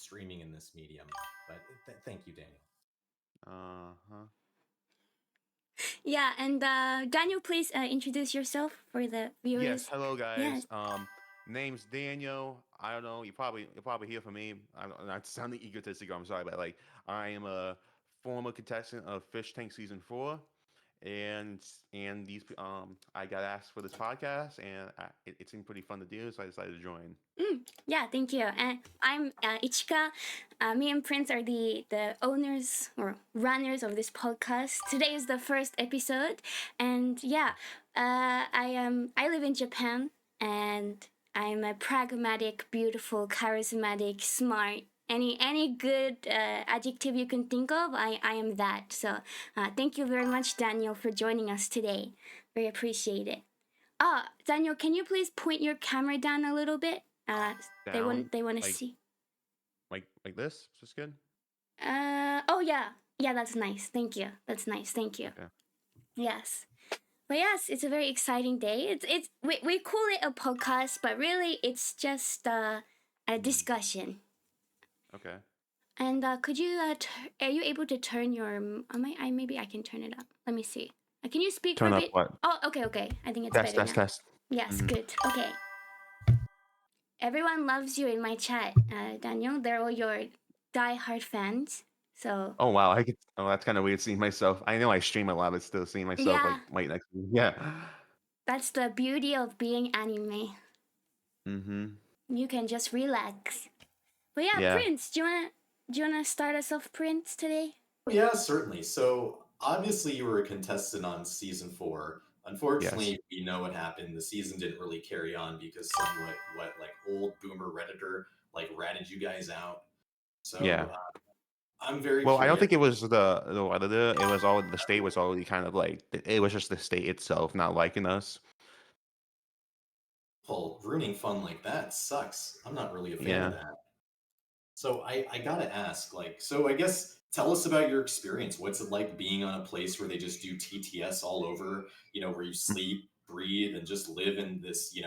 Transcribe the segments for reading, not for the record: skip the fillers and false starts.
streaming in this medium. But thank you, Daniel. Uh-huh. Yeah, and Daniel, please introduce yourself for the Yes, viewers. hello Yes. guys. Name's Daniel. I don't know. You'll probably hear from me. I'm not sounding egotistical. I'm sorry, but like I am a former contestant of Fishtank season 4, and these I got asked for this podcast, and it seemed pretty fun to do, so I decided to join. Yeah, thank you. And I'm Ichika. Me and Prince are the owners or runners of this podcast. Today is the first episode, and yeah, I live in Japan, and I'm a pragmatic, beautiful, charismatic, smart. Any good adjective you can think of, I am that. So thank you very much, Daniel, for joining us today. Very appreciate it. Daniel, can you please point your camera down a little bit? Down, They want to like see. like this. Is this good? Oh yeah, yeah, that's nice. Thank you. That's nice. Thank you. Okay. Yes, but yes, it's a very exciting day. We call it a podcast, but really it's just a discussion. Okay. And could you are you able to turn your? I maybe I can turn it up. Let me see. Can you speak for Turn a up bit? what? Oh, okay, okay. I think it's Test, better test, now. test. Yes, Mhm. good. Okay. Everyone loves you in my chat, Daniel. They're all your die-hard fans. So Oh wow, I could. Oh, that's kind of weird seeing myself. I know I stream a lot, but still seeing myself like yeah, right next to me. Yeah. that's the beauty of being anime. Mm-hmm. You can just relax. But yeah, Yeah. Prince, do you wanna start us off, Prince, today? Yeah, certainly. So obviously you were a contestant on season 4. Yes. Unfortunately, we know what happened. The season didn't really carry on because some what like old boomer redditor like ratted you guys out. Yeah. So I'm very Well, I don't curious. think it was the editor. It was all the state was already kind of like it was just the state itself not liking us. Well, ruining fun like that sucks. I'm not really a fan of Yeah. that. So I gotta ask, like, so I guess tell us about your experience. What's it like being on a place where they just do TTS all over, where you sleep, breathe, and just live in this,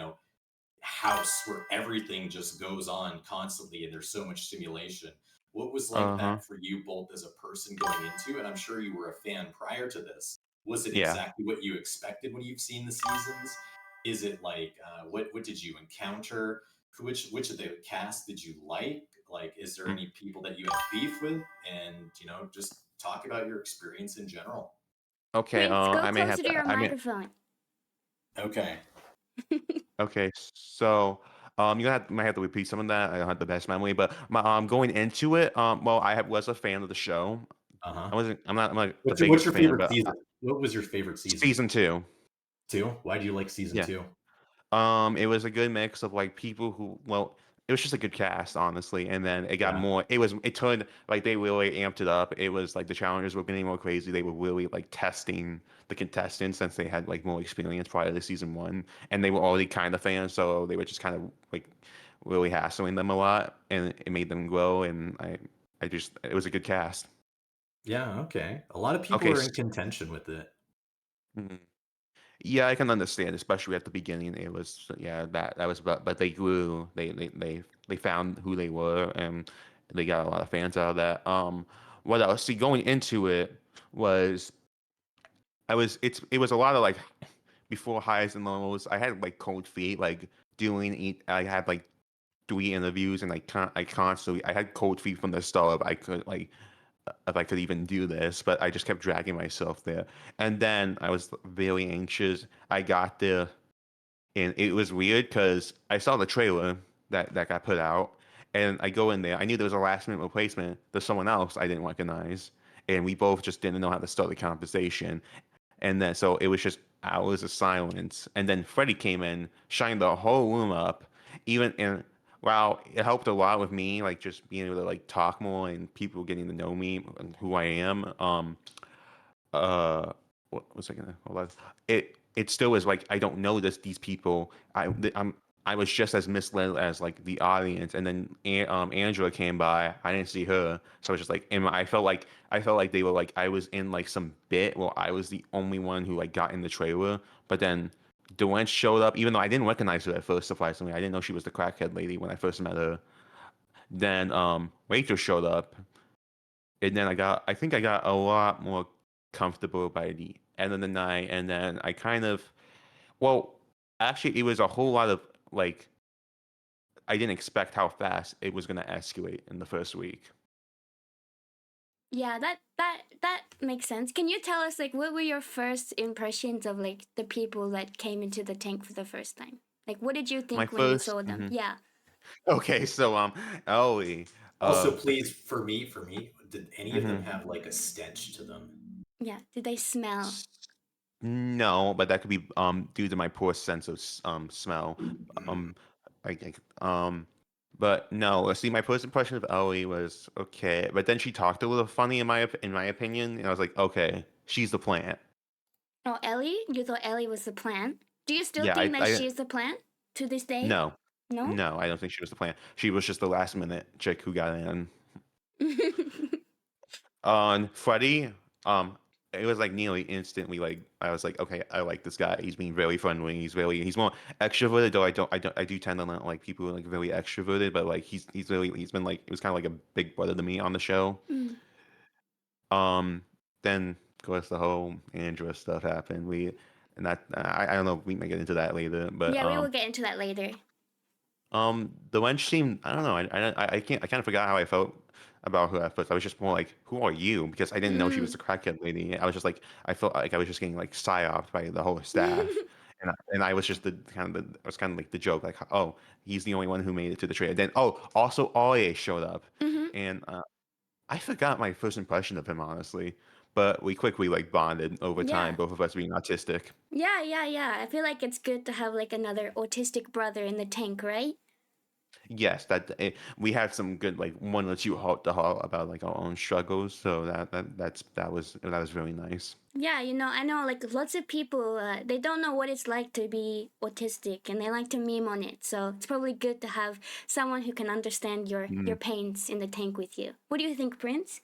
house where everything just goes on constantly and there's so much stimulation. What was like Uh-huh. that for you both as a person going into, and I'm sure you were a fan prior to this. Was it Yeah. exactly what you expected when you've seen the seasons? Is it like what did you encounter? Which of the cast did you like? Like, is there Mm. any people that you had beef with? And just talk about your experience in general. Okay. Prince, go I may have closer to to. your I mean. microphone. Okay. Okay. So. Might have to repeat some of that. I don't have the best memory, but going into it, well, was a fan of the show. Uh-huh. I'm not the What's biggest your fan, favorite but season? What was your favorite season? season 2. Two? Why do you like season Yeah. two? It was a good mix of like people who, well, it was just a good cast, honestly. And then it got Yeah. more. It turned like they really amped it up. It was like the challengers were getting more crazy. They were really like testing the contestants since they had like more experience prior to season 1, and they were already kind of fans, so they were just kind of like really hassling them a lot, and it made them grow. And I just it was a good cast. Yeah, okay. A lot of people Okay. are in contention with it. Mhm. Yeah, I can understand, especially at the beginning. It was yeah that was but they grew. They found who they were, and they got a lot of fans out of that. What else? See, going into it was it was a lot of like before highs and lows. I had like cold feet, like doing eat. I had like 3 interviews, and I constantly I had cold feet from the start. I could like if I could even do this, but I just kept dragging myself there. And then I was very anxious. I got there, and it was weird because I saw the trailer that got put out, and I go in there. I knew there was a last minute replacement. There's someone else I didn't recognize, and we both just didn't know how to start the conversation. And then so it was just hours of silence. And then Freddie came in, shined the whole room up. Even and wow, it helped a lot with me, like just being able to like talk more and people getting to know me and who I am. Uh, what was I gonna? Hold on. It still is like I don't know these people. I was just as misled as like the audience, and then Angela came by. I didn't see her, so I was just like, I felt like they were like I was in like some bit. Well, I was the only one who like got in the trailer, but then Dewen showed up, even though I didn't recognize her at first. Surprisingly, I didn't know she was the crackhead lady when I first met her. Then Rachel showed up, and then I think I got a lot more comfortable by the end of the night, and then I kind of, well, actually, it was a whole lot of like I didn't expect how fast it was gonna escalate in the first week. Yeah, that makes sense. Can you tell us like what were your first impressions of like the people that came into the tank for the first time? Like what did you My think when you first, saw them? Yeah. okay, so Ellie, Also, the please, for me, did any of them mhm. have like a stench to them? Yeah. Did they smell? No, but that could be due to my poor sense of smell. Mm. Um, I but no. See, my first impression of Ellie was okay, but then she talked a little funny in my opinion, and I was like, okay, she's the plant. Oh, Ellie? You thought Ellie was the plan? Do you still Yeah, think that I she's the plan to this day? no, No? no, I don't think she was the plant. She was just the last minute chick who got in. On Freddie, um, it was like nearly instantly like I was like, okay, I like this guy. He's being very friendly. He's more extroverted, though I do tend to not like people who are like very extroverted, but like he's been like it was kind of like a big brother to me on the show. Mm. Um, then of course the whole Andrea stuff happened. And that I don't know if we may get into that later, but Yeah, we will get into that later. the wench seemed I don't know I can't I kind of forgot how I felt about her at first. I was just more like, who are you? Because I didn't know she was Mm. a crackhead lady. I was just like I felt like I was just getting like psyoped by the whole staff, and I was just the kind of the I was kind of like the joke like oh he's the only one who made it to the trade. Then oh also Aye showed up, Hmm. and I forgot my first impression of him honestly, but we quickly like bonded over time, Yeah. both of us being autistic. Yeah, yeah, yeah. I feel like it's good to have like another autistic brother in the tank, right? Yes, we had some good like one or two heart to heart about like our own struggles. So that was really nice. Yeah, I know like lots of people, they don't know what it's like to be autistic and they like to meme on it. So it's probably good to have someone who can understand your Mm, pains in the tank with you. What do you think, Prince?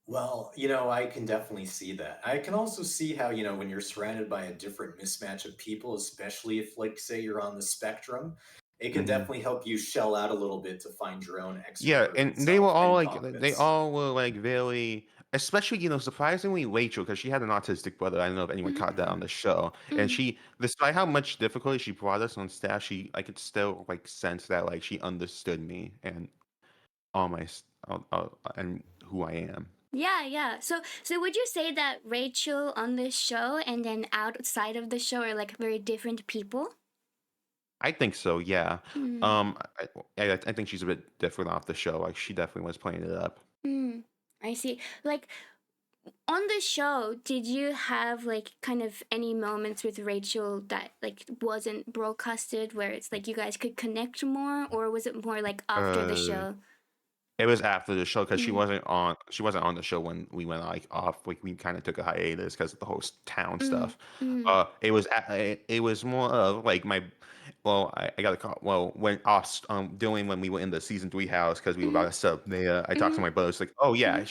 Well, I can definitely see that. I can also see how, when you're surrounded by a different mismatch of people, especially if, like, say, you're on the spectrum, it can hmm. definitely help you shell out a little bit to find your own Yeah, extroverted and they were self all and like they confidence. all were like very, especially surprisingly Rachel because she had an autistic brother. I don't know if anyone caught that on Hmm. the show, and Mm. she, despite how much difficulty she brought us on staff, she I could still like sense that like she understood me and all my and who I am. Yeah, yeah. So would you say that Rachel on this show and then outside of the show are like very different people? I think so, yeah. Mm. Um, I, I think she's a bit different off the show. Like she definitely was playing it up. Mm. I see. Like on the show, did you have like kind of any moments with Rachel that like wasn't broadcasted where it's like you guys could connect more, or was it more like after the Uh, show? it was after the show because Mm. she wasn't on the show when we went like off. Like we kind of took a hiatus because of the whole town Mm. stuff. Mm. It was more of like my well, I got a call. Well, when us doing when we were in the season 3 house because we were about Mm. to sub there, I talked to Mm. my brother. It's like, oh yeah, Mm.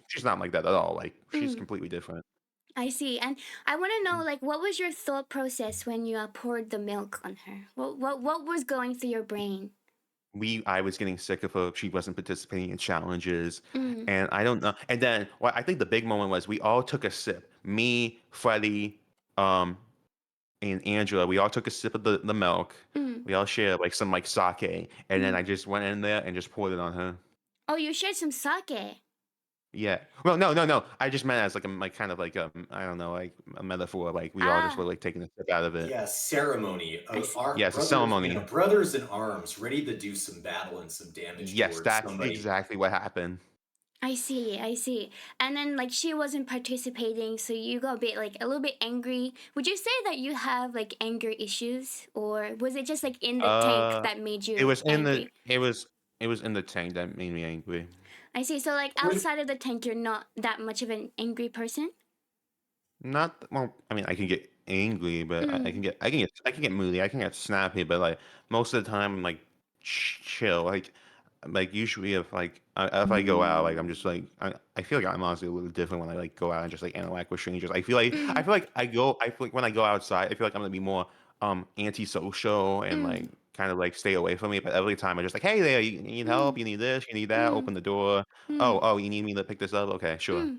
she's not like that at all. Like she's Mm. completely different. I see. And I want to know like what was your thought process when you poured the milk on her? What was going through your brain? I was getting sick of her. She wasn't participating in challenges, Mm. and I don't know. And then, well, I think the big moment was we all took a sip. Me, Freddie, um, and Angela. We all took a sip of the milk. Mm. We all shared like some like sake, and then Mm. I just went in there and just poured it on her. Oh, you shared some sake. Yeah. Well, no. I just meant as like a like kind of like I don't know like a metaphor. Like we all just were Ah, like taking a sip out of it. Yeah, ceremony I of see. our Yeah, it's a brothers, ceremony. brothers in arms, ready to do some battle and some damage Yes, towards that's somebody. exactly what happened. I see, I see. And then like she wasn't participating, so you got a bit like a little bit angry. Would you say that you have like anger issues or was it just like in the tank Uh, that made it you was in the angry? it was in the tank that made me angry. I see. So like Where's outside of the tank you're not that much of an angry person? Not well. I mean, I can get angry, but Mm. I can get moody. I can get snappy, but like most of the time, I'm like chill. Like usually, if I go out, like I'm just like I feel like I'm honestly a little different when I like go out and just like interact with strangers. Mm. I feel like when I go outside, I feel like I'm gonna be more antisocial and Mm. like kind of like stay away from me. But every time I just like, hey there, you need help? Mm, You need this? You need that? mm, Open the door. mm, Oh, you need me to pick this up? Okay, sure. mm.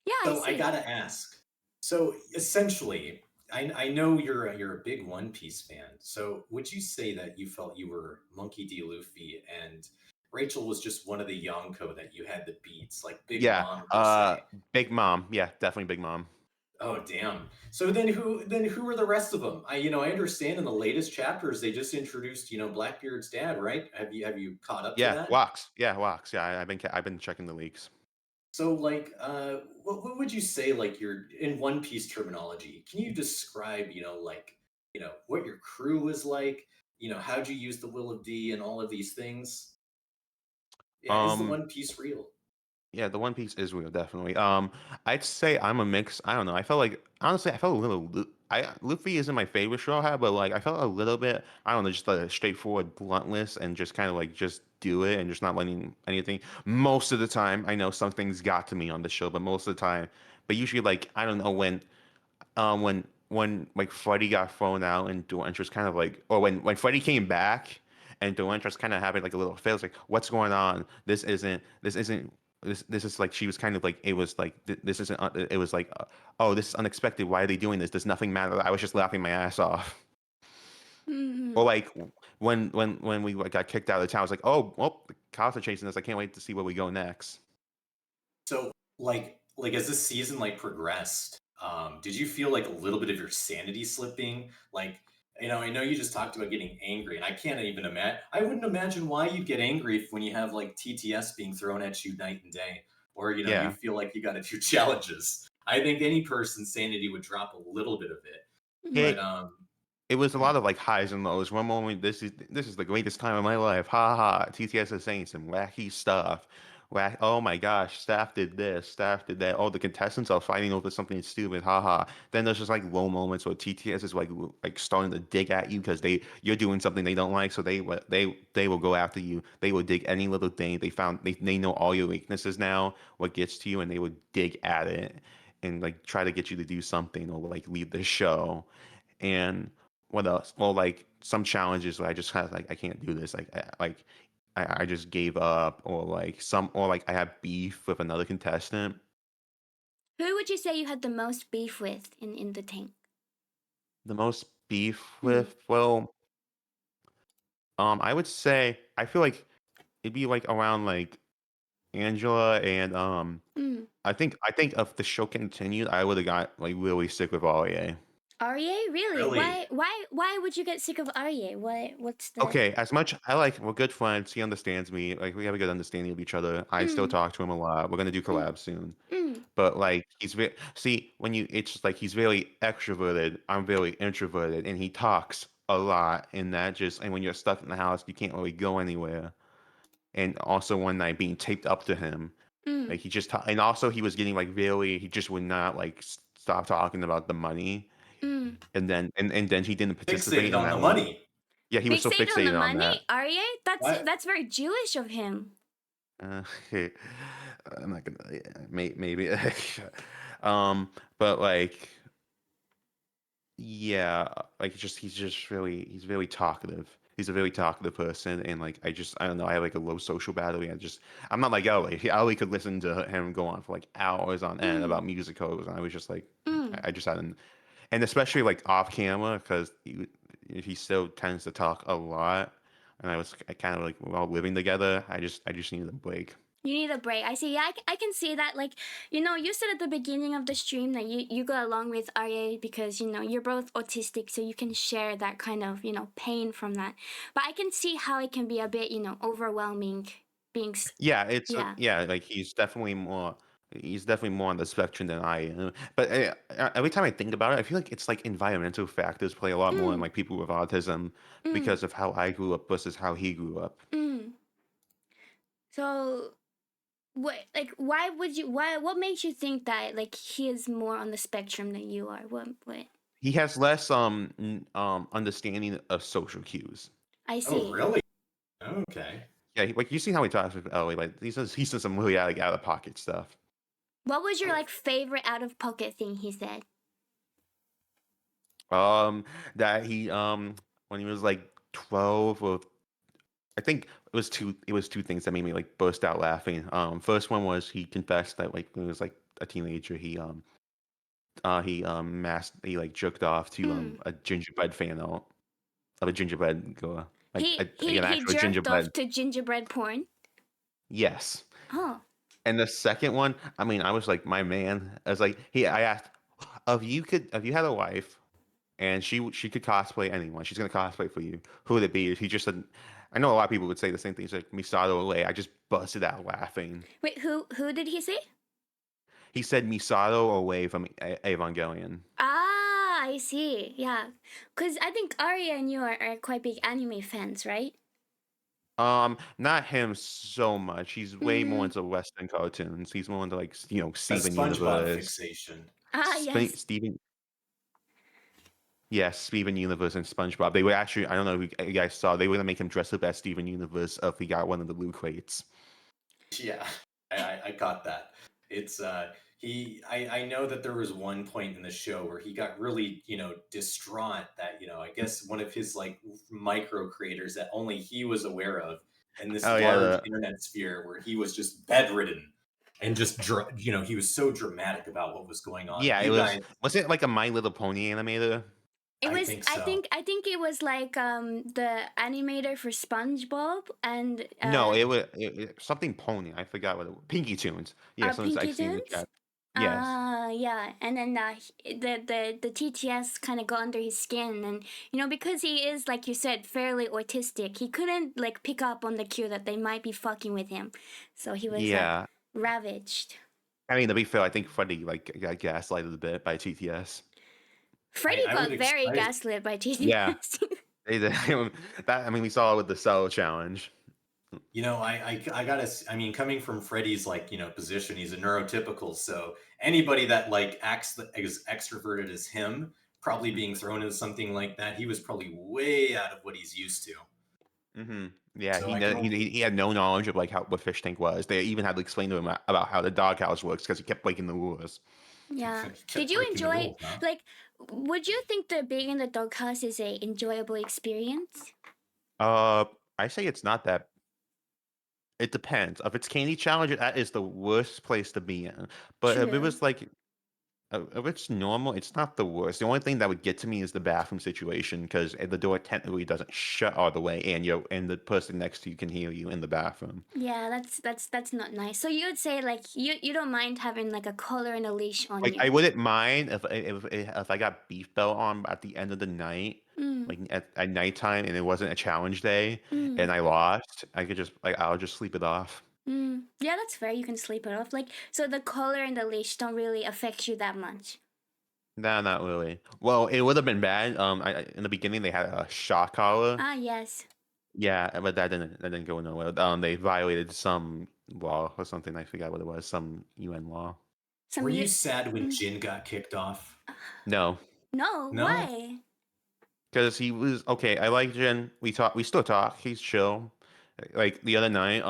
Yeah, I So I see. gotta ask. So essentially, I know you're a big One Piece fan. So would you say that you felt you were Monkey D. Luffy and Rachel was just one of the Yonko that you had the beats, like Big Yeah. Mom per se? Big Mom. Yeah, definitely Big Mom. Oh damn. So then who are the rest of them? I understand in the latest chapters they just introduced, Blackbeard's dad, right? Have you caught up to Yeah, that? Wax. Yeah, Wax. Yeah, I've been checking the leaks. So like what would you say like your in One Piece terminology? Can you describe, like, what your crew was like? How'd you use the Will of D and all of these things? Yeah, is the Um, One Piece real? Yeah, the One Piece is real, definitely. I'd say I'm a mix. I don't know. I felt like honestly, I felt a little. Luffy isn't my favorite straw hat, but like I felt a little bit. I don't know, just a straightforward bluntness and just kind of like just do it and just not letting anything. Most of the time, I know some things got to me on the show, but most of the time, but usually like I don't know when like Freddy got thrown out and Duentra's kind of like, or when Freddy came back and Duentra's kind of having like a little fit. It's like, what's going on? This is like she was kind of like it was like this isn't it was like oh, this is unexpected. Why are they doing this? Does nothing matter? I was just laughing my ass off. Mm-hmm. Or like when we like, got kicked out of the town, I was like, oh well, the cops are chasing us. I can't wait to see where we go next. So like as this season like progressed, did you feel like a little bit of your sanity slipping? Like, I know you just talked about getting angry, and I can't even imagine. I wouldn't imagine why you'd get angry when you have like TTS being thrown at you night and day, or you Yeah. feel like you got to do challenges. I think any person's sanity would drop a little bit of it. Mm-hmm. But It It was a lot of like highs and lows. One moment, this is the greatest time of my life. Ha ha. TTS is saying some wacky stuff. Oh my gosh, staff did this, staff did that. Oh, the contestants are fighting over something stupid. Ha ha. Then there's just like low moments where TTS is like starting to dig at you because you're doing something they don't like, so they will go after you. They will dig any little thing they know all your weaknesses now, what gets to you, and they would dig at it and like try to get you to do something or like leave the show. And what else? Well, like some challenges where I just kind of like I can't do this. I just gave up, or like I have beef with another contestant. Who would you say you had the most beef with in the tank? The most beef Mm. with, well, I would say I feel like it'd be like around like Angela and Mm. I think if the show continued, I would have got like really sick with Aria. Arye, really? really, Why would you get sick of Arye? What's the Okay, as much I like we're good friends. He understands me. Like we have a good understanding of each other. I still mm, talk to him a lot. We're gonna do mm, collabs soon. mm, But like see when you it's just like he's very extroverted. I'm very introverted, and he talks a lot. And that just and when you're stuck in the house, you can't really go anywhere. And also one night being taped up to him, mm, like and also he was getting like really he just would not like stop talking about the money. mm. And then he didn't participate fixated in on the that one. money. Yeah, he was so Fixate on the fixated on money? that. Arye? What? That's very Jewish of him. Okay. I'm not gonna. Yeah, maybe. um, but like, yeah, like he's really talkative. He's a very talkative person, and like I don't know. I have like a low social battery. I'm not like Ellie. Ellie could listen to him go on for like hours on end Mm, about music codes, and I was just like, mm. I just hadn't. And especially like off camera because he still tends to talk a lot, and I kind of like we're all living together. I just needed a break. You need a break. I see. Yeah, I can see that. Like, you said at the beginning of the stream that you go along with Arye because, you're both autistic, so you can share that kind of, pain from that. But I can see how it can be a bit, overwhelming Yeah, yeah. yeah, like he's definitely more on the spectrum than I am. But every time I think about it, I feel like it's like environmental factors play a lot more in Mm, like people with autism mm, because of how I grew up versus how he grew up. mm. So, what makes you think that, like, he is more on the spectrum than you are? What? He has less understanding of social cues. I Oh, see. really? Okay. Yeah, like you see how he talks with Ellie, like he says some really like out of pocket stuff. What was your, Oh, like, favorite out of pocket thing he said? Um, that he when he was like 12 or I think it was two things that made me like burst out laughing. First one was he confessed that like when he was like a teenager, he like jerked off to Mm. a gingerbread fan out of a gingerbread girl, like He an he actual jerked gingerbread. off to gingerbread porn. Yes. Oh. And the second one, I mean, I was like, my man. I was like, I asked, if you had a wife and she could cosplay anyone, she's gonna cosplay for you. Who would it be? He just said, I know a lot of people would say the same thing. He's like Misato Ole. I just busted out laughing. Wait, who did he say? He said Misato Ole from Evangelion. Ah, I see. Yeah, because I think Arya and you are quite big anime fans, right? Not him so much. He's way more Mm. into Western cartoons. He's more into like A Steven SpongeBob Universe, fixation. Ah, yes. Steven. Yes, Steven Universe and SpongeBob. They were actually, I don't know if you guys saw, they were gonna make him dress up as Steven Universe if he got one of the loot crates. Yeah, I got that. It's I know that there was one point in the show where he got really, distraught that, I guess one of his like micro creators that only he was aware of in this Oh yeah, large internet sphere where he was just bedridden and just he was so dramatic about what was going on. yeah, You guys, was it like a My Little Pony animator? It I was. think so. I think it was like the animator for SpongeBob and No, something pony. I forgot what it was. Pinky Tunes. Yeah, something I Pinky seen in the Tunes. chat. Yes. Yeah, and then the TTS kind of got under his skin, and because he is, like you said, fairly autistic, he couldn't like pick up on the cue that they might be fucking with him, so he was Yeah. ravaged. I mean, to be fair, I think Freddie like got gaslighted a bit by TTS. Freddy I would got very expect. gaslit by Yeah. TTS. They did. That I mean, we saw it with the cell challenge. I gotta. I mean, coming from Freddie's like position, he's a neurotypical. So anybody that like acts as extroverted as him, probably being thrown into something like that, he was probably way out of what he's used to. Hmm. Yeah, So I can only he had no knowledge of like how what Fishtank was. They even had to explain to him about how the doghouse works because he kept breaking the rules. Yeah. he Did kept you breaking the enjoy, rules, huh? like, would you think that being in the doghouse is a enjoyable experience? Uh, I say it's not that. It depends. If it's candy challenge, that is the worst place to be in. But if it True. was like if it's normal, it's not the worst. The only thing that would get to me is the bathroom situation because the door technically doesn't shut all the way, and the person next to you can hear you in the bathroom. Yeah, that's not nice. So you would say like you don't mind having like a collar and a leash on Like you. I wouldn't mind if I got beef belt on at the end of the night, Mm, like at nighttime, and it wasn't a challenge day, mm, and I lost. I could just like I'll just sleep it off. mm. Yeah, that's fair. You can sleep it off. Like so, the collar and the leash don't really affect you that much. Nah, not really. Well, it would have been bad. In the beginning they had a shock collar. Ah, yes. Yeah, but that didn't go nowhere. They violated some law or something. I forgot what it was. Some UN law. Were Some you you. sad when Mm. Jin got kicked off? No, No, No. why? because he was okay. I like Jin. We talk. We still talk. He's chill. Like the other night,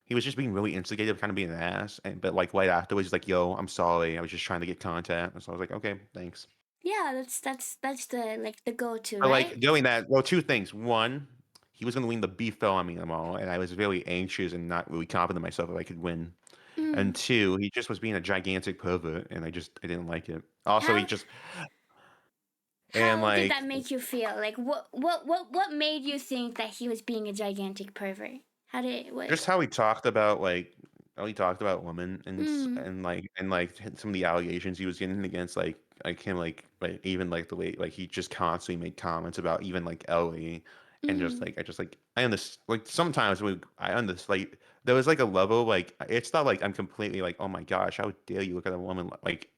he was just being really instigative, kind of being an ass. But like right afterwards, he's like, "Yo, I'm sorry. I was just trying to get content." And so I was like, "Okay, thanks." Yeah, that's the like the go-to, But right? like doing that, well, two things. One, he was going to win the beef fell on me tomorrow, and I was very anxious and not really confident in myself that I could win. And Mm. two, he just was being a gigantic pervert, and I didn't like it. Also, he How just and how did like that make you feel? Like what made you think that he was being a gigantic pervert? How did what? just how he talked about like how he talked about women Mm, and some of the allegations he was getting against like him like even like the way like he just constantly made comments about even like Ellie and mm, just like I understand like sometimes I understand like there was like a level like it's not like I'm completely like oh my gosh how dare you look at a woman like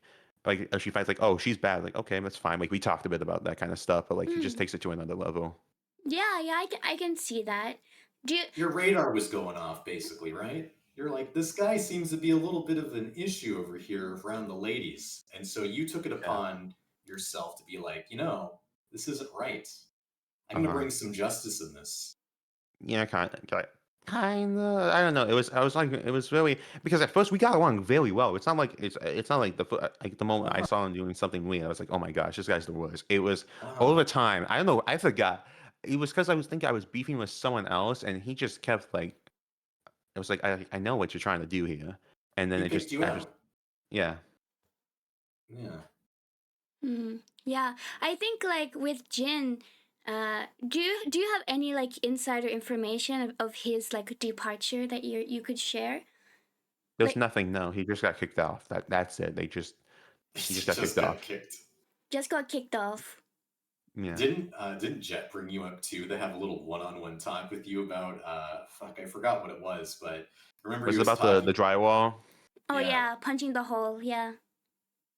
if she finds like oh she's bad like okay that's fine like we talked a bit about that kind of stuff but like he just mm. takes it to another level. Yeah, yeah, I can see that. Do you? Your radar was going off, basically, right? You're like, this guy seems to be a little bit of an issue over here around the ladies. And so you took it Yeah. upon yourself to be like, this isn't right. I'm going to Uh-huh. bring some justice in this. Yeah, kind of. I don't know. It was. I was like, it was really because at first we got along very well. It's not like like the moment I Uh-huh. saw him doing something weird, I was like, oh my gosh, this guy's the worst. It was Uh-huh. over time. I don't know. I forgot. it was because I was thinking I was beefing with someone else, and he just kept like, it was like, I know what you're trying to do here, and then He picked you I just, out. yeah. Yeah. Mm, yeah, I think like with Jin, do you have any like insider information of his like departure that you could share? There's Like nothing. No, he just got kicked off. That's it. He just He got kicked just got off. kicked. just got kicked off. Yeah. Didn't Jet bring you up too to have a little one-on-one talk with you about fuck, I forgot what it was, but remember he Was it was about talking. the drywall? Oh Yeah. yeah, punching the hole. Yeah.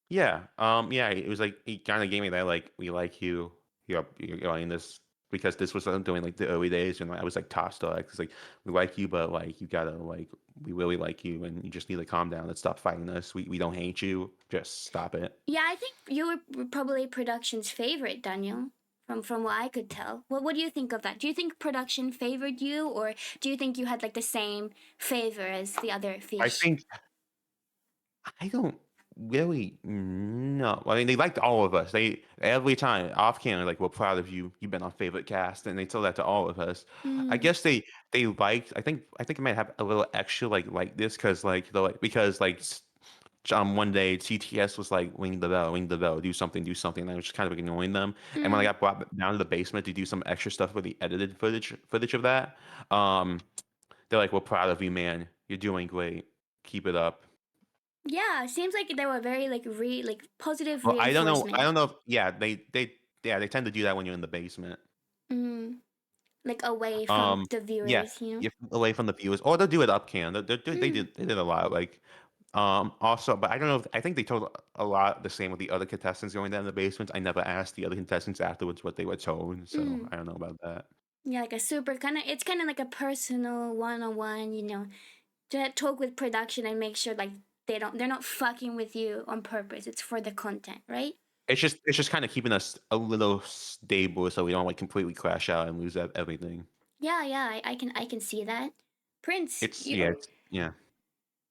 Yeah. Yeah. It was like he kind of gave me that like, we like you. You're going this because this was during like the early days, and I was like top star. It's like, we like you, but like you gotta like, we really like you, and you just need to calm down and stop fighting us. We don't hate you. Just stop it. Yeah, I think you were probably production's favorite, Daniel. From what I could tell. What do you think of that? Do you think production favored you, or do you think you had like the same favor as the other I fish? think I don't really know. I mean, they liked all of us. They every time off camera, like, we're proud of you. You've been on favorite cast, and they tell that to all of us. I Mm, guess they liked. I think it might have a little extra like this because like the like because like one day TTS was like, ring the bell, do something. And I was just kind of ignoring them. And when I mm. got brought down to the basement to do some extra stuff with the edited footage of that, um, they're like, we're proud of you, man. You're doing great. Keep it up. Yeah, seems like they were very like positive Well, I don't know. I reinforcement. don't know if yeah, they tend to do that when you're in the basement. Mm, like away from Um, the yeah, viewers, you know. you're away from the viewers, or they'll do it up cam. Mm, They did a lot. Like also, but I don't know. I think they told a lot the same with the other contestants going down in the basement. I never asked the other contestants afterwards what they were told, so mm. I don't know about that. Yeah, like a super kind of. It's kind of like a personal one-on-one, you know, to talk with production and make sure like they're not fucking with you on purpose. It's for the content, right? It's just kind of keeping us a little stable so we don't like completely crash out and lose everything. Yeah, yeah, I can see that. Prince, It's you yeah, Oh, it's yeah.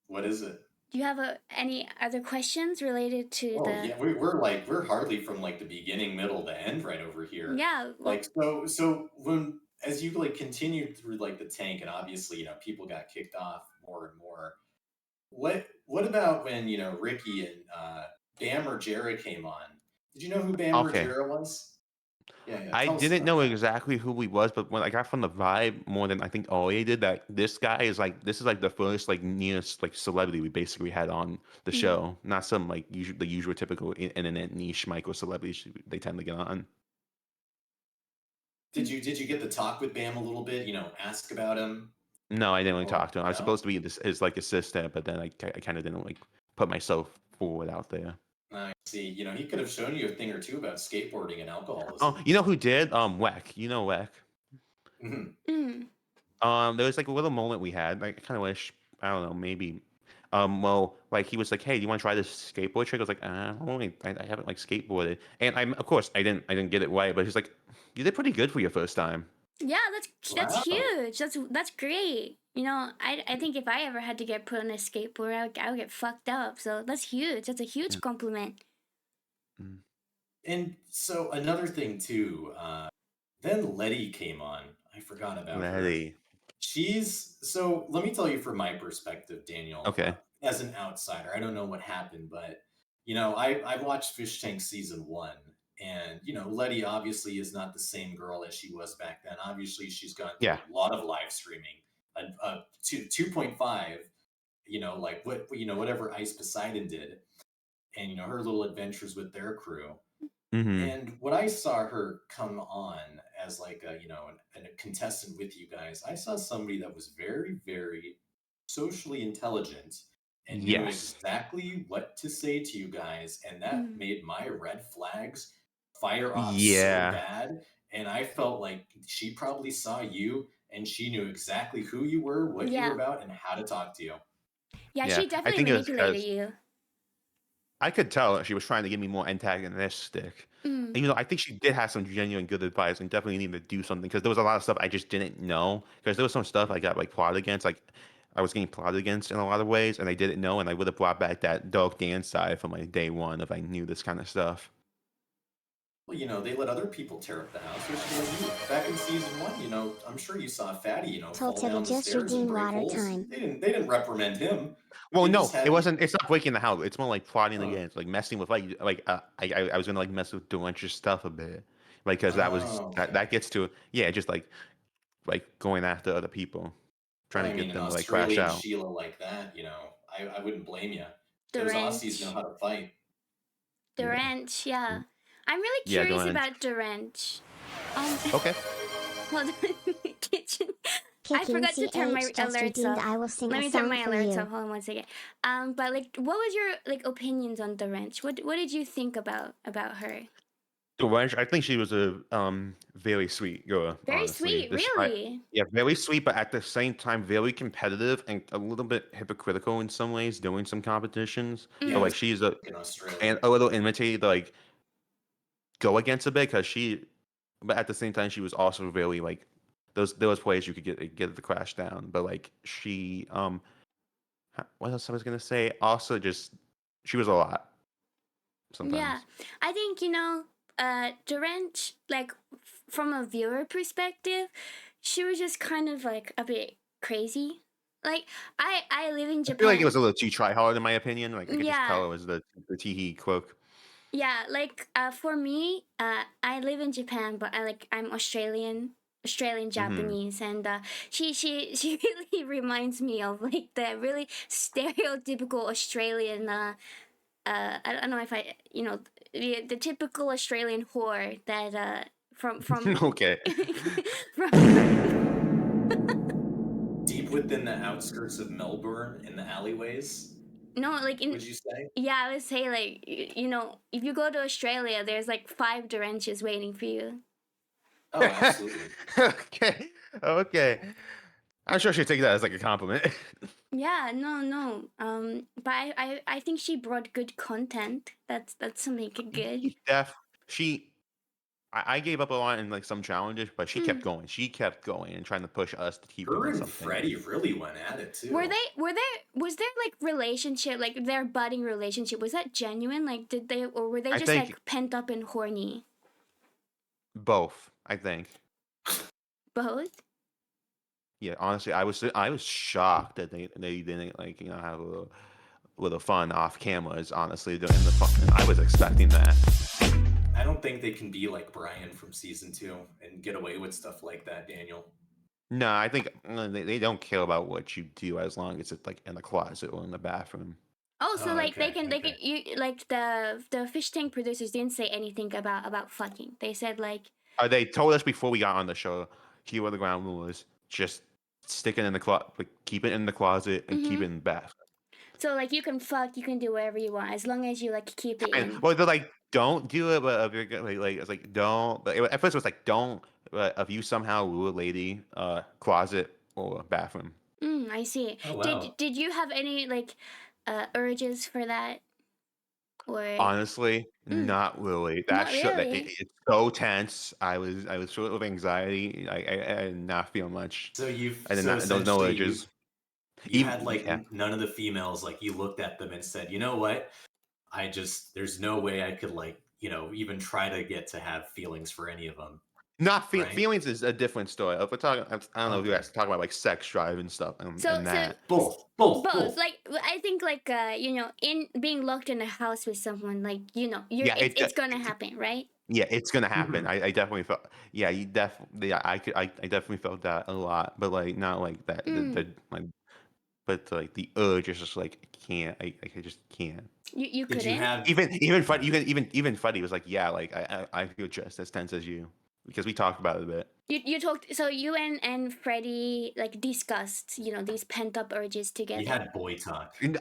what is it? do you have any other questions related to Oh the? yeah, we're hardly from like the beginning, middle to end right over here. Yeah, well, Like so when as you like continued through like the tank, and obviously people got kicked off more and more. What about when Ricky and Bam or Jarrah came on? Did you know who Bam or Okay. Jarrah was? Yeah, yeah. I Tell us didn't about know that. exactly who he was, but when I got from the vibe more than I think Oye did, that this guy is like this is like the first like nearest like celebrity we basically had on the mm, show. Not some like the usual typical internet niche micro celebrities they tend to get on. Did you get to talk with Bam a little bit? Ask about him No, I didn't really or talk to him. I was no? supposed to be his like assistant, but then I kind of didn't like put myself forward out there. I see. He could have shown you a thing or two about skateboarding and Oh, alcoholism. you know who did? Weck. You know Weck. Mhm. mm. There was like a little moment we had. Like, I kind of wish, I don't know, maybe. Well, like he was like, "Hey, do you want to try this skateboard trick?" I was like, I haven't like skateboarded," and of course, I didn't get it right, but he's like, "You did pretty good for your first time." Yeah, that's Wow. huge. That's great. You know, I think if I ever had to get put on a skateboard, I would get fucked up. So that's huge. That's a huge Mm, compliment. mm. And so another thing too, then Letty came on. I forgot about her. Letty. So let me tell you from my perspective, Daniel, Okay. as an outsider, I don't know what happened, but I watched Fishtank season one, and Letty obviously is not the same girl as she was back then. Obviously, she's gone through Yeah. a lot of live streaming, a 2.5, like whatever Ice Poseidon did, and her little adventures with their crew. Mm-hmm. And when I saw her come on as like a contestant with you guys, I saw somebody that was very, very socially intelligent and knew Yes. exactly what to say to you guys. And that Mm. made my red flags fire off so Yeah. bad. And I felt like she probably saw you and she knew exactly who you were, what you were Yeah, about, and how to talk to you. yeah. Yeah. She I definitely think it was manipulated because you. I could tell she was trying to get me more antagonistic. Mm. And, I think she did have some genuine good advice and definitely needed to do something because there was a lot of stuff I just didn't know. Because there was some stuff I got like plotted against, like I was getting plotted against in a lot of ways, and I didn't know, and I would have brought back that dog dance side from like day one if I knew this kind of stuff. Well, they let other people tear up the house. What should they do? Back in season one, I'm sure you saw Fatty, fall Totally, down the just stairs and redeem break water holes. time. They didn't reprimand him. Well, They just no, it had him. wasn't. It's not breaking the house. It's more like plotting Oh, against, like messing with, I was gonna like mess with Delench's stuff a bit, like because okay. that gets to just like going after other people, Well, trying to get an them to like crash Australian out. Sheila like that, I wouldn't blame you. The Those Aussies know ranch. how to fight. The Yeah, ranch, yeah. I'm really yeah, curious Delench. about the ranch. Okay. Hold on. Kitchen. I Kicking forgot to turn my CH just alerts redeemed. off. I will sing Let a me turn song my for alerts you. off. Hold on one second. But like, what was your like opinions on the ranch? What did you think about her? Delench, I think she was a very sweet girl, Very honestly. sweet, Despite really. Yeah, very sweet, but at the same time very competitive and a little bit hypocritical in some ways, doing some competitions. Yeah, But it Mm. like was she's in and Australia. a little imitated like go against a bit because but at the same time she was also really like there was plays you could get the crash down, but like what else I was gonna say? Also, just she was a lot Yeah, sometimes. I think the ranch, like from a viewer perspective, she was just kind of like a bit crazy. Like I live in I feel like it was Japan. a little too try hard in my opinion. Like I could just Yeah, tell it was the teehee cloak. yeah. Like for me, I live in Japan, but I'm Australian Mm-hmm. Japanese, and she really reminds me of like the really stereotypical Australian. I don't know if the typical Australian whore that from Okay. from Deep within the outskirts of Melbourne, in the alleyways, no, like in would you say? yeah, I would say like if you go to Australia, there's like 5 ranches waiting for you. Oh, absolutely. Okay. Okay. I'm sure she'd take that as like a compliment. Yeah, no. But I think she brought good content. That's something good. Def, she I gave up a lot in like some challenges, but she kept Mm. going. She kept going and trying to push us to keep Her doing and something. Freddie really went at it Were too. they was there like relationship, like their budding relationship, was that genuine? Like did they, or were they I just think like pent up and horny? both. I think. Both? Yeah, honestly, I was shocked that they didn't like have a little fun off cameras. Honestly, during the fun, I was expecting that. I don't think they can be like Brian from season 2 and get away with stuff like that, Daniel. No, I think they don't care about what you do as long as it's like in the closet or in the bathroom. Oh, so Oh, like okay, they can okay. you like the fish tank producers didn't say anything about fucking. They said like, They told us before we got on the show. Here were the ground rules. Just stick it in the like, keep it in the closet and keep mm-hmm. it in the bath. So like you can fuck, you can do whatever you want as long as you like keep it And in. well, they're like, don't do it, but if you're like it's like don't. But at first it was like don't. But if you somehow lure a lady, closet or bathroom. I see. Oh Did wow. did you have any like urges for that, or Honestly, mm, not really. That not show really? it's so tense. I was filled with anxiety. I did not feel much. I did not. There was no Essentially urges. you Even had like yeah. none of the females, like you looked at them and said, you know what? There's no way I could like, even try to get to have feelings for any of them, Not right? feelings is a different story. If we're talking, I don't know if you Okay. guys talk about like sex drive and stuff and So that. Both. like I think like in being locked in a house with someone, like you're Yeah, it's gonna happen, right? yeah, it's gonna happen. Mhm. I definitely felt. Yeah, you definitely. Yeah, I definitely felt that a lot, but like not like that. The Mm, like, but like the urge is just like I can't. I just can't. you Did you couldn't. have Even Fuddy, even Fuddy was like, yeah, like I feel just as tense as you because we talked about it a bit. You talked, so you and Freddie like discussed these pent up urges you together. had boy talk? And,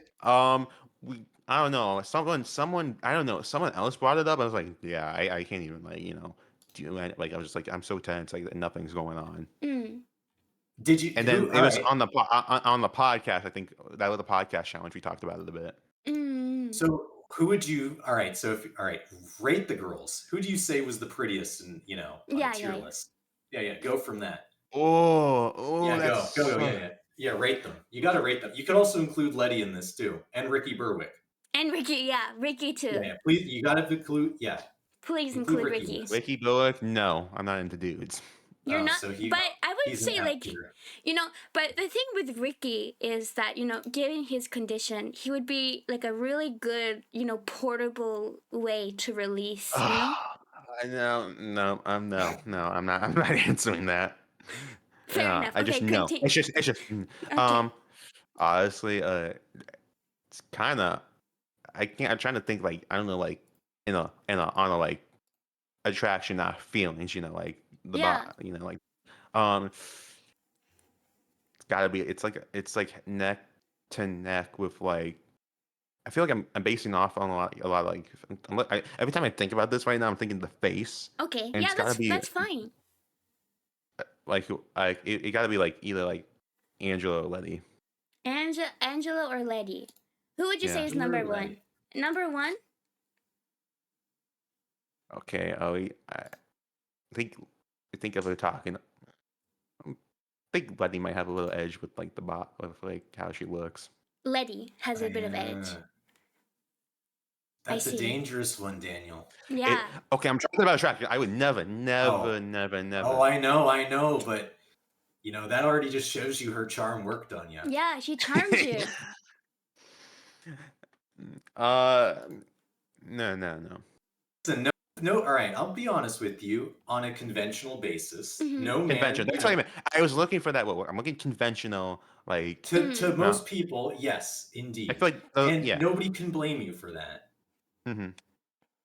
I don't know. Someone, I don't know. Someone else brought it up. I was like, yeah, I can't even like, do it. Like, I was just like, I'm so tense. Like, nothing's going on. Mm, Did you And then who it all was right. on the podcast. I think that was the podcast challenge. We talked about it a bit. mm. So who would you all right, so if all right, rate the girls. Who do you say was the prettiest and on a Yeah, tier yeah, yeah. list? Yeah, go from that. Oh, Yeah, that's go, yeah. Yeah, rate them. You gotta rate them. You could also include Letty in this too, and Ricky Berwick. And Ricky, yeah, Ricky Yeah, too. yeah. Please, you gotta include. Yeah, Please Include include Ricky in Ricky. this. Ricky Bullock, no, I'm not into dudes. You're Oh, not, so but I would he's an say F like, tier. but the thing with Ricky is that given his condition, he would be like a really good portable way to release. No, I'm not. I'm not answering that. Fair enough. I just Okay, no. continue. It's just. Okay. Honestly, it's kind of. I can't. I'm trying to think like I don't know like on a like attraction, not feelings. Like the Yeah. like it's gotta be. It's like neck to neck with like. I feel like I'm basing off on a lot of like every time I think about this right now, I'm thinking the face, Okay. and Yeah, it's gotta that's be that's fine. it gotta be like either like Angela or Letty. Angela or Letty? Who would you say Yeah. is Angela number or one? Letty. Number one? Okay. I think I think if we're talking, I think Letty might have a little edge with like the bot with like how she looks. Letty has a bit of edge. Uh, I that's a see. dangerous one, Daniel. Yeah. Okay, I'm talking about attraction. I would never, Oh, never, never, oh, never. I know, but that already just shows you her charm worked on you. Yeah, she charms you. uh, no. So no. All right, I'll be honest with you. On a conventional basis, Mm-hmm. no Convention. man, That's what I meant. I was looking for that word. I'm looking conventional. Like to no, most people, yes, I indeed, feel like and yeah. nobody can blame you for that. Hmm.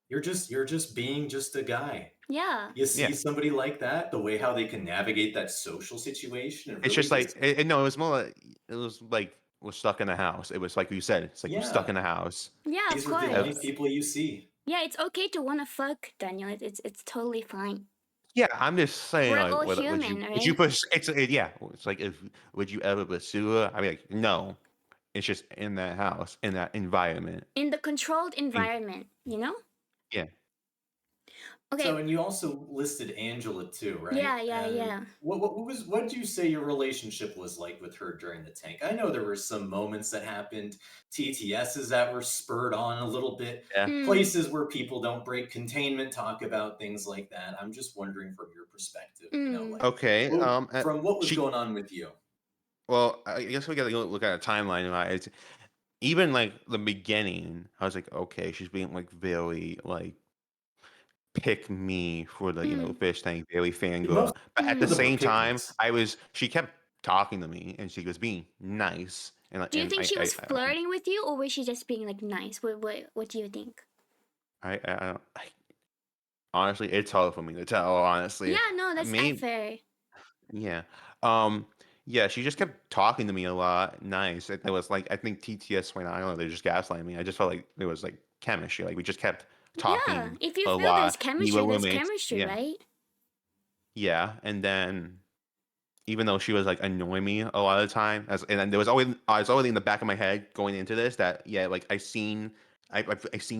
You're just being just a guy. Yeah. You see Yeah. somebody like that, the way how they can navigate that social situation and It's really just like just no. It was more like it was like we're stuck in the house. It was like you said. It's like we're stuck yeah. in the house. Yeah, of These are the only course. people you see. Yeah, it's okay to want to fuck, Daniel. It's totally fine. Yeah, I'm just saying, We're like, all human, would you right? push? Yeah, it's like if would you ever pursue her? I mean, like, no, it's just in that house, in that environment. In the controlled And, environment. yeah, Okay. So, and you also listed Angela too, right? Yeah, yeah, And yeah. what did you say your relationship was like with her during the tank? I know there were some moments that happened, TTSs that were spurred on a little bit, yeah. Mm, places where people don't break containment, talk about things like that. I'm just wondering from your perspective, mm, like Okay. from what was She. going on with you. Well, I guess we gotta look at a timeline. Right? It's even like the beginning. I was like, okay, she's being like very like pick me for the mm. fish tank daily Most fangirl. But at the of Mm. them were same pick time, me's. she kept talking to me and she was being nice Do you think she was flirting with you, or was she just being like nice? What do you think? I honestly, it's hard for me to tell. Honestly, Yeah, no, that's me, fair. yeah, um, yeah. She just kept talking to me a lot. Nice. It was like I think TTS went. I don't know. They just gaslighting me. I just felt like there was like chemistry. Like we just kept Yeah, talking if you a feel there's lot. We were chemistry, there's roommates. chemistry, Yeah, right? yeah. And then even though she was like annoying me a lot of the time, and then there was always I was already in the back of my head going into this that yeah, like I've seen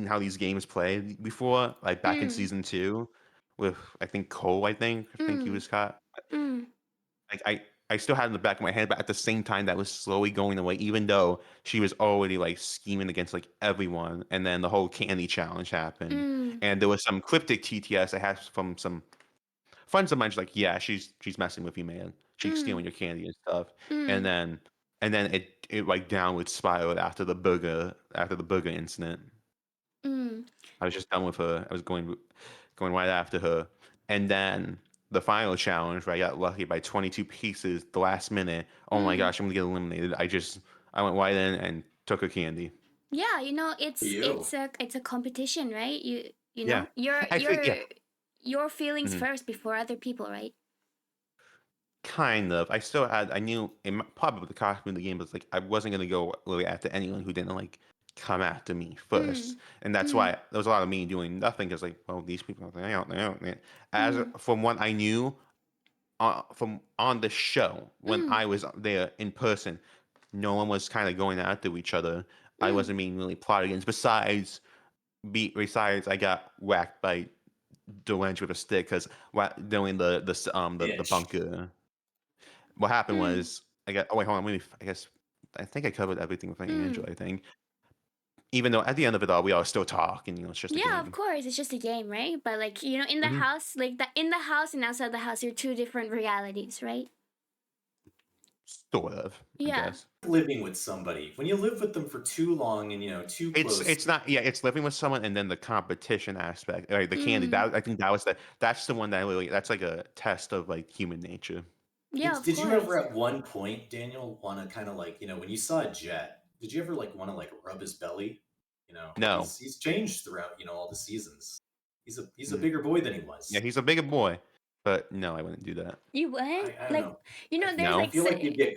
how these games play before, like back in Mm, season 2 with I think Cole. I think he mm, was caught. mm, Like I still had it in the back of my head, but at the same time that was slowly going away, even though she was already like scheming against like everyone. And then the whole candy challenge happened, mm, and there was some cryptic TTS I had from some friends of mine. She's like, yeah, she's messing with you, man. She's mm, stealing your candy and stuff. And mm, then it like downward spiraled after the burger incident. mm, I was just done with her. I was going right after her. And then the final challenge where I got lucky by 22 pieces the last minute. Oh my mm. gosh, I'm gonna get eliminated. I went right in and took her candy. Yeah, it's You. it's a competition, right? You Yeah. know your I think yeah. your feelings Mhm. first before other people, right? Kind of. I knew in probably the costume of the game was like I wasn't gonna go really after anyone who didn't like come after me first, Mm, and that's mm, why there was a lot of me doing nothing because like, well, these people they out. As mm, from what I knew from on the show when mm, I was there in person, no one was kind of going after each other. I mm, wasn't being really plotted against. Besides, I got whacked by Delange with a stick because doing the Bitch. bunker. What happened mm, was I got. Oh wait, hold on. I guess I think I covered everything with mm, Angela. I think Even though at the end of it all, we all still talk, and it's just a Yeah, of game. course, it's just a game, right? But like in the Hmm. house, like in the house and outside the house, you're two different realities, right? Sort of, I Yeah. guess. Living with somebody, when you live with them for too long and too close. It's not, yeah, it's living with someone, and then the competition aspect, like the candy. Mm. I think that's the one that really, that's like a test of like human nature. Yeah, Did, of did you ever course. at one point, Daniel, want to kind of like, when you saw Jet, did you ever like want to like rub his belly? No. He's changed throughout, all the seasons. He's a Mm. bigger boy than he Yeah, was. he's a bigger boy, but no, I wouldn't do that. You wouldn't I don't like know. there's No, like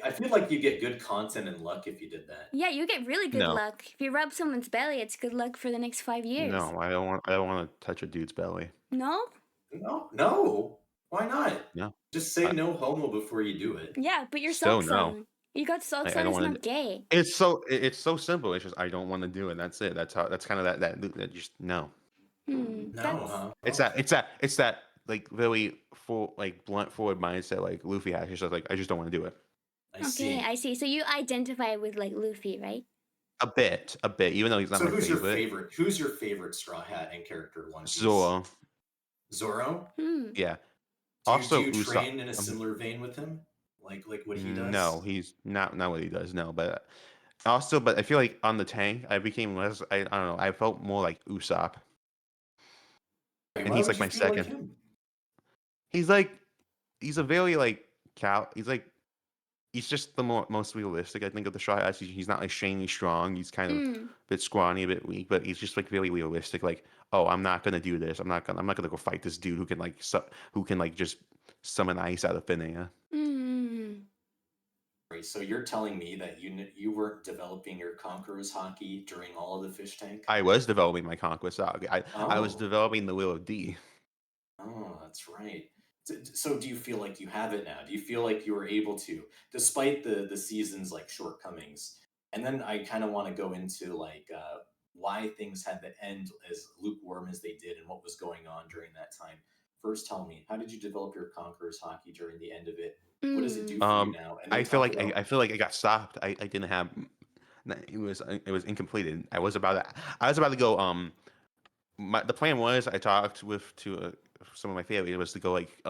I feel like you get good content and luck if you did that. yeah, you get really good no, luck if you rub someone's belly. It's good luck for the next 5 years. no. I don't want to touch a dude's belly. No? No, no. Why not? No, Just say I, no homo before you do it. Yeah, put your still socks no. on. You got socks I on. don't It's want to. not gay. It's so simple. It's just I don't want to do it. That's it. That's kind of that just no. No, That's huh? It's that like really full, like blunt forward mindset like Luffy has. He's just like, I just don't want to do it. I okay. see. I see. So you identify with like Luffy, right? A bit, even though he's not So my favorite. who's your favorite Straw Hat and character in One Piece? Zoro, Zoro? Hmm. yeah. Do Also you Usopp. train in a similar vein with him? Like what he No, does? he's not what he does. No, but also, but I feel like on the tank, I became less. I don't know. I felt more like Usopp, and Why he's would like you my feel like second. him? He's like he's a very like cow. He's like he's just the most realistic, I think, of the Straw Hats. He's not like extremely strong. He's kind of a Hmm. bit scrawny, a bit weak, but he's just like really realistic. Like, oh, I'm not gonna do this. I'm not gonna go fight this dude who can like who can like just summon ice out of thin air. Hmm. So you're telling me that you weren't developing your Conqueror's hockey during all of the fish tank? I was developing my Conquest Saga. I was Oh. developing the Will of D. Oh, that's right. So do you feel like you have it now? Do you feel like you were able to, despite the season's like shortcomings? And then I kind of want to go into like why things had to end as lukewarm as they did and what was going on during that time. First, tell me, how did you develop your Conqueror's hockey during the end of it? What does it Hmm. do for you now? And then I feel talk like about I feel like I got stopped. I didn't have. It was incompleted. I was about to go. The plan was I talked to some of my family. It was to go like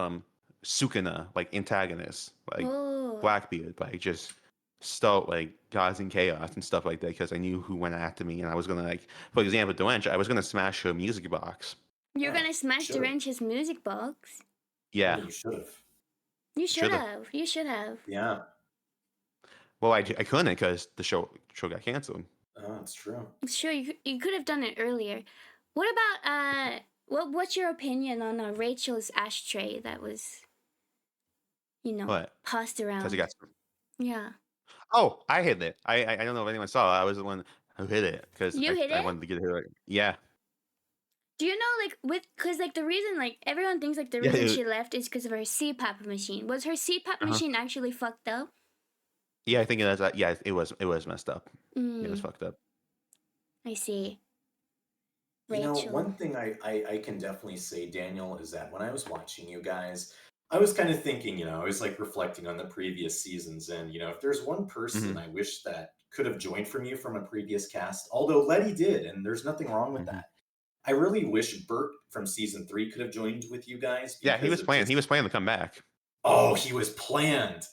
Sukuna, like antagonist, like Oh. Blackbeard, like just start like causing chaos and stuff like that because I knew who went after me, and I was gonna like, for example, Doench, I was gonna smash her music box. You're oh, gonna smash should have. Wrench's music box. Yeah, You should have. You should should have. have. You should have. Yeah, Well, I couldn't because the show got canceled. that's true. Sure, you could have done it earlier. What about what's your opinion on Rachel's ashtray that was But passed because it around? got. Yeah. Oh, I hit it. I don't know if anyone saw it. I was the one who hit it because You hit I it? wanted to get it right. Yeah. Do you know cause like the reason like everyone thinks like the Yeah. reason she left is because of her CPAP machine. Was her CPAP Uh-huh. machine actually fucked up? Yeah, I think it was. Yeah, it was messed up. It was Mm, fucked up. I see. Rachel. One thing I can definitely say, Daniel, is that when I was watching you guys, I was kind of thinking, I was like reflecting on the previous seasons. And, if there's one person Hmm. I wish that could have joined from you from a previous cast, although Letty did, and there's nothing wrong with Hmm. that. I really wish Bert from season 3 could have joined with you guys Yeah, he because was of playing. He just, was planning to come back. oh, he was planned.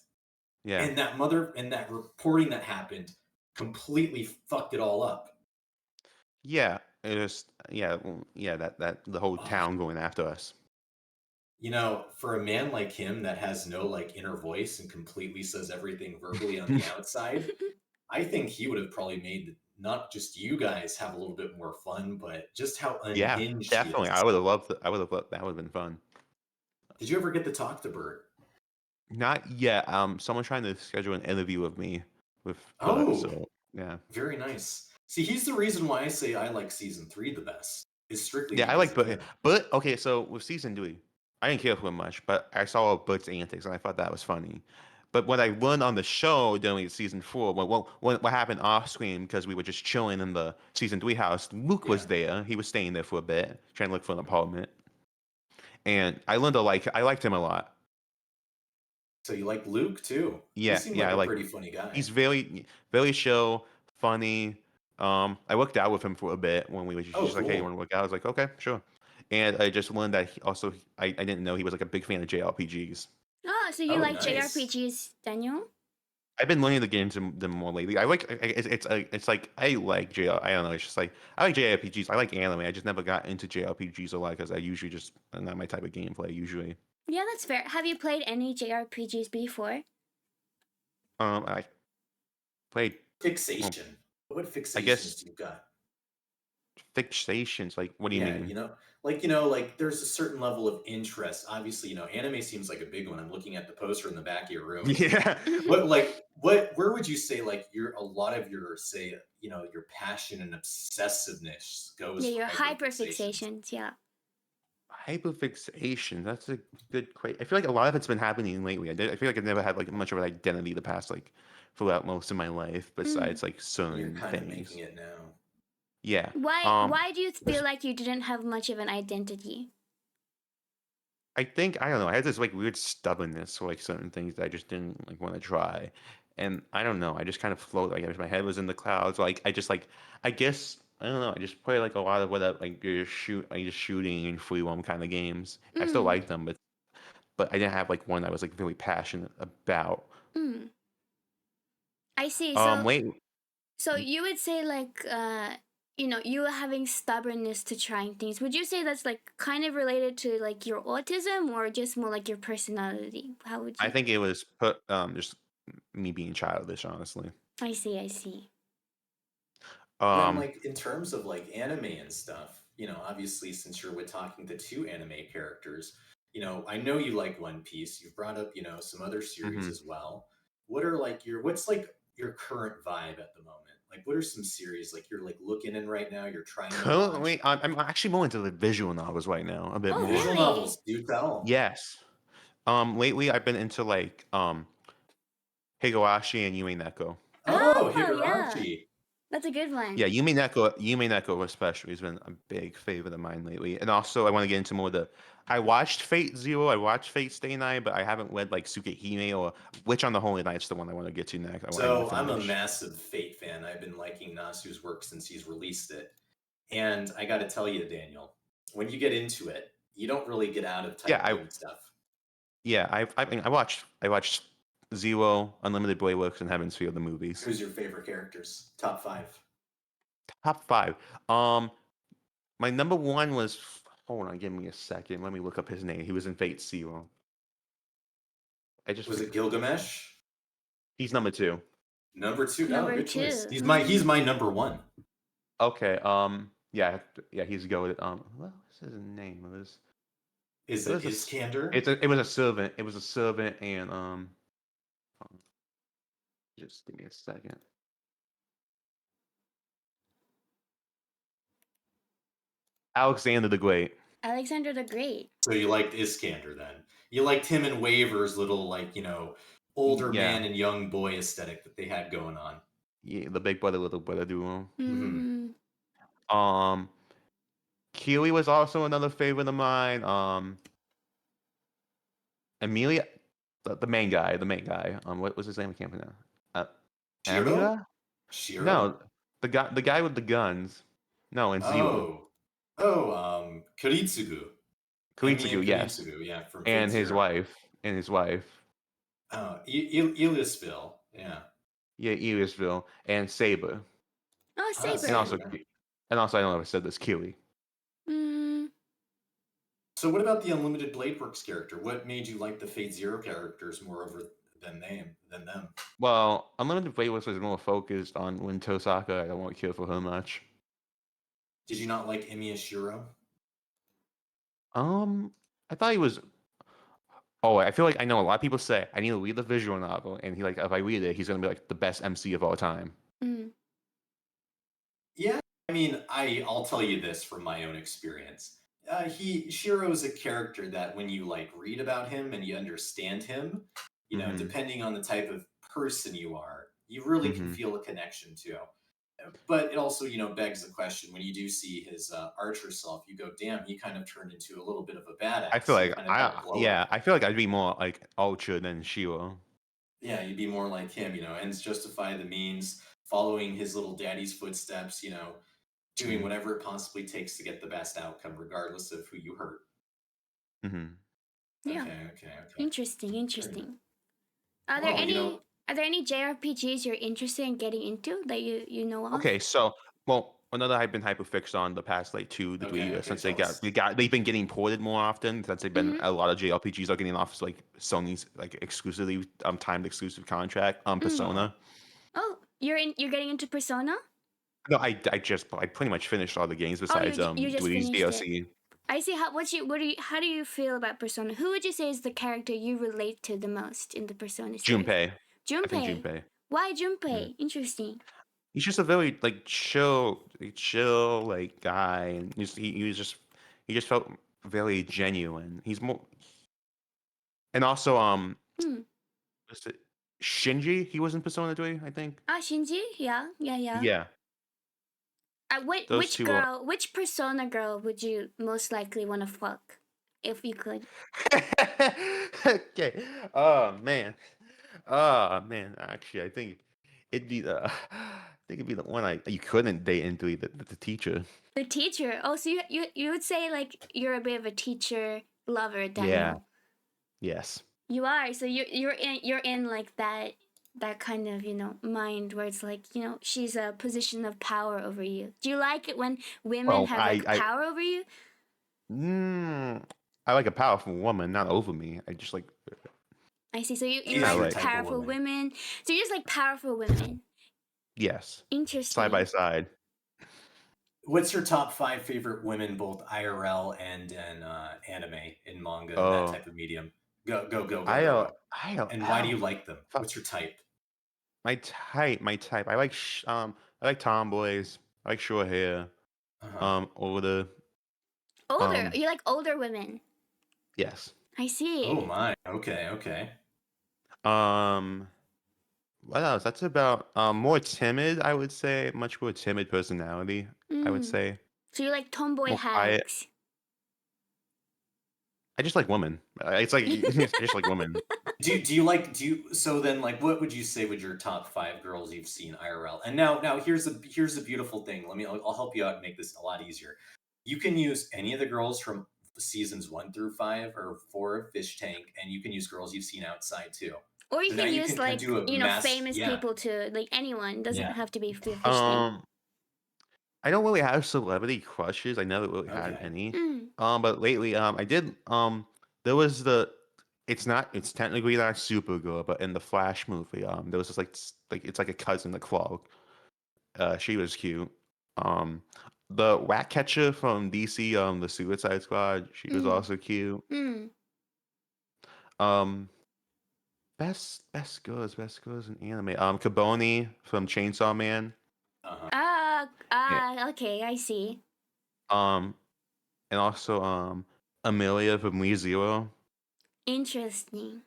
Yeah. And that reporting that happened completely fucked it all up. Yeah. It was. Yeah. Yeah. That the whole Oh, town going after us. for a man like him that has no like inner voice and completely says everything verbally on the outside, I think he would have probably made not just you guys have a little bit more fun, but just how Yeah, unhinged he definitely. is. I would have loved. I would have loved. That would have been fun. Did you ever get to talk to Bert? Not yet. Someone trying to schedule an interview with me with Bert. Oh, So yeah. very nice. See, he's the reason why I say I like season 3 the best. Is strictly Yeah, I because like of Bert. him. But okay, so with season 3, I didn't care for him much, but I saw Bert's antics and I thought that was funny. But when I learned on the show during season 4, what happened off screen because we were just chilling in the season 3 house, Luke Yeah. was there. He was staying there for a bit, trying to look for an apartment, and I learned to I liked him a lot. So you like Luke too? He Yeah, seemed yeah, like I a like. pretty funny guy. He's very, very chill, funny. I worked out with him for a bit when we was Oh, just like, hey, you want cool. to work out? I was like, okay, sure. And I just learned that I didn't know he was like a big fan of JRPGs. Oh, so you Oh, like nice. JRPGs, Daniel? I've been learning the games them more lately. I like it's like I like JR. I don't know. It's just like I like JRPGs. I like anime. I just never got into JRPGs a lot because I usually just not my type of gameplay usually. Yeah, that's fair. Have you played any JRPGs before? I played. Well, Fixation. What I fixations guess do you got? fixations. Like, what do you Yeah, mean? like there's a certain level of interest. Obviously, anime seems like a big one. I'm looking at the poster in the back of your room. Yeah. Where would you say like a lot of your say, your passion and obsessiveness goes Yeah, for your hyperfixations? hyperfixations. Yeah. Hyperfixation. That's a good question. I feel like a lot of it's been happening lately. I feel like I've never had like much of an identity the past like throughout most of my life, Mm. besides like You're certain kind of making things. it now. Yeah. Why? Um. Why do you feel like you didn't have much of an identity? I think I don't know. I had this like weird stubbornness for like certain things that I just didn't like want to try, and I don't know. I just kind of float like my head was in the clouds. Like I just like I guess I don't know. I just play like a lot of what like just shooting and free roam kind of games. I still Mm. like them, but I didn't have like one I was like really passionate about. Mm. I see. So, Wait. so you would say like, you having stubbornness to trying things. Would you say that's like kind of related to like your autism or just more like your personality? How would I you? think it was put just me being childish, honestly. I see. I see. Then, Um. like in terms of like anime and stuff, obviously since you're with talking to two anime characters, I know you like One Piece. You've brought up, some other series Mhm. as well. What's like your current vibe at the moment? Like, what are some series like you're like looking in right now? You're trying to watch Currently, I'm actually more into the visual novels right now a bit Oh, more. visual really? novels. Do tell. Yes. Lately I've been into like Higurashi and Yume Neko. Oh, Oh, yeah. Higurashi. That's a good Yeah, one. Yume Neko especially has been a big favorite of mine lately. And also I want to get into more of the I watched Fate Zero, I watched Fate Stay Night, but I haven't read like Tsukihime or Witch on the Holy Night's the one I want to get to next. I want to So I'm a finish. massive Fate fan. I've been liking Nasu's work since he's released it. And I got to tell you, Daniel, when you get into it, you don't really get out of Yeah, type doing stuff. I watched Zero, Unlimited Blade Works, and Heaven's Feel the movies. Who's your favorite characters? Top five. Top five. Um, my number one was hold on, give me a second. Let me look up his name. He was in Fate Zero. I just Was it forget. Gilgamesh? He's number two. Number two. Oh, Number good choice. two. He's my number one. Okay. Yeah. Yeah. He's goaded. What was his name? Is It it was Iskander? it was a servant. It was a servant, and just give me a second. Alexander the Great. Alexander the Great. So you liked Iskander then? You liked him and Waver's little older Yeah. man and young boy aesthetic that they had going on. Yeah. The big brother, little brother duo. Hmm. Mm. Um, Kiwi was also another favorite of mine. Amelia, the main guy, what was his name? I can't pronounce. Uh, Shiro? Amira? Shiro? No, the guy with the guns. No, and Zero. Oh. Oh, Kiritsugu. Emi Kuitsugu, and yes, Kiritsugu, yeah, from Fate and his Zero. wife, and his wife. Oh, Ilisville, yeah. Yeah, Irisville and Saber, Oh, Ah, and Saber. also, Saber. I don't know if I said this, Kiwi. Mm. So what about the Unlimited Blade Works character? What made you like the Fate Zero characters more over than them? Well, Unlimited Blade was more focused on Lin Tosaka. I don't want to care for her much. Did you not like Emi Shiro? Um, I thought he was. Oh, I feel like I know a lot of people say I need to read the visual novel, and he like if I read it, he's gonna be like the best MC of all time. Mm. Yeah, I mean, I'll tell you this from my own experience. Shiro is a character that when you like read about him and you understand him, Mm-hmm. depending on the type of person you are, you really can Mm-hmm. feel a connection to. But it also, begs the question when you do see his archer self, you go, damn, he kind of turned into a little bit of a I feel badass. He like kind of got a glow up. I feel like I'd be more like Ultra than Shiro. Yeah, you'd be more like him, ends justify the means, following his little daddy's footsteps, doing Mm-hmm. whatever it possibly takes to get the best outcome, regardless of who you hurt. Mm-hmm. Yeah. Okay. Interesting. Very nice. Interesting. Are there Well, any JRPGs you're interested in getting into that you know of? Okay, so well, another I've been hyper fixed on the past like 2 to 3 years okay, since tell us. they've been getting ported more often since they've been Mm-hmm. a lot of JRPGs are getting off like Sony's like exclusively timed exclusive contract Mm. Uh-huh. Persona. Oh, you're getting into Persona? No, I pretty much finished all the games Oh, besides you just Luigi's finished it. DLC. I see. How do you feel about Persona? Who would you say is the character you relate to the most in the Persona series? Junpei. I think Junpei. Junpei. Why Yeah. Junpei? Interesting. He's just a very like chill like guy, and he just felt very genuine. He's more, and also Hmm. was it Shinji? He was in Persona 3, I think. Ah, Shinji. Yeah. Yeah, those Which two are. girl? Which Persona girl would you most likely want to fuck, if you could? Okay. Oh man. Oh man. Actually, I think it'd be the one you couldn't date into the teacher. The teacher. Oh, so you would say like you're a bit of a teacher lover, Yeah. Daniel. Yes. You are. So you're in like that kind of mind where it's like she's a position of power over you. Do you like it when women Well, have like power over you? mm, I like a powerful woman, not over me. I just like I see. So you She's kind of like your like type of powerful woman. women. So you just like powerful women. yes, side by Interesting. side. What's your top 5 favorite women, both IRL and in anime, in manga, that Oh, type of medium? Go. And why do you I'll like them? fuck What's your type? my type. I like tomboys. I like short hair. Uh-huh. Older. Older. Um, You like older women. yes. I Oh see. my. Okay. Um, what else? That's about more timid. I would say much more timid personality. I would Mm. say So you like tomboy more quiet. hags. I just like women. It's like I just like women. So then, like, what would you say would your top 5 girls you've seen IRL? And now here's a beautiful thing. I'll help you out and make this a lot easier. You can use any of the girls from seasons 1 through 5 or 4 of Fishtank, and you can use girls you've seen outside too. Or you So now can you use can kind of like do a mass. famous Yeah, people to like anyone. Doesn't yeah. have to be fish tank. Um, I don't really have celebrity crushes. I never really had Okay. any. Mm. But lately, I did. There was it's technically not Supergirl, but in the Flash movie, there was this like it's like a cousin, the Clark. She was cute. Um, the Rat Catcher from DC, the Suicide Squad, she was Mm. also cute. Mm. Um, best girls in anime. Kaboni from Chainsaw Man. Uh-huh. Yeah. Okay, I see. Um, and also Amelia from ReZero, Interesting.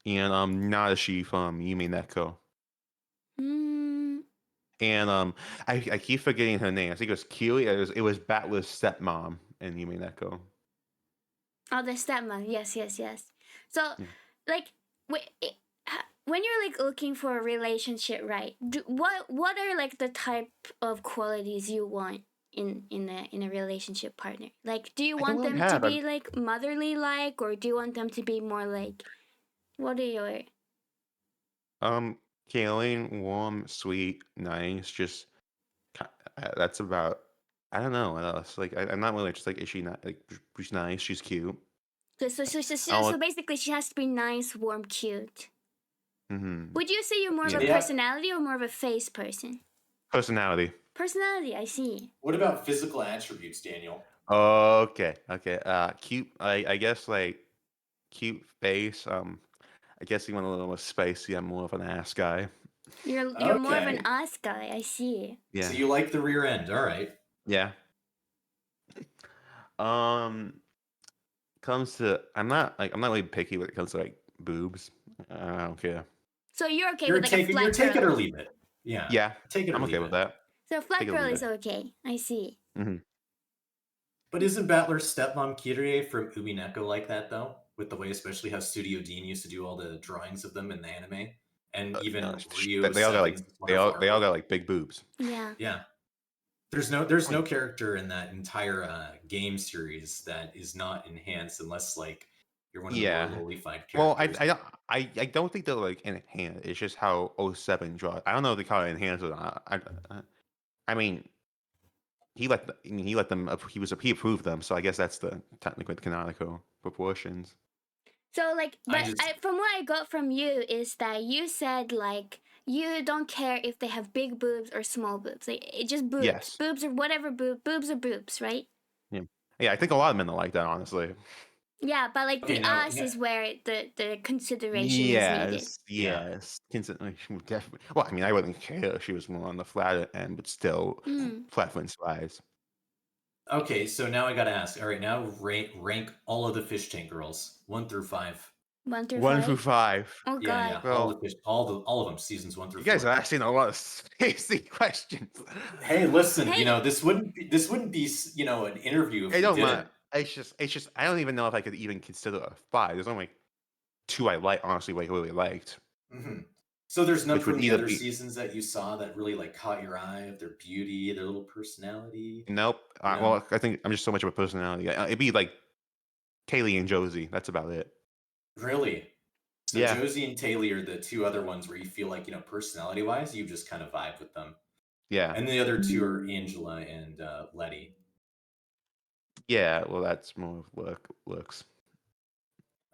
and Nadashi from Yume Neko. Mm. And I keep forgetting her name. I think it was Kiwi. It was Battler's stepmom in Yume Neko. Oh, the stepmom. Yes. So, Yeah. like, when you're like looking for a relationship, right? What are like the type of qualities you want in a relationship partner? Like, do you I don't want really them to have a be like motherly like, or do you want them to be more like what are your caring, warm, sweet, nice. Ki- that's about. I don't know what else. Like I'm not really just like is she not like she's nice, she's cute. I so want. basically she has to be nice, warm, cute. Mm-hmm. Would you say you're more of Yeah. a Yeah. personality or more of a face person? Personality. Personality, I see. What about physical attributes, Daniel? Okay. Okay. Cute. I guess like cute face. I guess you want a little more spicy. I'm more of an ass guy. You're more of an Okay. us guy, I see. So Yeah. you like the rear end. All right. Yeah. Um. Comes to I'm not really picky when it comes to like boobs. I don't care. So you're okay with You're like a taking you're flat take it or girl. leave it. Yeah. Yeah, Take it or I'm okay leave with it. that. So a flat Take it or girl leave is it. okay. I see. Hmm. But isn't Battler's stepmom Kirie from Umineko like that though? With the way, especially how Studio Dean used to do all the drawings of them in the anime, and No, even Rio they all got like Seven's Wonderful they all Artwork. got like big boobs. Yeah. Yeah, there's Like, no character in that entire game series that is not enhanced unless like you're one of the more yeah. lowly-fied Well, characters. I don't think they're like enhanced. It's just how '07 draw. I don't know if they call it enhanced or not. I mean, he let them. He approved them. So I guess that's the technically canonical proportions. So like, I but just from what I got from you is that you said like you don't care if they have big boobs or small boobs. Like it just boobs, Yes. boobs or whatever boobs are boobs, right? Yeah. Yeah. I think a lot of men are like that, honestly. Yeah, but like okay the now. us is where the consideration is needed. Yes. Yeah. Yes. Consideration would definitely. Well, I mean, I wouldn't care if she was more on the flatter end, but still, Mm. preference wise. Okay, so now I gotta ask. All right, now rank all of the fish tank girls, 1 through 5. 1 through One through 5. five. Oh Yeah, God. yeah, Well, all of them, seasons one through you guys are four. asking a lot of spacey questions. Hey, listen, Hey, this wouldn't be an interview if I we don't mind. didn't. It's just. I don't even know if I could even consider a five. There's only two I like, honestly, like really liked, Hmm. So there's none which would from the either other be seasons that you saw that really like caught your eye of their beauty, their little personality. nope. No, Well, I think I'm just so much of a personality. It'd be like Kaylee and Josie. That's about it. really. So Yeah, Josie and Taylor are the two other ones where you feel like personality wise, you just kind of vibe with them, yeah, and the other two are Angela and Letty. yeah. Well, that's more of looks.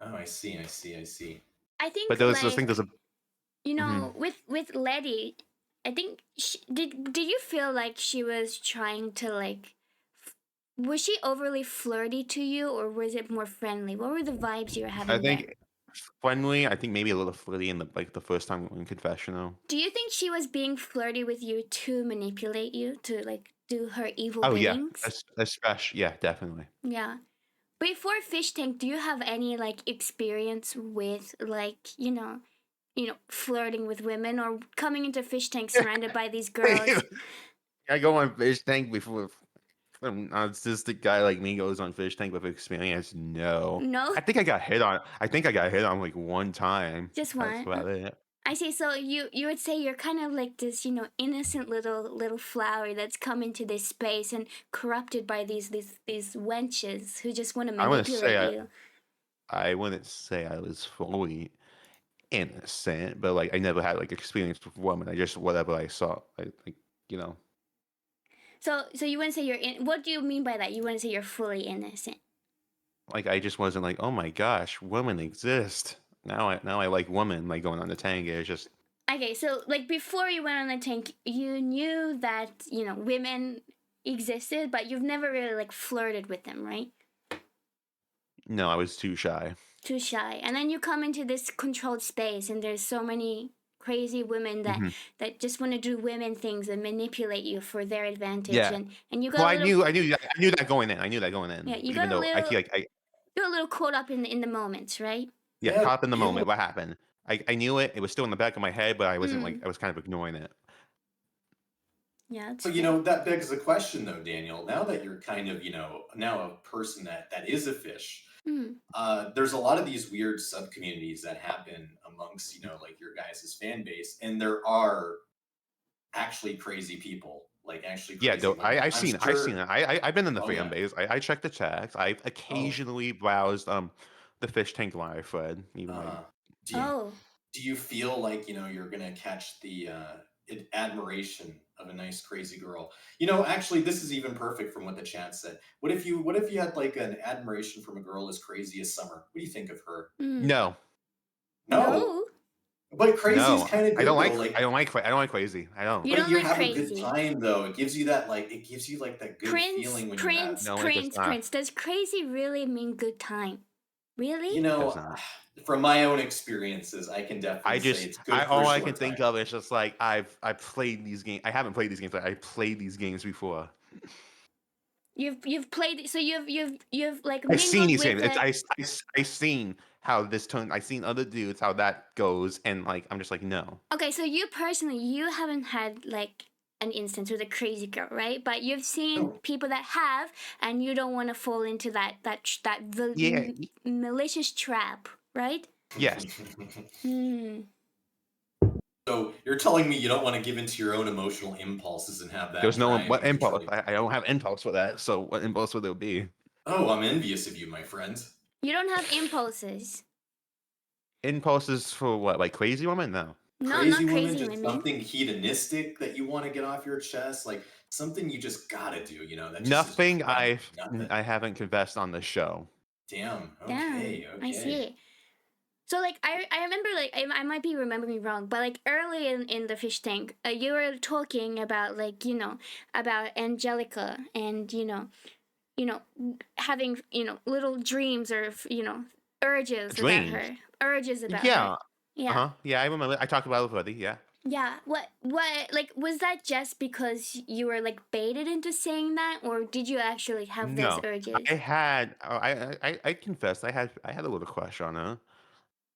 Oh, I see, I see, I see. I But think I think there's like a. Mhm. with Letty, I think did you feel like she was trying to like was she overly flirty to you or was it more friendly? What were the vibes you were I having there? think friendly. I think maybe a little flirty in the first time in confessional. Do you think she was being flirty with you to manipulate you to like do her evil Oh yeah, biddings? especially yeah, definitely. Yeah. Before Fish Tank, do you have any like experience with like, flirting with women or coming into Fish Tank surrounded by these girls? I go on fish tank before an autistic guy like me goes on fish tank with experience. No, No? I think I got hit on like one time. Just That's one. about it. I see. So you would say you're kind of like this, innocent little flower that's come into this space and corrupted by these wenches who just want to I wouldn't say manipulate you. I wouldn't say I was fully innocent, but like I never had like experience with women. I just whatever I saw, like you know, So you wouldn't say you're in. What do you mean by that? You wouldn't say you're fully innocent. like I just wasn't like, oh my gosh, women exist. Now I like women like going on the tango. It's just Okay, so like before you went on the tank, you knew that women existed, but you've never really like flirted with them, right? no, I was too shy. Too shy. And then you come into this controlled space, and there's so many crazy women that Hmm. that just want to do women things and manipulate you for their advantage, Yeah. and you Well, got a little I knew that going in. I knew that going yeah, in. you got Even a though I little feel like I you're a little caught up in the moment, right? yeah, Yeah, caught up in the you moment. What happened? I knew it. It was still in the back of my head, but I wasn't like Mm. I was kind of ignoring it. Yeah, it's But fair. that begs the question though, Daniel. Now that you're kind of, now a person that is a fish, Mm. there's a lot of these weird sub communities that happen amongst, like your guys' fan base, and there are actually crazy people, like actually Yeah, crazy though women. I'm I've seen sure. it. I've been in the Oh fan yeah. base. I checked the tags. I've Oh. occasionally browsed the fish tank live thread. Even like Uh-huh. Do you Oh. do you feel like you're gonna catch the admiration of a nice crazy girl? Actually, this is even perfect from what the chat said. What if you had like an admiration from a girl as crazy as Summer? What do you think of her? Mm. no, No, No, but crazy is no, kind of good though. Like, I don't like crazy. I don't. you but don't you like have a good crazy. time though. It gives you like that good Prince, feeling when you have. Prince, No, it does Prince, not. Prince. Does crazy really mean good time? Really? You It does know, not. from my own experiences, I can definitely say it's good for a All I short can think time. of is just like I've played these games. I haven't played these games, but I played these games before. You've played so you've like I've seen mingled these with games. a I seen how this turn. I seen other dudes how that goes, and like I'm just like no. okay, so you personally you haven't had like an instance with a crazy girl, right? But you've seen No. people that have, and you don't want to fall into Yeah, malicious trap, right? yes. Hmm. So you're telling me you don't want to give into your own emotional impulses and have that There's no drive what to try impulse. to. I don't have impulse for that. So what impulse would there be? Oh, I'm envious of you, my friend. You don't have impulses. Impulses for what? Like crazy woman? No. No, Crazy not woman, crazy just women. something hedonistic that you want to get off your chest, like something you just gotta do, that just is Nothing required. Nothing. I haven't confessed on the show. Damn. Damn, Okay. I Okay. see. So like I remember like I might be remembering wrong, but like early in the fish tank, you were talking about like about Angelica and you know having little dreams or urges about Dreams. her, urges about her. Yeah. Yeah, Uh-huh. Yeah, I remember. I talked about it already. Yeah. yeah. What like was that just because you were like baited into saying that, or did you actually have those No. I urges? had I confessed I had a little crush on her.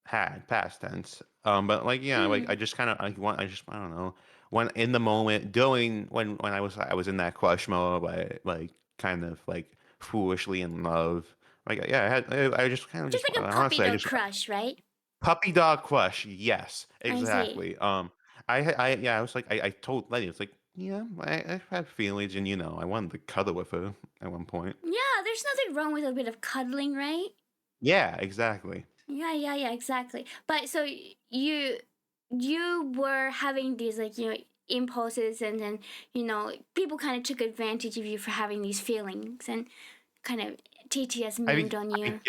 Had past tense. But like yeah, like Hmm. I just kind of I just I don't know. When in the moment during when I was in that crush mode, like kind of like foolishly in love. Like yeah, I just kind of Just just like a puppy honestly I dog just crush, right? puppy dog crush. Yes, I see. exactly. Yeah, I was like I told Letty it's like yeah, I've had feelings and I wanted to cuddle with her at one point. Yeah, there's nothing wrong with a bit of cuddling, right? Yeah, exactly. Yeah, exactly. But so you were having these like impulses, and then people kind of took advantage of you for having these feelings, and kind of TTS memed on you.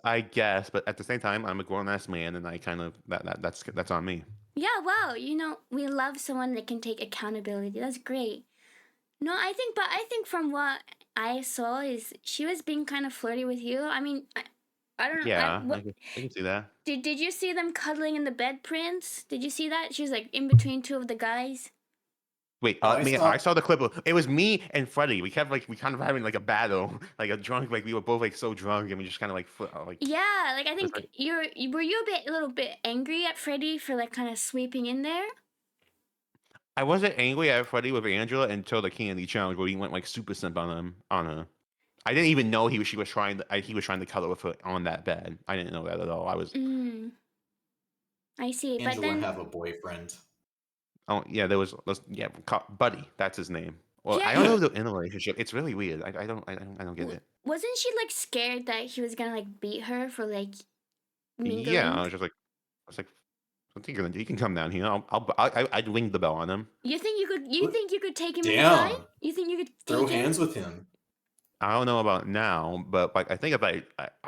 I guess, but at the same time, I'm a grown ass man, and I kind of that's on me. Yeah, wow. We love someone that can take accountability. That's great. No, I think from what I saw is she was being kind of flirty with you. I mean, I don't know. Yeah, I can see that. Did you see them cuddling in the bed, Prince? Did you see that? She was like in between two of the guys. Wait, I me, saw. I saw the clip. It was me and Freddie. We kind of having like a battle, like a drunk, like we were both like so drunk, and we just kind of like, Yeah, like I it's think like were you a little bit angry at Freddie for like kind of sweeping in there? I wasn't angry at Freddie with Angela until the candy challenge where he went like super simp on her. I didn't even know she was trying to he was trying to cuddle with her on that bed. I didn't know that at all. I was Mm, I see. But Angela then have a boyfriend? Oh yeah, yeah, Buddy. That's his name. Well, yeah, I don't know if they're in a relationship. It's really weird. I don't get it. wasn't she like scared that he was gonna like beat her for like Yeah, mingling? I was like, I think you're gonna, you can come down here. I'd ring the bell on him. You think you could take him in a fight? Damn. You think you could Throw take him? hands with him. I don't know about now, but like I think if I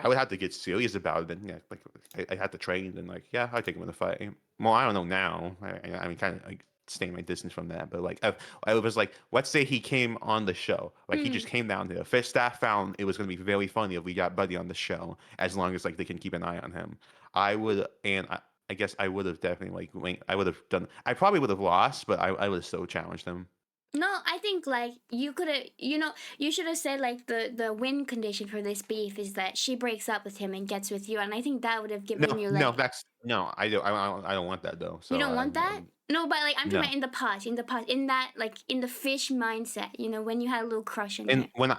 would have to get serious about it, then yeah, like I had to train, then like yeah, I'd take him in a fight. Well, I don't know now. I mean, kind of like stay my distance from that. But like I was like, let's say he came on the show, like he just Mm. came down here. Fish staff found it was gonna be very funny if we got Buddy on the show, as long as like they can keep an eye on him. I would, and I guess I would have definitely like I would have done. I probably would have lost, but I would have still challenged him. No, I think like you could have, you should have said like the win condition for this beef is that she breaks up with him and gets with you, and I think that would have given you No, like that's no. I don't want that though. you So don't want that. No, but like I'm talking no. about in the past, in that like in the fish mindset, when you had a little crush on And her, when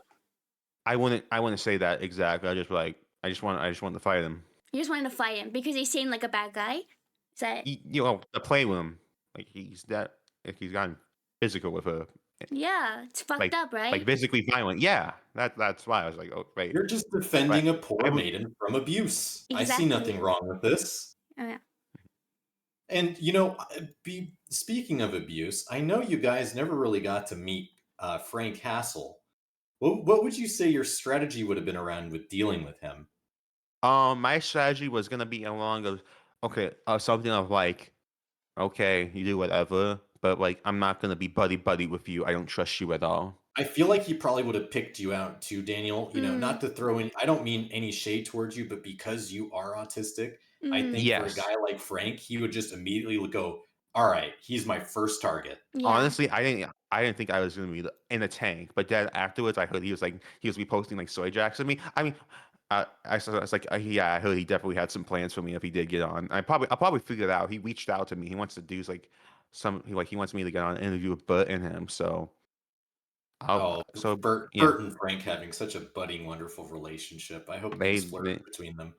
I wouldn't say that exactly. I just like I just want to fight him. you just wanted to fight him because he seemed like a bad guy. Is that To play with him. Like he's gotten physical with her. eh, yeah? It's fucked Like up, right? physically violent. Yeah. That's why I was like, oh wait. You're just But defending a I poor would maiden from abuse. I see Exactly. nothing wrong with this. Yeah. And speaking of abuse, I know you guys never really got to meet Frank Hassel. What would you say your strategy would have been around with dealing with him? my strategy was gonna be along of okay, something of like, okay, you do whatever, but like I'm not gonna be buddy with you. I don't trust you at all. I feel like he probably would have picked you out too, Daniel. Mm. Not to throw in, I don't mean any shade towards you, but because you are autistic, I Mm. think for a Yes. guy like Frank, he would just immediately go, all right, he's my first target. Yeah. Honestly, I didn't think I was gonna be in a tank, but then afterwards, I heard he was reposting like soy jacks of me. I mean, I was like, yeah, I heard he definitely had some plans for me if he did get on. I'll probably figure it out. He reached out to me. He wants to do like he wants me to get on an interview with Bert and him. So Oh, yeah, Bert and Frank having such a budding, wonderful relationship. I hope things flourish they between them.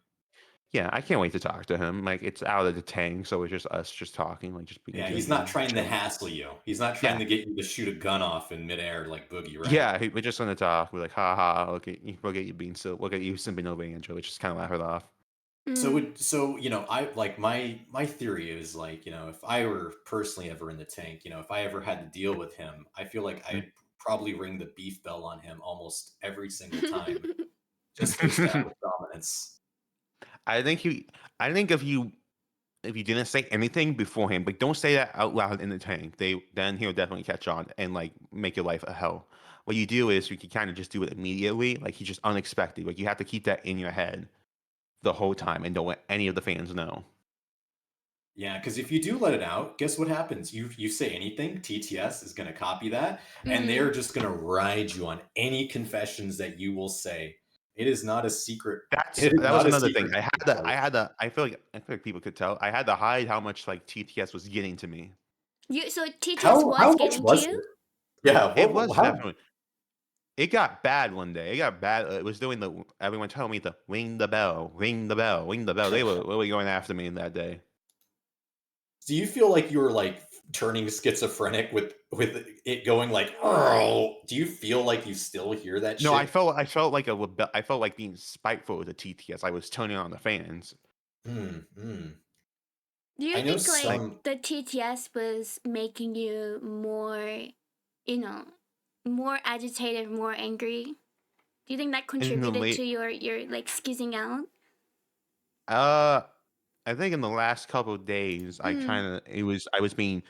Yeah, I can't wait to talk to him. Like it's out of the tank, so it's just us just talking, like just being Yeah, he's not genuine, trying to chill. hassle you. He's not trying Yeah, to get you to shoot a gun off in midair like Boogie, right? yeah. We're just gonna talk. We're like, ha ha. Look at you being so. Look at you simping over Angel. We just kind of laugh it off. Mm. So I like my theory is like, if I were personally ever in the tank, if I ever had to deal with him, I feel like Mm. I'd probably ring the beef bell on him almost every single time just to establish dominance. I think you. I think if you didn't say anything beforehand, but don't say that out loud in the tank, then he'll definitely catch on and like make your life a hell. What you do is you can kind of just do it immediately, like he's just unexpected. Like you have to keep that in your head the whole time and don't let any of the fans know. Yeah, because if you do let it out, guess what happens? You say anything, TTS is going to copy that, and they're Mm. just going to ride you on any confessions that you will say. It is not a secret. It is That was not a another thing. secret. I feel like people could tell. I had to hide how much like TTS was getting to me. So TTS How was much getting to was you? it? Yeah. It What? was How? definitely. It got bad one day. It got bad. It was doing the everyone telling me to ring the bell, ring the bell, ring the bell. They were really going after me that day. Do you feel like you were like turning schizophrenic with it going like, oh? Do you feel like you still hear that No, shit? I felt like I felt like being spiteful with the TTS. I was turning on the fans. Hmm. Hmm. Do you I know think like Like some. the TTS was making you more, you know, more agitated, more angry? Do you think that in the contributed to late your like skizzing out? uh I think in the last couple of days Mm. I was being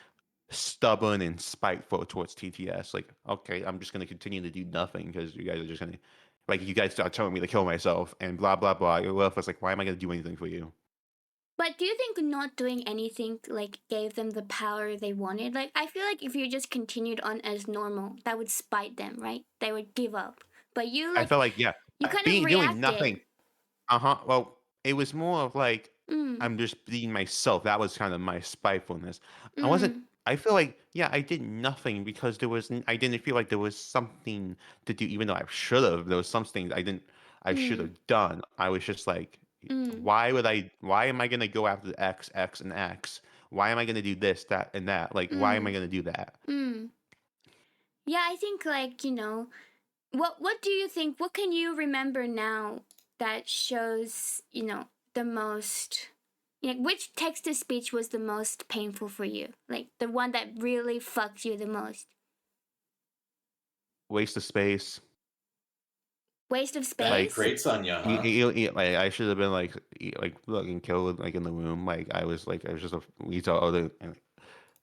stubborn and spiteful towards TTS. Like, okay, I'm just gonna continue to do nothing because you guys are just gonna like you guys start telling me to kill myself and blah blah blah. Your love was like, why am I gonna do anything for you? But do you think not doing anything like gave them the power they wanted? Like I feel like if you just continued on as normal, that would spite them, right? They would give up. But I felt like yeah, you kind of being doing reacted. nothing. Uh-huh. Well, it was more of like Mm. I'm just being myself. That was kind of my spitefulness. I wasn't Mm. I feel like yeah, I did nothing because I didn't feel like there was something to do even though I should have. There was some things I should Mm. have done. I was just like Mm. why am I going to go after X and X? Why am I going to do this, that and that? Like why am I Mm. going to do that? Mm. Yeah, I think like, what do you think, what can you remember now that shows, the most, which text to speech was the most painful for you? Like the one that really fucked you the most? Waste of space. Waste of That Like space? grates on you, huh? like I should have been like fucking killed like in the room. Like I was just a we saw other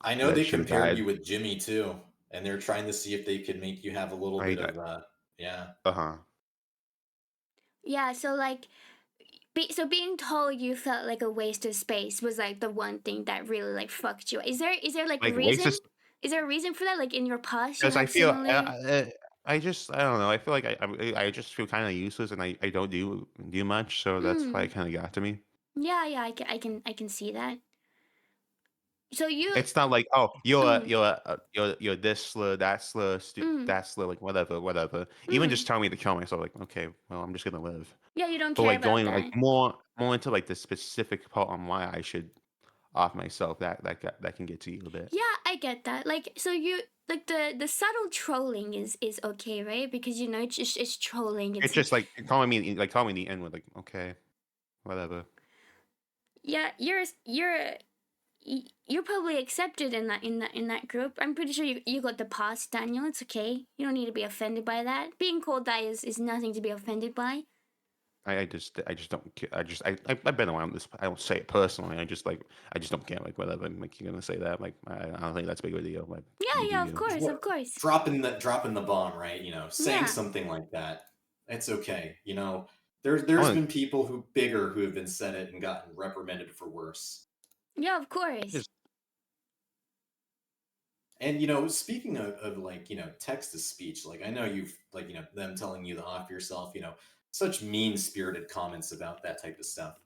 I know that they should have compared died. you with Jimmy too, and they're trying to see if they could make you have a little I bit died. of yeah. Uh-huh. Yeah, so like so being told you felt like a waste of space was like the one thing that really like fucked you. Is there like Like waste reason? of Is there a reason for that? Like in your past you because I had feel similar. I just I don't know. I feel like I just feel kind of useless and I don't do much. So that's why it Mm. kind of got to me. Yeah, yeah, I can see that. So you. It's not like oh Mm. you're this slur that slur Mm. that slur like whatever. Even Mm. just telling me to kill myself like okay well I'm just gonna live. Yeah, you don't But care like about going like that. more into like the specific part on why I should off myself that can get to you a bit. Yeah, I get that. Like, so you like the subtle trolling is okay, right? Because it's trolling. It's It's just like calling me the N word like okay whatever. yeah, you're probably accepted in that group. I'm pretty sure you got the pass, Daniel. It's okay. You don't need to be offended by that. Being called that is nothing to be offended by. I just don't care. I've been around this. I don't say it personally. I just don't care. Like whatever. Like you're gonna say that. Like I don't think that's a big of a deal. Like Yeah, you do yeah, of you. course, of What course. dropping the bomb, right? Saying Yeah, something like that. It's okay. I There's want been people who have been said it and gotten reprimanded for worse. yeah, of to course. just And speaking of like, text to speech, like I know you've like, them telling you to off yourself, such mean-spirited comments about that type of stuff.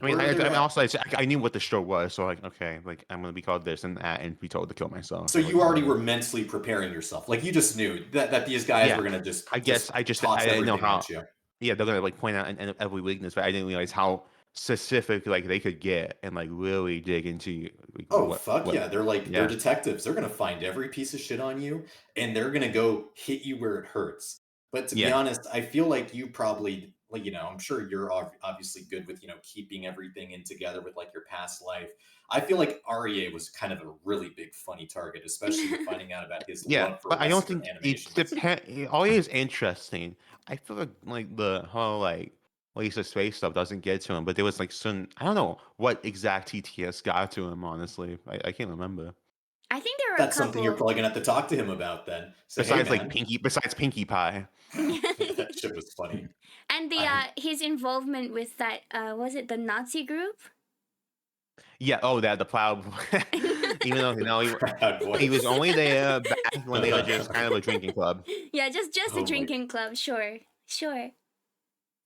Were I there mean also I knew what the show was. So like okay like I'm gonna be called this and that and be told to kill myself. So So like you already whatever. were mentally preparing yourself. Like you just knew that these guys Yeah. were gonna just I guess toss I didn't know everything how. at you. Yeah, they're gonna like point out every weakness, but I didn't realize how specific like they could get and like really dig into like, Oh, fuck what yeah. They're yeah detectives. They're gonna find every piece of shit on you and they're gonna go hit you where it hurts. But to be yeah honest, I feel like you probably like, I'm sure you're obviously good with, keeping everything in together with like your past life. I feel like REA was kind of a really big funny target, especially with finding out about his yeah, love for but I don't Western think it animations. depend. It always interesting. I feel like the whole like Lisa space stuff doesn't get to him, but there was like some I don't know what exact TTS got to him. Honestly, I can't remember. I think there were a That's something you're couple. probably gonna have to talk to him about then. Say, hey Besides like man, Pinkie Pie. that shit was funny. And the I his involvement with that was it the Nazi group? Yeah. Oh, that the plow. Even though Proud he Boys. was only there back when they were just kind of a drinking club. Yeah, just a Oh my. drinking club. Sure, sure.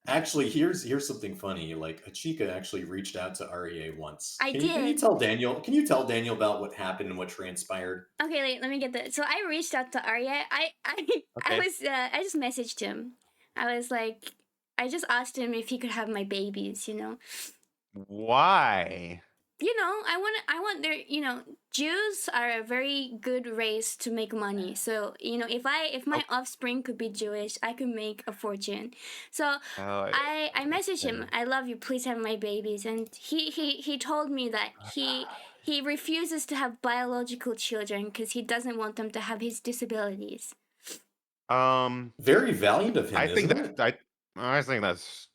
Actually, here's something funny. Like Achika actually reached out to REA once. I Can you did. tell Daniel? Can you tell Daniel about what happened and what transpired? Okay, let me get that. So I reached out to Arya. I Okay. was I just messaged him. I was like, I just asked him if he could have my babies. Why? I want their. Jews are a very good race to make money. So if my offspring could be Jewish, I could make a fortune. So Oh, I messaged him. I love you. Please have my babies. And he told me that he refuses to have biological children because he doesn't want them to have his disabilities. Very valiant of him, I think isn't that it? I think that's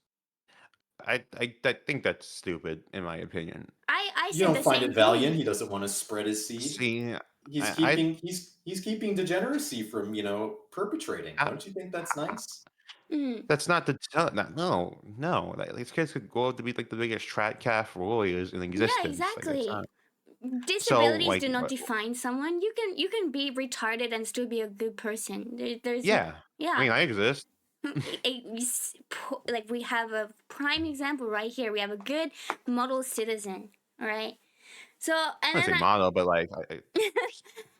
I think that's stupid in my opinion. I You said don't the find same it valiant. thing. He doesn't want to spread his seed. See, He's I keeping he's keeping degeneracy from perpetrating. I, Don't you think that's nice? Mm. that's not the no. Like, these kids could grow up to be like the biggest track calf warriors in Yeah, existence. Like it's exactly. not. So Disabilities like do not define someone. You can be retarded and still be a good person. There's yeah. I yeah. mean, I exist. Like we have a prime example right here. We have a good model citizen. All right. So I and wouldn't then say mono, but like just,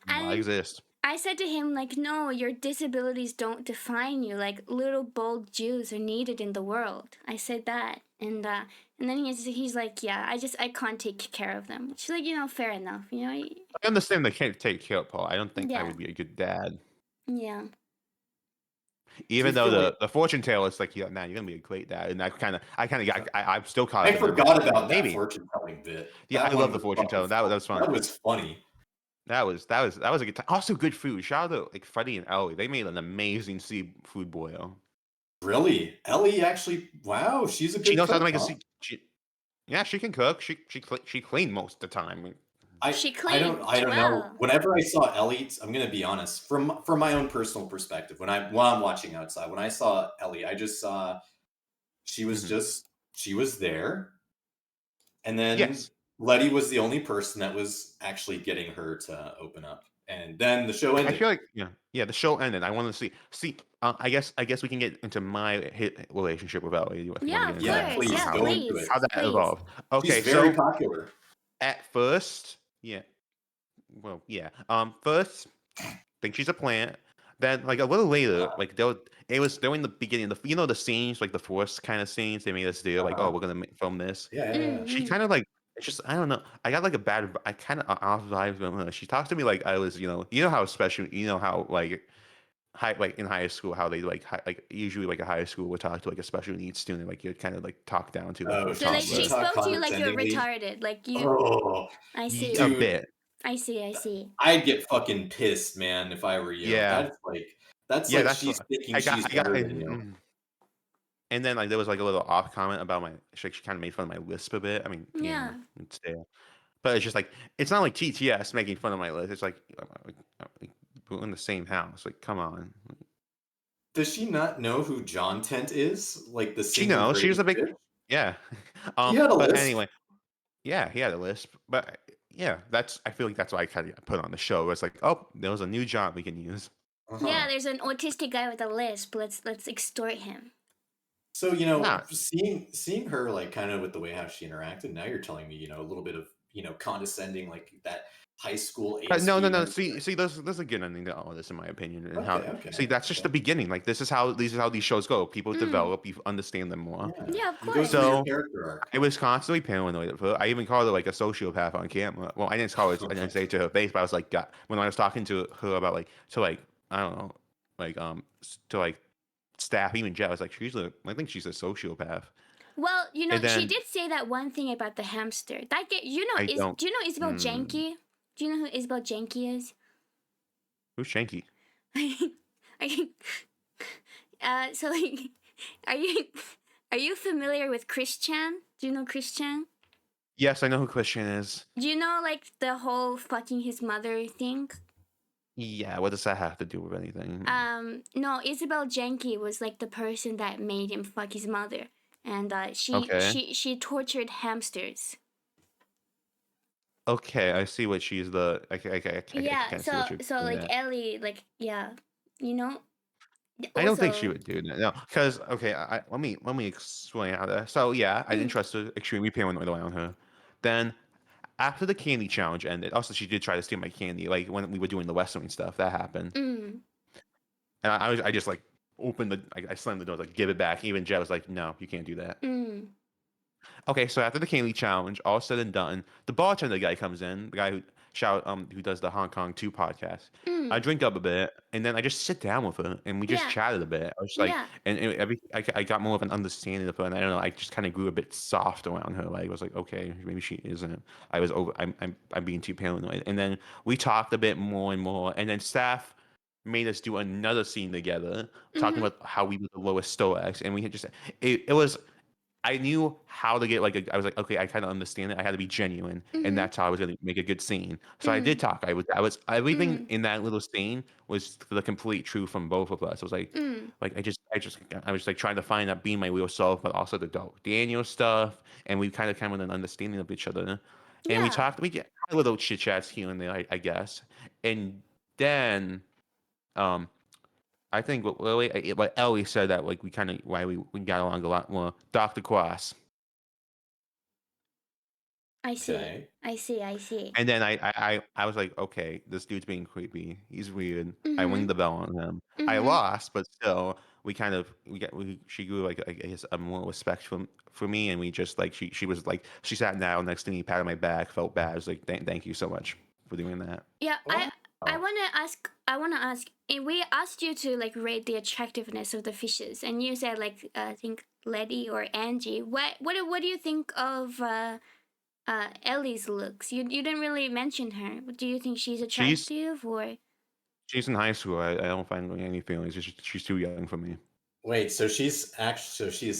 I and exist. I said to him like, no, your disabilities don't define you. Like little bold Jews are needed in the world. I said that, and then he's like, yeah, I can't take care of them. She's like, fair enough. I understand they can't take care of Paul. I don't think I Yeah, would be a good dad. yeah. Do you Even though feel like the fortune teller is like, yeah, man, you're gonna be a great dad, and I kind of got I'm still caught I up in that. forgot about that Maybe, fortune telling bit. yeah, I That love one the was fortune fucking teller. That was fun. that was funny. That was a good time. Also, good food. Shout out to like Freddie and Ellie. They made an amazing seafood boil. Really? Ellie actually, wow, she's a She good knows how to cook, make a huh? yeah, she can cook. She cleaned most of the time. I She I don't cleaned I don't know. well. Whenever I saw Ellie, I'm gonna be honest, from my own personal perspective, while I'm watching outside, when I saw Ellie, I just saw she was Hmm. just she was there, and then Yes, Letty was the only person that was actually getting her to open up. And then the show I ended. feel like yeah. The show ended. I want to see. I guess we can get into my relationship with Ellie. If you want to Yeah, get of into Yeah, that, course. how please Yeah, how go we into please, it. how that please. evolved. She's Okay, very so popular. at first, yeah. Well, yeah. First, think she's a plant. Then, like a little later, like it was during the beginning, the scenes, like the force kind of scenes they made us do, like, oh, Uh-huh. we're gonna film this. Yeah, yeah, yeah. She Mm-hmm. kind of like it's just I don't know. I got like a bad, I kind of off vibes from her. She talks to me like I was, how special, how like high, like in high school, how they like usually like a high school would talk to like a special needs student, like you'd kind of like talk down to like Oh, you're a So like she she toddler. talked spoke to you like you're condescendingly. retarded. Like you. Oh, I see. A dude, bit, I see. I see. I'd get fucking pissed, man, if I were you. yeah, That's yeah. like That's she's what thinking I got. she's I got. better than you. And then like there was like a little off comment about she kind of made fun of my lisp a bit. I mean, Yeah. it's there, but it's just like it's not like TTS making fun of my lisp. It's like, we're in the same house. Like, come on. Does she not know who John Tent is? Like the She singer knows she was Brady a big Bitch? yeah. He had a But lisp. anyway, yeah, he had a lisp. But yeah, I feel like that's why I kind of put on the show. It's like, oh, there was a new John we can use. Yeah. Uh-huh. There's an autistic guy with a lisp. Let's extort him. So, Nah, seeing her like kind of with the way how she interacted, now you're telling me, a little bit of, condescending like that high school No, no, ASB no. when See, there's a good ending to all of this, in my opinion. And how okay, see, okay, that's just the okay. beginning. Like this is how these shows go. People Mm. develop, you understand them more. Yeah. Yeah, of You go course. through your So character arc. I was constantly paranoid of her. I even called her like a sociopath on camera. Well, I didn't call it. I didn't say it to her face, but I was like, God, when I was talking to her about like I don't know, like to like staff, even Jeff, I was like, I think she's a sociopath. Well, And she then did say that one thing about the hamster. I don't. Do you know Isabel Mm, Janke? Do you know who Isabel Janke is? who's Shanky? I, so like, are you are you familiar with Christian? Do you know Christian? Yes, I know who Christian is. Do you know like the whole fucking his mother thing? Yeah, what does that have to do with anything? No, Isabel Janke was like the person that made him fuck his mother, and Okay. she tortured hamsters. Okay, I see what she's the. I Yeah, can see what you're so doing like there. Ellie, like yeah, you know. I don't think she Also, would do that. No, because okay, let me explain how that. So yeah, I didn't mm, trust her. Extremely paranoid around her. Then after the candy challenge ended, also she did try to steal my candy. Like when we were doing the wrestling stuff, that happened, mm, and I just like opened I slammed the door, like give it back. Even Jet was like, no, you can't do that. mm, Okay, so after the candy challenge, all said and done, the bartender guy comes in, the guy who does the Hong Kong 2 podcast. I mm, drink up a bit, and then I just sit down with her, and we just yeah, chatted a bit. I was like, yeah, I got more of an understanding of her, and I don't know, I just kind of grew a bit soft around her. Like I was like, okay, maybe she isn't. I'm being too paranoid, and then we talked a bit more and more, and then staff made us do another scene together, talking mm-hmm, about how we were the lowest stoics, and we had just it was I knew how to get I was like, okay, I kind of understand it. I had to be genuine, and mm-hmm, that's how I was going to make a good scene. So I did mm, talk. I was everything mm, in that little scene was the complete truth from both of us. I was mm, like I was like trying to find that being my real self, but also the Dark Daniel stuff, and we kind of came with an understanding of each other, and we yeah, talked. We had little chit chats here and there, I guess, and then um I think what Ellie said that like we kind of why we got along a lot more. Dr. Cross. I see, Okay. I see, I see. And then I was like, okay, this dude's being creepy. He's weird. I Mm-hmm, rang the bell on him. I mm-hmm, lost, but still, she grew like I guess a more respect for me, and we just like she was like she sat down next to me, patted my back, felt bad. I was like, thank you so much for doing that. yeah. I Wow. want to ask. I want to ask. We asked you to like rate the attractiveness of the fishes, and you said like I think Letty or Angie. What do you think of Ellie's looks? You didn't really mention her. Do you think she's She's attractive or? she's in high school. I don't find any feelings. She's too young for me. Wait, so she is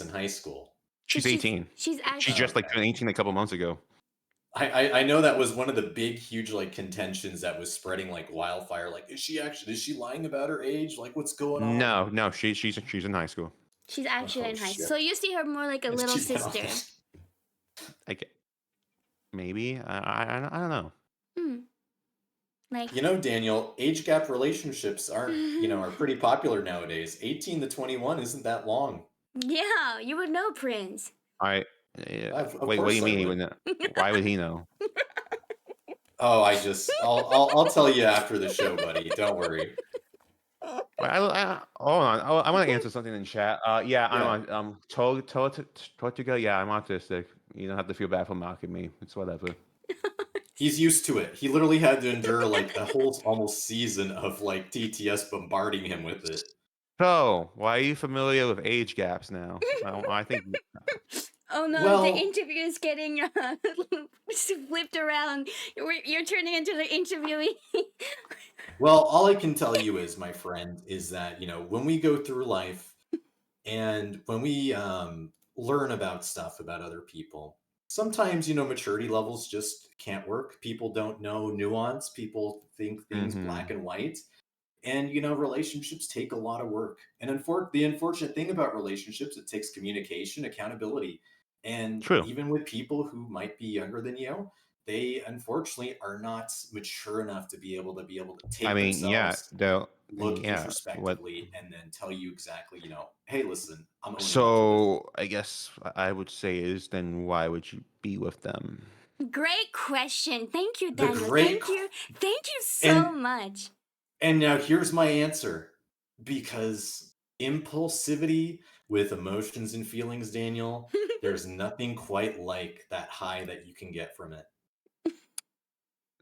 in high school. So She's 18. she's She actually just like Okay. turned 18 a couple months ago. I know that was one of the big, huge like contentions that was spreading like wildfire. Like, is she lying about her age? Like, what's going on? No, no, she's in high school. she's actually Oh in high school. shit! So you see her more like a little She went off sister. this. Like maybe I don't know. Hmm. Like. You know, Daniel, age gap relationships are pretty popular nowadays. 18 to 21 isn't that long. Yeah, you would know Prince. I yeah, Of wait, what do you course I mean he would. would know? Why would he know? Oh, I'll tell you after the show, buddy. Don't worry. Well, hold on. I want to answer something in chat. Yeah, I'm Yeah. on. Tortuga. Yeah, I'm autistic. You don't have to feel bad for mocking me. It's whatever. He's used to it. He literally had to endure like a whole almost season of like TTS bombarding him with it. So, why are you familiar with age gaps now? I think Oh no, the Well, interview is getting flipped around. You're turning into the interviewee. well, all I can tell you is, my friend, is that, when we go through life and when we learn about stuff about other people, sometimes, maturity levels just can't work. People don't know nuance. People think things black hmm and white. And relationships take a lot of work. And the unfortunate thing about relationships, it takes communication, accountability. And true. even with people who might be younger than you, they unfortunately are not mature enough to be able to I take mean, yeah, themselves, though, look yeah. What? introspectively, and then tell you exactly, hey, listen, I'm owning up to this. So I guess I would say is then why would you be with them? Great question. Thank you, The Daniel. great Thank you. Thank you so and much. now here's my answer. Because impulsivity with emotions and feelings, Daniel, there's nothing quite like that high that you can get from it.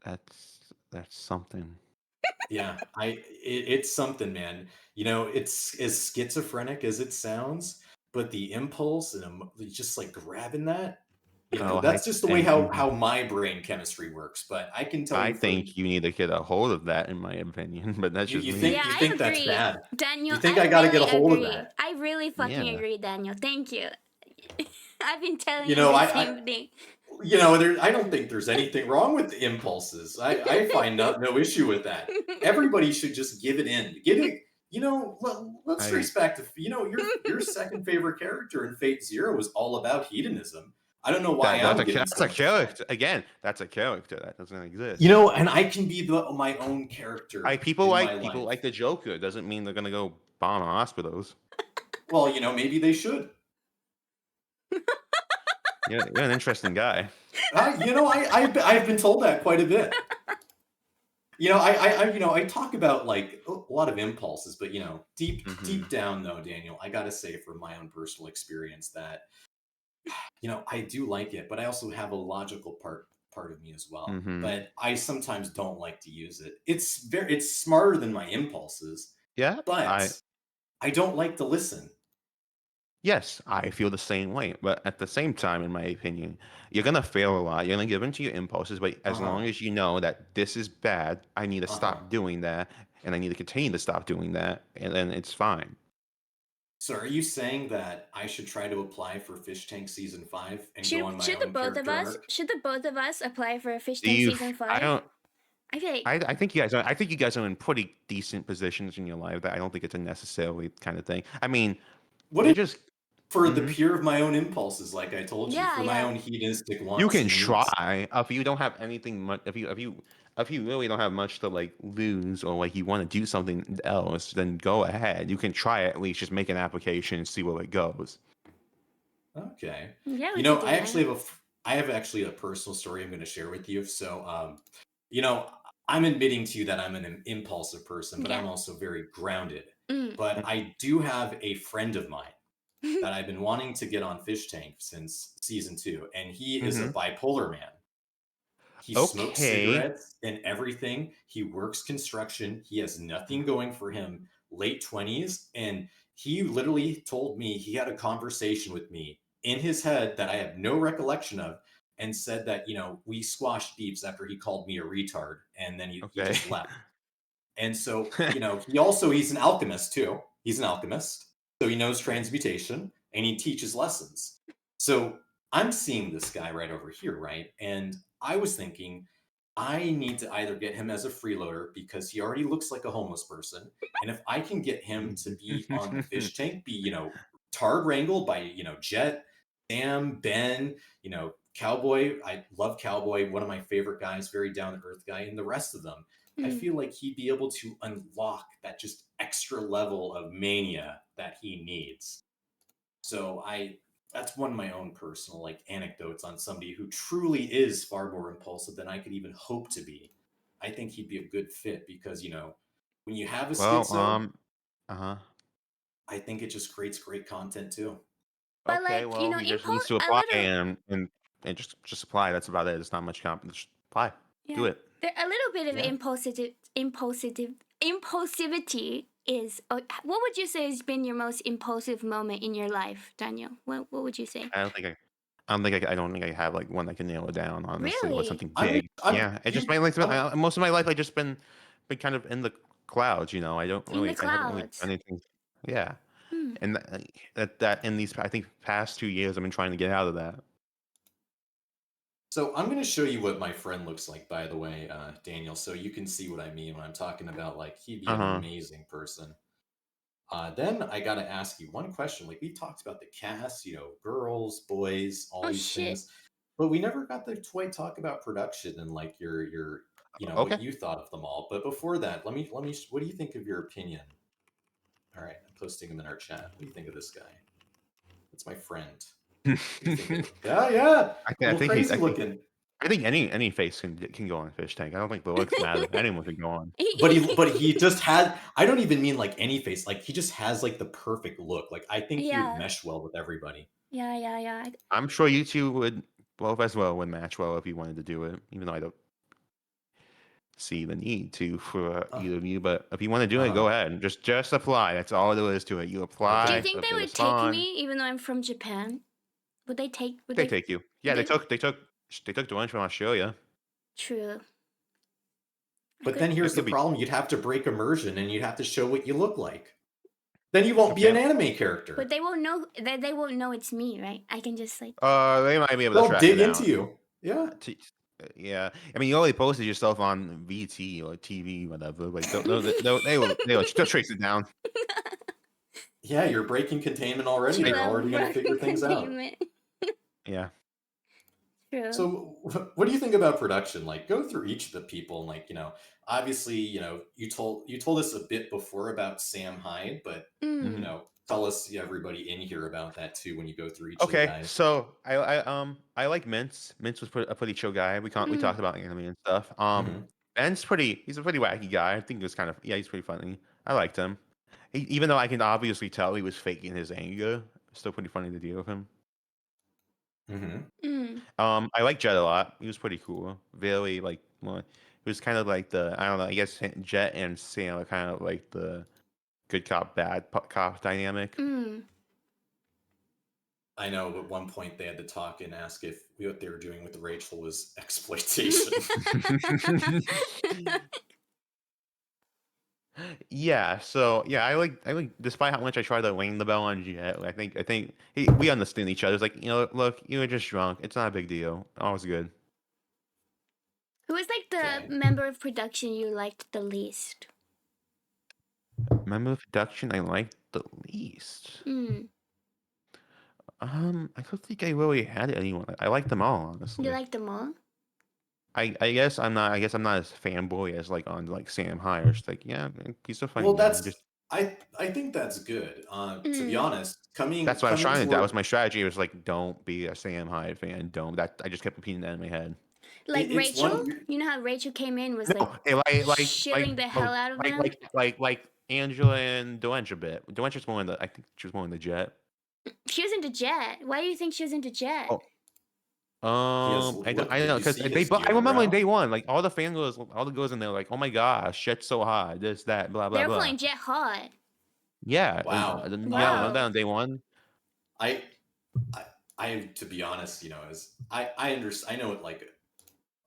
That's something. Yeah, it's something, man. It's as schizophrenic as it sounds, but the impulse and just like grabbing that, Oh, I that's just the way think how my brain chemistry works. But I can tell I you for think you need to get a hold of that, in my opinion. But that's you, just you me. Yeah, think you I think that's agree. bad. Daniel, You think I I got to get really a hold of agree. that? I really fucking Yeah. agree, Daniel. Thank you. I've been telling You you know, the I same thing. I don't think there's anything wrong with the impulses. I find no issue with that. Everybody should just give it in. Get it. Let's I trace back to your second favorite character in Fate Zero was all about hedonism. I don't know why I'm getting that's so a much flack. character. Again, that's a character that doesn't exist. And I can be my own character People in my like life. the Joker. Doesn't mean they're gonna go bomb hospitals. Well, maybe they should. You're an interesting guy. I've been told that quite a bit. I talk about like a lot of impulses, but deep Hmm. deep down though, Daniel, I gotta say from my own personal experience that I do like it, but I also have a logical part of me as well. Hmm. But I sometimes don't like to use it. It's smarter than my impulses, Yeah. but I don't like to listen. Yes, I feel the same way. But at the same time, in my opinion, you're gonna fail a lot. You're gonna give in to your impulses, but Uh as huh. long as you know that this is bad, I need to Uh huh. stop doing that, and I need to continue to stop doing that, and then it's fine. So are you saying that I should try to apply for Fishtank season 5 and go on my Should the own both of character us arc? apply for a Fish Do Tank you? season I 5? don't. I feel like I think you guys. I think you guys are in pretty decent positions in your life. That I don't think it's a necessarily kind of thing. I mean, What you're if just. for the Mhm. pure of my own impulses, like I told you, yeah, for my yeah. own hedonistic You wants can and needs? try if you don't have anything much. If you really don't have much to like lose, or like you want to do something else, then go ahead. You can try it, at least. Just make an application and see where it goes. Okay. Yeah, we could do that. I have actually a personal story I'm going to share with you. So, you know, I'm admitting to you that I'm an impulsive person, but Yeah. I'm also very grounded. Mm. But I do have a friend of mine that I've been wanting to get on Fish Tank since season 2, and he is a Hmm. bipolar man. He smokes Okay. cigarettes and everything. He works construction. He has nothing going for him. Late 20s. And he literally told me he had a conversation with me in his head that I have no recollection of and said that, we squashed beeps after he called me a retard. And then he Okay. just left. And so, he's an alchemist too. He's an alchemist. So he knows transmutation and he teaches lessons. So I'm seeing this guy right over here, right? And I was thinking, I need to either get him as a freeloader because he already looks like a homeless person. And if I can get him to be on the fish tank, be, tard wrangled by, Jet, Sam, Ben, Cowboy. I love Cowboy, one of my favorite guys, very down to earth guy, and the rest of them. I Mm. feel like he'd be able to unlock that just extra level of mania that he needs. So that's one of my own personal like anecdotes on somebody who truly is far more impulsive than I could even hope to be. I think he'd be a good fit because, when you have a Well, schizo, uh-huh. I think it just creates great content too. But Okay, like, well, he just needs impulse to a apply little. and just apply. That's about it. It's not much Just apply. Do Yeah. it. There a little bit of Yeah. impulsivity is what would you say has been your most impulsive moment in your life, Daniel? What would you say? I don't think I have like one I can nail it down. Honestly, or Really? something I mean, big. Yeah, it just most of my life I just been kind of in the clouds. I don't In the really. I haven't really clouds. done anything. Yeah, Hmm. and that in these I think past 2 years I've been trying to get out of that. so I'm going to show you what my friend looks like, by the way, Daniel, so you can see what I mean when I'm talking about like he'd be Uh an huh. amazing person. Then I got to ask you one question. Like we talked about the cast, girls, boys, all Oh these shit. things, but we never got to quite talk about production and like your what Okay. you thought of them all. But before that, let me. What do you think of your opinion? All right, I'm posting them in our chat. What do you think of this guy? That's my friend. What do you think of him? Yeah, yeah, a I little think crazy looking. I think any face can go on Fishtank. I don't think the looks matter. Anyone can go on. But he just had. I don't even mean like any face. Like he just has like the perfect look. Like I think he would Yeah, mesh well with everybody. yeah. I'm sure you two would both as well would match well if you wanted to do it. Even though I don't see the need to for Uh either of you, but if you want to do it, huh. go ahead and just apply. That's all there is to it. You Do you apply. Okay. think If they they would take respond, me even though I'm from Japan? Would they take? Would they they? take you. Would Yeah, they? they took the ones from Australia. True. I But could. then here's the You'll be problem: you'd have to break immersion, and you'd have to show what you look like. Then you won't be an okay. anime But character. they won't know. They won't know it's me, right? I can just like. They might be able to They'll track it dig into down. you. Yeah. T- yeah, I mean, you only posted yourself on VT or TV, whatever. Like they'll trace it down. Yeah, you're breaking containment already. True, They're I'm already going to figure broken things out. containment. Yeah. True. So, what do you think about production? Like, go through each of the people, and obviously, you told us a bit before about Sam Hyde, but Mm. tell us everybody in here about that too when you go through each of the Okay, guys. so I like Mince. Mince was a pretty chill guy. We Mm. talked about anime and stuff. Hmm. He's a pretty wacky guy. I think it was kind of he's pretty funny. I liked him. Even though I can obviously tell he was faking his anger, it's still pretty funny to deal with him. Hmm. Mm. I like Jet a lot. He was pretty cool. Very like well, he was kind of like the I don't know. I guess Jet and Sam are kind of like the good cop bad cop dynamic. Mm. I know at one point they had to talk and ask if what they were doing with Rachel was exploitation. Yeah, so yeah, I like despite how much I try to ring the bell on Jet, I think we understand each other. It's like, look, you were just drunk. It's not a big deal. All's good. Who was like the Okay. member of production you liked the least? Member of production I like the least. Mm. I don't think I really had anyone. I like them all, You honestly. liked them all? I guess I'm not as fanboy as like on like Sam Hire. It's like, yeah, man, he's a funny Well, guy. that's I think that's good. To be Mm. honest, coming That's what I was coming trying to do. That was toward my strategy. It was like, don't be a Sam Hyde fan. Don't. That I just kept repeating that in my head. Like it's Rachel? one. You know how Rachel came in was like No, shilling the hell out of them? like Angela and Doench a bit. Doench was more in the. I think she was more in the Jet. She was into Jet. Why do you think she was into Jet? Oh, I don't Did know you because see they. his I remember on unibrow? day one, like all the fangirls, all the girls in there, like, oh my gosh, Jet's so hot, this, that, blah, They blah, were blah. calling Jet hot. Yeah, Wow. you don't Wow. remember that Wow. on day one? I I to be honest, as I know it like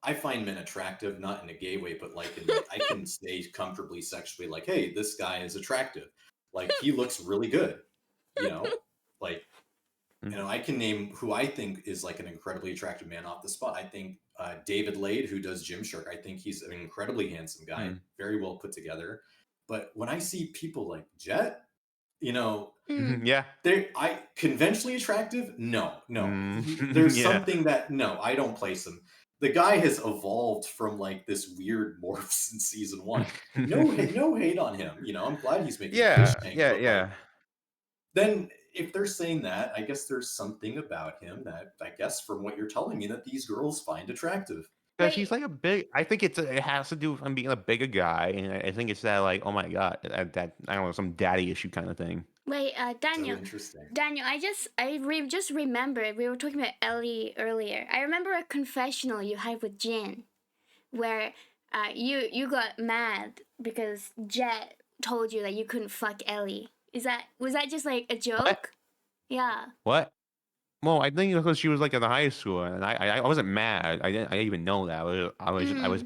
I find men attractive, not in a gay way, but like in like I can stay comfortably sexually like, hey, this guy is attractive. Like he looks really good. You know? Like, Mm, I can name who I think is like an incredibly attractive man off the spot. I think David Lade, who does Gymshark, I think he's an incredibly handsome guy, mm, very well put together. But when I see people like Jet, you know, Mm. yeah. I conventionally attractive? No, no. Mm, There's yeah. something that no, I don't place him. The guy has evolved from like this weird morph since season one. No hate on him. I'm glad he's making fish Yeah, tank, yeah, but like yeah. then if they're saying that, I guess there's something about him that I guess from what you're telling me that these girls find attractive. Because he's Wait, like a big. I think it has to do with him being a bigger guy, and I think it's that like, oh my god, that I don't know, some daddy issue kind of thing. wait, So Daniel. interesting. Daniel, just remembered we were talking about Ellie earlier. I remember a confessional you had with Jin, where you got mad because Jet told you that you couldn't fuck Ellie. Was that just like a What? joke? Yeah. What? Well, I think because she was like in the high school, and I wasn't mad. I didn't even know that. Mm. I was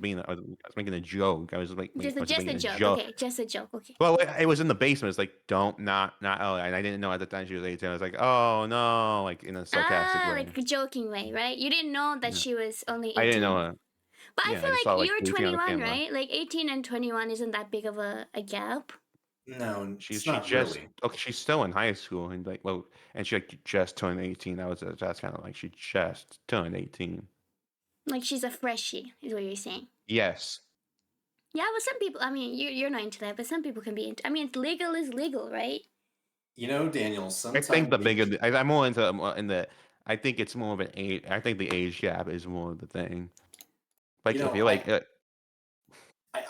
making a joke. I was Just a making a joke. joke. Okay, just a joke. Okay. Well, it was in the basement. It's like, don't not Ellie, and I didn't know at the time she was 18. I was like, oh no, like in a sarcastic Ah, way. like a joking way, right? You didn't know that Yeah. she was only I didn't know 18. it. But I Yeah, feel I just like saw like you're 18 on the 21, camera. right? Like 18 and 21 isn't that big of a gap. No, it's She not just really. okay. She's still in high school, and like well, and she like just turned 18. That's kind of like she just turned 18. Like she's a freshie, is what you're saying. Yes. Yeah, but some people, I mean, you're not into that, but some people can be into, I mean, legal is legal, right? Daniel, I think sometimes the bigger I'm more into in the I think it's more of an age. I think the age gap is more of the thing. You Like I know, feel like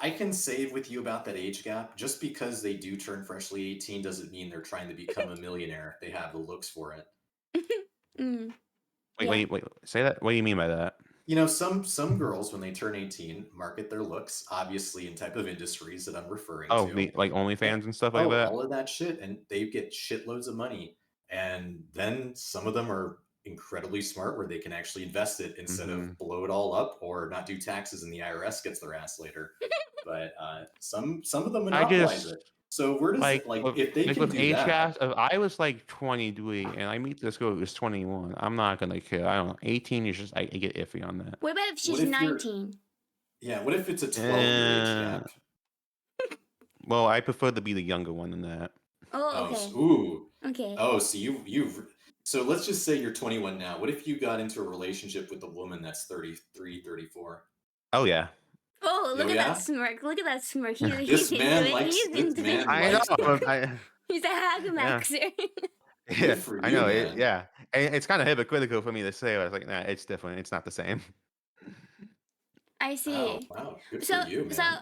I can save with you about that age gap. Just because they do turn freshly 18 doesn't mean they're trying to become a millionaire. They have the looks for it. Mm, wait, yeah. wait, say that. What do you mean by that? You know, some girls when they turn 18 market their looks, obviously in type of industries that I'm referring Oh, to. like And OnlyFans and stuff like oh, that. all of that shit, and they get shitloads of money. And then some of them are incredibly smart where they can actually invest it instead Mm-hmm. of blow it all up or not do taxes and the IRS gets their ass later. But some of them I monopolize just it. So where does like it, like if they like can with do age that? gaps. If I was like 23 and I meet this girl who's 21, I'm not gonna care. I don't know. 18 is just I get iffy on that. What about if What she's if you're 19? yeah? What if it's a 12-year age Uh, gap? well, I prefer to be the younger one than that. Oh, Oh, okay. ooh. Okay. Oh, so you've so let's just say you're 21 now. What if you got into a relationship with a woman that's 33, 34? Oh yeah. Oh, Oh look at that yeah? smirk. Look at that smirk. He's This into man it. likes He's this into it. man I know. likes that. He's a Yeah. Hagamaxer. Yeah. Good for I you, know. man. Yeah. And it's kind of hypocritical for me to say. I was like, nah, it's different. It's not the same. I Wow, see. wow. Good So, for you, so man.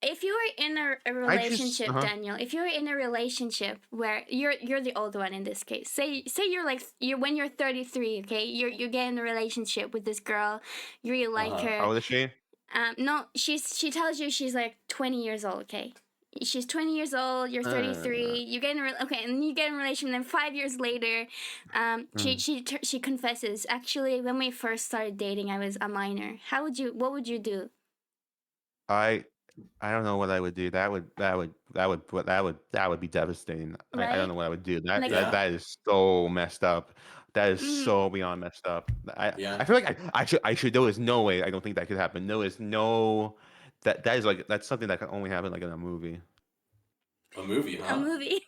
if you were in a I just. relationship, Daniel, if you were in a relationship where you're the old one in this case, say you're like you're when you're 33, okay, you get in a relationship with this girl, you really like Uh-huh. her. How old is she? No, she tells you she's like 20 years old, okay. She's 20 years old, you're Uh, 33, you get in okay, and you get in a relationship, and then 5 years later, mm. she confesses, actually, when we first started dating, I was a minor. What would you do? I I don't know what I would do. That would be devastating. I don't Right? know what I would do. That Like, that Yeah. that is so messed up. That is mm, so beyond messed up. I Yeah. feel like I should there is no way I don't think that could happen. There is no that is like that's something that can only happen like in a movie. A movie, a huh? movie.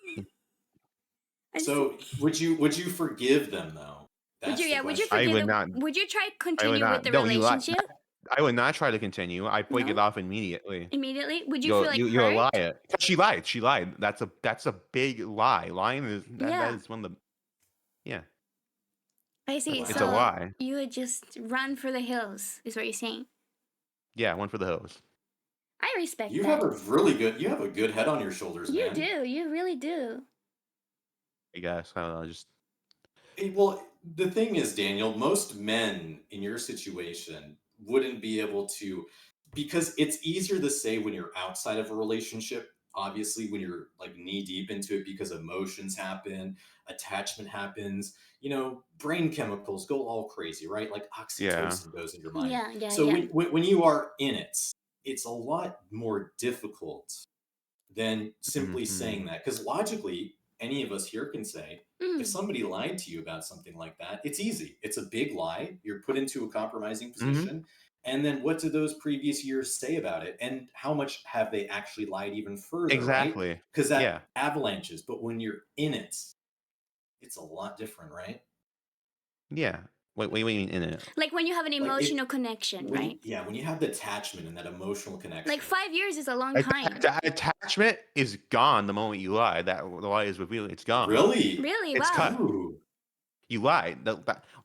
I see. So would you forgive them though? That's the Would you I question. forgive would them? not Would you try I would continue with not. the No, you lie. relationship? I would not try to continue. I break it No? off immediately. Immediately? Would you feel You're like you're a hurt? liar. She lied. She lied. That's a big lie. Lying is that Yeah. is one of the yeah. I see. It's a So Wow. lie. you would just run for the hills, is what you're saying. Yeah, one for the hills. I respect You have that. you have a good head on your shoulders, You man. do. You really do. I guess I don't know. Just Well, the thing is, Daniel, most men in your situation wouldn't be able to, because it's easier to say when you're outside of a relationship. Obviously, when you're like knee deep into it, because emotions happen, attachment happens, brain chemicals go all crazy, right? Like yeah. oxytocin goes in your mind. Yeah, yeah, So yeah. when you are in it, it's a lot more difficult than simply Hmm. saying that. Because logically, any of us here can say, if Mm. somebody lied to you about something like that, it's easy. It's a big lie. You're put into a compromising Hmm. position. And then what do those previous years say about it? And how much have they actually lied even further, right? Exactly. Because that Yeah. avalanches. But when you're in it, it's a lot different, right? Yeah. Wait, what do you mean in it? Like when you have an Like it emotional connection, when right? yeah, when you have the attachment and that emotional Like connection. 5 years is a long time. That attachment is gone the moment you lie. That the lie is revealed. It's gone. Really? Really? It's Wow. cut. Ooh. You lied.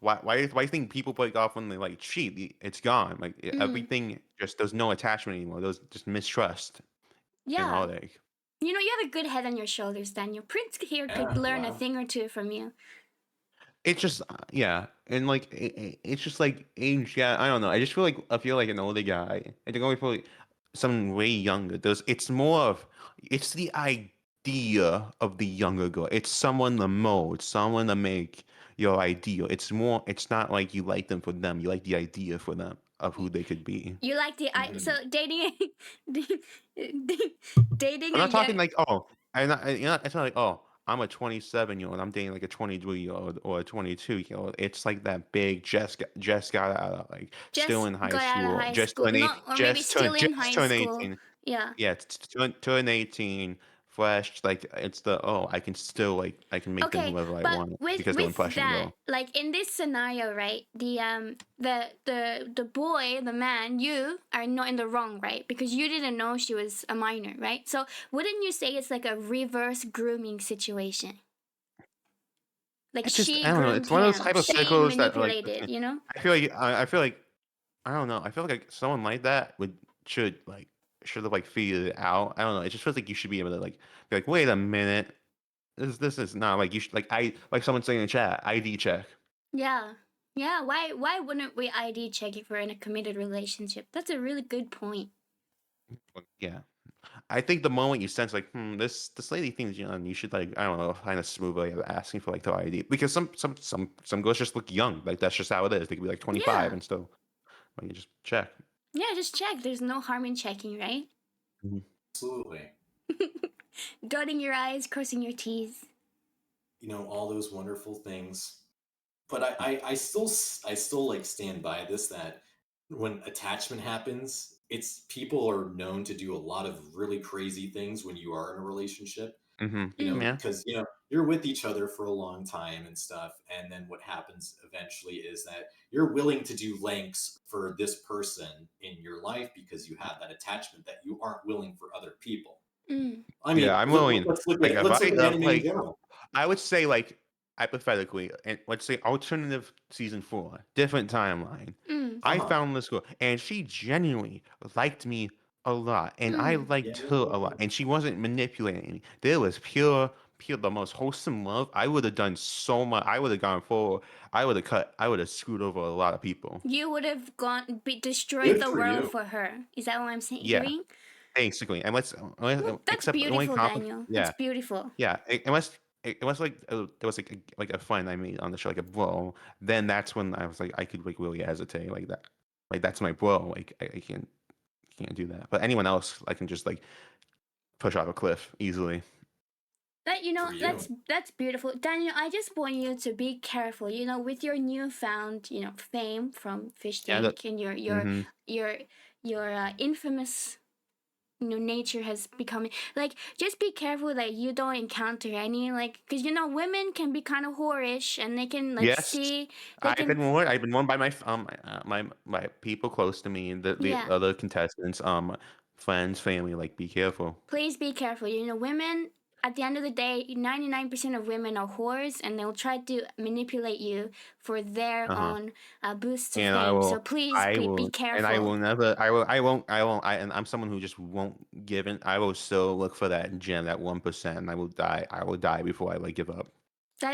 Why do you think people break off when they like cheat? It's gone. Like Mm. everything. Just there's no attachment anymore. There's just mistrust and Yeah. heartache. You have a good head on your shoulders, Daniel. Prince here could Yeah, learn a wow. thing or two from you. It's just yeah, and like it's just like age. Yeah, I don't know. I feel like an older guy. I think only feel like someone way younger. It's more of it's the idea of the younger girl. It's someone to mold, someone to make your ideal. It's more. It's not like you like them for them. You like the idea for them of who they could be. You like so Mhm. dating dating I'm a not talking young like oh, it's not like oh, I'm a 27-year-old. I'm dating like a 23-year-old or a 22-year-old. It's like that big just got out of like still just in high got out of school, high school, not or maybe still in just high turned school. 18. Yeah. Yeah, turn 18, fresh. Like it's the oh, I can still like I can make them Okay, whoever I but want with because they're that, impressionable. like in this scenario, right? The boy, the man, you are not in the wrong, right? Because you didn't know she was a minor, right? So wouldn't you say it's like a reverse grooming situation? Like It's just she I don't know. groomed It's one of those him. She hypotheticals that like manipulated, you know? I feel like I don't know. I feel like someone like that should have like figured it out. I don't know. It just feels like you should be able to like be like, wait a minute, this is not like you should like someone saying in the chat, ID check. Yeah. Yeah, why wouldn't we ID check if we're in a committed relationship? That's a really good point. Yeah. I think the moment you sense like, this lady thinks young, you should like, I don't know, find a smooth way of asking for like the ID because some girls just look young. Like that's just how it is. They could be like 25 Yeah. and still like you just check. Yeah, just check. There's no harm in checking, right? Mhm. Absolutely. Dotting your I's, crossing your T's. All those wonderful things. But I still like stand by this that when attachment happens, it's people are known to do a lot of really crazy things when you are in a relationship. Mm. Yeah. Because you're with each other for a long time and stuff, and then what happens eventually is that you're willing to do lengths for this person in your life because you have that attachment that you aren't willing for other people. Mm. I mean, Yeah, I'm willing. let's look at Like it. if Let's look I at anime in like, general. I would say like hypothetically, and let's say alternative season 4, different timeline. Mm. Uh I huh. found this girl, and she genuinely liked me a lot, and I Mm. liked her a lot, Yeah. and she wasn't manipulating me. There was pure, the most wholesome love. I would have done so much. I would have gone forward. I would have screwed over a lot of people. You would have destroyed Good the for world you. for her. Is that what I'm saying? Yeah, Hearing? basically. And Well, that's except the only beautiful, conflict. Daniel. That's Yeah, beautiful. yeah, unless like there was like a fun I made on the show, like a bro, then that's when I was like I could like really hesitate like that. Like that's my bro. Like I can't do that. But anyone else I can just like push off a cliff easily. That For you. that's beautiful, Daniel. I just want you to be careful. With your newfound fame from Yeah, that Fishtank and mm-hmm. your infamous nature has become like, just be careful that you don't encounter any, like, because women can be kind of whorish and they can like Yes. see, they can, I've been warned by my people close to me, the yeah. other contestants, friends, family, like be careful. Please be careful. Women, at the end of the day, 99% of women are whores and they'll try to manipulate you for their Uh-huh. own boosts of And fame. So please be I careful. will never, I won't, and I'm someone who just won't give in. I will still look for that gem, that 1%, and I will die before I like give up.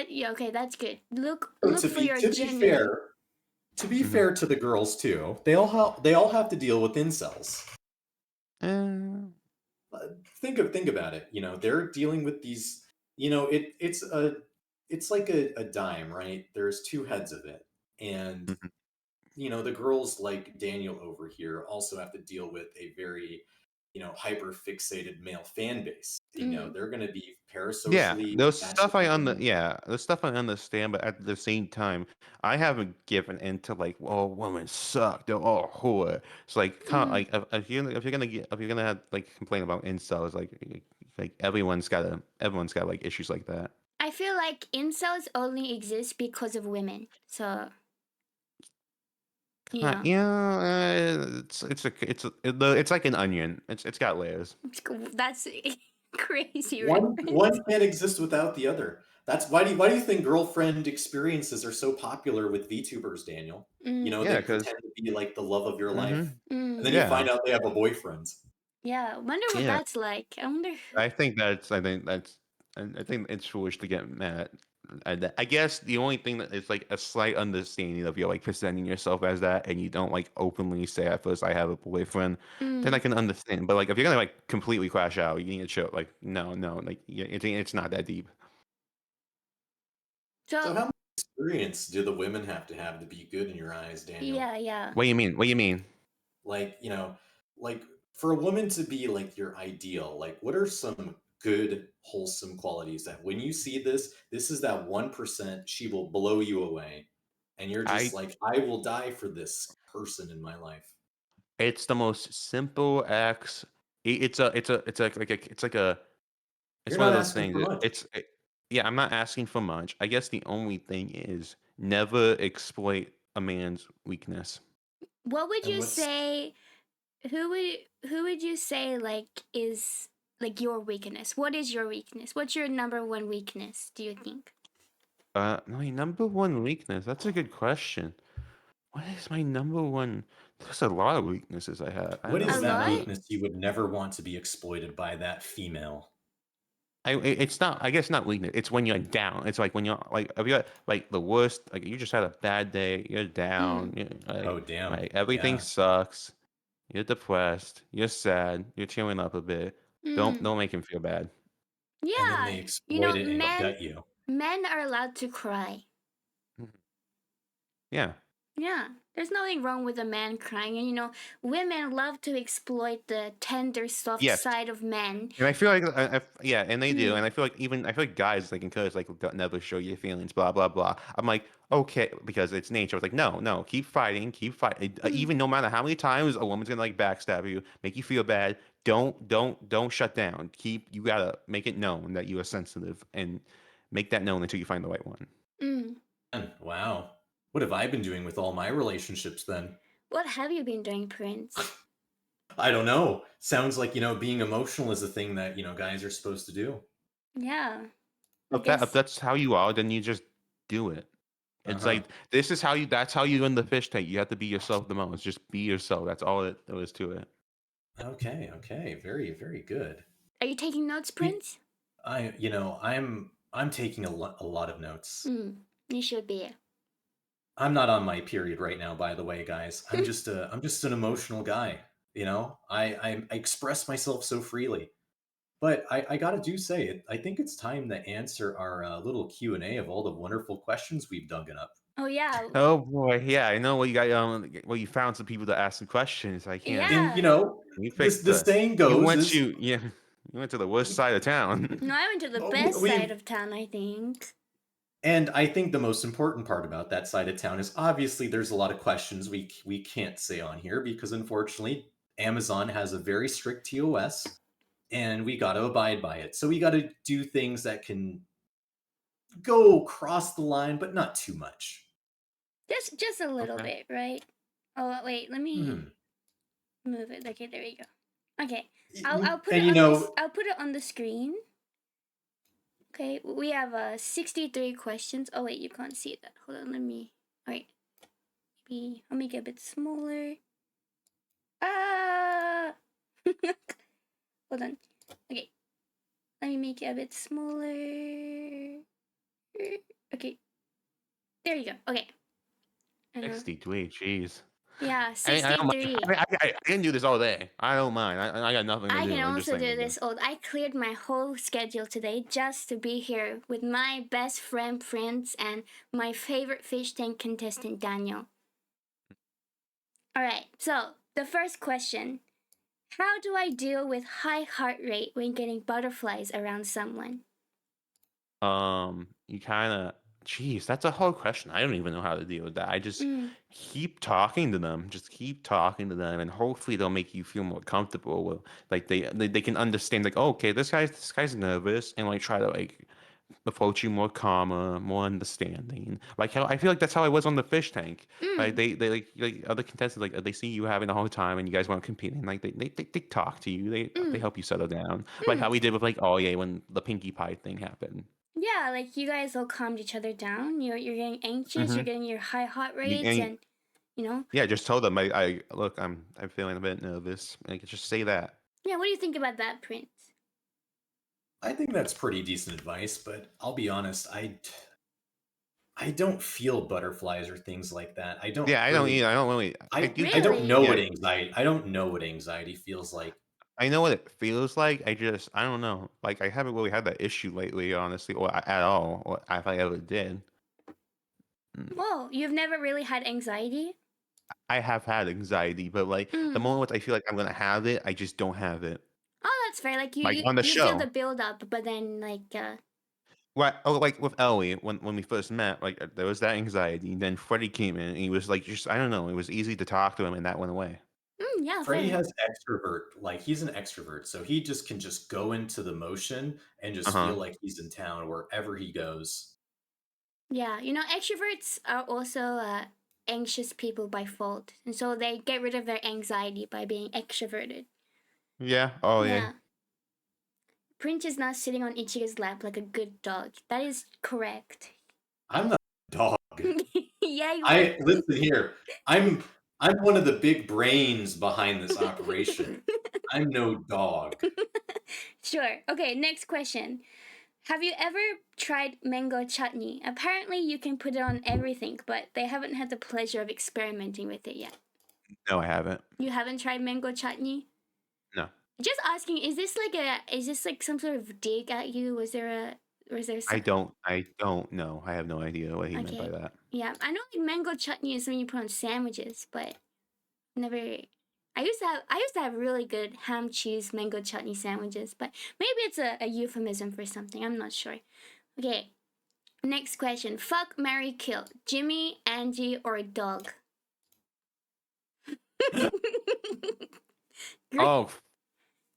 Yeah, okay, that's good. So Look for your to be genuine. fair, to be Hmm. fair to the girls too, they all have to deal with incels. Uh, Think about it. They're dealing with these. It's like a dime, right? There's two heads of it, and mhm. the girls like Daniel over here also have to deal with a very hyper fixated male fan base. Mm. They're going to be Yeah, parasocially there's attached to stuff I women. the stuff I understand, but at the same time, I haven't given into like, well, women suck, they're all whore. It's like, Mm. like if you're gonna have, like complain about incels, like everyone's got like issues like that. I feel like incels only exist because of women. So, you know, Yeah, it's like an onion. It's got layers. that's crazy One reference. can't exist without the other. That's why do you think girlfriend experiences are so popular with VTubers, Daniel? Mm. Yeah, They because pretend to be like the love of your life, and Mm. then you yeah, find out they have a boyfriend. Yeah, wonder what yeah. that's like. I wonder. I think it's foolish to get mad. I guess the only thing that is like a slight understanding of you like presenting yourself as that, and you don't like openly say at first I have a boyfriend, then I Mm. can understand. But like if you're gonna like completely crash out, you need to show like no, like it's not that deep. So, So how much experience do the women have to be good in your eyes, Daniel? yeah, yeah. What do you mean? What do you mean? Like, like for a woman to be like your ideal, like what are some good, wholesome qualities that when you see this is that 1%, she will blow you away. And you're just I like, I will die for this person in my life. It's the most simple acts. It's You're one of not those asking things. for much. Yeah, I'm not asking for much. I guess the only thing is never exploit a man's weakness. What would And you what's say? Who would you say like is like your weakness? What is your weakness? What's your number one weakness? Do you think? My number one weakness. That's a good question. What is my number one? There's a lot of weaknesses I have. I What A is don't that lot? know. weakness you would never want to be exploited by that female? It's not. I guess not weakness. It's when you're down. It's like when you're like, if you're like the worst. Like you just had a bad day. You're down. Mm. You're, Oh, damn. like everything Yeah. sucks. You're depressed. You're sad. You're tearing up a bit. Don't Mm. don't make him feel bad. And then Yeah. they You exploit know, it and gut you. men are allowed to cry. Mhm. Yeah. Yeah, there's nothing wrong with a man crying. And you know, women love to exploit the tender, soft Yes. side of men. And I feel like, yeah, and they do, Mm. and I feel like guys like encourage like don't never show your feelings, blah blah blah. I'm like, okay, because it's nature. It's like, no, no, keep fighting, keep fighting. Mm. Even no matter how many times a woman's gonna like backstab you, make you feel bad. Don't shut down. You gotta make it known that you are sensitive, and make that known until you find the right one. Mm. Wow. What have I been doing with all my relationships then? What have you been doing, Prince? I don't know. Sounds like, being emotional is a thing that, guys are supposed to do. Yeah, I If guess. that's how you are, then you just do it. It's Uh-huh. like this is how you. That's how you win the fish tank. You have to be yourself the most. Just be yourself. That's all there is to it. Okay, okay. Very, very good. Are you taking notes, Y- Prince? I'm taking a lot of notes. Mm. You should be. I'm not on my period right now, by the way, guys. I'm just an emotional guy. I express myself so freely. But I gotta do say it. I think it's time to answer our little Q&A of all the wonderful questions we've dug up. Oh yeah, Oh boy, yeah, I know what you got. Well, you found some people to ask some questions. I can't. And yeah. You this picked the saying goes is yeah, you went to the worst side of town. No, I went to the we, best side we've of town, I think. and I think the most important part about that side of town is obviously there's a lot of questions we can't say on here because unfortunately Amazon has a very strict TOS and we got to abide by it. So we got to do things that can go across the line, but not too much. Just a little Okay. bit, right? Oh wait, let me Mhm. move it. Okay, there we go. Okay, I'll put And it on this. I'll put it on the screen. Okay, we have 63 questions. Oh wait, you can't see that. Hold on, let me. Alright, maybe I'll make it a bit smaller. Ah! Hold on. Okay, let me make it a bit smaller. Okay, there you go. Okay. I know. 63, jeez. Yeah, I don't mind. 63. I can do this all day. I don't mind. I got nothing to I can do. I'm just also saying. do this old. I cleared my whole schedule today just to be here with my best friend Prince and my favorite fish tank contestant Daniel. Alright, so the first question. How do I deal with high heart rate when getting butterflies around someone? You kind of, geez, that's a hard question. I don't even know how to deal with that. I just Mm, keep talking to them. Just keep talking to them, and hopefully they'll make you feel more comfortable. With, like they can understand, like, oh, okay, this guy's nervous, and like try to like approach you more calmer, more understanding. Like how I feel like that's how I was on the fish tank. Like mm, they like other contestants, like they see you having a hard time and you guys want to compete, and like they talk to you. They mm, help you settle down. Like how mm. we did with like, oh yeah, when the Pinkie Pie thing happened. Yeah, like you guys all calmed each other down. You're getting anxious. You're Mm-hmm. getting your high heart rates, And and you know. yeah, just told them I look, I'm feeling a bit nervous. Like just say that. Yeah, what do you think about that, Prince? I think that's pretty decent advice, but I'll be honest, I don't feel butterflies or things like that. I don't Yeah, I don't really either. I don't really. I I do. I don't know Really? what Yeah, anxiety I don't know what anxiety feels like. I know what it feels like. I don't know. Like I haven't really had that issue lately, honestly, or at all, or if I ever did. Mm. Whoa, you've never really had anxiety? I have had anxiety, but like the Mm. moment I feel like I'm gonna have it, I just don't have it. Oh, that's fair. Like Like on the you feel the show, build up, but then what? Oh, like with Ellie when we first met, like there was that anxiety. And then Freddie came in, and he was like, just I don't know. It was easy to talk to him, and that went away. yeah, Freddie fair. has extrovert, like he's an extrovert, so he just can just go into the motion and Uh just feel huh. like he's in town wherever he goes. Yeah, you know, extroverts are also anxious people by fault, and so they get rid of their anxiety by being extroverted. Yeah. Oh yeah. Yeah. Prince is now sitting on Ichiga's lap like a good dog. That is correct. I'm not a dog. Yeah, you are. Listen here. I'm I'm one of the big brains behind this operation. I'm no dog. Sure. Okay, next question. Have you ever tried mango chutney? Apparently, you can put it on everything, but they haven't had the pleasure of experimenting with it yet. No, I haven't. You haven't tried mango chutney? No. Just asking, is this like some sort of dig at you? Was there I some? don't know. I have no idea what he meant by Okay. that. Yeah, I know like mango chutney is something you put on sandwiches, but never. I used to have really good ham cheese mango chutney sandwiches, but maybe it's a euphemism for something. I'm not sure. Okay, next question. Fuck, marry, kill. Jimmy, Angie, or a dog? great, Oh,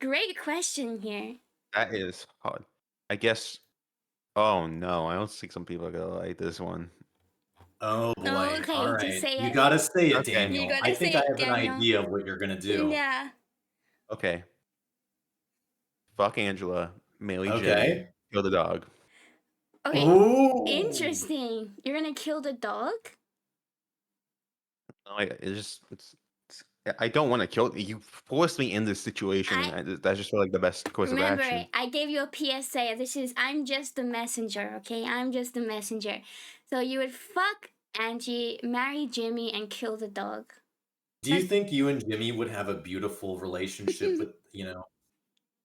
great question here. that is hard. I guess. Oh no, I don't think some people are gonna like this one. Oh Oh, boy. All okay, just right. say You it. gotta say it, Okay. You Daniel. I gotta think say I it, have an Daniel. idea of what you're gonna do. Yeah. Okay. Fuck Angela, marry Jimmy, Okay. kill the dog. Okay, Ooh. interesting. You're gonna kill the dog? I don't want to kill you. Forced me in this situation, I and that's just feel like the best course of remember action. I gave you a PSA. I'm just the messenger, okay? I'm just the messenger. So you would fuck Angie, marry Jimmy, and kill the dog. Do you That's think you and Jimmy would have a beautiful relationship with,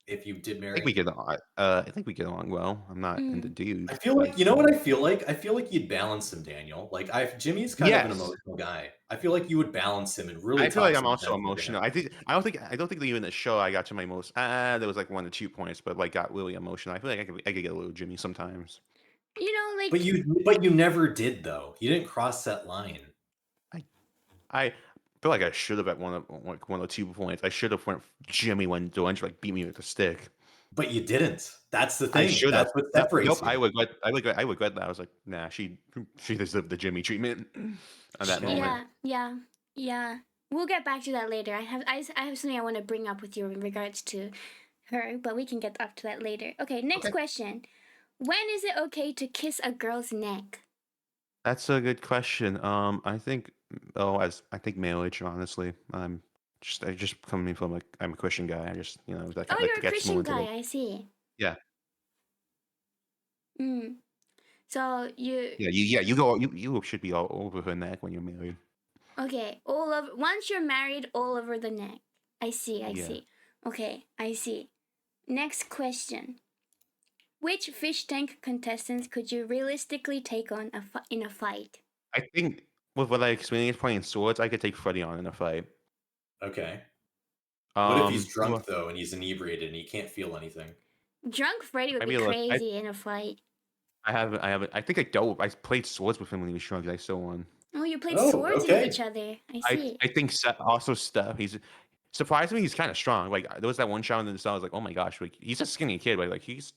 if you did I think marry? we get on. I think we get along well. I'm not into mm, I dudes, feel like, but you know what I feel like? I feel like you'd balance him, Daniel. Like Jimmy's kind of an yes, emotional guy. I feel like you would balance him and really I feel like talk I'm some also sense into him. emotional. I don't think that even the show I got to my most. There was like 1 or 2 points, but like got really emotional. I feel like I could get a little Jimmy sometimes. But like you never did though. You didn't cross that line. I I feel like I should have at 1 or 2 points. I should have went Jimmy when Delange like beat me with a stick. But you didn't. That's the I thing. should have. That's what Nope, nope. separates you. I regret that. I was like, nah. She deserved the Jimmy treatment on that Okay. moment. yeah. We'll get back to that later. I have something I want to bring up with you in regards to her, but we can get up to that later. Okay, next Okay, question. When is it okay to kiss a girl's neck? that's a good question. I think. Oh, as I think marriage. Honestly, I just coming from like I'm a Christian guy. I just Oh, that you're a gets more Christian into guy. like I see. yeah. Mm. So You should be all over her neck when you're married. okay, all over once you're married, all over the neck. I see. I Yeah. see. Okay, I see. Next question. Which fish tank contestants could you realistically take on in a fight? I think with what I experienced playing swords, I could take Freddy on in a fight. Okay. What if he's Well, drunk though and he's inebriated and he can't feel anything? Drunk Freddy would be maybe look. crazy in a fight. I haven't. I think I don't. I played swords with him when he was drunk. I still won. Oh, you played Oh, swords with each okay. other. I see. I think also Steph. He's surprisingly he's kind of strong. Like there was that one shot in the cell. I was like, oh my gosh, like he's a skinny kid, but like he's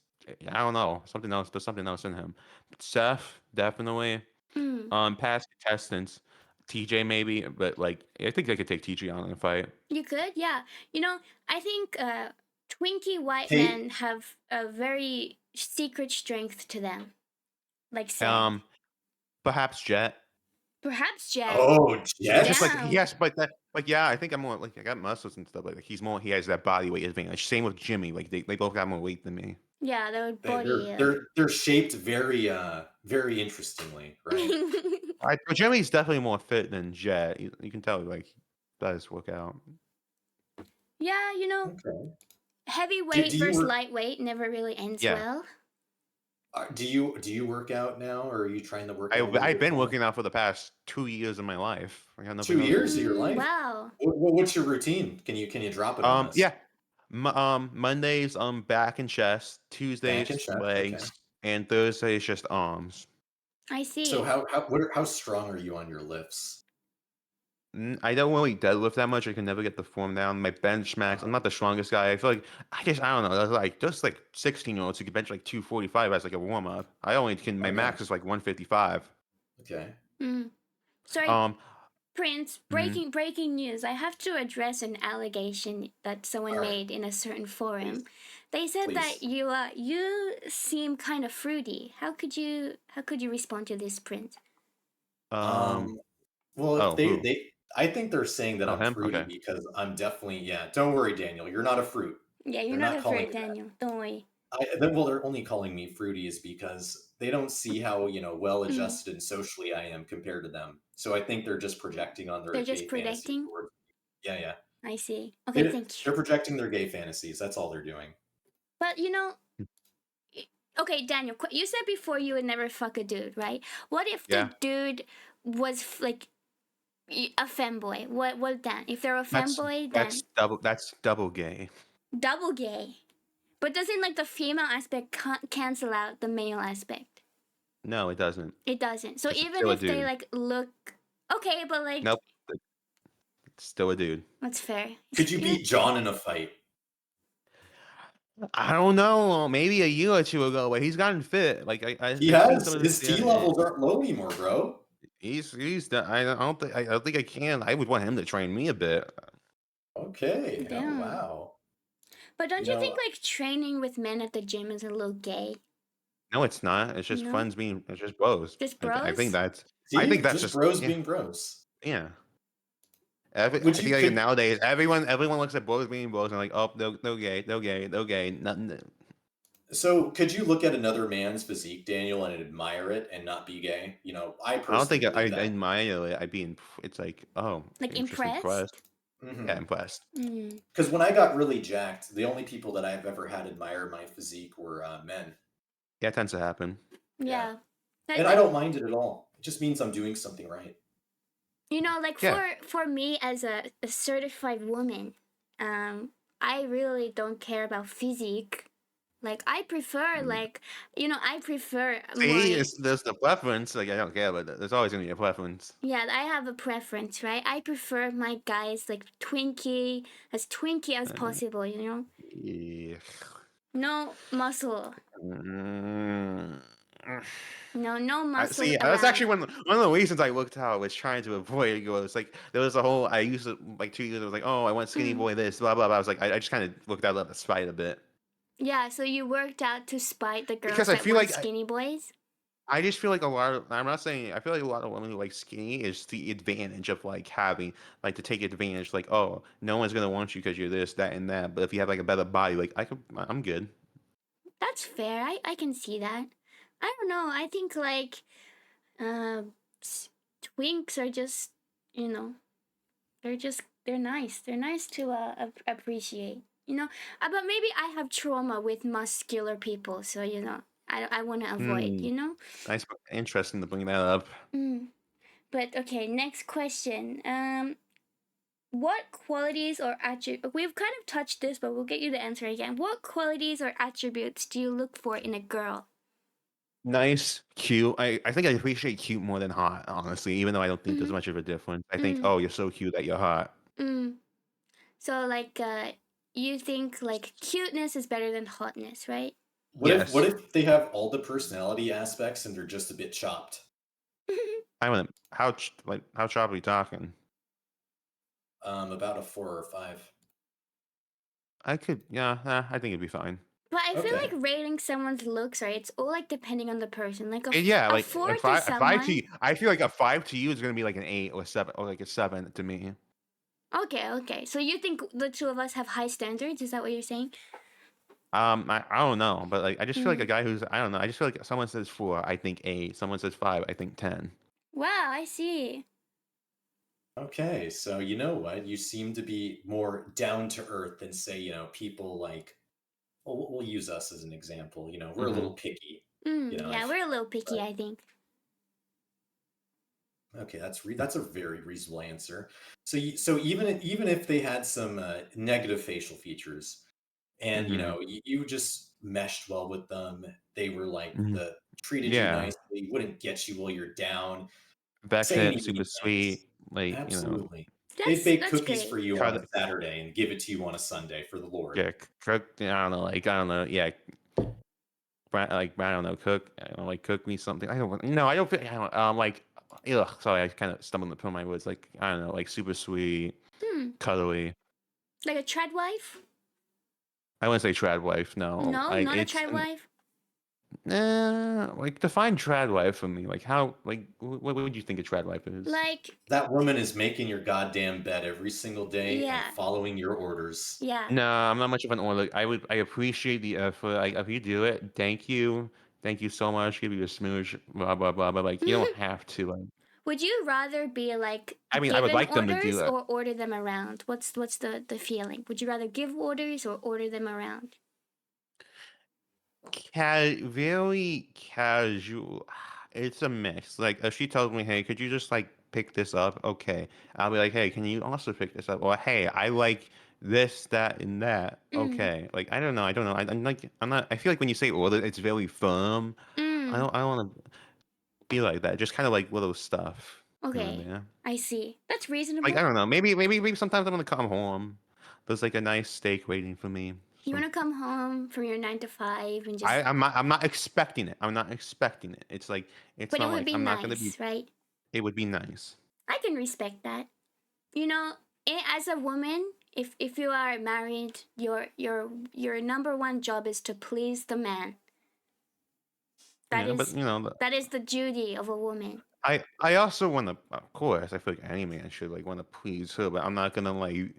I don't know something else. There's something else in him. Steph definitely. Hmm. Past contestants, TJ maybe, but like I think I could take TJ on in a fight. You could, yeah. I think Twinkie white Hey, men have a very secret strength to them, like Seth. Um, Perhaps Jet. Perhaps Jet. oh, It's just Jet? like Yeah, yes, but that like yeah, I think I'm more like I got muscles and stuff. Like he's more he has that body weight advantage. Same with Jimmy. Like they both got more weight than me. yeah, the They- body. They're they're they're shaped very interestingly, right? But Jimmy's definitely more fit than Jet. You can tell like he does work out. Yeah, Okay. heavyweight Do you versus work lightweight never really ends Yeah, well. do you work out now or are you trying to work out a little I've bit been more? working out for the past 2 years of my life. I got nothing Two else to years of do. your life? Wow. What's your routine? Can you drop it on us? Yeah. Mondays back and chest, Back and Tuesdays chest. Okay. legs, and Thursdays just arms. I So see. how strong are you on your lifts? I don't really deadlift that much. I can never get the form down. My bench max, I'm Uh, not the strongest guy. I feel like I don't know. That's like just like 16-year-olds who can bench like 245 as like a warm up. I only can my okay. max is like 155. Okay. Mm. Sorry, Um, Prince. mhm. Breaking news. I have to address an allegation that someone All right. made in a certain Please. forum. They said that Please. you seem kind of fruity. How could you respond to this, Prince? Um. Um, well, if Oh, who? I think they're saying that Oh, I'm him. fruity Okay. because I'm definitely, yeah. Don't worry, Daniel. You're not a fruit. Yeah, you're They're not not a calling fruit, me that. Daniel. Don't worry. Well, they're only calling me fruity is because they don't see how well Mm, adjusted and socially I am compared to them. So I think they're just projecting on they're their just gay fantasies predicting. towards. Yeah, yeah. I see. Okay, They thank you. they're projecting their gay fantasies. That's all they're doing. But okay, Daniel, you said before you would never fuck a dude, right? What if the Yeah. dude was like a femboy? What then? If they're a That's femboy, that's then double. That's double gay. double gay. But doesn't like the female aspect cancel out the male aspect? No, it doesn't. It doesn't. So It's even still a if they dude. like look okay, but like Nope. It's still a dude. that's fair. Could you beat John in a fight? I don't know. Maybe a year or two ago, but he's gotten fit. Like He I've seen some has of his this. T Yeah, levels aren't low anymore, bro. I don't think I can. I would want him to train me a bit. Okay. Oh Damn. wow. But You don't you think know, like training with men at the gym is a little gay? No, it's not. It's just No, friends being. It's just bros. just I think bros. that's. I think see, that's just just bros yeah, being bros. yeah. Would I you think like could nowadays everyone looks at bros being bros and like oh no gay no gay no gay nothing. so could you look at another man's physique, Daniel, and admire it and not be gay? I I don't personally think believe I that. admire it. I'd be in. It's like oh Like I'm just impressed. impressed? Yeah, impressed. Mm. Because when I got really jacked, the only people that I've ever had admire my physique were men. Yeah, it tends to happen. Yeah, Yeah. That, and I that don't mind it at all. It just means I'm doing something right. like Yeah. for me as a certified woman, I really don't care about physique. Like I prefer Mm. I prefer See, more. there's the preference. Like I don't care, but there's always gonna be a preference. Yeah, I have a preference, right? I prefer my guys like as twinky as Uh, possible. yeah. No muscle. Mm. No I muscle see. That's actually around. one of the reasons I looked how I was trying to avoid it. Was like there was a whole. I used to like 2 years. I was like, oh, I want skinny Mm. boy this blah blah blah. I was like, I just kind of looked out of the spite a bit Yeah, so you worked out to spite the girls because I that feel want like skinny boys? I just feel like a lot of. I'm not saying I feel like a lot of women who like skinny is the advantage of like having like to take advantage. Like, oh, no one's gonna want you because you're this, that, and that. But if you have like a better body, like I'm good. That's fair. I can see that. I don't know. I think like uh, twinks are just, you know, they're nice. They're nice to appreciate. But maybe I have trauma with muscular people, so I want to avoid. Hmm. Nice, interesting to bring that up. Mm. But okay, next question. What qualities or attributes, we've kind of touched this, but we'll get you to answer again. What qualities or attributes do you look for in a girl? Nice, cute. I think I appreciate cute more than hot, honestly, even though I don't think there's Mm-hmm. much of a difference. I think, Mm, oh, you're so cute that you're hot. mm. So like you think like cuteness is better than hotness, right? What Yes. if they have all the personality aspects and they're just a bit chopped? I want like how sharp are we talking? About a 4 or 5. Yeah, I think it'd be fine. But I feel Okay. like rating someone's looks, right? It's all like depending on the person. Like And yeah, a like four to a five to someone. you, I feel like a 5 to you is gonna be like an 8 or 7 or like a 7 to me. Okay. So you think the two of us have high standards? Is that what you're saying? I don't know, but like I just feel like a Mm. guy who's I don't know. I just feel like someone says 4, I think 8. Someone says 5, I think 10. Wow, I see. Okay, so you know what? You seem to be more down to earth than say, people like well, we'll use us as an example. We're a Mm-hmm. little picky. Yeah, we're a little picky, I think. Okay, that's a very reasonable answer. So even if they had some negative facial features, and Mm-hmm. you just meshed well with them, they were like Mm-hmm. treated you Yeah. nicely, wouldn't get you while you're down, say Affectionate, anything super nice. sweet, like, Absolutely, they'd That's bake that's cookies for great. you on cut a Saturday and give it to you on a Sunday for the Lord. yeah, cook. I don't know, like I don't know, yeah, like I don't know, cook. I don't know, like cook me something. I don't. No, I don't. I don't. Like, ugh. Sorry, I kind of stumbled upon my words. Like I don't know, like super sweet, Hmm. cuddly. Like a tread wife? I wouldn't say trad wife. No, No, I not a it's tribe wife. like define trad wife for me. Like how like what would you think a trad wife is? Like, That woman is making your goddamn bed every single day and yeah, following your orders. yeah. No, I'm not much of an order. I appreciate the effort. Like if you do it, thank you so much. Give you a smooch, blah blah blah. But like you don't have to. Like Would you rather be like I mean, I would given like them to do orders that. or order them around? What's the feeling? Would you rather give orders or order them around? Very casual. It's a mix. Like if she tells me, "Hey, could you just like pick this up?" Okay, I'll be like, "Hey, can you also pick this up?" Or, "Hey, I like this, that, and that." Mm, Okay. Like I don't know. I don't know. I'm like I'm not. I feel like when you say order, it's very firm. mm. I don't want to be like that. Just kind of like little stuff here and Okay, there. I see. That's Like I reasonable. don't know. Maybe sometimes I'm gonna come home. There's like a nice steak waiting for me. You Some want to come home from your 9 to 5 and I just, I'm not expecting it. I'm not expecting it. It's like it's but it not would like be I'm not gonna be. nice, right? It would be nice. I can respect that. You know, as a woman, if you are married, your number one job is to please the man. That Yeah, but is you know, that is the duty of a woman. I also want to. Of course, I feel like any man should like want to please her, but I'm not gonna like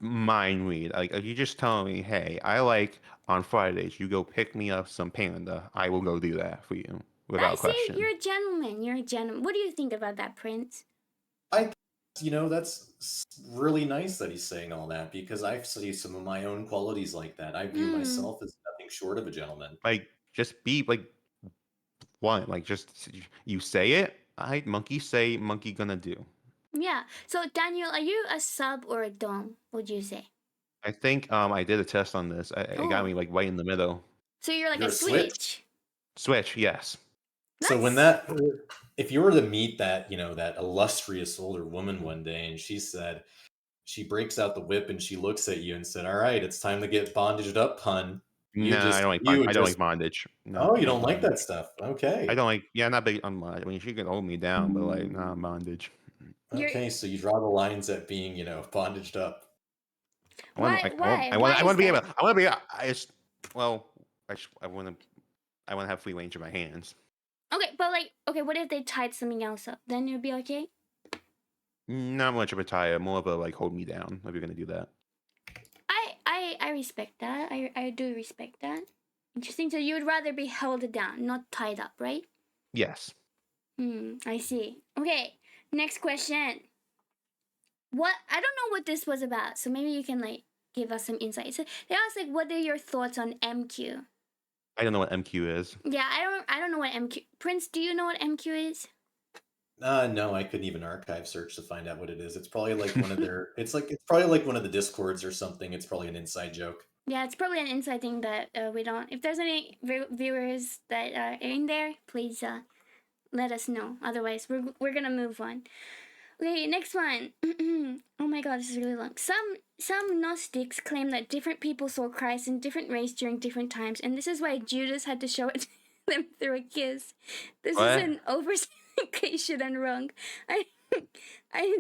mind read. Like if you just tell me, hey, I like on Fridays you go pick me up some panda, I will go do that for you I without see question. you're a gentleman. You're a gentleman. What do you think about that, Prince? I, that's really nice that he's saying all that because I see some of my own qualities like that. I view Mm, myself as nothing short of a gentleman. Like just be like one. Like just you say it. I monkey say, monkey gonna do. yeah. So Daniel, are you a sub or a dom? Would you say? I think I did a test on this. It got Oh, me like right in the middle. so you're like You're a a switch. switch. Switch, yes. So That's if you were to meet that, that illustrious older woman one day and she breaks out the whip and she looks at you and said, "All right, it's time to get bondaged up, hun." No, You would I don't just, like bondage. No, oh, I you don't don't like like that bondage. stuff. I Okay. don't like yeah, not big on bondage. I mean she can hold me down, but like nah bondage. you're. Okay, so you draw the lines at being, bondaged up. Why? Why? Why I want is to be able that? I want to be I just well I want to have free range of my hands. Okay, but like, okay, what if they tied something else up? Then you'd be okay. Not much of a tie, more of a like hold me down if you're gonna do that. I respect that. I do respect that. Interesting. So you would rather be held down, not tied up, right? Yes. I see. Okay, next question. What I don't know what this was about, so maybe you can like give us some insight. So they asked like, what are your thoughts on MQ? I don't know what MQ is. Yeah, I don't know what MQ. Prince, do you know what MQ is? No, I couldn't even archive search to find out what it is. It's probably like one of their. It's probably like one of the discords or something. It's probably an inside joke. Yeah, it's probably an inside thing that we don't. If there's any viewers that are in there, please let us know. Otherwise, we're gonna move on. Okay, next one. Oh my god, this is really long. Some Gnostics claim that different people saw Christ in different ways during different times, and this is why Judas had to show it to them through a kiss. This is What? an oversimplification and wrong. I I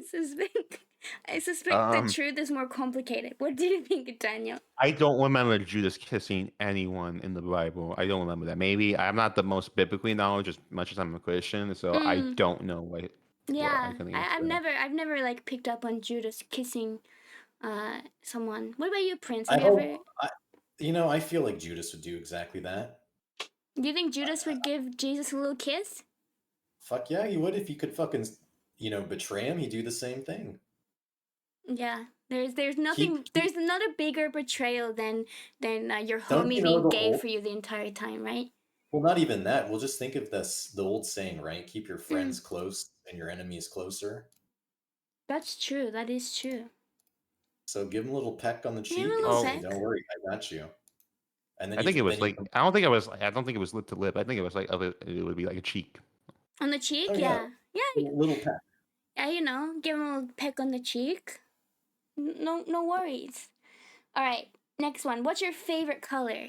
suspect the Um, truth is more complicated. What do you think, Daniel? I don't remember Judas kissing anyone in the Bible. I don't remember that. Maybe I'm not the most biblically knowledge as much as I'm a Christian, so I Mm, don't know what I yeah, can I've answer. never like picked up on Judas kissing someone. What about you, Prince? Have I you ever? hope. I feel like Judas would do exactly that. Do you think Judas would give Jesus a little kiss? Fuck yeah, he would if you could fucking, betray him. He'd do the same thing. Yeah. He, There's not a bigger betrayal than your don't homie you know being the gay old? for you the entire time, right? Well, not even that. We'll just think of the old saying, right? Keep your Mm, friends close and your enemies closer. that's true. That is true. So give him a little peck on the Give him cheek a and little Oh, say, peck "Don't worry, I got you." And then I think it was you like I don't think it was I don't think it was lip to lip. I think it was like it would be like a cheek. on the cheek. oh yeah, Yeah, yeah, little peck. yeah. Give him a little peck on the cheek. No worries. All right, next one. What's your favorite color?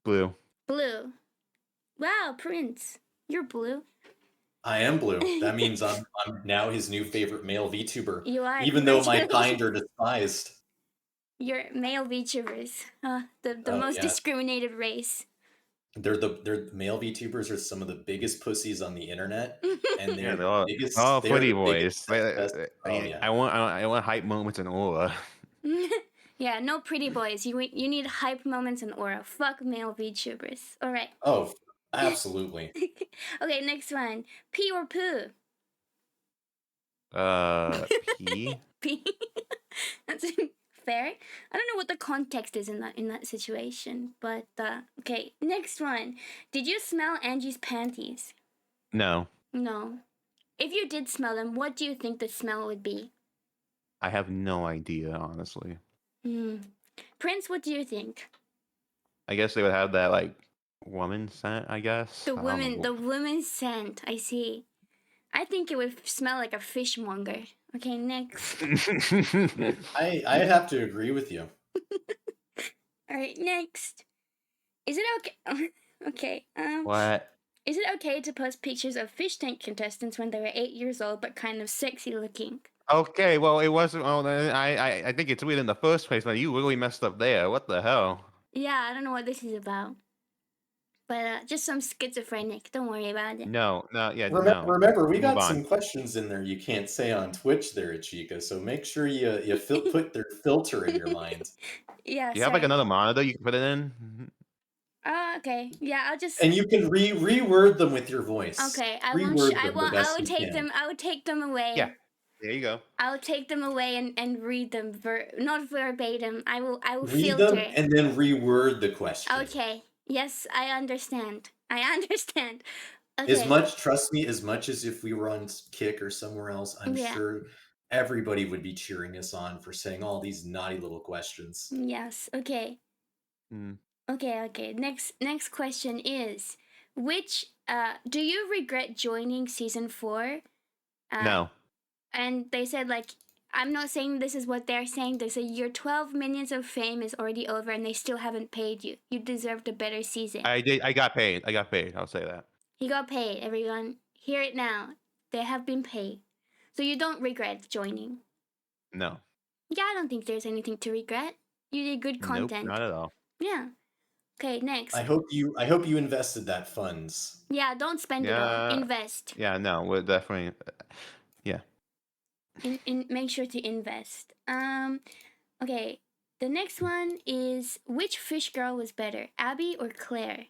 Blue. Blue. Wow, Prince, you're blue. I am blue. That means I'm now his new favorite male VTuber, You are. even though my kind Congratulations. are despised. Your male VTubers, the Oh most yeah, discriminated race. they're male VTubers are some of the biggest pussies on the internet, and Yeah, they're all they're pretty the biggest boys. sex pest. Oh yeah. I want hype moments and aura. Yeah, no pretty boys. You need hype moments and aura. Fuck male VTubers. All right. Oh, absolutely. Okay, next one. Pee or poo? P. Pee. That's fair. I don't know what the context is in that situation, but okay. Next one. Did you smell Angie's panties? No, No. If you did smell them, what do you think the smell would be? I have no idea, honestly. Hmm. Prince, what do you think? I guess they would have that like woman scent. I guess I don't know. The woman's scent. I see. I think it would smell like a fishmonger. Okay, next. I'd have to agree with you. All right, next. Is it okay? Okay. What? Is it okay to post pictures of Fishtank contestants when they were 8 years old but kind of sexy looking? Okay, well, it wasn't. Oh, I think it's weird in the first place. Like, you really messed up there. What the hell? Yeah, I don't know what this is about, but just some schizophrenic. Don't worry about it. No, no, yeah, Remember, no. remember, we Move got on. some questions in there you can't say on Twitch there, Ichika. So make sure you put their filter in your mind. Yeah, Do you have like sorry. another monitor you can put it in? Okay. Yeah, I'll just. And you can reword them with your voice. Okay, I won't. Reword I them the won't. I best will you take can. them. I will take them away. Yeah, there you go. I'll take them away and read them not verbatim. I will Read filter. them and then reword the question. Okay. Yes, I understand. I understand. As Okay. much, trust me, as much as if we were on Kick or somewhere else, I'm Yeah. sure everybody would be cheering us on for saying all these naughty little questions. Yes. Okay. Mm. Okay. Next question is, which do you regret joining season 4? No, And they said, like, I'm not saying this is what they're saying. They say your 12 minutes of fame is already over and they still haven't paid you. You deserved a better season. I did. I got paid. I got paid. I'll say that. He got paid, everyone. Hear it now. They have been paid. So you don't regret joining. No. Yeah, I don't think there's anything to regret. You did good Nope, content. not at all. Yeah. Okay, next. I hope you invested that funds. Yeah, don't spend it all. Invest. Yeah, no, we're definitely. Yeah. Make sure to invest. Okay. The next one is, which fish girl was better, Abby or Claire?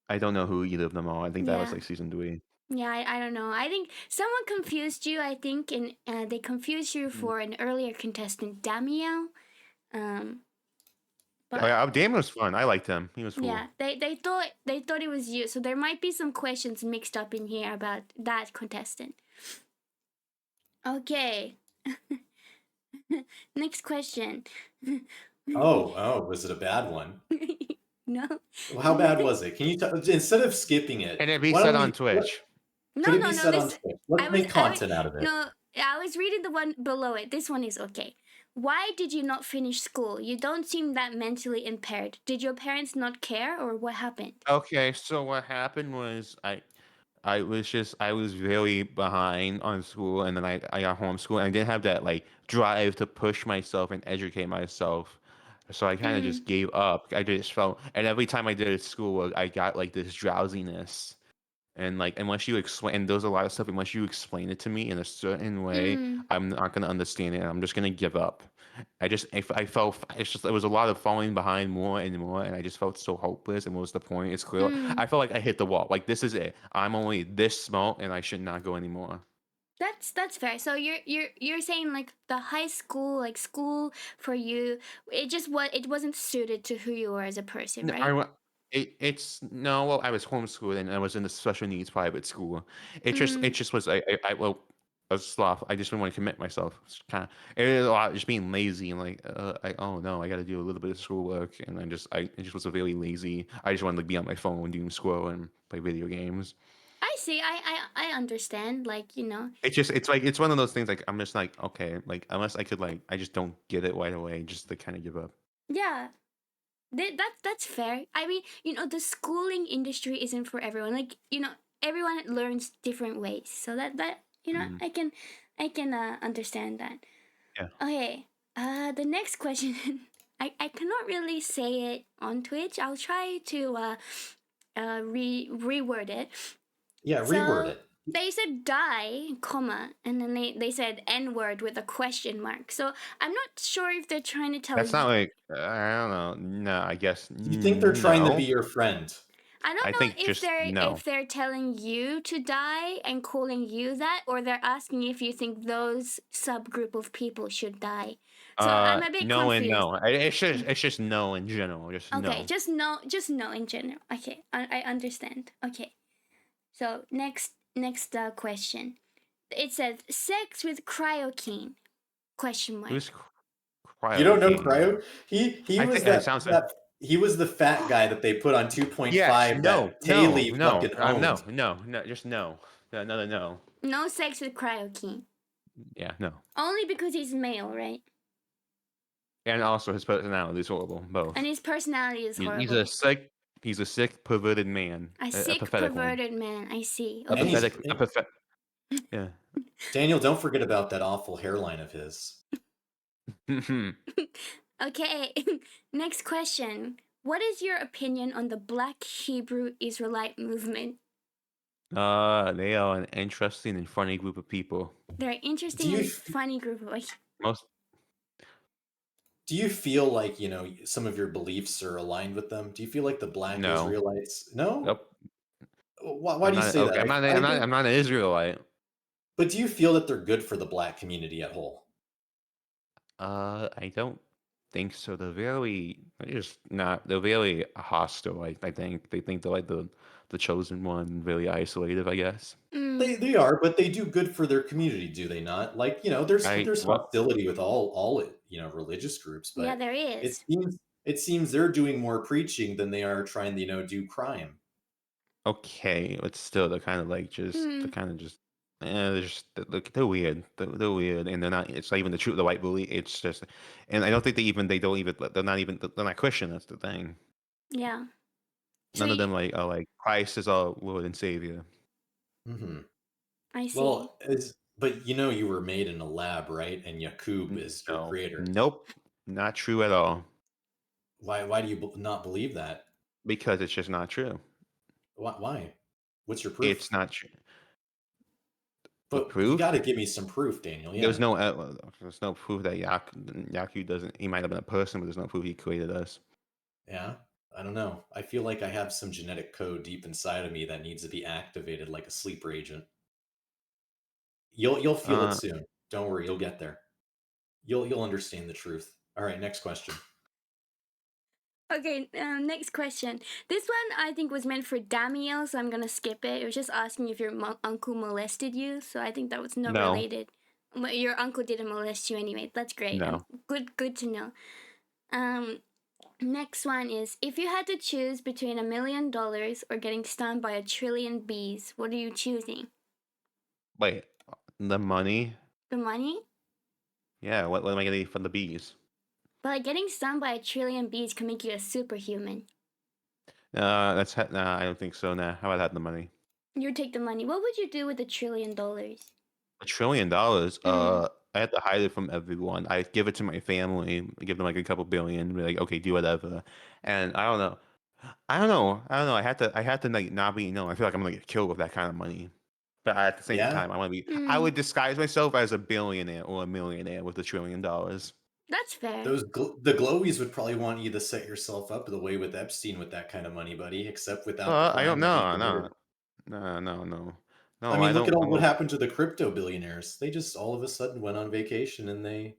I don't know who either of them are. I think that was Yeah. like season 3. Yeah, I don't know. I think someone confused you. I think, and they confused you for an earlier contestant, Damiel. But Oh, yeah, Damon was fun. I liked him. He was cool. yeah, they thought it was you. So there might be some questions mixed up in here about that contestant. Okay. Next question. Oh, was it a bad one? No. Well, how bad was it? Can you instead of skipping it? Can it be why said don't on we- Twitch? Could it No. be said on This Twitch? Let's make content out of it. No, I was reading the one below it. This one is okay. Why did you not finish school? You don't seem that mentally impaired. Did your parents not care, or what happened? Okay, so what happened was I was really behind on school, and then I got homeschooled, and I didn't have that like drive to push myself and educate myself. So I kind of just gave up. I just felt, and every time I did schoolwork, I got like this drowsiness. And like unless you explain, and there's a lot of stuff, unless you explain it to me in a certain way, I'm not gonna understand it. I'm just gonna give up. I felt it was a lot of falling behind more and more, and I just felt so hopeless. And what was the point? It's clear. I felt like I hit the wall. Like, this is it. I'm only this small, and I should not go anymore. That's fair. So you're saying, like, the high school, like, school for you, it wasn't suited to who you were as a person, No, right? it's no. Well, I was homeschooled and I was in a special needs private school. It just was well, a sloth. I just didn't want to commit myself. It's kind of it was a lot just being lazy and like oh no, I got to do a little bit of schoolwork, and I just was really lazy. I just wanted to be on my phone doom scroll and play video games. I see. I understand. Like, It's one of those things like I'm just like okay, like unless I could like I just don't get it right away, just to kind of give up. yeah. That's fair. I mean, the schooling industry isn't for everyone. Like, everyone learns different ways. So that Mhm. I can understand that. Yeah. Okay. The next question, I cannot really say it on Twitch. I'll try to reword it. Yeah, reword So it. they said die, comma, and then they said N word with a question mark. So I'm not sure if they're trying to tell That's you. not like I don't know. No, I guess Do you think they're trying to be no. your friend? I I don't know think just no. if they're telling you to die and calling you that, or they're asking if you think those subgroup of people should die. So I'm a bit No and confused. no. It's just no in general. Just Okay, no. just no in general. Okay, I understand. Okay, so next question. It says sex with cryokine? Question mark. Who's You don't know Cryo? Cryo? He I was think it sounds like he was the fat guy that they put on yes. 2.5 No. that No. Taylor No. fucking owned. No. Just no. Another no. No sex with cryokine. Yeah. No. Only because he's male, right? And also his personality is horrible. Both. And his personality is He's horrible. a sick. He's a sick, perverted man. A A sick, pathetic one. perverted man. I see. A And Okay. he's pathetic. A pathetic. Yeah. Daniel, don't forget about that awful hairline of his. Okay. Next question. What is your opinion on the Black Hebrew Israelite movement? They are an interesting and funny group of people. They're Do interesting you and funny group of Most do you feel like, some of your beliefs are aligned with them? Do you feel like the black no. Israelites? No? Nope. Why I'm do you not say okay. that? I think, I'm not an Israelite. but do you feel that they're good for the black community at whole? I don't think so. They're just not. They're very hostile. I think they think they're like the chosen one, really isolated. I guess. They are, but they do good for their community, do they not? Like, there's What? hostility with all religious groups, Yeah, but there it is. seems it seems they're doing more preaching than they are trying to, do crime. Okay, but still, they're Mm, kind of just. They're weird. They're weird, and they're not. It's not even the truth. The white bully. It's just, and I don't think they don't even. They're not even. They're not Christian. That's the thing. yeah. So None of them are like Christ is our Lord and Savior. Hmm. I see. Well, but you were made in a lab, right? And Yakub is your No, creator. nope, not true at all. Why do you not believe that? Because it's just not true. Why? What's your It's proof? not true. With But you got proof, to give me some proof, Daniel. there's Yeah. no there's no proof that Yaku doesn't. He might have been a person, but there's no proof he created us. Yeah. I don't know. I feel like I have some genetic code deep inside of me that needs to be activated like a sleeper agent. You'll feel it Uh, soon. Don't worry, you'll get there. You'll understand the truth. All right, next question. Okay, next question. This one I think was meant for Damiel, so I'm gonna skip it. It was just asking if your uncle molested you, so I think that was not no, related. But your uncle didn't molest you anyway. That's great. no. Good to know. Um, next one is if you had to choose between $1 million or getting stung by 1 trillion bees, what are you choosing? Wait, the money? The money? Yeah. What am I getting from the bees? But like getting stung by 1 trillion bees can make you a superhuman. Nah. I don't think so. Nah. How about have the money? You take the money. What would you do with $1 trillion? $1 trillion. Mm. I had to hide it from everyone. I give it to my family. Give them like a couple billion. Be like, okay, do whatever. And I don't know. I don't know. I had to like not be known. I feel like I'm gonna get killed with that kind of money. But at the same Yeah, time, I Mm. would disguise myself as a billionaire or a millionaire with $1 trillion. That's fair. the glowies would probably want you to set yourself up the way with Epstein with that kind of money, buddy. Except without the I don't crime of being know. a No, murderer. no. I No, I mean, look at don't. all I'm what not. happened to the crypto billionaires. They just all of a sudden went on vacation and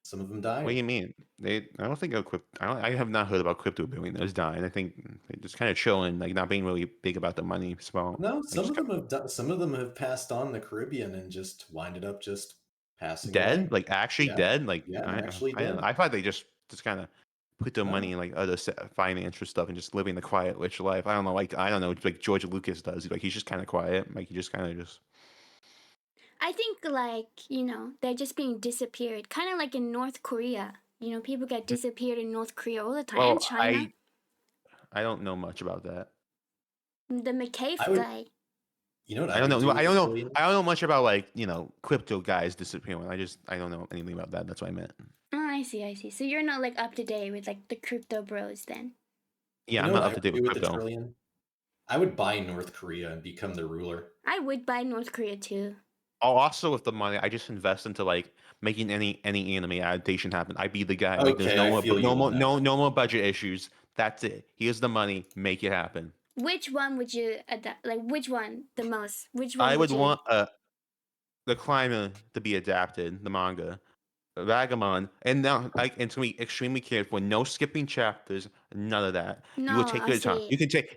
some of them What do died. you mean? I don't think I have not heard about crypto billionaires dying. I think they just kind of chilling, like not being really big about the money, small, No, like just some of them have passed on the Caribbean and just winded up just passing away. dead, like actually Yeah, dead. Like yeah, actually I don't know. dead. I thought they just kind of put their money No, in like other financial stuff and just living the quiet, rich life. I don't know. Like I don't know. Like George Lucas does. Like he's just kind of quiet. Like he just kind of just. I think they're just being disappeared. Kind of like in North Korea. People get disappeared in North Korea all the time. And Well, China. I don't know much about that. The I McCafe would. guy. You know what I I don't would know. do with I don't a know. billion? I don't know much about like crypto guys disappearing. I don't know anything about that. That's what I meant. I see, I see. So you're not like up to date with like the crypto bros then. Yeah, You I'm know not what I up to date would do with with the crypto. trillion? I would buy North Korea and become the ruler. I would buy North Korea too. Also, with the money, I just invest into like making any anime adaptation happen. I'd be the guy. Like, there's Okay, I feel you on that one. no more budget issues. That's it. Here's the money. Make it happen. Which one would you adapt? Like which one the most? Which one I would would you? want the climate to be adapted, the manga. Vagamon, and now and to be extremely careful. No skipping chapters, none of that. You will No, take I your time. see.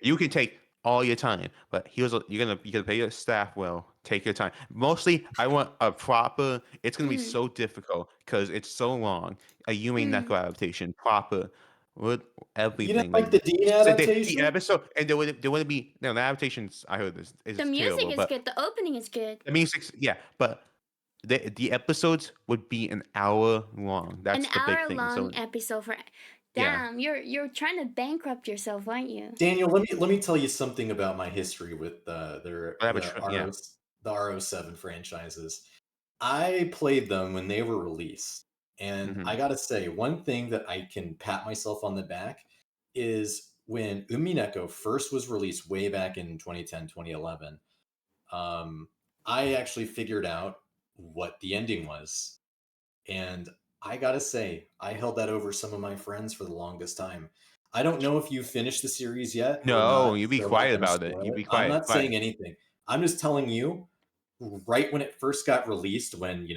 You can take all your time, but you're gonna pay your staff well. Take your time. Mostly, I want a proper. It's gonna be Mm, so difficult because it's so long. A Yumi mm. Neko adaptation, proper with You didn't everything. like Like the Dean so the adaptation? episode, and there would be no the adaptations. I heard this The is music terrible, is but good. The opening is good. the music's yeah, but the episodes would be an hour long. An That's the big hour thing. long So episode for. yeah, Damn, you're trying to bankrupt yourself, aren't you? Daniel, let me tell you something about my history with yeah. the RO7 franchises. I played them when they were released, and Hmm. I gotta say, one thing that I can pat myself on the back is when Umineko first was released way back in 2010, 2011. um, I actually figured out what the ending was. And I gotta say, I held that over some of my friends for the longest time. I don't know if you finished the series yet or No, not, you be so I'm not quiet going to about it. spoil You it. be I'm quiet, not quiet. saying anything. I'm just telling you, right when it first got released, when,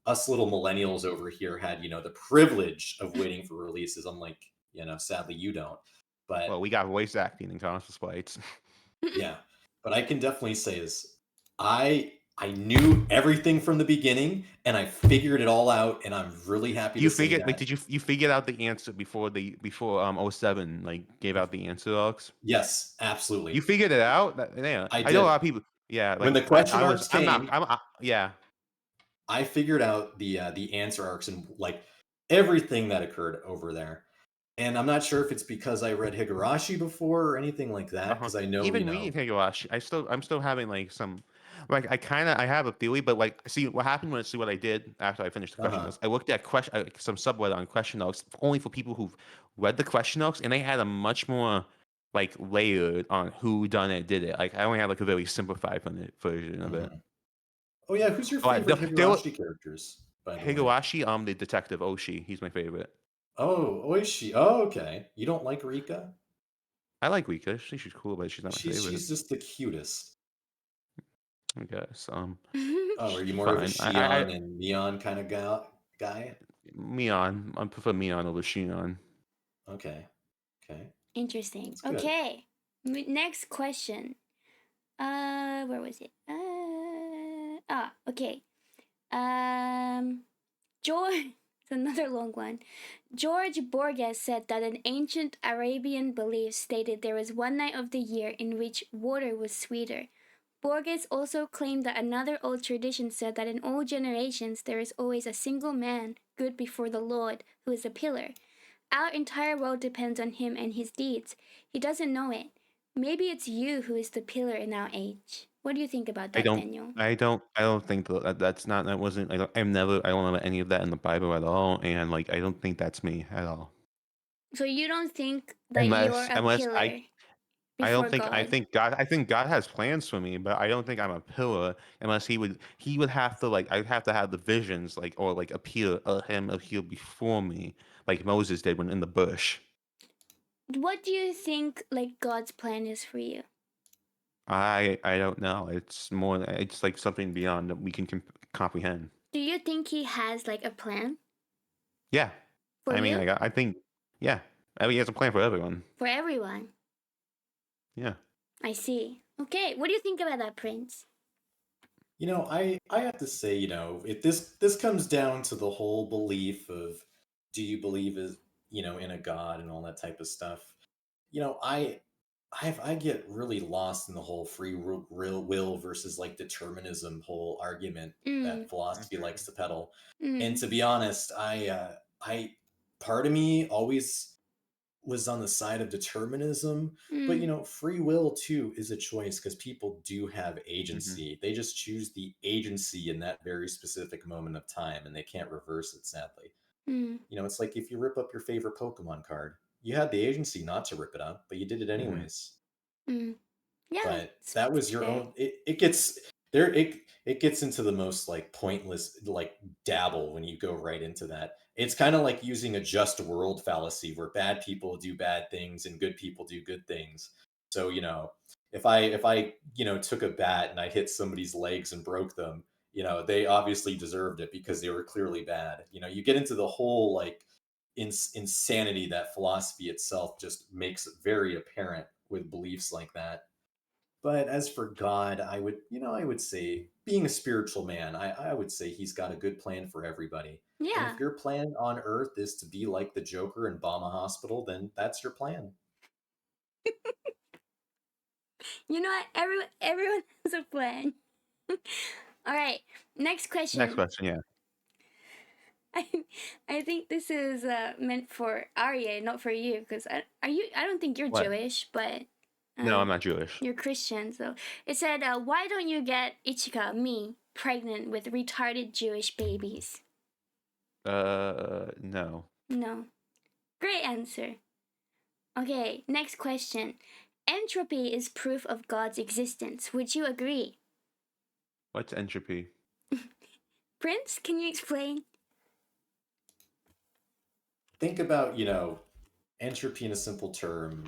us little millennials over here had, the privilege of waiting for releases. I'm like, sadly you don't. But Well, we got voice acting and conscious fights. yeah, but I can definitely say is I knew everything from the beginning and I figured it all out and I'm really happy to You say figured like that. you figured out the answer before '07 like gave out the answer dogs? Yes, You absolutely. figured it out? Yeah. I I know a lot did. of people. Yeah, When like the question I was. marks came, Yeah. I figured out the answer arcs and like everything that occurred over there. And I'm not sure if it's because I read Higurashi before or anything like that Uh-huh. because I know, Even reading Higurashi, I'm still having like some like I have a theory, but like see what happened when see what I did after I finished the question uh-huh. notes. I looked at some subreddit on question notes only for people who've read the question notes, and they had a much more like layered on who done it did it. Like I only had like a very simplified version of it. Mhm. Oh yeah, who's your But favorite there were Higurashi characters, by the way? Higurashi, the detective Oshi, he's my favorite. Oh, Oishi. Oh, okay. You don't like Rika? I like Rika. She's cool, but she's not my favorite. She's just the cutest. I guess. Oh, are you more of a Fine. Shion and Neon kind of guy? Mion. I prefer Mion over Shion. Okay. Okay. Interesting. That's good. Okay. Next question. Where was it? Okay. George. It's another long one. George Borges said that an ancient Arabian belief stated there was one night of the year in which water was sweeter. Borges also claimed that another old tradition said that in all generations there is always a single man, good before the Lord, who is a pillar. Our entire world depends on him and his deeds. He doesn't know it. Maybe it's you who is the pillar in our age. What do you think about that, Daniel? I don't think that's not that wasn't I don't have any of that in the Bible at all, and like I don't think that's me at all. So you don't think that you're a Unless pillar I don't before think God? I think God has plans for me, but I don't think I'm a pillar unless he would have to like I'd have to have the visions like or like appear before me like Moses did when in the bush. What do you think like God's plan is for you? I don't know. It's like something beyond that we can comprehend. Do you think he has like a plan Yeah. for I mean, you? I think, yeah. I mean, he has a plan for everyone. For everyone. Yeah. I see. Okay, what do you think about that, Prince? I have to say, if this comes down to the whole belief of do you believe in a God and all that type of stuff. I get really lost in the whole free will versus like determinism whole argument Mm, that philosophy Mhm. likes to peddle. And mm, to be honest, I part of me always was on the side of determinism, but mm. free will too is a choice because people do have Mhm. agency. They just choose the agency in that very specific moment of time, and they can't reverse it, sadly. Mm, It's like if you rip up your favorite Pokemon card, you had the agency not to rip it up, but you did it Mhm. anyways. mm. Yeah, But that was it's your fair. own. It gets there. It gets into the most like pointless like dabble when you go right into that. It's kind of like using a just world fallacy where bad people do bad things and good people do good things. So if I took a bat and I hit somebody's legs and broke them, they obviously deserved it because they were clearly bad. You get into the whole like insanity that philosophy itself just makes very apparent with beliefs like that. But as for God, I would say being a spiritual man, I would say he's got a good plan for everybody. And Yeah, if your plan on earth is to be like the Joker and bomb a hospital, then that's your plan. you know what? Everyone has a plan. All right, next Next question. question, yeah. I I think this is meant for Arya, not for you, because are you? I don't think you're What? Jewish, but No, uh, I'm not Jewish. you're Christian. So it said, "Why don't you get Ichika, me, pregnant with retarded Jewish babies?" No. No. Great answer. Okay, next question. Entropy is proof of God's existence. Would you agree? What's entropy? Prince, can you explain? Think about, entropy in a simple term.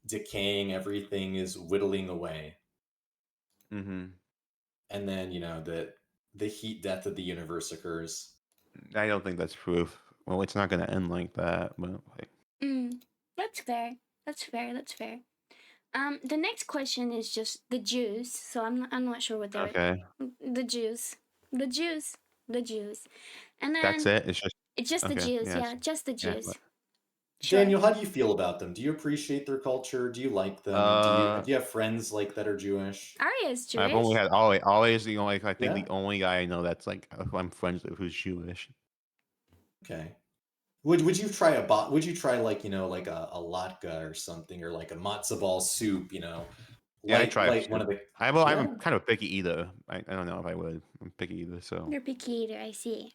Decaying, everything is whittling away. Mm-hmm. And then, the heat death of the universe occurs. I don't think that's proof. Well, it's not gonna end like that, but like, Mm, that's fair. That's fair. That's fair. The next question is just the Jews. So I'm not sure what they're okay, the Jews, the Jews, the Jews, and that's then it. It's just it's just the okay. Jews. Yeah, Yeah, just the yeah. Jews. Sure. Daniel, how do you feel about them? Do you appreciate their culture? Do you like them? Do you Uh, do you have friends like that are Jewish? Arya is I've only Jewish. had always the only. I think Yeah. the only guy I know that's like who I'm friends with who's Jewish. Okay. Would you try like like a latke or something, or like a matzo ball soup? Yeah, I Light try. light one of the I'm yeah. kind of a picky eater. I don't know if I would. I'm picky eater, so You're a picky eater. I see.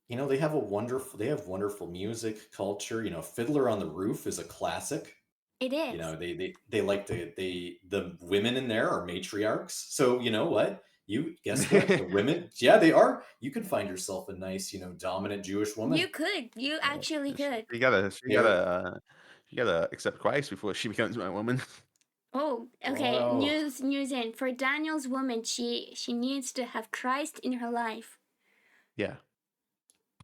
They have wonderful music culture. Fiddler on the Roof is a classic. It is. They like the women in there are matriarchs. So you know what? You guess what? The women, yeah, they are. You could find yourself a nice, dominant Jewish You woman. could. You actually could. They're she gotta accept Christ before she becomes my woman. Oh, okay. oh, News in for Daniel's woman. She needs to have Christ in her life. Yeah,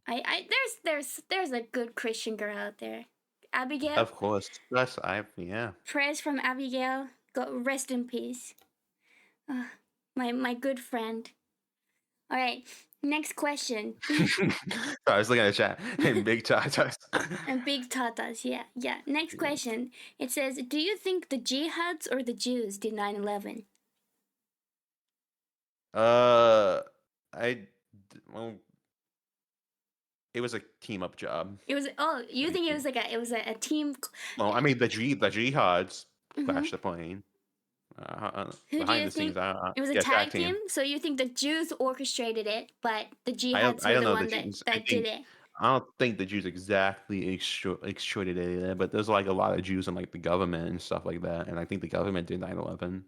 I there's a good Christian girl out there. Abigail, of course. That's yeah. prayers from Abigail. Go rest in peace. Uh, my good friend. All right, next question. Sorry, I was looking at the chat and big tatas. And big tatas, yeah, yeah. Next question. It says, do you think the jihads or the Jews did 9/11? uh, I well, it was a team up job. It was you think it was like a team. Well, I mean the jihads Mm-hmm. crashed the plane. Who do Behind you the scenes, think? It was a yeah, tag tag team, team. so you think the Jews orchestrated it, but the jihads I were don't the know the one that Jews. that did it. I don't think the Jews exactly extradited it, but there's like a lot of Jews in like the government and stuff like that, and I think the government did 9/11.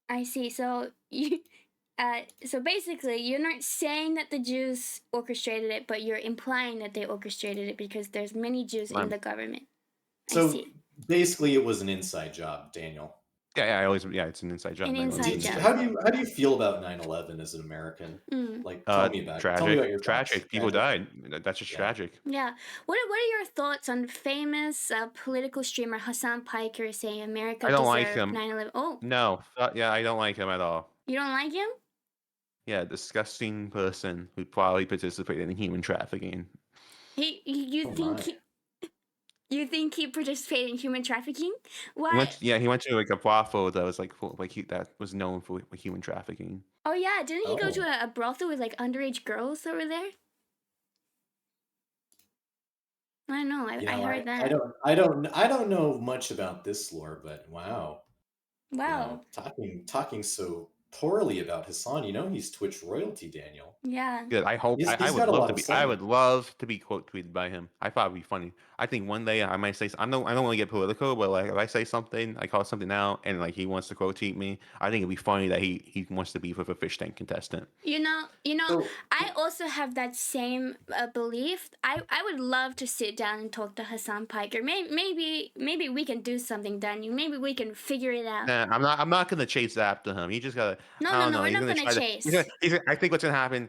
I see. So you, so basically, you're not saying that the Jews orchestrated it, but you're implying that they orchestrated it because there's many Jews in I'm the government. I so see. basically it was an inside job, Daniel. yeah, I always it's an inside job. An 9/11 inside is an job. inside job. How do you feel about 9/11 as an American? Mm. Like, tell me about your thoughts. Tragic. People Tragic. died. That's just Yeah. tragic. Yeah. What are your thoughts on famous political streamer Hassan Piker saying America I don't like deserved him. 9/11? Oh, No, yeah, I don't like him at all. you don't like him? Yeah, disgusting person who probably participated in human trafficking. You Oh think my. you think he participated in human trafficking? Why? He went to like a brothel that was like that was known for like, human trafficking. Oh yeah, didn't he go to Oh. a brothel with like underage girls over there? I don't know. I I heard I that. don't know much about this lore, but wow. Wow. Talking so poorly about Hassan. You know he's Twitch royalty, Daniel. Yeah. Good. I hope I He's would got a love lot to of be. I say. would love to be quote tweeted by him. I thought it'd be funny. I think one day I might say. I don't want to get political, but like if I say something, I call something out, and like he wants to quote tweet me, I think it'd be funny that he wants to be with a fish tank contestant. So I also have that same belief. I would love to sit down and talk to Hassan Piker. Maybe we can do something, Daniel. Maybe we can figure it out. Nah, I'm not. I'm not gonna chase after him. He just gotta. No, I no, don't no. know. We're He's not gonna gonna try to. chase. I think what's gonna happen.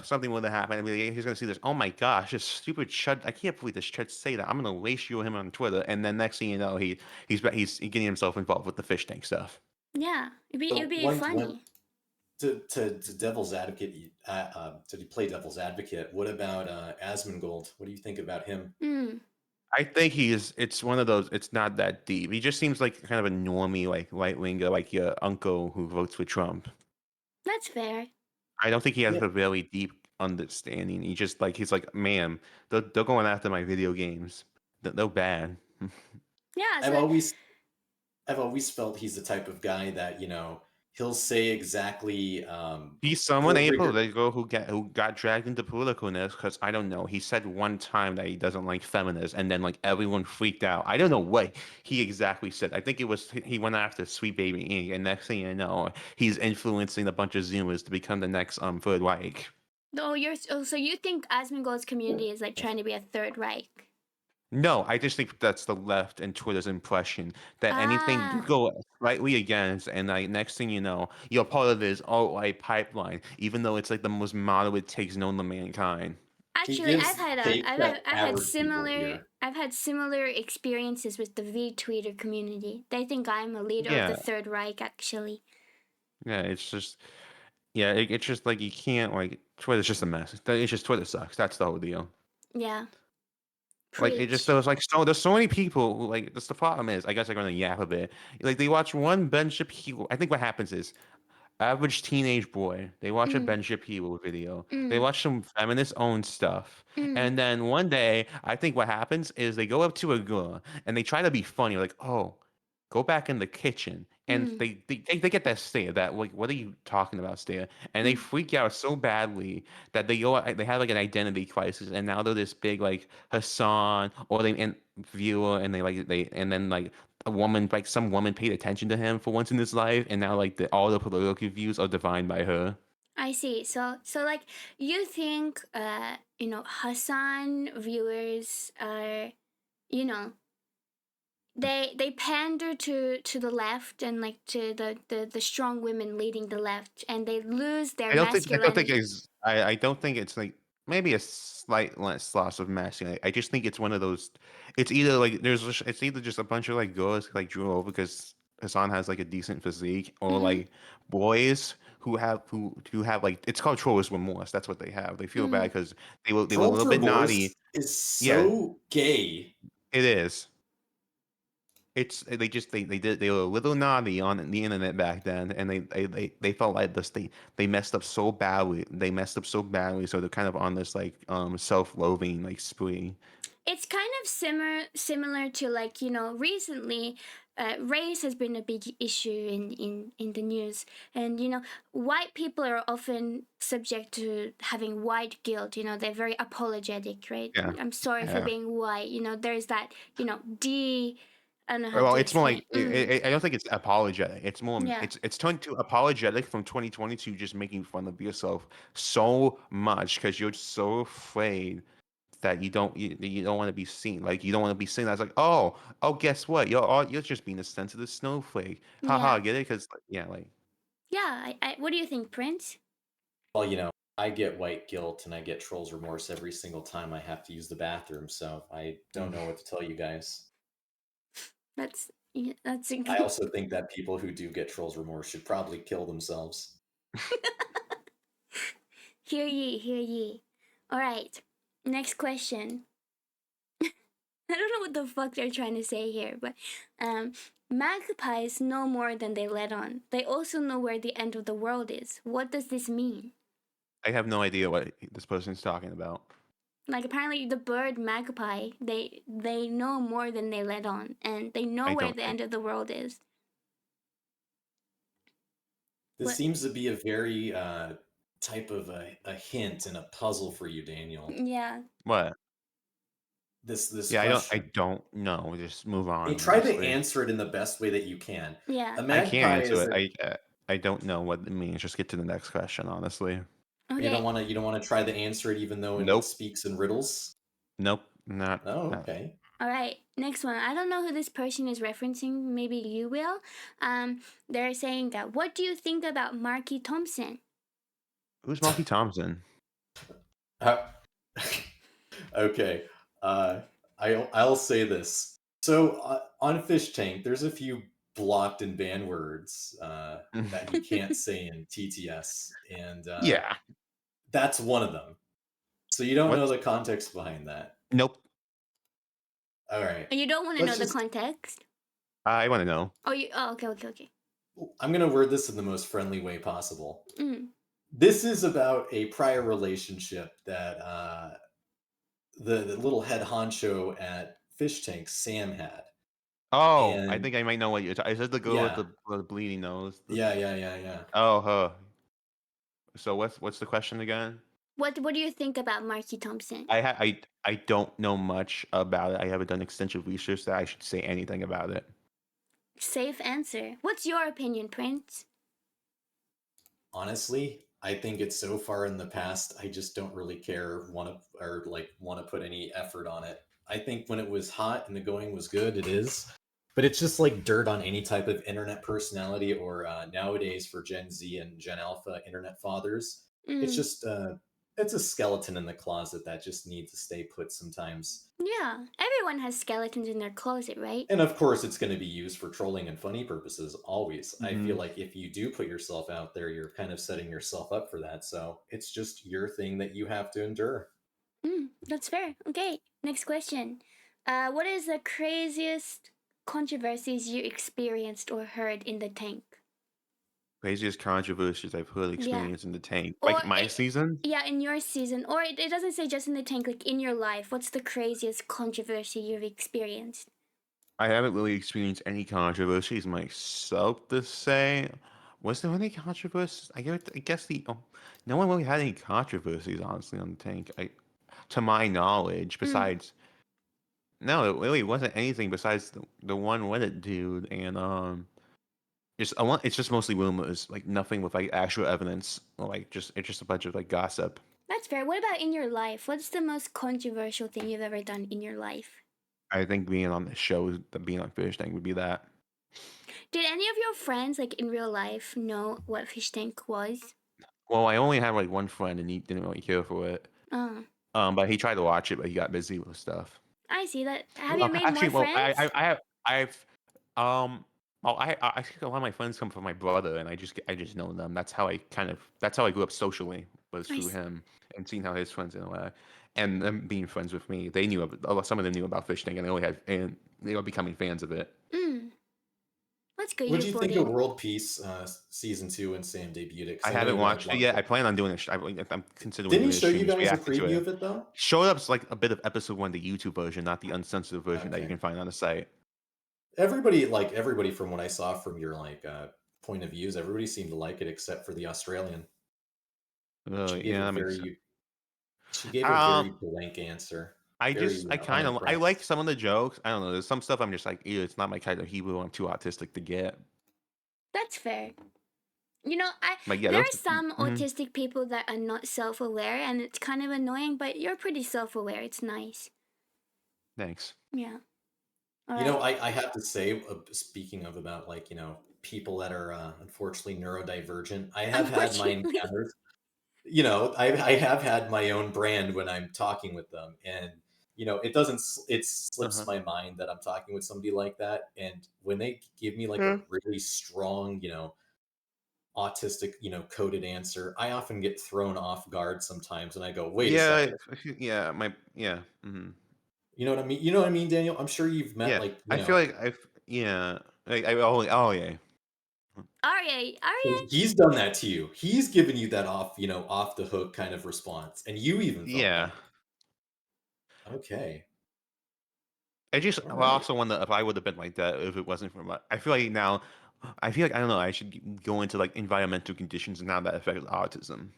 Something will happen. I mean, he's gonna see this. Oh my gosh, this stupid chud. I can't believe this chud say that. I'm gonna ratio him on Twitter, and then next thing you know, he's getting himself involved with the fish tank stuff. Yeah, it'd so be one funny. to devil's advocate, to play devil's advocate. What about Asmongold? What do you think about him? Mm, I think it's one of those. It's not that deep. He just seems like kind of a normie, like right winger, like your uncle who votes for Trump. that's fair. I don't think he has Yeah, a really deep understanding. He's like, ma'am, they're going after my video games. They're bad. Yeah. I've So always I've always felt he's the type of guy that he'll say exactly. He's someone He'll able rigor. to go who got dragged into politicalness because I don't know. He said one time that he doesn't like feminists, and then like everyone freaked out. I don't know what he exactly said. I think it was he went after Sweet Baby Inc. And next thing you know, he's influencing a bunch of Zoomers to become the next Third Reich. so you think Asmongold's community is like trying to be a third Reich? No, I just think that's the left and Twitter's impression that anything you Ah, go slightly against, and like next thing you know, you're part of this alt-right pipeline, even though it's like the most moderate takes known to mankind. He actually, gives takes that average people hear. I've had similar experiences with the V Tweeter community. They think I'm a leader of the Yeah, Third Reich. Actually, yeah, it's just yeah, it's just like you can't like Twitter's just a mess. It's just Twitter sucks. That's the whole deal. yeah, Like it just preach. there's like there's so many people who like that's the problem is I guess I'm gonna yap a bit. Like they watch one Ben Shapiro. I think what happens is average teenage boy. They watch a Mm, Ben Shapiro video. They mm, watch some feminist owned stuff. mm, And then one day, I think what happens is they go up to a girl and they try to be funny, like, oh, go back in the kitchen. And mm, they get that stare, that like, what are you talking about stare? And they mm. freak out so badly that they have like an identity crisis. And now they're this big like Hassan or they and viewer and and then like a woman, like some woman paid attention to him for once in his life, and now like all the political views are defined by her. I see. So like you think Hassan viewers are you know they pander to the left and like to the strong women leading the left and they lose their I don't think masculinity. I don't think it's like maybe a slight less loss of masculinity. I just think it's one of those. It's either like it's either just a bunch of like girls like drew over because Hassan has like a decent physique, or Mm-hmm. like boys who have like it's called troller's remorse. That's what they have. They feel bad Mm. because they were a Trolls little bit naughty. Remorse is Yeah, so gay. it is. It's they were a little naughty on the internet back then, and they felt like they messed up so badly. They messed up so badly, so they're kind of on this like self-loathing like spree. It's kind of similar to like recently race has been a big issue in the news, and white people are often subject to having white guilt. They're very apologetic, right? Yeah, I'm sorry for yeah. being white. There's that I don't know how Well, to it's more explain. like I don't think it's apologetic. It's more Yeah, it's turned to apologetic from 2022, just making fun of yourself so much because you're so afraid that you don't want to be seen. Like you don't want to be seen as like, guess what? You're just being a sensitive snowflake. Haha, yeah, get it? Because yeah, like yeah. What do you think, Prince? Well, I get white guilt and I get Trolls Remorse every single time I have to use the bathroom, so I don't know what to tell you guys. That's a I good. also think that people who do get Trolls Remorse should probably kill themselves. Hear ye, hear ye. All right, next question. I don't know what the fuck they're trying to say here, but magpies know more than they let on. They also know where the end of the world is. What does this mean? I have no idea what this person's talking about. Like apparently the bird magpie, they know more than they let on, and they know I where don't. the end of the world is. This What? seems to be a very type of a hint and a puzzle for you, Daniel. Yeah. What? This Yeah, I question. don't know. Just move And on, try to honestly. answer it in the best way that you can. Yeah. A I can't magpie answer is it. a I don't know what it means. Just get to the next question, honestly. Okay. you don't want to try to answer it even though it Nope. speaks in riddles. Nope. Not. Oh, Not. okay. All right. Next one. I don't know who this person is referencing. Maybe you will. They're saying that. What do you think about Marky Thompson? Who's Marky Thompson? Uh, okay. Uh, I'll say this. So on Fishtank, there's a few blocked and banned words that you can't say in TTS, and Yeah. that's one of them. So you don't know What's? the context behind that. Nope. All right. You don't want to know Let's the just. context. I want to know. Oh, you. Oh, okay, okay, okay. I'm gonna word this in the most friendly way possible. Mm. This is about a prior relationship that the little head honcho at Fish Tank, Sam, had. Oh, I And think I might know what you're talking. Is it the girl with yeah, the bleeding nose? yeah. Oh, her. So what's the question again? What do you think about Marky Thompson? I don't know much about it. I haven't done extensive research that I should say anything about it. Safe answer. What's your opinion, Prince? Honestly, I think it's so far in the past. I just don't really care, want to put any effort on it. I think when it was hot and the going was good, it is. But it's just like dirt on any type of internet personality, or nowadays for Gen Z and Gen Alpha internet fathers. It's Mm. just it's a skeleton in the closet that just needs to stay put sometimes. Yeah, everyone has skeletons in their closet, right? And of course, it's going to be used for trolling and funny purposes always. I feel Hmm. like if you do put yourself out there, you're kind of setting yourself up for that. So it's just your thing that you have to endure. That's fair. Okay, next question. What is the craziest controversies you experienced or heard in the tank? Craziest controversies I've heard Yeah. experienced in the tank. Or Like my season? yeah, in your season, or it doesn't say just in the tank. Like in your life, what's the craziest controversy you've experienced? I haven't really experienced any controversies myself to say. Was there any controversies? I guess no one really had any controversies honestly on the tank. To my knowledge, Mm, besides no, it really wasn't anything besides the one Reddit dude and it's just mostly rumors, like nothing with like actual evidence, or like just it's just a bunch of like gossip. that's fair. What about in your life? What's the most controversial thing you've ever done in your life? I think being on the show, being on Fish Tank would be that. Did any of your friends, like in real life, know what fish tank was? Well, I only had like one friend and he didn't really care for it. Oh, But he tried to watch it, but he got busy with stuff. I see that. Have you made more Actually, well, friends? I've um well I think a lot of my friends come from my brother and I just know them. That's how I grew up socially, was I through see. him and seeing how his friends interact and them being friends with me. Some of them knew about fishing and they were becoming fans of it. Mm, that's good. What You're do you think of voting. World Peace season 2 when Sam debuted it? Because I I know haven't you had watched it watched yet. I it. plan on doing it. I'm considering Didn't he doing a show you stream guys a reacting to preview it. of it though? Showed up like a bit of episode one, the YouTube version, not the uncensored version that you Okay. can find on the site. Everybody from what I saw from your point of views, everybody seemed to like it except for the Australian. She gave a Yeah, that makes sense. very she gave a Um, very blank answer. I Very I like unimpressed. some of the jokes. I don't know. There's some stuff I'm just like, ew, it's not my kind of Hebrew. I'm too autistic to get. That's fair. You know, I Like, yeah, there those. are some Mhm. autistic people that are not self-aware, and it's kind of annoying. But you're pretty self-aware. It's nice. Thanks. Yeah. All You know, right. I have to say, speaking of about people that are unfortunately neurodivergent, I have had my Unfortunately. encounters. I have had my own brand when I'm talking with them, and it doesn't it Uh slips huh. my mind that I'm talking with somebody like that, and when they give me like a Yeah. really strong, autistic, coded answer, I often get thrown off guard sometimes, and I go, wait a Yeah. second. Yeah. Yeah. Hmm. You know what I mean? You know what I mean, Daniel? I'm sure you've met Yeah. like, I feel like yeah. Oh yeah. Arya, so Arya. he's done that to you. He's given you that off the hook kind of response, and you even felt Yeah. that. Okay. I All well, I right. also wonder if I would have been like that if it wasn't for my. I feel like now, I feel like I don't know. I should go into like environmental conditions and how that affects autism.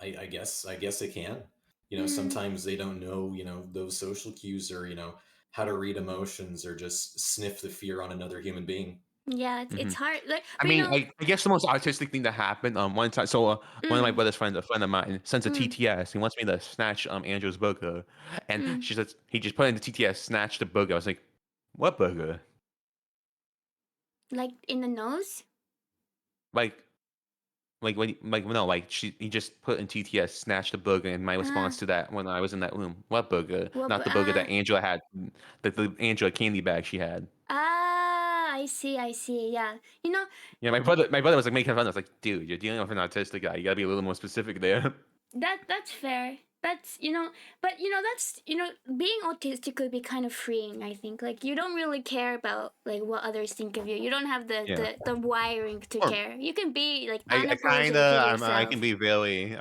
I guess it can. Mm, Sometimes they don't know, those social cues or, how to read emotions or just sniff the fear on another human being. yeah, Hmm it's hard. Like, I but mean, I guess the most artistic thing that happened one time. So one of my mm, brother's friends, a friend of mine, sends a mm, TTS. He wants me to snatch Andrew's burger, and mm. she says he just put in the TTS, snatch the burger. I was like, what burger? Like in the nose. Like like no, like he just put in TTS, snatched the burger, and my Ah, response to that when I was in that room, what burger? what? Not the burger that Angela had, the Angela candy bag she had. I see. I see. Yeah. You know, Yeah, my brother was like making fun. I was like, dude, you're dealing with an autistic guy. You gotta be a little more specific there. that's fair. That's but that's being autistic could be kind of freeing. I think like you don't really care about like what others think of you. You don't have the Yeah. the, the wiring to Or care. You can be like I kind of unapologetically I yourself.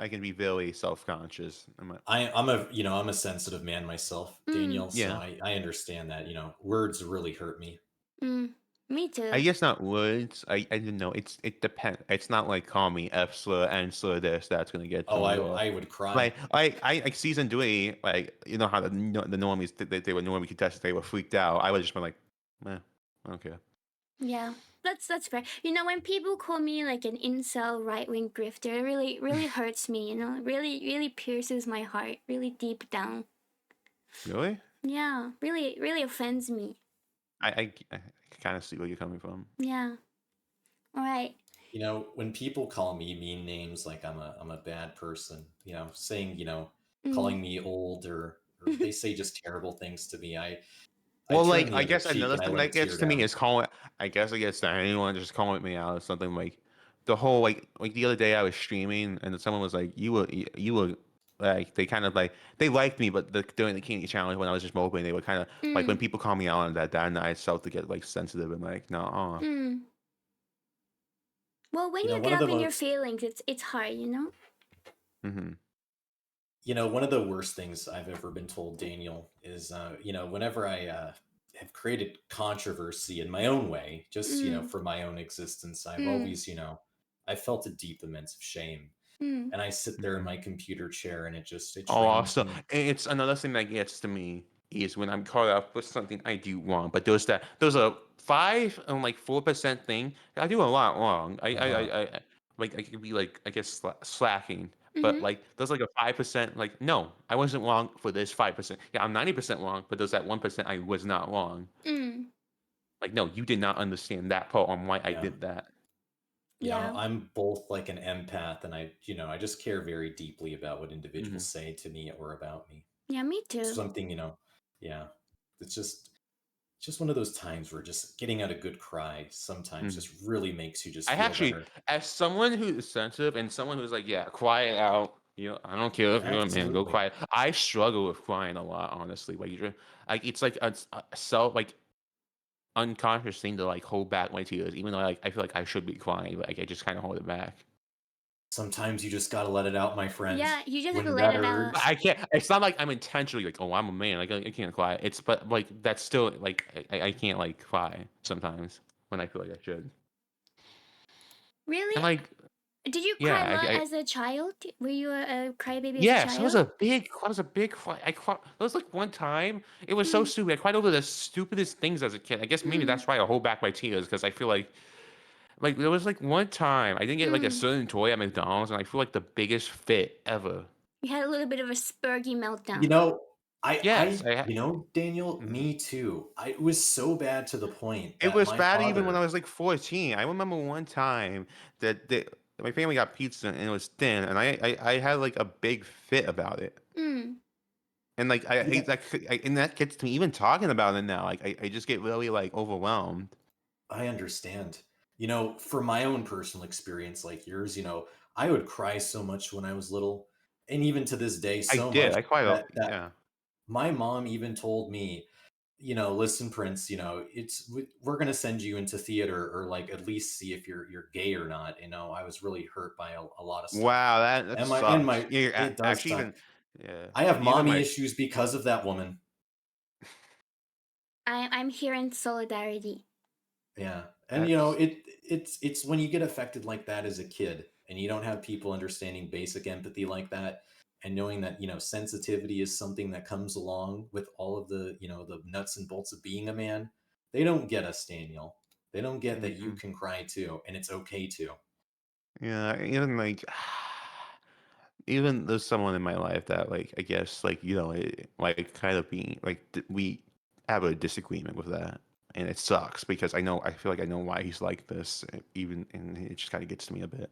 I can be very self conscious. I'm a sensitive man myself, Mm, Danielle, so Yeah. I understand that, words really hurt me. mm, me I too. guess not words. I don't know. It depends. It's not like call me F slur N slur this that's gonna get to Oh, me, I or I would cry. like season 3, like you know how the normies they were normie contestants, they were freaked out. I would just been like, eh, okay. Yeah, that's fair. When people call me like an incel right wing grifter, it really hurts me. It really pierces my heart, really deep down. Really? Yeah, really offends me. I kind of see where you're coming from. Yeah. All right. When people call me mean names like I'm a bad person, saying, Mm. calling me old or they say just terrible things to me, I Well, turn like the I other guess cheek another and I thing let a that tear gets to me down. is calling. I guess it gets to anyone just calling me out or something the whole like the other day I was streaming and someone was like, you were like they kind of like they liked me, but during the Candy Challenge when I was just moping, they were kind of like when Mm. people call me out on that night, I felt to get like sensitive and like no. Mm. Well, when you One get of up the in your most feelings, it's hard. Mm-hmm. One of the worst things I've ever been told, Daniel, is whenever I have created controversy in my own way, just Mm. for my own existence, I've Mm. always I felt a deep immense of shame, Mm. and I sit there in my computer chair, and it Oh, drains so me. it's another thing that gets to me is when I'm caught up with something I do wrong. But there's a 5 and like 4% thing. I do a lot wrong. Uh huh. Like I could be like I guess slacking. But Mm. like there's like a 5% like no, I wasn't wrong for this 5%. Yeah, I'm 90% wrong, but there's that 1% I was not wrong. Mm. Like no, you did not understand that part on why I Yeah. did that. Yeah. I'm both like an empath, and I just care very deeply about what Hmm individuals say to me or about me. Yeah, me too. Something, yeah. It's just one of those times where just getting out a good cry sometimes just really makes you just I feel actually, better. as someone who's sensitive and someone who's like, yeah, quiet out. I don't care if you're a man, go Absolutely. quiet. I struggle with crying a lot, honestly. Like it's like a self like unconscious thing to like hold back my tears, even though like I feel like I should be crying, but like I just kind of hold it back. Sometimes you just got to let it out, my friend. Yeah, you just have to When let that it out. But urge, I can't. It's not like I'm intentionally like, oh, I'm a man. Like I can't cry. It's but like that's still like I can't like cry sometimes when I feel like I should. Really? And like Did you cry yeah, a lot as a child? Were you a crybaby as a Yes, child? that was a big cry. I cried. There was like one time, it was so Mm. stupid. I cried over the stupidest things as a kid. I guess maybe Mm. that's why I hold back my tears because I feel like there was like one time I didn't get like a Mm. certain toy at McDonald's, and I feel like the biggest fit ever. You had a little bit of a spurgy you meltdown. know, Yes, I. Daniel, Mhm. me too. It was so bad to the point It that was my bad even when I father, was like 14. I remember one time that my family got pizza and it was thin, and I had like a big fit about it. Mm. And like you know, and that gets to me even talking about it now. Like I just get really like overwhelmed. I understand. For my own personal experience, like yours, I would cry so much when I was little, and even to this day, I so did. much I quite that yeah. my mom even told me, listen, Prince, we're gonna send you into theater or like at least see if you're gay or not. I was really hurt by a lot of stuff, Wow, that and my sucks. Yeah, it does actually suck. even yeah, I have even mommy my issues because of that woman. I'm here in solidarity. Yeah. And That's it's when you get affected like that as a kid and you don't have people understanding basic empathy like that and knowing that, sensitivity is something that comes along with all of the nuts and bolts of being a man. They don't get us, Daniel. They don't get that you mhm. can cry too and it's okay to. Yeah, even like even there's someone in my life that like I guess like like kind of being like we have a disagreement with that, and it sucks because I feel like I know why he's like this, even and it just kind of gets to me a bit.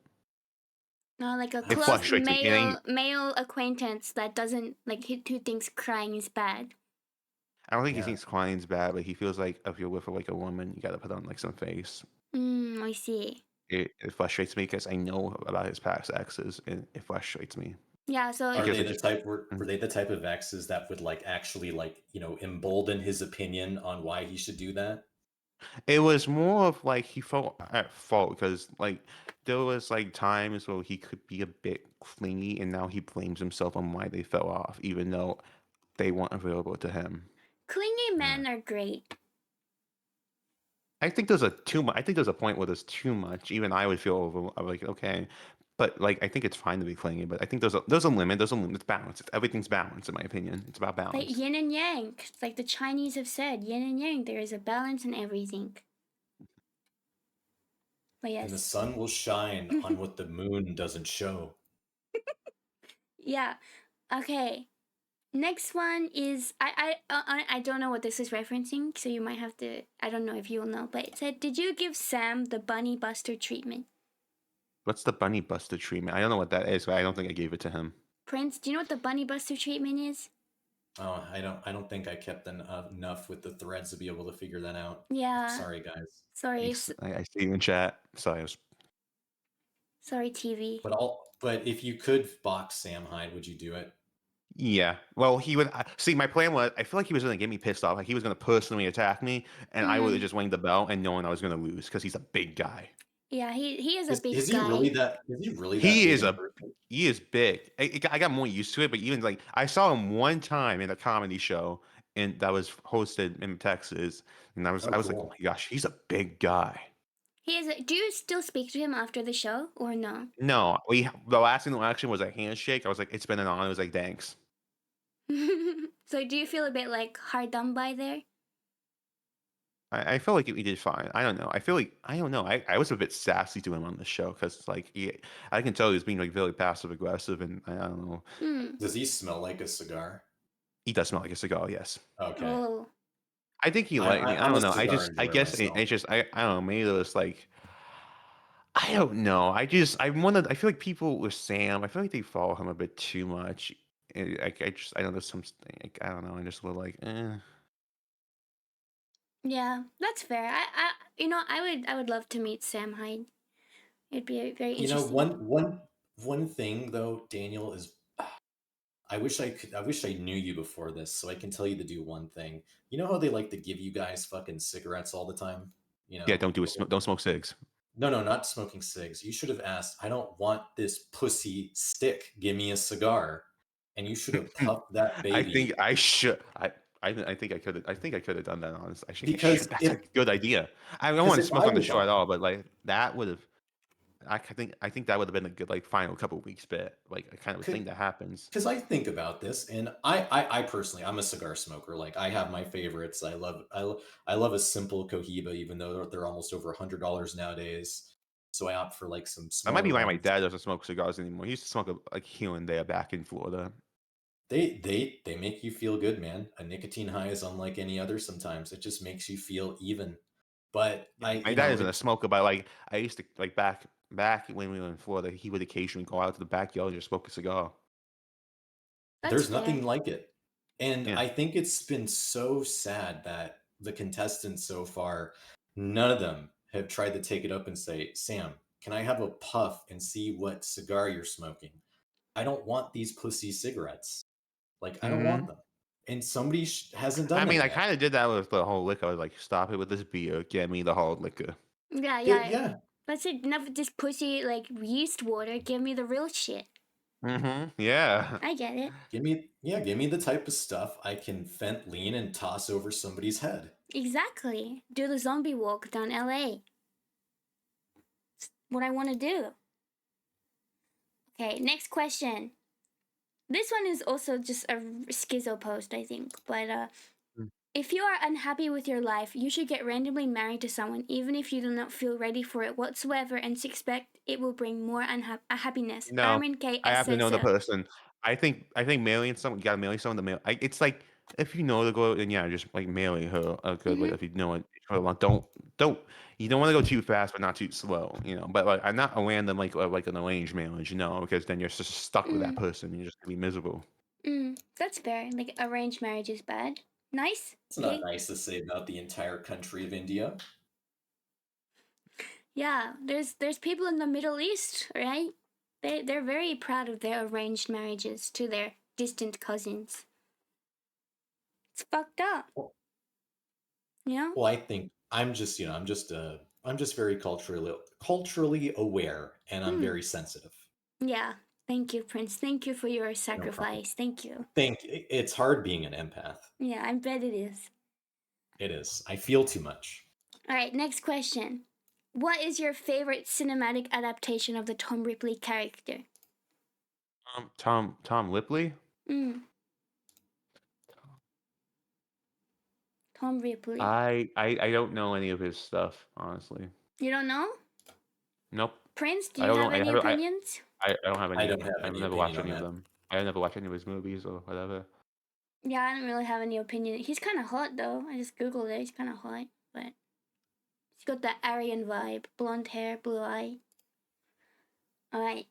No, like a It close frustrates me. It ain't. male acquaintance that doesn't like who thinks crying is bad. I don't think he Yeah. thinks crying's bad, but he feels like if you're with like a woman, you got to put on like some face. I see. It frustrates me because I know about his past exes, and it frustrates me Yeah, so Are because they it. the type were they the type of exes that would like actually like, embolden his opinion on why he should do that? It was more of like he felt at fault because like there was like times where he could be a bit clingy, and now he blames himself on why they fell off, even though they weren't available to him. clingy Yeah. men are great. I think there's a too much. I think there's a point where there's too much. Even I would feel over. I'm like, okay, but like I think it's fine to be clingy, but I think there's a limit. There's a limit. It's balance. Everything's balance, in my opinion. It's about Like balance. yin and yang. Like the Chinese have said, yin and yang, there is a balance in everything. But And the yes. sun will shine on what the moon doesn't show. Yeah. Okay. Next one is I don't know what this is referencing, so you might have to. I don't know if you'll know, but it said, "Did you give Sam the bunny buster treatment?" What's the bunny buster treatment? I don't know what that is, but I don't think I gave it to him. Prince, do you know what the bunny buster treatment is? Oh, I don't think I kept enough with the threads to be able to figure that out. Yeah. Sorry, guys. Sorry. Thanks. I see you in chat. Sorry, I was. Sorry, TV. But if you could box Sam Hyde, would you do it? Yeah. Well, he would see. My plan was, I feel like he was going to get me pissed off. Like he was going to personally attack me, and I would have Mm, just rang the bell and knowing I was going to lose because he's a big guy. yeah, he is a Is big is he really guy. that is he really that He big is in a person? he is big. I got more used to it, but even like I saw him one time in a comedy show, and that was hosted in Texas, and Oh, I was like, oh cool. my gosh, he's a big guy. He is. Do you still speak to him after the show or no? No, the last interaction was a handshake. I was like, it's been an honor. I was like, thanks. So do you feel a bit like hard done by there? I feel like we did fine. I don't know. I feel like I don't know. I was a bit sassy to him on the show because like I can tell he was being like very passive aggressive, and I don't know. Hmm. Does he smell like a cigar? He does smell like a cigar. Yes, Okay. I Oh. think he I'm liked me. I, I I'm a don't know. cigar I enjoyer guess myself. it's just I don't know. Maybe it was like I don't know. I wanted. I feel like people with Sam. I feel like they follow him a bit too much. I know there's some. Like, I don't know. I just feel like Yeah, that's fair. I would love to meet Sam Hyde. It'd be very You know, interesting. one thing though, Daniel, is I wish I knew you before this, so I can tell you to do one thing. You know how they like to give you guys fucking cigarettes all the time? You yeah. know, Don't do it. Don't smoke cigs. no, no, not smoking cigs. You should have asked, I don't want this pussy stick. Give me a cigar. And you should have puffed that I think baby I should. I think I could have. I think I could have done that. Honestly, I should. because That's a if good idea. I don't because want to if smoke I on the was show at on all, but like that would have. I think that would have been a good like final couple weeks bit, like a kind of a thing that happens. because I think about this, and I personally, I'm a cigar smoker. Like I have my favorites. I love a simple Cohiba, even though they're almost over $100 nowadays. So I opt for like some I might smaller be why my ones. dad doesn't smoke cigars anymore. He used to smoke like here and there back in Florida. They make you feel good, man. A nicotine high is unlike any other. Sometimes it just makes you feel even. But Yeah, my dad isn't a it's smoker, but like I used to like back when we were in Florida, he would occasionally go out to the backyard and just smoke a cigar. That's there's fair. nothing like it. And Yeah. I think it's been so sad that the contestants so far, none of them have tried to take it up and say, Sam, can I have a puff and see what cigar you're smoking? I don't want these pussy cigarettes. Like, I don't want Hmm. them. And somebody hasn't I done mean, that I yet. kind of did that with the whole liquor. I was like, stop it with this beer. Get me the whole liquor. Yeah, There, yeah. yeah. That's it. Enough of this pussy like yeast water. Give me the real shit. Yeah. I get it. Give me the type of stuff I can fent, lean, and toss over somebody's head. Exactly. Do the zombie walk down LA. It's what I want to do. Okay, next question. This one is also just a schizo post, I think. But Mm. if you are unhappy with your life, you should get randomly married to someone, even if you do not feel ready for it whatsoever, and expect it will bring more happiness. No, Armin I KS have to says know the so. person. I think marrying someone, you gotta marry someone to mail. It's like if you know the girl, then yeah, just like marry her. Good, but Mm-hmm. if you know it, for a long, don't you don't want to go too fast, but not too slow. But like I'm not a random like an arranged marriage, because then you're just stuck with that Mm, person. You're just gonna be miserable. that's fair. Like arranged marriage is bad. Nice. It's not Okay. nice to say about the entire country of India. Yeah, there's people in the Middle East, right? They're very proud of their arranged marriages to their distant cousins. It's fucked up, Well, you know? well, I think I'm just very culturally aware, and I'm Hmm. very sensitive. Yeah. Thank you, Prince. Thank you for your No problem. sacrifice. Thank you. It's hard being an empath. Yeah, I bet it is. It is. I feel too much. All right, next question. What is your favorite cinematic adaptation of the Tom Ripley character? Tom Lipley. Mm, Tom Ripley. I don't know any of his stuff, honestly. You don't know? Nope. Prince, do I you don't know. have any opinions? I don't have I any. don't have I've any never opinion watched on any of that. them. I never watched any of his movies or whatever. Yeah, I don't really have any opinion. He's kind of hot though. I just googled it. He's kind of hot, but he's got that Aryan vibe, blonde hair, blue eye. All right.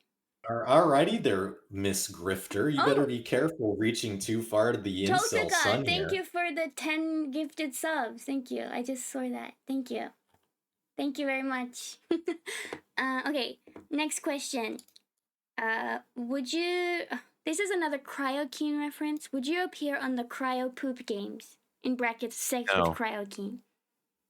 Alrighty there, Miss Grifter. You better Oh, be careful reaching too far to the incel Totaka, sun thank here. you for the 10 gifted subs. Thank you. I just saw that. Thank you. Thank you very much. Okay, next question. Would you? This is another Cryokeen reference. Would you appear on the Cryo Poop Games? In brackets, sex with No, Cryokeen.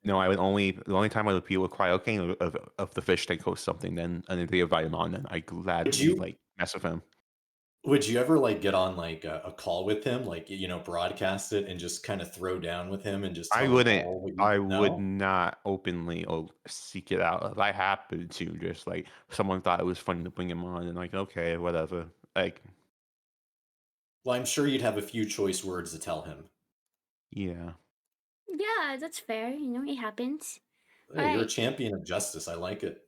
no. The only time I would appeal with Cryoking of the fish tank host something, then and if they invite him on, then I Would gladly you like mess with him. would you ever like get on like a call with him, like broadcast it and just kind of throw down with him and just I tell him wouldn't. all what you I would know? not openly or seek it out. If I happened to, just like someone thought it was funny to bring him on, and like okay, whatever. Like Well, I'm sure you'd have a few choice words to tell him. yeah. Yeah, that's fair. You know, it happens. All Hey, you're a right. champion of justice. I like it.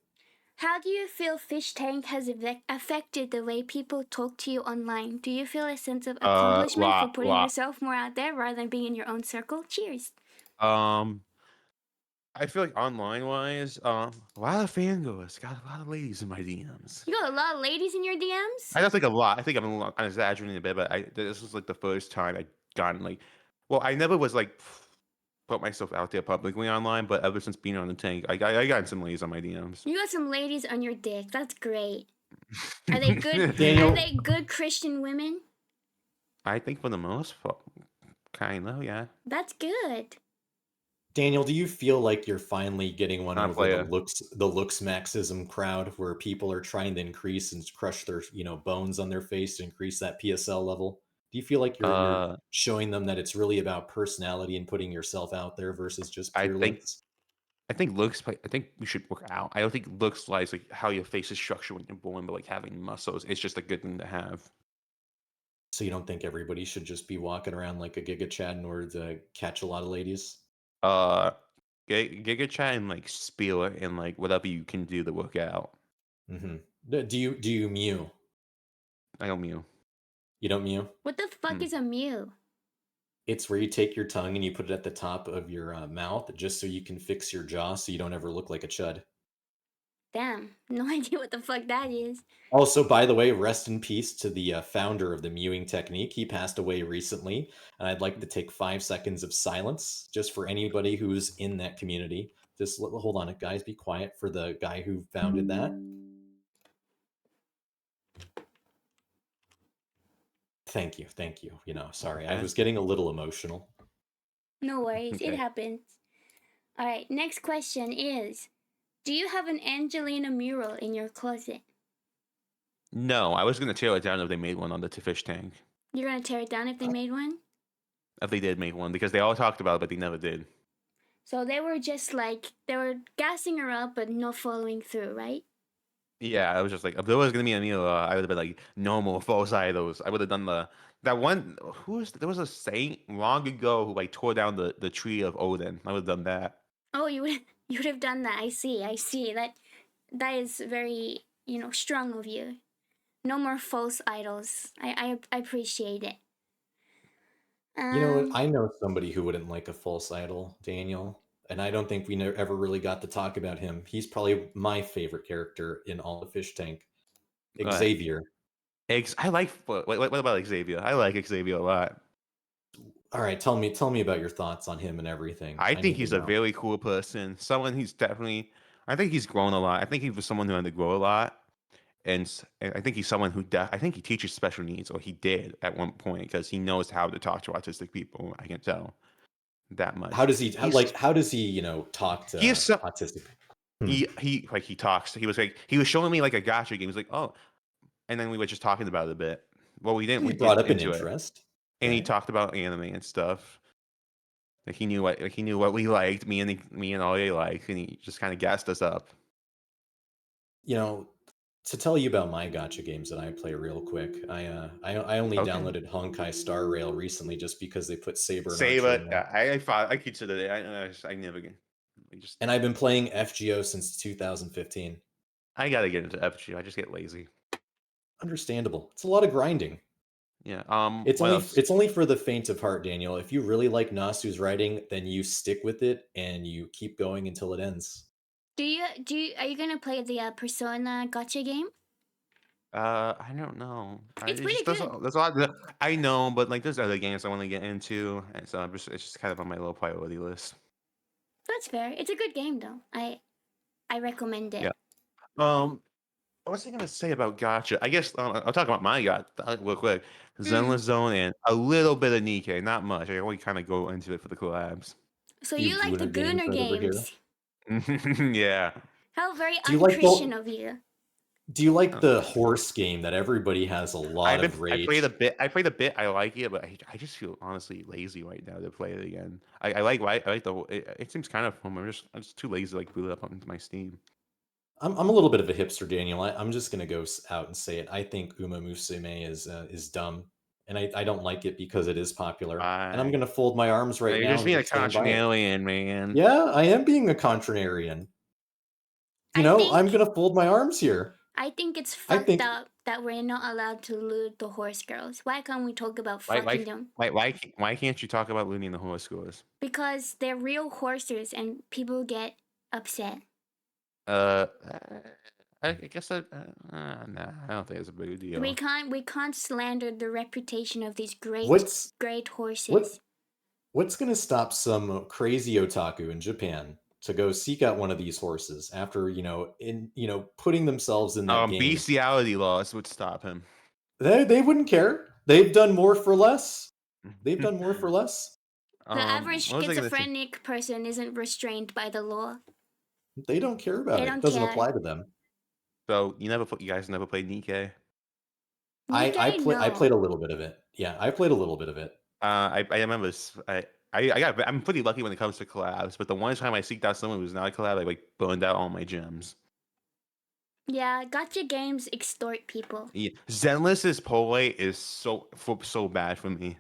How do you feel Fishtank has affected the way people talk to you online? Do you feel a sense of accomplishment for putting Lot. yourself more out there rather than being in your own circle? Cheers. Um, I feel like online wise, a lot of fangirls, got a lot of ladies in my DMs. You got a lot of ladies in your DMs? I don't think a lot. I think I'm exaggerating a bit, but this was like the first time I gotten like, well, I never was like put myself out there publicly online, but ever since being on the tank, I got some ladies on my DMs. You got some ladies on your dick. That's great. Are they good? Are Daniel, they good Christian women? I think for the most part, kind of, yeah. That's good. Daniel, do you feel like you're finally getting one Not a over the player. looks maxism crowd where people are trying to increase and crush their, bones on their face to increase that PSL level? Do you feel like you're Uh, showing them that it's really about personality and putting yourself out there versus just I pure think looks? I think we should work out. I don't think looks like how your face is structured when you're born, but like having muscles, it's just a good thing to have. So you don't think everybody should just be walking around like a Giga Chad in order to catch a lot of ladies? Uh, Giga Chat and like Spiel and like whatever you can do to work out. Mm-hmm. Do you mew? I don't mean. You don't mew? What the fuck Hmm. is a mew? It's where you take your tongue and you put it at the top of your mouth just so you can fix your jaw so you don't ever look like a chud. Damn, no idea what the fuck that is. Also, by the way, rest in peace to the founder of the mewing technique. He passed away recently, and I'd like to take 5 seconds of silence just for anybody who's in that community. Just hold on, guys. Be quiet for the guy who founded that. Thank you, thank you. Sorry, I Okay. was getting a little emotional. No worries, it Okay. happens. Alright, next question is: do you have an Angelina mural in your closet? No, I was gonna tear it down if they made one on the fish tank. You're gonna tear it down if they made one? If they did make one, because they all talked about it, but they never did. So they were just like, they were gassing her up, but not following through, right? Yeah, I was just like, if there was gonna be a meal, I would have been like, no more false idols. I would have done that one. There was a saint long ago who like tore down the tree of Odin. I would have done that. Oh, you would you would have done that. I see. That is very, strong of you. No more false idols. I appreciate it. You know, Um, I know somebody who wouldn't like a false idol, Daniel, and I don't think we ever really got to talk about him. He's probably my favorite character in all of Fish Tank, But Xavier. I like what about Xavier? I like Xavier a lot. All right, tell me about your thoughts on him and everything. I I think need to he's a know. very cool person. Someone who's definitely. I think he's grown a lot. I think he was someone who had to grow a lot, and I think he's someone who. I think he teaches special needs, or he did at one point, because he knows how to talk to autistic people. I can tell that How much. does he how does he, talk He is to so autistic? Hmm. he talks. He was showing me like a gotcha game. He was like, oh, and then we were just talking about it a bit. Well, we didn't He get brought up an into it, interest. and he Okay. talked about anime and stuff. Like he knew what we liked, me and Ollie liked, and he just kind of gassed us up. You know, to tell you about my gotcha games that I play real quick, I only Okay. downloaded Honkai Star Rail recently just because they put Saber and Save Archer it. in there. I thought I considered it. I never get. I just And I've been playing FGO since 2015. I gotta get into FG. I just get lazy. Understandable. It's a lot of grinding. Yeah. It's What only else? it's only for the faint of heart, Daniel. If you really like Nasu's writing, then you stick with it and you keep going until it ends. are you gonna play the Persona Gotcha game? I don't know. It's It's pretty just good. there's a lot that I know, but like there's other games I want to get into, and so it's just kind of on my low priority list. That's fair. It's a good game though. I recommend Yeah. it. Um. What was I gonna say about Gotcha? I guess I'll talk about my real quick. Mm. Zenless Zone and a little bit of Nikkei, not much. I only kind of go into it for the collabs. So You you like the gooner games Gooner right over here. games? Yeah. How very Do you like unchristian the of you. Do you like Uh, the horse game that everybody has a lot of I played a rage? bit. I played a bit. I like it, but I just feel honestly lazy right now to play it again. I like the whole. It seems kind of fun. I'm just too lazy to like boot it up onto my Steam. I'm a little bit of a hipster, Daniel. I'm just gonna go out and say it. I think Uma Musume is dumb, and I don't like it because it is popular. And I'm I gonna fold my arms right You're now just and being a just stand by it. contrarian, man. Yeah, I am being a contrarian. I I'm think gonna fold my arms here. I think it's I fucked think up that we're not allowed to loot the horse girls. Why can't we talk about Why fucking them? why can't you talk about looting the horse scores? Because they're real horses and people get upset. Uh, I guess that nah, I don't think it's a big We deal. can't slander the reputation of these what's great what horses. what's gonna stop some crazy otaku in Japan to go seek out one of these horses after putting themselves in that game? Bestiality laws would stop him. They wouldn't care. They've done more for less. They've done more for less. The average What was I gonna say? schizophrenic person isn't restrained by the law. They don't care about They it. It don't doesn't care. apply to them. So you guys never played Nikkei? Nikkei, I played no. a little bit of it. Yeah, I played a little bit of it. I remember I'm pretty lucky when it comes to collabs, but the one time I seeked out someone who was not a collab, I like burned out all my gems. Yeah, gotcha games extort people. Yeah. Zenless's Pole is so bad for me.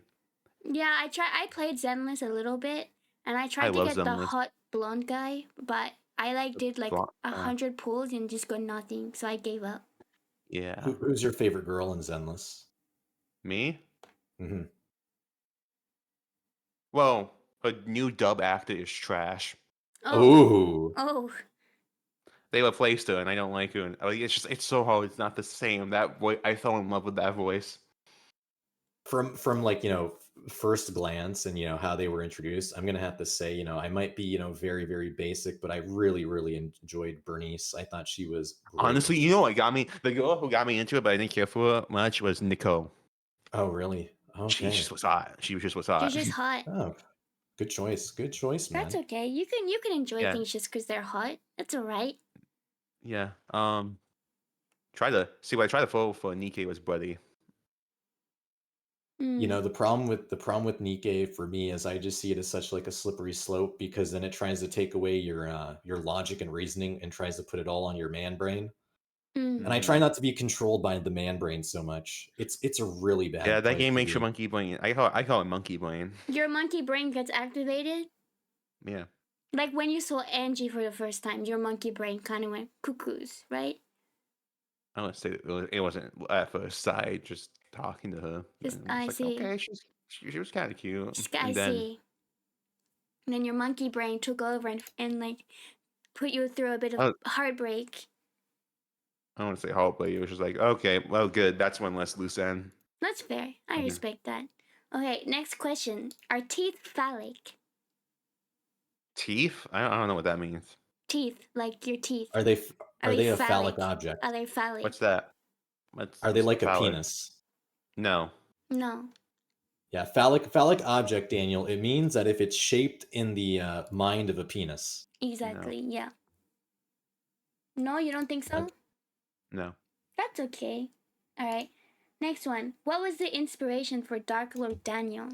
Yeah, I played Zenless a little bit, and I I tried to love get the Zenless. hot blonde guy, but I did like Blo- uh, 100 pulls and just got nothing, so I gave up. yeah. Who's your favorite girl in Zenless? Me? Hmm. Well, a new dub actor is trash. Oh, Oh, oh, They replaced her, and I don't like her. And like, it's so hard. It's not the same. That voice, I fell in love with that voice. from like first glance and how they were introduced, I'm gonna have to say I might be very very basic, but I really really enjoyed Bernice. I thought she was great when Honestly, she you know what started. got me? The girl who got me into it, but I didn't care for her much, was Nicole. Oh really? She Okay. just was hot. She was just was she's hot. just hot. Oh, good choice, That's man. okay. You can enjoy Yeah, things just because they're hot. That's all right. yeah. What I tried to follow for Nikkei was Buddy. You Mm. know, the problem with Nikkei for me is I just see it as such like a slippery slope because then it tries to take away your logic and reasoning and tries to put it all on your man brain. And Mm. I try Hmm. not to be controlled by the man brain so much. It's a really Yeah, bad that place game to makes your be. monkey brain. I call it monkey brain. Your monkey brain gets activated. Yeah. Like when you saw Angie for the first time, your monkey brain kind of went cuckoos, right? I would say it wasn't at first sight, just talking to her. Just And I was I like, see. okay, she was kind of cute. I And then see. And then your monkey brain took over and like put you through a bit of I, heartbreak. I don't want to say halt, but it was just like, okay, well, good. That's one less loose end. That's fair. I Mhm. respect that. Okay, next question. Are teeth phallic? Teeth? I don't know what that means. Teeth, like your teeth. Are they f- Are are they they a phallic phallic? Are object? they phallic? What's that? Are they What's like a phallic? penis? No, No. Yeah, phallic object, Daniel. It means that if it's shaped in the mind of a penis. no, Exactly, yeah. No, you don't think Uh, so? no. That's okay. Alright. Next one. What was the inspiration for Dark Lord Daniel?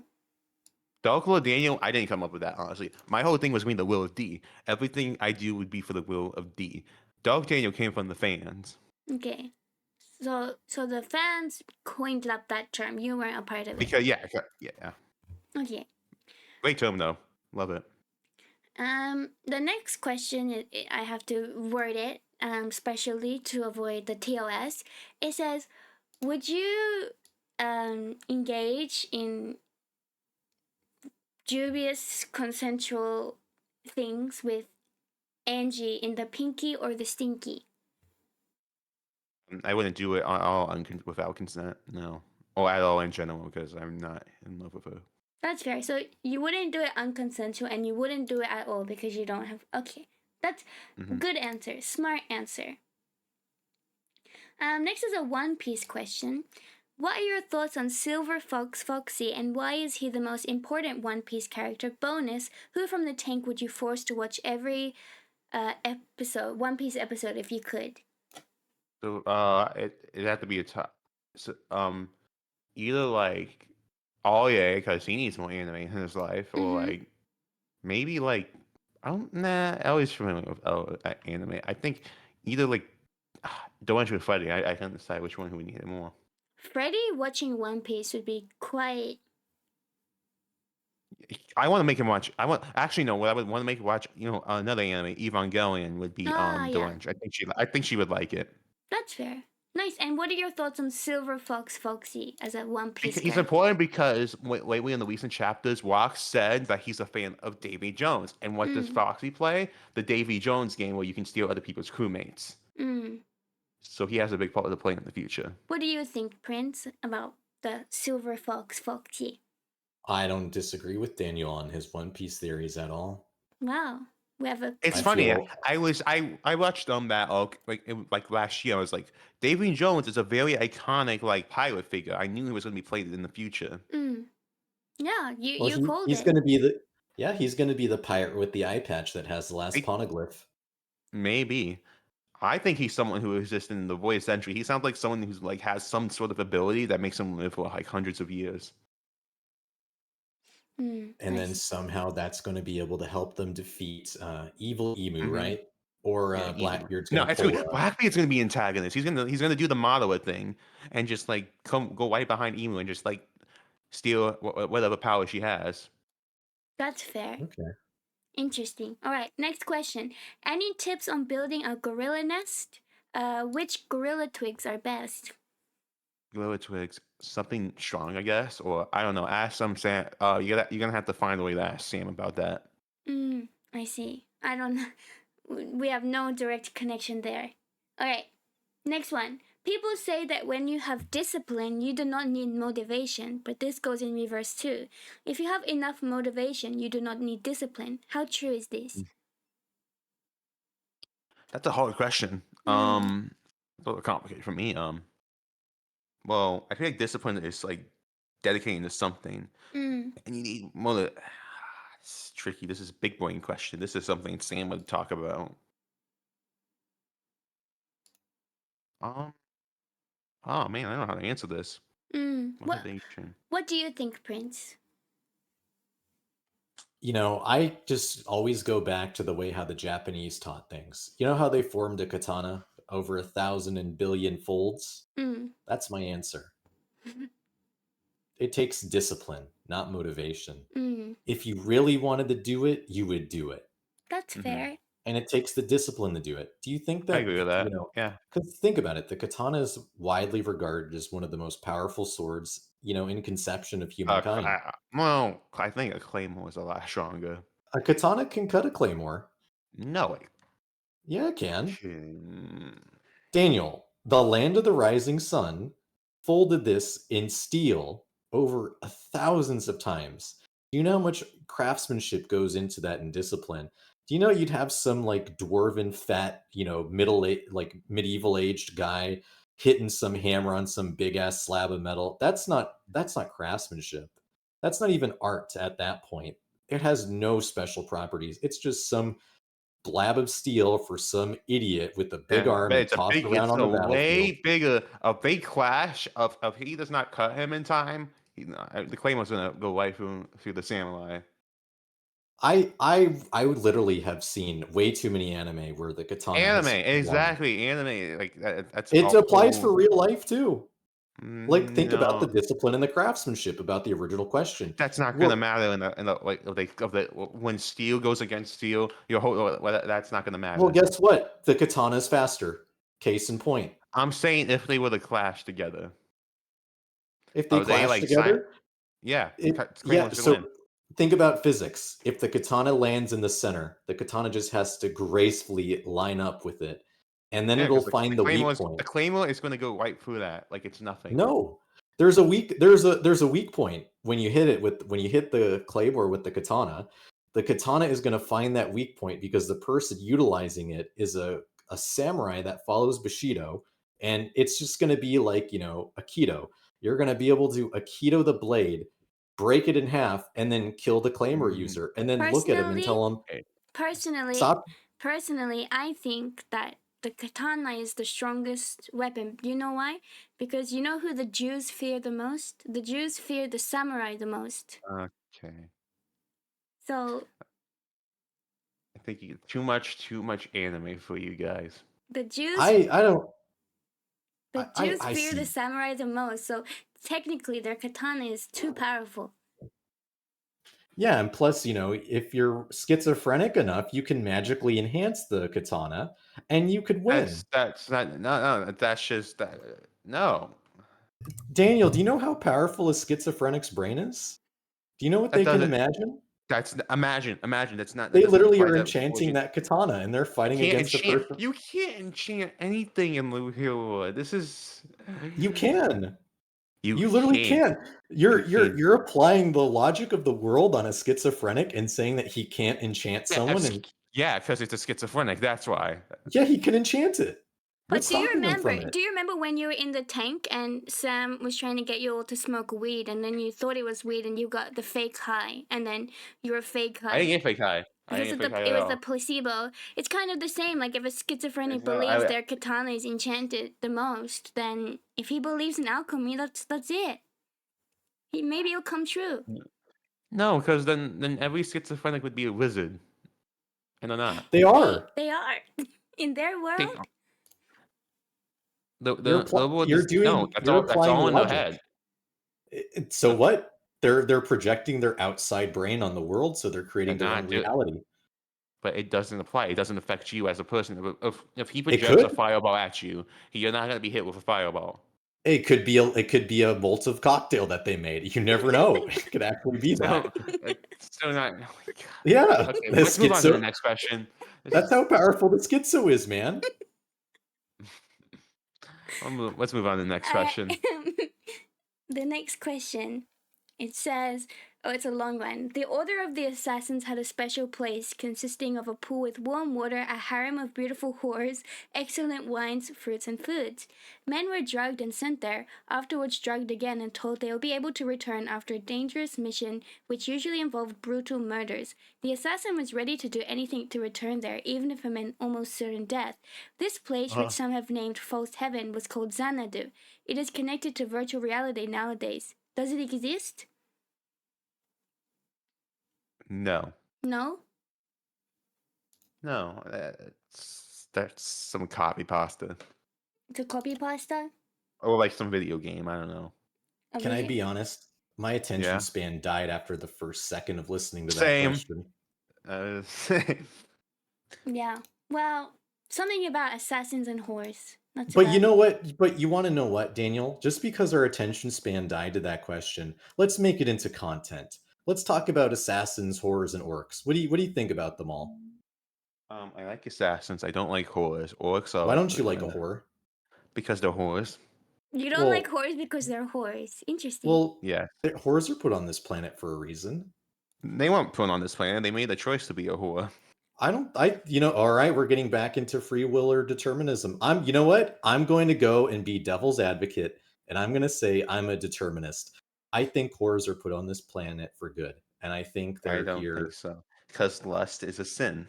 Dark Lord Daniel, I didn't come up with that, honestly. My whole thing was being the will of D. Everything I do would be for the will of D. Dark Daniel came from the fans. Okay. So the fans coined up that term. You weren't a part of it. Because, yeah. Okay. Great term, though. Love it. The next question I have to word it specially to avoid the TOS. It says, would you engage in dubious consensual things with Angie in the pinky or the stinky? I wouldn't do it without consent, no. Or at all in general, because I'm not in love with her. That's fair. So you wouldn't do it unconsensual and you wouldn't do it at all because you don't have. Okay. That's Hmm. good answer. Smart answer. Next is a One Piece question. What are your thoughts on Silver Fox Foxy and why is he the most important One Piece character? Bonus, who from the tank would you force to watch every episode, One Piece episode if you could? So, it had to be a top. So, either like, oh yeah, because he needs more anime in his life, or Mm-hmm. like maybe like I don't nah. I always familiar with anime. I think either like don't want you with fighting. I can't decide which one who would need it more. Freddy watching One Piece would be quite. I want to make him watch. I want actually no. What I would want to make him watch, another anime, Evangelion would be Ah, yeah. Dorange. I think she would like it. That's fair. Nice. And what are your thoughts on Silver Fox Foxy as a One Piece He's character? important because lately in the recent chapters, Rock said that he's a fan of Davy Jones. And what does Mm, Foxy play? The Davy Jones game where you can steal other people's crewmates. mm. So he has a big part to play in the future. What do you think, Prince, about the Silver Fox Foxy? I don't disagree with Daniel on his One Piece theories at all. Wow. We have a It's I funny. feel I watched that arc like last year. I was like, Davy Jones is a very iconic like pilot figure. I knew he was going to be played in the future. Mm. Yeah, well you called he's it. going to be the yeah, he's going to be the pirate with the eye patch that has the last I, poneglyph. maybe. I think he's someone who exists in the void century. He sounds like someone who's like has some sort of ability that makes him live for like hundreds of years. And I then see. somehow that's going to be able to help them defeat evil Emu, Hmm. right? Or Yeah, emu. Blackbeard's No, going to it's gonna pull be Blackbeard's gonna be antagonist. He's gonna do the Manoa thing and just like go right behind Emu and just like steal whatever power she has. That's fair. okay. Interesting. All right, next question. Any tips on building a gorilla nest? Which gorilla twigs are best? Gorilla twigs, something strong, I guess, or I don't know. Ask some Sam. You're gonna have to find a way to ask Sam about that. I see. I don't know. We have no direct connection there. All right, next one. People say that when you have discipline, you do not need motivation, but this goes in reverse too. If you have enough motivation, you do not need discipline. How true is this? That's a hard question. Mm, A little complicated for me. Well, I feel like discipline is like dedicating to something, mm. and you need more. It's tricky. This is a big brain question. This is something Sam would talk about. Um, Oh man, I don't know how to answer this. Motivation. What do you think, Prince? I just always go back to the way how the Japanese taught things. You know how they formed a katana over 1,000 and billion folds? Mm. That's my answer. It takes discipline, not motivation. Mm. If you really wanted to do it, you would do it. That's fair. And it takes the discipline to do it. Do you think I that, agree with that. Yeah. because think about it, the katana is widely regarded as one of the most powerful swords, in conception of humankind. Well, I think a claymore is a lot stronger. A katana can cut a claymore. No way. Yeah, it can. Hmm. Daniel, the land of the rising sun, folded this in steel over thousands of times. Do you know how much craftsmanship goes into that and discipline? Do you know you'd have some like dwarven fat, like medieval aged guy hitting some hammer on some big ass slab of metal? That's not craftsmanship. That's not even art at that point. It has no special properties. It's just some blab of steel for some idiot with a big Yeah, arm but to toss around it's on the a battlefield. way bigger, a big clash of if he does not cut him in time, the claymore's gonna go right through the samurai. I would literally have seen way too many anime where the katana Anime, has won. exactly, anime, like that's It a applies for whole. real life too. Like think about the No, discipline and the craftsmanship about the original question. that's not gonna Well, matter in the like of the when steel goes against steel. Your whole that's not gonna well, matter. guess what? The katana is faster. Case in point. I'm saying if they were to clash together, If they are they clash like sign? together, Yeah, yeah, Claymore's gonna so win. think about physics. If the katana lands in the center, the katana just has to gracefully line up with it, and then Yeah, it'll because find the weak point. The claymore is gonna go right through that like it's nothing. No. There's a weak point when you hit it with when you hit the claymore with the katana. The katana is going to find that weak point because the person utilizing it is a samurai that follows Bushido, and it's just going to be like, Aikido. You're going to be able to Aikido the blade, break it in half, and then kill the claymore Mm, user, and then look at him and Personally, tell him, okay. personally, "Stop." personally, I think that the katana is the strongest weapon. You know why? Because you know who the Jews fear the most? The Jews fear the samurai the most. Okay. So I think too much anime for you guys. the Jews I don't. the I Jews I fear the see. samurai the most. So technically their katana is too powerful. Yeah, and plus, if you're schizophrenic enough, you can magically enhance the katana and you could win. That's not no, that's just that no. Daniel, do you know how powerful a schizophrenic's brain is? Do you know what That they can doesn't imagine? that's imagine that's not that They doesn't literally apply are to enchanting that katana and they're fighting against a person. you can't enchant anything in Blue Hero. This is You can. you You literally can't can. you You're can't you're you're applying the logic of the world on a schizophrenic and saying that he can't enchant yeah, someone and yeah, because it's a schizophrenic, that's why. yeah, he can enchant it. But What's stopping him from it? do you remember when you were in the tank and Sam was trying to get you all to smoke weed and then you thought it was weed and you got the fake high and then you were fake I didn't high? get fake high. I Because didn't get fake high it at was the all. placebo. It's kind of the same. Like if a schizophrenic It's not, believes their katana is enchanted the most, then if he believes in alchemy, that's it. Maybe it'll come true. no, because then every schizophrenic would be a wizard, and they're not. They are. They are in their They, world. the word is no. You're That's applying all in their logic. head. So what? They're projecting their outside brain on the world, so they're They're creating their own not. reality. But it doesn't apply. It doesn't affect you as a person. If he It projects a could. fireball at you, you're not gonna be hit with a fireball. It could be a Molotov cocktail that they made. You never know. It could actually be So that. it's still not. Oh my God. Yeah, Okay, the let's move on to the schizo. next question. That's how powerful the schizo is, man. Let's move on to the next question. The next question. It says, Oh, it's a long one. The Order of the Assassins had a special place consisting of a pool with warm water, a harem of beautiful whores, excellent wines, fruits, and foods. Men were drugged and sent there, afterwards drugged again and told they will be able to return after a dangerous mission, which usually involved brutal murders. The assassin was ready to do anything to return there, even if it meant almost certain death. This place, which some have named False Heaven, was called Xanadu. It is connected to virtual reality nowadays. Does it exist? No. No? No. That's some copy pasta. It's a copy pasta? Or like some video game. I don't know. A Can I video? be honest? My attention Yeah. span died after the first second of listening to that Same. question. Yeah. Well, something about assassins and whores. That's But about you know it. what? But you want to know what, Daniel? Just because our attention span died to that question, let's make it into content. Let's talk about assassins, horrors, and orcs. What do you think about them all? I like assassins. I don't like whores. Orcs Why are don't you like a whore? because they're whores. You don't like Well, whores because they're whores. Interesting. well, Yeah. whores are put on this planet for a reason. They weren't put on this planet. They made the choice to be a whore. All right, we're getting back into free will or determinism. You know what? I'm going to go and be devil's advocate, and I'm going to say I'm a determinist. I think whores are put on this planet for good, and I think I they're don't think here. so. Because lust is a sin.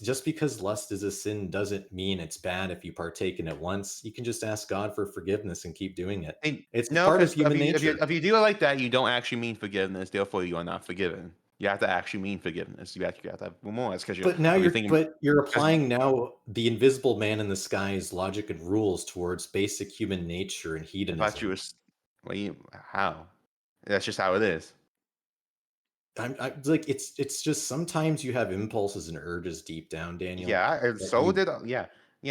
Just because lust is a sin doesn't mean it's bad if you partake in it once. You can just ask God for forgiveness and keep doing it. And It's no, part of because human nature. if you do it like that, you don't actually mean forgiveness. Therefore, you are not forgiven. You have to actually mean forgiveness. You actually have to have remorse because But now you're thinking. you're Because applying now the invisible man in the sky's logic and rules towards basic human nature and I thought you hedonism. was. Well, how? That's just how it is. I'm like it's just sometimes you have impulses and urges deep down, Daniel. Yeah, and That so you did yeah,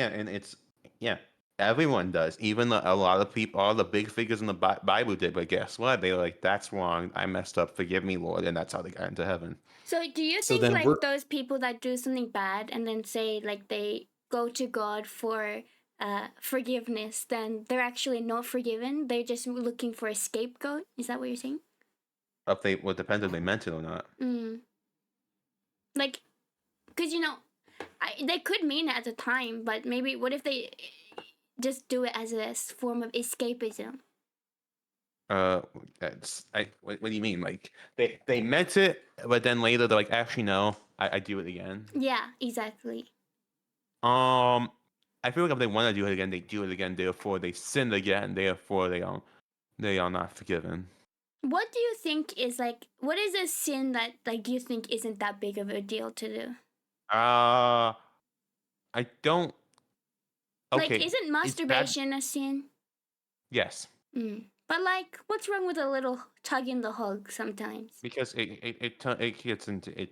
and it's yeah. Everyone does. Even a lot of people, all the big figures in the Bible did. But guess what? They were like, "That's wrong. I messed up. Forgive me, Lord." And that's how they got into heaven. So, do you so think then like we're those people that do something bad and then say like they go to God for forgiveness, then they're actually not forgiven? They're just looking for a scapegoat. Is that what you're saying? If they, well, it depends if they meant it or not. Mm. Like, because they could mean it at the time, but maybe what if they just do it as a form of escapism? That's What do you mean? Like they meant it, but then later they're like, actually, no, I do it again. Yeah, exactly. I feel like if they want to do it again, they do it again. Therefore, they sinned again. Therefore, they are not forgiven. What do you think is like? What is a sin that like you think isn't that big of a deal to do? Uh I don't. Like, Okay, isn't it's bad. masturbation a sin? Yes, But like, what's wrong with a little tug in the hug sometimes? because it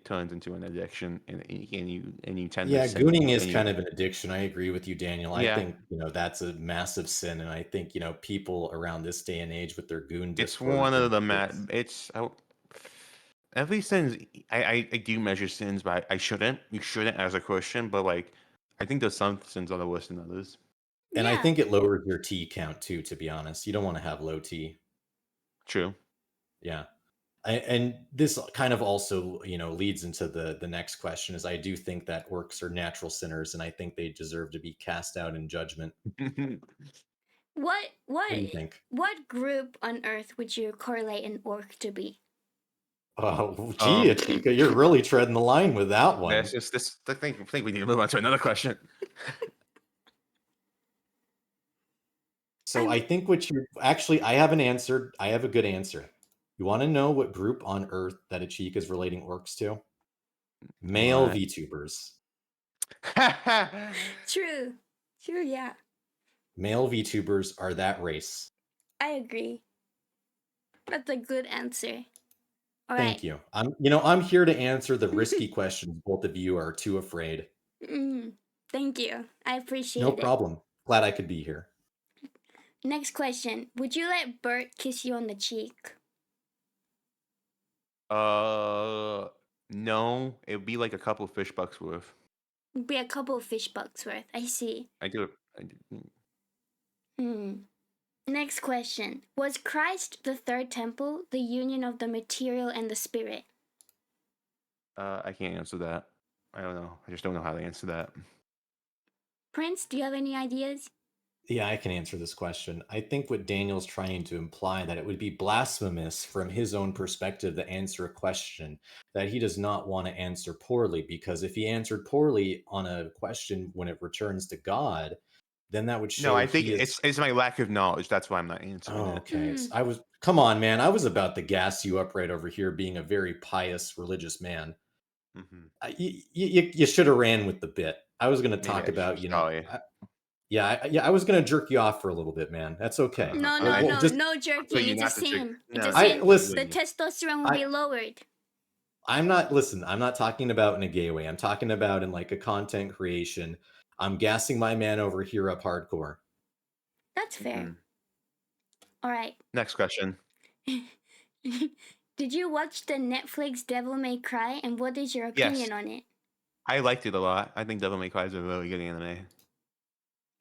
turns into an addiction, and you tend to yeah, sin. gooning is And kind of an addiction. I agree with you, Daniel. I yeah, think, that's a massive sin, and I think, people around this day and age with their goon it's discourse one of is the it's every sins. I do measure sins, but I shouldn't. You shouldn't as a Christian, but like I think there's some sins that are worse than others. and I Yeah. think it lowers your T count too, to be honest. You don't want to have low T. True. Yeah. And this kind of also, leads into the next question is I do think that orcs are natural sinners and I think they deserve to be cast out in judgment. What What what do you think? what group on Earth would you correlate an orc to be? Oh, gee, um, Achika, you're really treading the line with that that's one. just this. I think we need to move on to another question. So I I'm think what you actually, I have an answer. I have a good answer. You want to know what group on Earth that Achika is relating orcs to? Male What? VTubers. true. True, yeah. Male VTubers are that race. I agree. That's a good answer. All right. Thank you. I'm here to answer the risky questions both of you are too afraid. Thank you. I No appreciate it. problem. Glad I could be here. Next question. Would you let Bert kiss you on the cheek? uh, no, it would be like a couple of fish bucks worth. Be a couple of fish bucks worth. I see. I do it. I do. Hmm. Next question. Was Christ the third temple the union of the material and the spirit? I can't answer that. I don't know. I just don't know how to answer that. Prince, do you have any ideas? Yeah, I can answer this question. I think what Daniel's trying to imply that it would be blasphemous from his own perspective to answer a question that he does not want to answer poorly, because if he answered poorly on a question when it returns to God, then that would No, show I think he is. it's my lack of knowledge. That's why I'm not answering Oh, it. okay. Mm. I was, come on, man. I was about to gas you up right over here, being a very pious religious man. Hmm. You should have ran with the bit. I was going to Maybe talk I should. about, Sorry. yeah, I was going to jerk you off for a little bit, man. That's okay. No, no, We'll I no, just, no for jerking. you It's a not to drink. sin. It's a No, I sin. listen. The testosterone will I be lowered. I'm not listen. I'm not talking about in a gay way. I'm talking about in like a content creation. I'm gassing my man over here up hardcore. That's fair. Mhm. All right. Next question. Did you watch the Netflix Devil May Cry, and what is your Yes, opinion on it? I liked it a lot. I think Devil May Cry is a really good anime.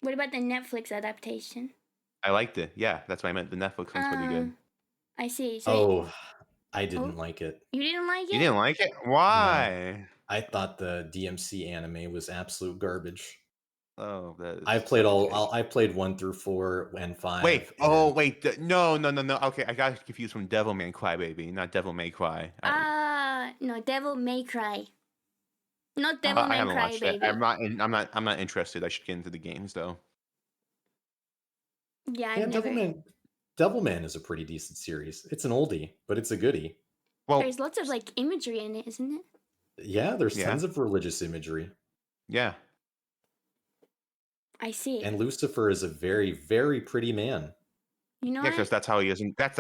What about the Netflix adaptation? I liked it. Yeah, that's what I meant. The Netflix one's pretty good. I see. So, Oh, I oh, didn't like it. you didn't like You it? didn't like it? No, Why? I thought the DMC anime was absolute garbage. Oh, that is I played such a all. shame. I played 1 through 4 and Wait. 5, Oh, and wait. No, no, no, no. Okay, I got confused from Devil May Cry, baby, not Devil May Cry. No, Devil May Cry. Not Devil I May haven't Cry, watched it. baby. I'm not interested. I should get into the games though. Yeah, I've yeah, never. Devilman is a pretty decent series. It's an oldie, but it's a goodie. Well, There's lots of like imagery in it, isn't it? Yeah, there's yeah, tons of religious imagery. yeah. I see. And Lucifer is a very, very pretty man. You know Yeah, what? because that's how he is. That's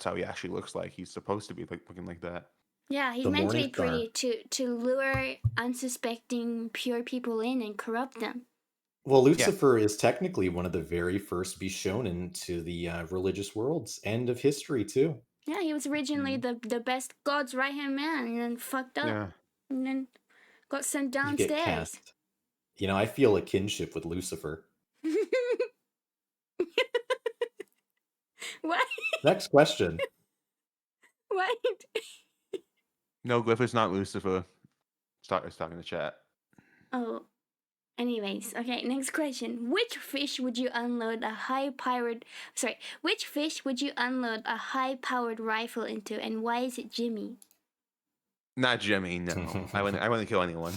how he actually looks like. He's supposed to be like looking like that. Yeah, he's The meant to Morning be Star. pretty to lure unsuspecting pure people in and corrupt them. Well, Yeah. Lucifer is technically one of the very first Bishonen to the religious worlds. End of history, too. Yeah, he was originally Mhm. the best God's right hand man, and then fucked up, Yeah. and then got sent You get downstairs. cast. You know, I feel a kinship with Lucifer. What? Next question. What? No, Glyph is not Lucifer. Start talking to chat. Oh. Anyways, okay, next question. Which fish would you unload a which fish would you unload a high-powered rifle into, and why is it Jimmy? Not Jimmy. No, I wouldn't kill anyone.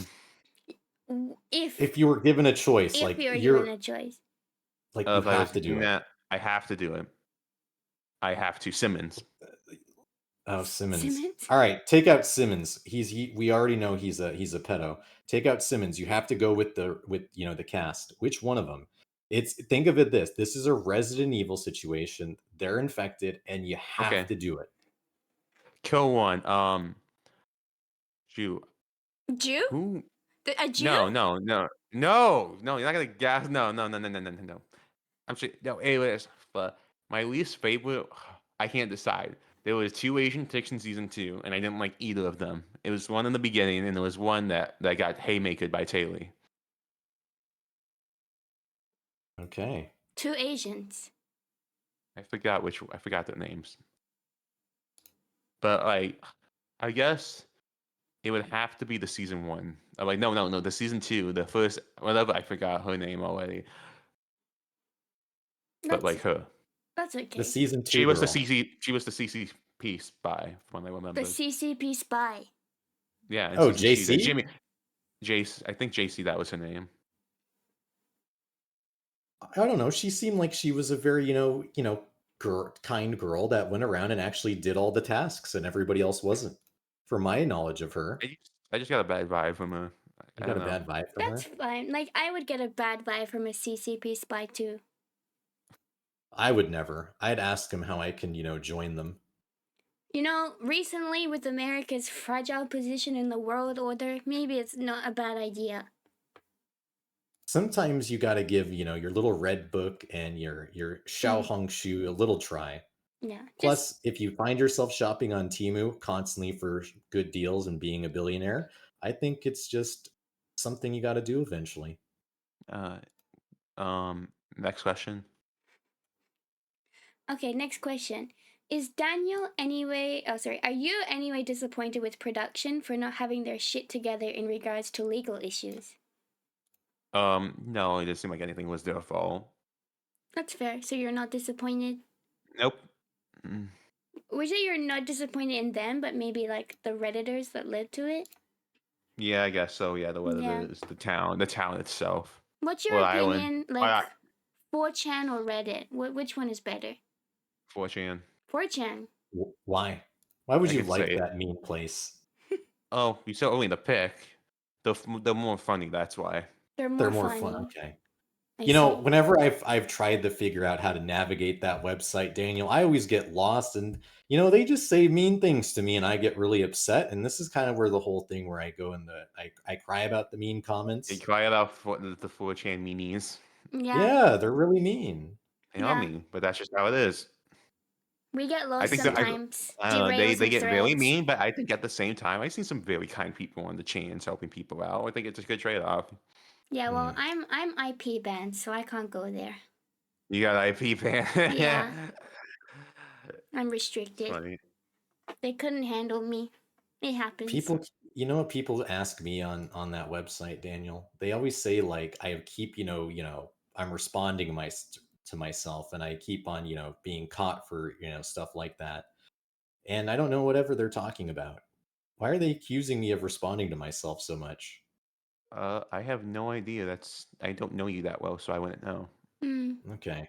If If you were given a choice, if like you're given you're a choice. like you If I was have to do it. nah, I have to do it. I have to. Simmons. Oh, Simmons. Simmons? All right, take out Simmons. We already know he's a pedo. Take out Simmons. You have to go with the cast. Which one of them? Think of it this is a Resident Evil situation. They're infected and you have Okay. to do it. Kill one. Shoot. Jew? Who? A Jew? No, no, no, no, no. You're not gonna gas. No, no, no, no, no, no, no, no. I'm saying no. Anyways, but my least favorite, I can't decide. There was 2 Asian chicks in season 2, and I didn't like either of them. It was one in the beginning, and there was one that got haymakered by Taylor. Okay. 2 Asians. I forgot their names. But like, I guess it would have to be the season 1. I'm like, no, no, no, the season 2, the first, whatever. I forgot her name already. But like her, That's The okay. season she 2 was the girl. CC, she was the CCP spy, from what I The remember. CCP spy. Yeah, in Oh, season 2, the JC? Jimmy, Jace, I think JC, that was her name. I don't know. She seemed like she was a very, kind girl that went around and actually did all the tasks and everybody else wasn't. From my knowledge of her, I just got a bad vibe from her. you I got don't a know. bad vibe from That's her. fine. Like, I would get a bad vibe from a CCP spy too. I would never. I'd ask him how I can, join them. You know, recently with America's fragile position in the world order, maybe it's not a bad idea. Sometimes you got to give, your little red book and your Xiao Hong Shu a little try. Yeah. Plus, if you find yourself shopping on Temu constantly for good deals and being a billionaire, I think it's just something you got to do eventually. Uh, next question. Okay, next question. Is Daniel anyway? Oh, sorry. Are you anyway disappointed with production for not having their shit together in regards to legal issues? No, it didn't seem like anything was their fault. That's fair. So you're not disappointed. Nope. Mm. Would you say you're not disappointed in them, but maybe like the redditors that led to it? Yeah, I guess so. Yeah, the weather Yeah. is the town itself. What's your Well, Island, opinion? Like 4chan or Reddit? Which one is better? 4chan. 4chan. Why? Why would I you could say like it. that mean place? Oh, you said only the pick. The more funny. That's why. They're They're more more fun. funny. Okay. I You know, see. whenever I've tried to figure out how to navigate that website, Daniel, I always get lost, and they just say mean things to me, and I get really upset. And this is kind of where the whole thing where I go in I cry about the mean You comments. cry about the 4chan meanies. Yeah. Yeah, they're really mean. They are Yeah. mean, but that's just how it is. We get I lost think that sometimes. I don't know. Derail They some get very threads. mean, but I think at the same time, I've seen some very kind people on the chains helping people out. I think it's a good trade off. Yeah, well, Hmm. I'm IP banned, so I can't go there. You got IP fan. Yeah. I'm It's restricted. funny. They couldn't handle me. It happens. People, what people ask me on that website, Daniel? They always say like I keep, I'm responding to myself, and I keep on, being caught for, stuff like that. And I don't know whatever they're talking about. Why are they accusing me of responding to myself so much? I have no idea. I don't know you that well, so I wouldn't know. Mm. Okay.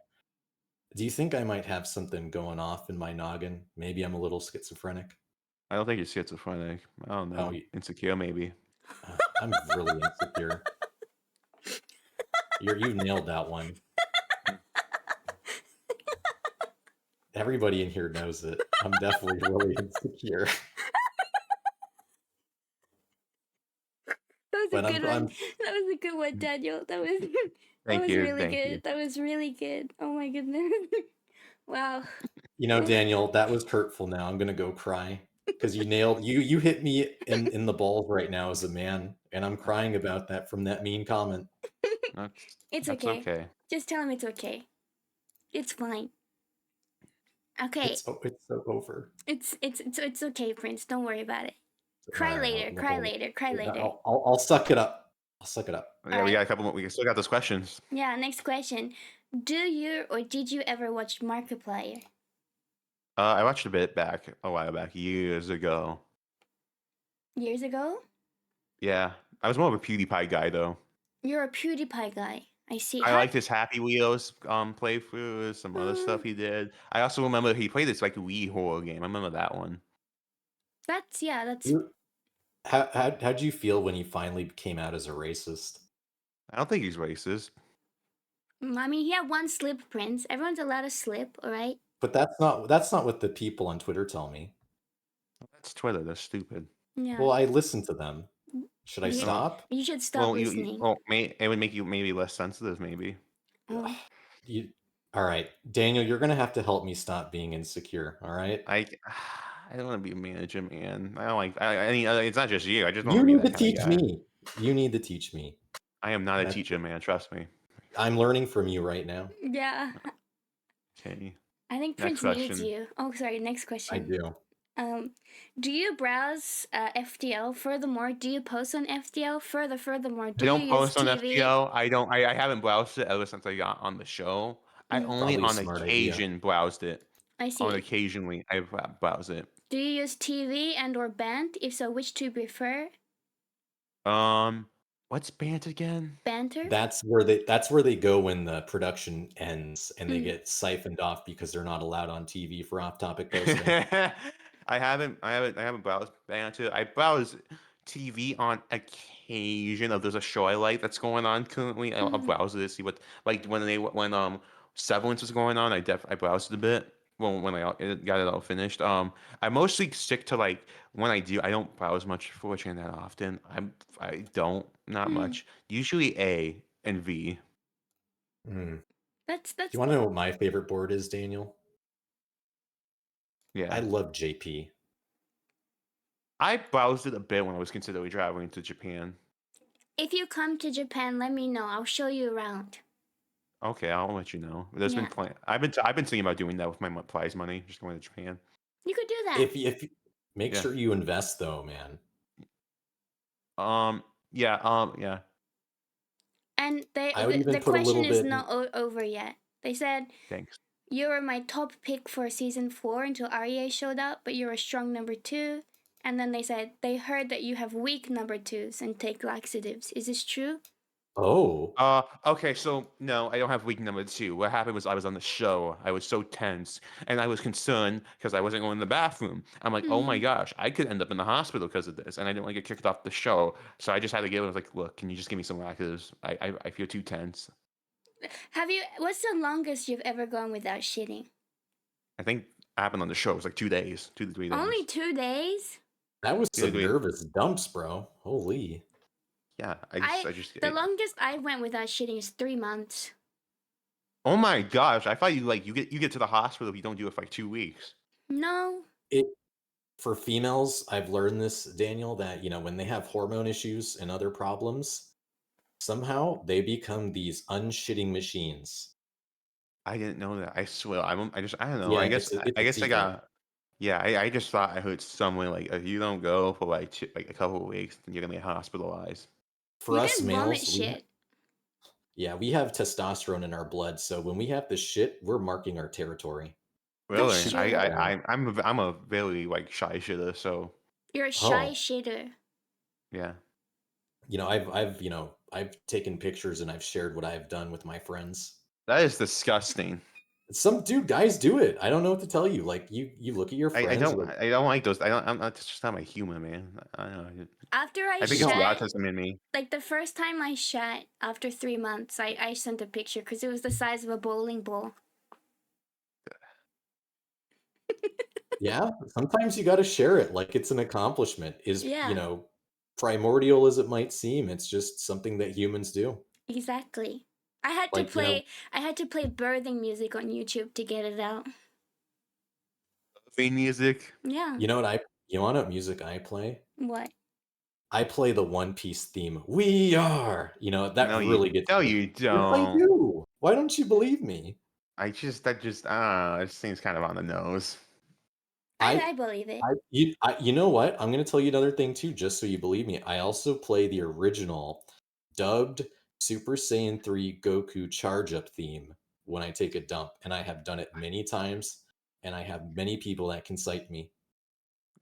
Do you think I might have something going off in my noggin? Maybe I'm a little schizophrenic. I don't think you're schizophrenic. I don't Oh, know. Insecure, maybe. I'm really insecure. You nailed that one. Mm. Everybody in here knows it. I'm definitely really insecure. That was a But good one. I'm That was a good one, Daniel. That was that Thank was you. really Thank you. good. That was really good. Oh my goodness. Wow. Daniel, that was hurtful now. I'm gonna go cry. Because you hit me in the balls right now as a man, and I'm crying about that from that mean comment. That's It's that's okay. okay. Just tell him it's okay. It's fine. Okay. It's so over. It's okay, Prince. Don't worry about it. All Cry right, later. Cry later. Cry later. I'll suck it up. I'll suck it up. All Yeah, we got right. a couple more. We still got those questions. Yeah. Next question. Do you or did you ever watch Markiplier? I watched a bit back a while back, years ago. Years ago? Yeah, I was more of a PewDiePie guy though. You're a PewDiePie guy. I see. I How? liked his Happy Wheels playthrough, some other stuff he did. I also remember he played this like Wii horror game. I remember that one. That's You, how'd you feel when he finally came out as a racist? I don't think he's racist. I mean, he had one slip, Prince. Everyone's allowed to slip, all right? But that's not what the people on Twitter tell me. That's Twitter. That's stupid. Yeah. Well, I listen to them. Should I You, Well, stop? you should stop well, listening. it would make you maybe less sensitive, maybe. Oh. You, all right, Daniel, you're gonna have to help me stop being insecure. All right. I I don't want to be a manager, man. I don't like. I mean, it's not just you. I just don't want You to be need to that kind of teach guy. me. You need to teach me. I am not a That teacher, man. Trust me. I'm learning from you right now. Yeah. Okay. I think Next Prince needs question. you. Oh, sorry. Next I question. do. Do you browse FTL? Furthermore, do you post on FTL? Furthermore, do I you don't use post on TV? FTL. I don't. I haven't browsed it ever since I got on the show. I Mm, only Probably a on smart idea. occasion browsed it. I On see. occasionally, I've browsed it. Do you use TV and or Band? If so, which do you prefer? Um, what's banned again? Banter? That's where they go when the production ends and they Mm. get siphoned off because they're not allowed on TV for off-topic posting. I haven't browsed Banter. I browse TV on occasion. If there's a show I like that's going on currently, I'll Mm. browse it to see what like when Severance was going on. I browsed it a bit. Well, when got it all finished. I mostly stick to like when I do. I don't browse much 4chan that often. I don't not Mm. much. Usually A and V. Hmm. Do That's you want to know what my favorite board is, Daniel? I Yeah. love JP. I browsed it a bit when I was considering traveling to Japan. If you come to Japan, let me know. I'll show you around. Okay, I'll let you know. There's been Yeah, plan. I've been thinking about doing that with my prize money, just going to Japan. you could do that. If make Yeah. sure you invest though, man. Yeah. Yeah. And I would the even put a question little is bit. not over yet. They said Thanks. you were my top pick for season 4 until Arya showed up, but you're a strong number 2. And then they said they heard that you have weak number 2s and take laxatives. Is this true? Oh, Okay, so no, I don't have week number 2. What happened was I was on the show. I was so tense, and I was concerned because I wasn't going to the bathroom. I'm like, oh my Mm. gosh, I could end up in the hospital because of this, and I didn't want to get kicked off the show. So I just had to give it. I was like, look, can you just give me some laxatives? I feel too tense. What's the longest you've ever gone without shitting? I think it happened on the show. It was like 2 days, 2 to 3 days. Only 2 days? that was Two to some three. nervous dumps, bro. Holy. Yeah, The longest I went without shitting is 3 months. Oh my gosh, I thought you get to the hospital if you don't do it for like 2 weeks. No. It for females, I've learned this, Daniel, that when they have hormone issues and other problems, somehow they become these unshitting machines. I didn't know that. I swear. I don't know. Yeah, I it's guess a, it's I a guess I secret. got. Yeah, I just thought I heard somewhere like if you don't go for like a couple of weeks, then you're gonna get hospitalized. For You us can vomit males, shit. we have testosterone in our blood, so when we have the shit, we're marking our territory. Really, That's true. I'm a very like shy shitter. So You're a shy Oh, shitter. yeah, I've taken pictures and I've shared what I've done with my friends. that is disgusting. Some guys do it. I don't know what to tell you. Like you look at your friends, like, I don't like those. I don't. I'm not it's just not my humor, man. I don't know. After I I think it's the shat, autism in me. like the first time I shat after 3 months, I sent a picture because it was the size of a bowling ball. yeah, sometimes you got to share it like it's an accomplishment. Yeah, Primordial as it might seem, it's just something that humans do. exactly. I had to Like, play I had to play birthing music on YouTube to get it out. Theme music. Yeah. you want what music I play? What? I play the One Piece theme. We are, that really gets No, me. you Yes, I don't. do. Why don't you believe me? It just seems kind of on the nose. I believe it. You know what? I'm going to tell you another thing too, just so you believe me. I also play the original dubbed Super Saiyan 3 Goku charge up theme when I take a dump, and I have done it many times, and I have many people that can cite me.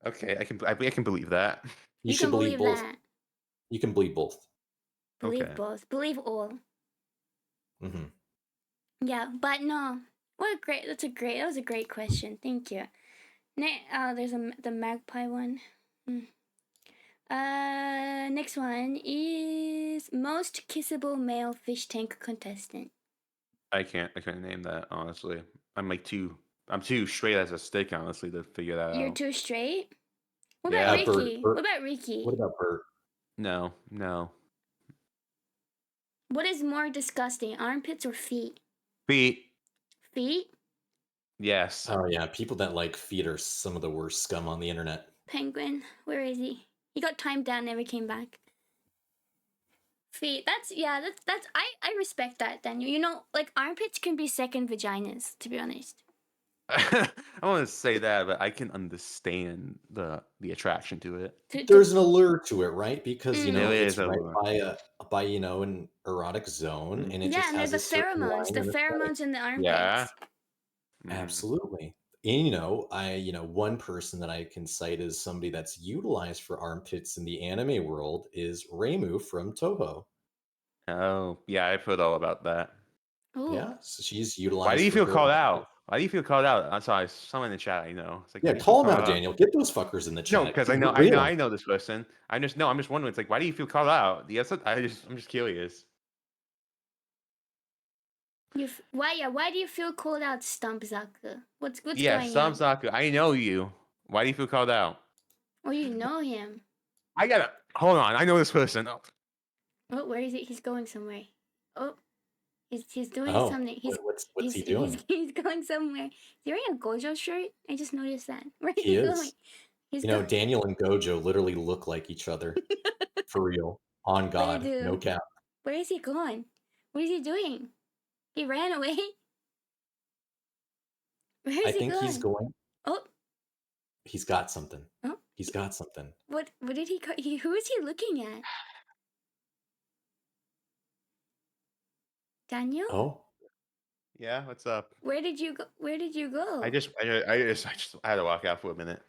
Okay, I can believe that. You You should can believe believe both. that. You can believe both. Believe Okay. both. Believe all. Hmm. Yeah, but no. That was a great question. Thank you. There's the magpie one. Next one is most kissable male fish tank contestant. I couldn't name that honestly. I'm too straight as a stick honestly to figure that You're out. too straight? What about Yeah. Ricky? Bert. What about What Ricky? about Bert? No. What is more disgusting, armpits or feet? Feet. Feet? Yes. Oh yeah, people that like feet are some of the worst scum on the internet. Penguin, where is he? He got timed down, never came back. Feet. That's I respect that, Daniel. Like armpits can be second vaginas, to be honest. I want to say that, but I can understand the attraction to it. There's an allure to it, right? Because There it's is a right by an erotic zone, and it Yeah, just and they're has the a certain pheromones. line The and aesthetic. pheromones in the yeah. armpits. Mm. Absolutely. And one person that I can cite as somebody that's utilized for armpits in the anime world is Reimu from Toho. Oh yeah, I've heard all about that. Ooh. Yeah, so she's Why do utilized you for feel her. called out? Why do you feel called out? I saw someone in the chat. I know. It's like, why Yeah, do you feel call him called out, out? Daniel. Get those fuckers in the No, chat. because We're real. I know this person. I'm just wondering. It's like, why do you feel called out? Yes, I'm just curious. Why do you feel called out, Stump Zaku? What's Yes, going on? Samsaku, I know you. Why do you feel called out? Oh, you know him. I gotta hold on. I know this person. Oh, Oh, where is it? He's going somewhere. Oh, he's doing Oh, something. what's he doing? He's going somewhere. Is he wearing a Gojo shirt? I just noticed that. Where is He he going? is. He's going. Daniel and Gojo literally look like each other. For real. On They God. No do. cap. Where is he going? What is he doing? He ran away. Where I is he think he's going? going. Oh, He's got something. oh. He's got something. What did he? Who is he looking at? Daniel, Oh, Yeah, what's up? where did you go? Where did you go? I had to walk out for a minute.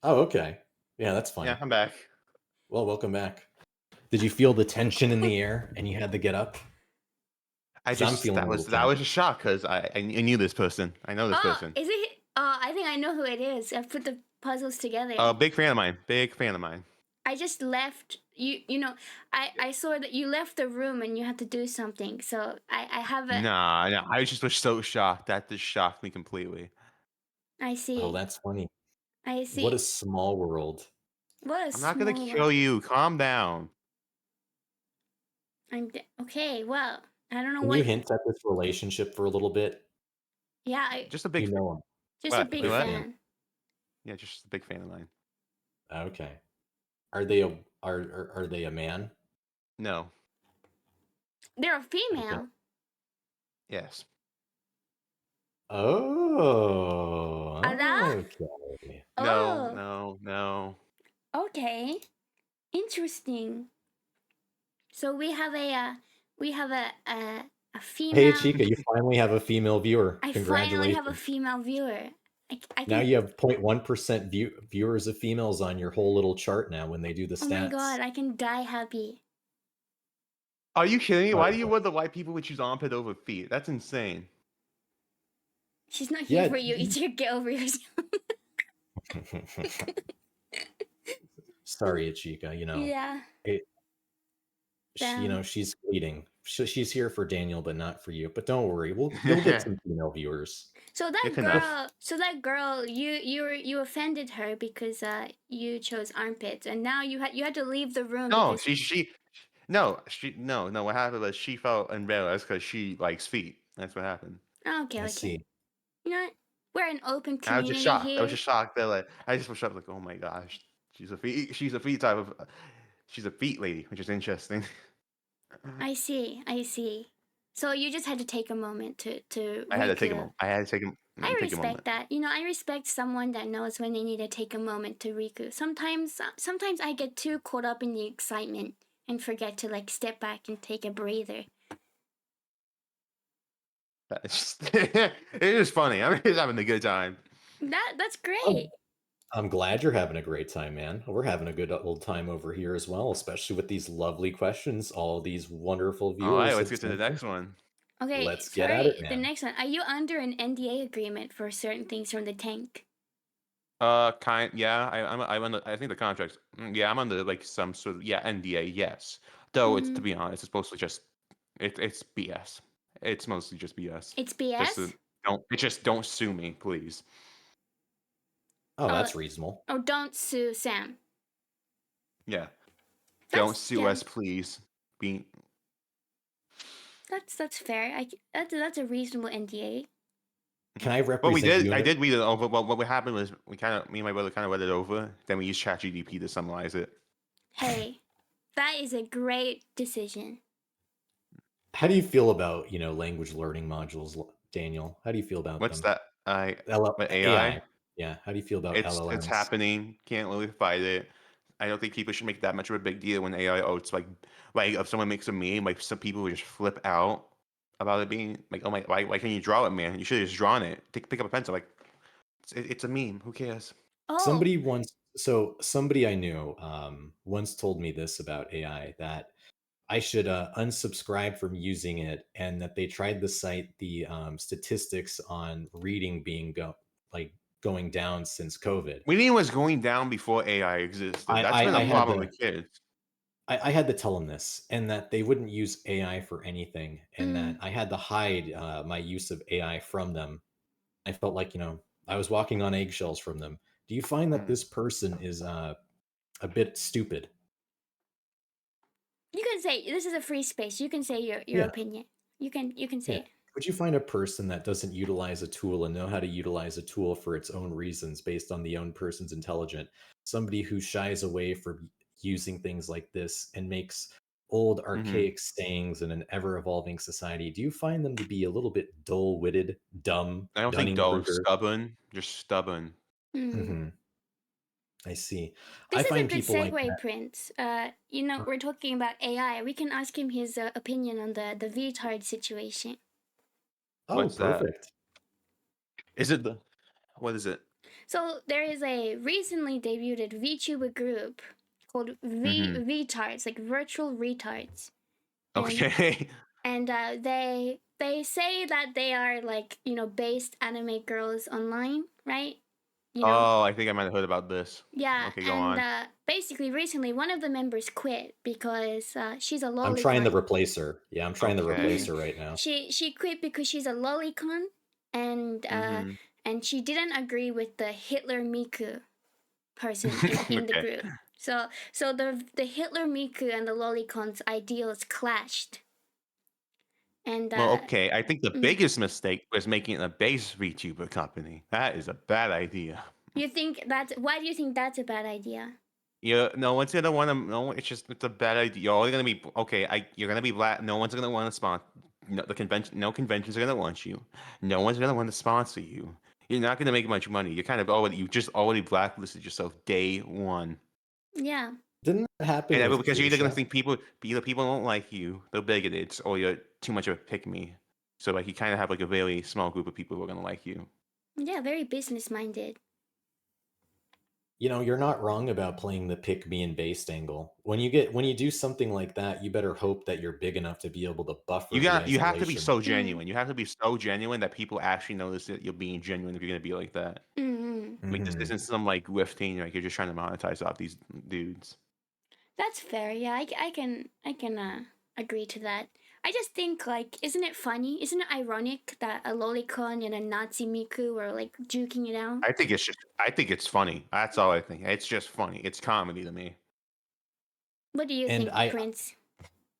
oh, okay. Yeah, that's fine. Yeah, I'm back. Well, welcome back. Did you feel the tension in the air and you had to get up? I 'Cause I'm just feeling a little that was tense. a shock because I knew this person. I know this Oh, person. is it? Oh, I think I know who it is. I put the puzzles together. Big fan of mine. Big fan of mine. I just left. You know, I saw that you left the room and you had to do something. So I have a. Nah, no, I just was so shocked. That just shocked me completely. I see. Oh, that's funny. I see. What a small world. What a I'm not gonna small kill world. you. Calm down. Okay. Well, I don't know Can what. you hint at this relationship for a little bit? Yeah, Just a You big know him. just a what? big Big What? fan. fan. Yeah, just a big fan of mine. Okay. Are they a man? No. They're a female. Yes. Oh, Ada? okay. No. Oh. No. Okay. Interesting. So we have a female. Hey, Chica, you finally have a female viewer. I finally Congratulations. have a female viewer. I Now can. you have 0.1% viewers of females on your whole little chart now when they do the stats. Oh my god! I can die happy. Are you kidding me? Why do you Okay. want the white people would choose armpit over feet? That's insane. She's not here Yeah. for you. It's your get over yourself. Sorry, Chica. Yeah. She's fleeting. She's here for Daniel, but not for you. But don't worry, you'll get some female viewers. So that It's girl. enough. So that girl. You offended her because you chose armpits, and now you had to leave the room. No, because... no. What happened was she felt embarrassed because she likes feet. That's what happened. Okay. I Okay. see. You know what? We're an open I was just community shocked. here. I was just shocked that I just was shocked like, oh my gosh, she's a feet type of she's a feet lady, which is interesting. I see. So you just had to take a moment to I had to take a recoup. moment. I had to take a I take a moment. respect that. I respect someone that knows when they need to take a moment to recoup. Sometimes I get too caught up in the excitement and forget to step back and take a breather. It is funny. I'm just having a good time. That's great. Oh, I'm glad you're having a great time, man. We're having a good old time over here as well, especially with these lovely questions all these wonderful viewers. All right, let's have get to the sent in. next one. Okay, Let's get at it, The man. next one. Are you under an NDA agreement for certain things from the tank? Yeah. I'm under. I think the contracts. Yeah, I'm under some sort of NDA. Yes, though it's to be honest, it's mostly just it's BS. It's mostly just BS. It's BS? Don't sue me, please. Oh, that's reasonable. Oh, don't sue Sam. Yeah. Don't sue us, please. That's fair. That's a reasonable NDA. Can I represent What we did, you? I did read it over. But what happened was me and my brother kind of read it over. Then we used ChatGPT to summarize it. Hey, that is a great decision. How do you feel about language learning modules, Daniel? How do you feel about What's them? that? AI? Yeah. How do you feel about It's LLMs? happening. Can't really fight it. I don't think people should make that much of a big deal when AI. Oh, it's like if someone makes a meme, some people would just flip out about it being like, oh my, why can't you draw it, man? You should have just drawn it. Pick up a pencil. Like it's a meme. Who cares? Oh. Somebody I knew once told me this about AI, that I should unsubscribe from using it, and that they tried to cite the statistics on reading being going down since COVID. Reading was going down before AI existed. That's been I a had problem to- with kids. I had to tell them this, and that they wouldn't use AI for anything, and that I had to hide my use of AI from them. I felt like I was walking on eggshells from them. Do you find that this person is a bit stupid? You can say this is a free space. You can say your opinion. You can say it. Would you find a person that doesn't utilize a tool and know how to utilize a tool for its own reasons based on the own person's intelligence, somebody who shies away from using things like this and makes old Hmm. archaic sayings in an ever evolving society, do you find them to be a little bit dull witted, dumb, I don't think Dunning dull, Kruger? stubborn, just stubborn. Hmm. Hmm. I see. I This is a find good people like segue, that. Prince. We're talking about AI. We can ask him his opinion on the VTard situation. Oh, What's that? perfect. Is it the what is it? So there is a recently debuted VTuber group called Hmm. VTards, like virtual retards, and Okay. they say that they are like based anime girls online, right? You know, Oh, I think I might have heard about this. yeah, Okay, go and on. basically recently one of the members quit because she's a I'm trying to lolicon. replace her. Yeah, I'm trying to replace Okay. her right now. She quit because she's a lolicon, and uh, Hmm. and she didn't agree with the Hitler Miku person in the Okay. group. So the Hitler Miku and the lolicon's ideals clashed, and Well, okay. I think the mm. biggest mistake was making it a base VTuber company. That is a bad idea. You think that's why do you think that's a bad idea? Yeah, no one's gonna want to. No, it's a bad idea. You're only gonna be okay. You're gonna be black. No one's gonna want to sponsor. No, the convention. No conventions are gonna want you. No one's gonna want to sponsor you. You're not gonna make much money. You're kind of already. You just already blacklisted yourself day one. Yeah. Didn't that happen And with because you're either gonna Geisha? think people don't like you, they're bigoted, or you're too much of a pick me. So like you kind of have like a very small group of people who are gonna like you. Yeah, very business minded. You know, you're not wrong about playing the pick me and based angle. When you do something like that, you better hope that you're big enough to be able to buffer the You have to be isolation. so Mm. genuine. You have to be so genuine that people actually notice that you're being genuine if you're gonna be like that. Mm-hmm. Like this Hmm. isn't some like grifting, like you're just trying to monetize off these dudes. That's fair. Yeah, I can agree to that. I just think like, isn't it funny? Isn't it ironic that a lolicon and a Nazi Miku were like juking it out? I think it's funny. That's all I think. It's just funny. It's comedy to me. What do you And think, Prince?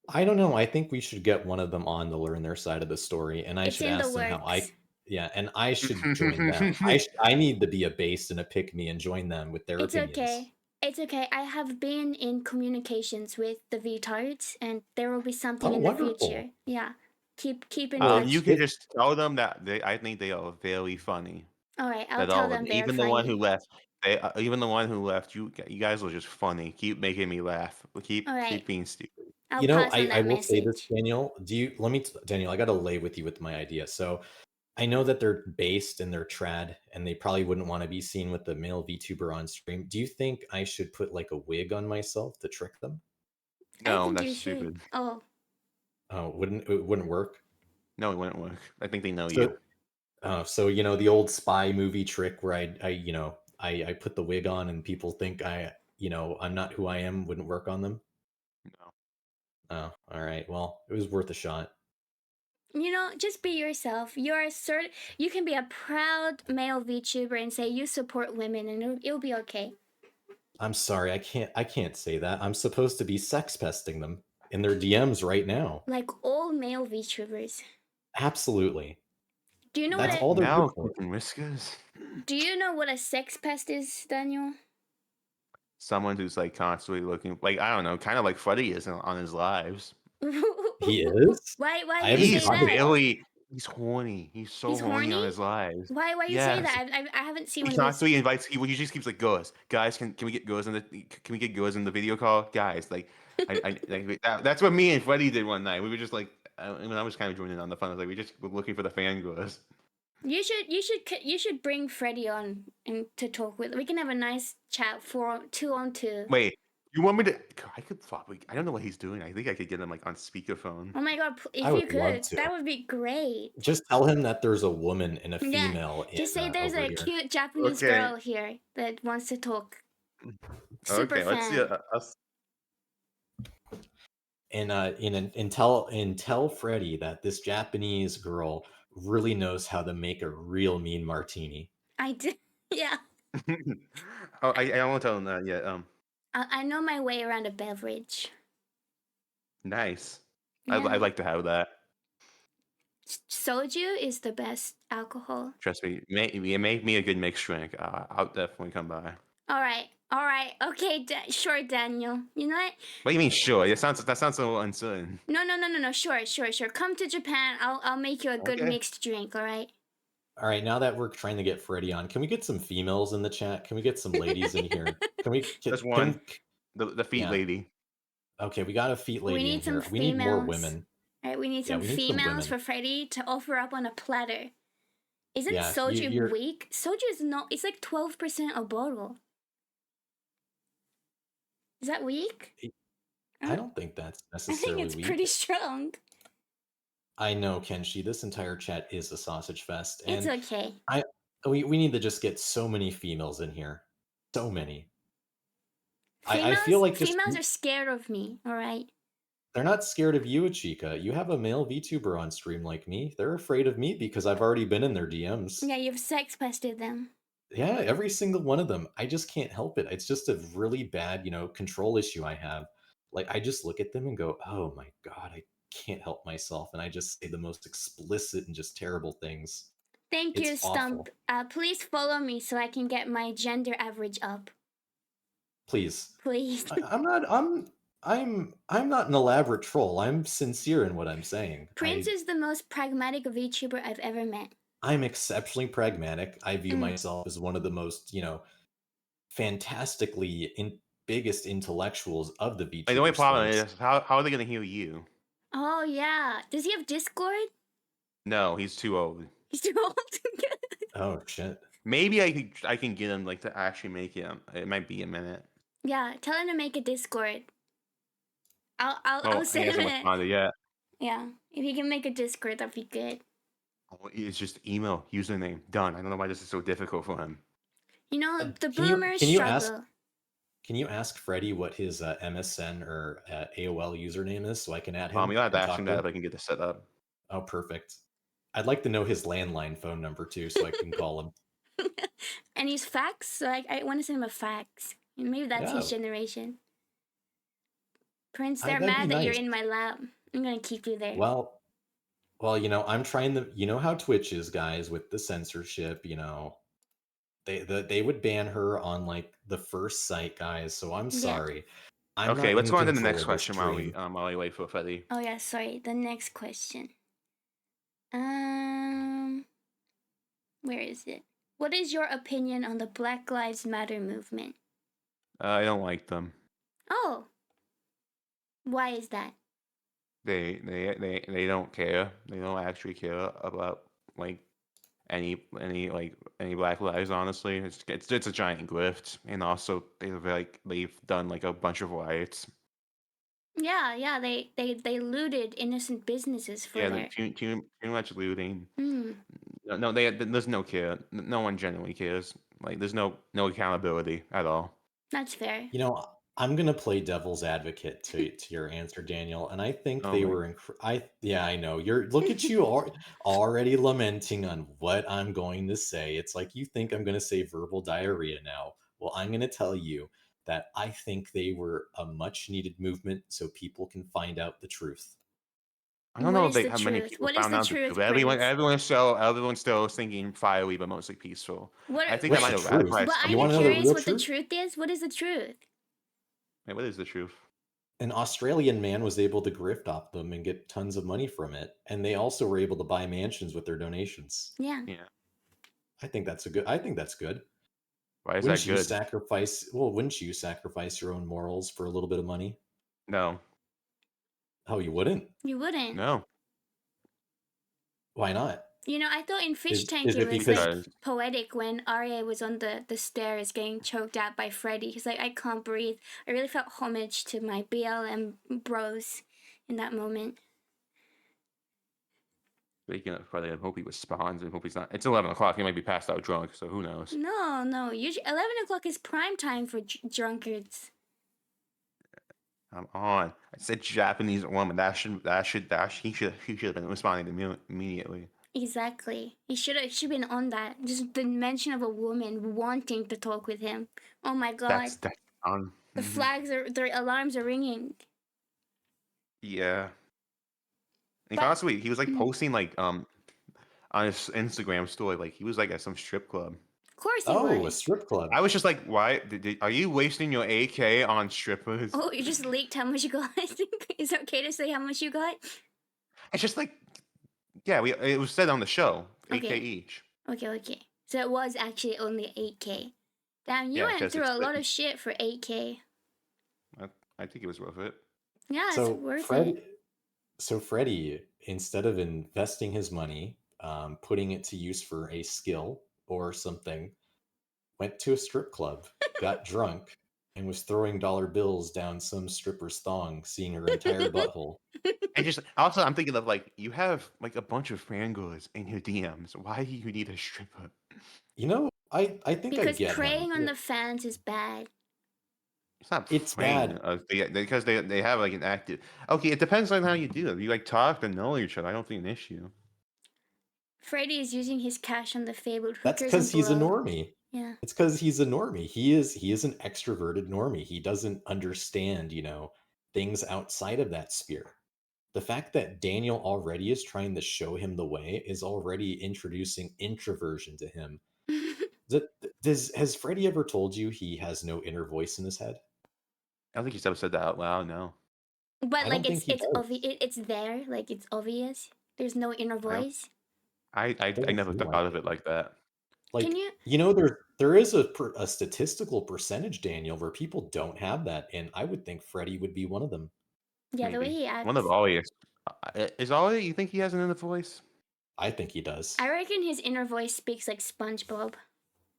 I don't know. I think we should get one of them on to learn their side of the story, and I It's should in the ask them how I. works. Yeah, and I should join them. I need to be a base and a pick me and join them with their It's opinions. okay. It's okay. I have been in communications with the VTards, and there will be something Oh, in the wonderful. future. Yeah, keep in Well, You touch. can if just tell them that I think they are very funny. All right, I'll That tell all of them them, they're even the one who funny. left, even the one who left, you guys are just funny. Keep making me laugh. All right, Keep being stupid. I'll you know, pass on I that will say this, message. Daniel. Daniel? I got to lay with you with my idea. So I know that they're based and they're trad, and they probably wouldn't want to be seen with the male VTuber on stream. Do you think I should put like a wig on myself to trick them? I No, think that's you should. stupid. Oh, Oh, it wouldn't work? No, it wouldn't work. I think they know you. So so you know the old spy movie trick where I put the wig on and people think I'm not who I am, wouldn't work on them. No. Oh, all right. Well, it was worth a shot. just be yourself. You can be a proud male VTuber and say you support women, and it'll be okay. I'm sorry, I can't say that. I'm supposed to be sex pesting them in their DMs right now. Like all male VTubers. Absolutely. Do you know what That's a all they're good Now for. keeping whiskers. sex pest is, Daniel? Someone who's like constantly looking like I don't know, kind of like Freddy is on his lives. He is? Why I you haven't say He's caught his that? eye. really he's horny. He's so He's horny on horny? his lives. Why you say Yes. that? I haven't seen He one of his. constantly invites. He just keeps like girls. Guys, can we get girls in the? Can we get girls in the video call? Guys, like, that's what me and Freddie did one night. We were just like, I was kind of joining in on the fun. I was like, we just were looking for the fan girls. You should bring Freddie on and to talk with. We can have a nice chat for 2-on-2. Wait, you want me to? I could probably. I don't know what he's doing. I think I could get him like on speakerphone. Oh my god, I if you would love could, to. that would be great. Just tell him that there's a woman and a Yeah, female in just say there's over a here. cute Japanese Okay. girl here that wants to talk. Super Okay. Let's see. fan. And tell Freddie that this Japanese girl really knows how to make a real mean martini. I did. Yeah, Oh, I won't tell him that yet. I know my way around a beverage. Nice. Yeah, I'd like to have that. soju is the best alcohol. Trust me. It make me a good mixed drink. I'll definitely come by. All right, All right. Okay. Sure, Daniel. You know what? What do you mean sure? That sounds a little uncertain. No. Sure. Come to Japan. I'll make you a good Okay. mixed drink. All right. All right, now that we're trying to get Freddie on, can we get some females in the chat? Can we get some ladies in here? Can we? Just one. Can The feet yeah. lady. Okay, we got a feet We lady in need some here. We need more females. women. All right. We need Yeah, some we need some females women. for Freddie to offer up on a platter. Isn't Yeah, soju you're. weak? Soju is not. It's like 12% a bottle. Is that weak? I don't think that's I think necessarily it's weak. pretty strong. I know, Kenshi. This entire chat is a sausage fest, It's and okay. we need to just get so many females in here. So many. I feel like just Females are scared of me. All right. they're not scared of you, Ichika. You have a male VTuber on stream like me. They're afraid of me because I've already been in their DMs. Yeah, you've sex pested them. Yeah, every single one of them. I just can't help it. It's just a really bad, control issue I have. Like I just look at them and go, "Oh my god, I can't help myself," and I just say the most explicit and just terrible things. Thank It's you, Stump. Please follow me so I can get my gender average up. Please. Please. I'm not an elaborate troll. I'm sincere in what I'm saying. Prince is the most pragmatic VTuber I've ever met. I'm exceptionally pragmatic. I view myself as one of the most, fantastically biggest intellectuals of the VTuber The only problem space. is how are they gonna hear you? Oh yeah. Does he have Discord? No, he's too old. He's too old to get. Oh shit. Maybe I can get him like to actually make it. It might be a minute. Yeah, tell him to make a Discord. I'll He send him hasn't it. responded yet. Yeah, if he can make a Discord, that'd be good. Oh, it's just email username done. I don't know why this is so difficult for him. You know, the Can you- boomers can you struggle. Can you ask Freddie what his MSN or AOL username is so I can add him? You have to and ask talk him to that if I can get this set up. Oh, perfect. I'd like to know his landline phone number too, so I can call him. And he's fax, so I want to send him a fax. Maybe that's his generation. Prince, they're mad that you're in my lab. I'm gonna keep you there. Well, I'm trying to. You know how Twitch is, guys, with the censorship. They would ban her on like the first site, guys. So I'm sorry. Okay, let's go on to the next question while we wait for Freddie. Oh yeah, sorry. The next question. Where is it? What is your opinion on the Black Lives Matter movement? I don't like them. Oh. Why is that? They don't care. They don't actually care about like any Black lives. Honestly, it's a giant grift, and also they've done like a bunch of riots. Yeah. They looted innocent businesses for their. Too much looting. Mm. No, there's no care. No one genuinely cares. Like there's no accountability at all. That's fair. I'm gonna play devil's advocate to your answer, Daniel, and I think they were. I know look at you already lamenting on what I'm going to say. It's like you think I'm going to say verbal diarrhea now. Well, I'm going to tell you that I think they were a much needed movement so people can find out the truth. I don't know how many people found out the truth. Everyone's still thinking fiery, but mostly peaceful. I think that might have But I'm curious what the truth is. What is the truth? Hey, what is the truth? An Australian man was able to grift off them and get tons of money from it, and they also were able to buy mansions with their donations. Yeah. I think that's good. Why is wouldn't that you good? Wouldn't you sacrifice your own morals for a little bit of money? No. Oh, you wouldn't? You wouldn't. No. Why not? I thought in Fishtank it was like poetic when Arya was on the stairs getting choked out by Freddy. He's like, I can't breathe. I really felt homage to my BLM bros in that moment. Speaking of Freddy, I hope he responds. I hope he's not. It's 11 o'clock. He might be passed out drunk, so who knows? No. Usually 11 o'clock is prime time for drunkards. I'm on. I said Japanese woman. He should have been responding to me immediately. Exactly. He should been on that. Just the mention of a woman wanting to talk with him. Oh my god. That's the flags their alarms are ringing. Yeah. And honestly, he was like posting like on his Instagram story, like he was like at some strip club. Of course he Oh, a was. strip club. I was just like, why? Are you wasting your AK on strippers? Oh, you just leaked how much you got. I think it's okay to say how much you got. It's just like, yeah, it was said on the show, AK Okay. each. Okay. So it was actually only 8K. Damn, you Yeah, went 'cause through it's a lot of shit for 8K. I think it was worth it. Yeah, it's So worth Fred, it. so Freddie, instead of investing his money, putting it to use for a skill or something, went to a strip club, got drunk, and was throwing dollar bills down some stripper's thong, seeing her entire butthole. And just also, I'm thinking of like, you have like a bunch of fangirls in your DMs. Why do you need a stripper? You know, I think I Because get him. preying on the fans is bad. It's not It's praying. bad. Because they have like an active. Okay, it depends on how you do it. If you like talk and know each other, I don't think an issue. Freddy is using his cash on the fabled That's hookers because and he's a blow. normie. Yeah. It's because he's a normie. He is an extroverted normie. He doesn't understand, things outside of that sphere. The fact that Daniel already is trying to show him the way is already introducing introversion to him. Has Freddie ever told you he has no inner voice in his head? I don't think he's ever said that out loud. No, But I like don't think he does. it's there, like it's obvious. There's no inner I don't. voice. I Doesn't never seem thought like of it. it like that. Can Like, you? there is a statistical percentage, Daniel, where people don't have that, and I would think Freddie would be one of them. Yeah, the way Maybe he one of acts. Ollie is Ollie. You think he has an inner voice? I think he does. I reckon his inner voice speaks like SpongeBob.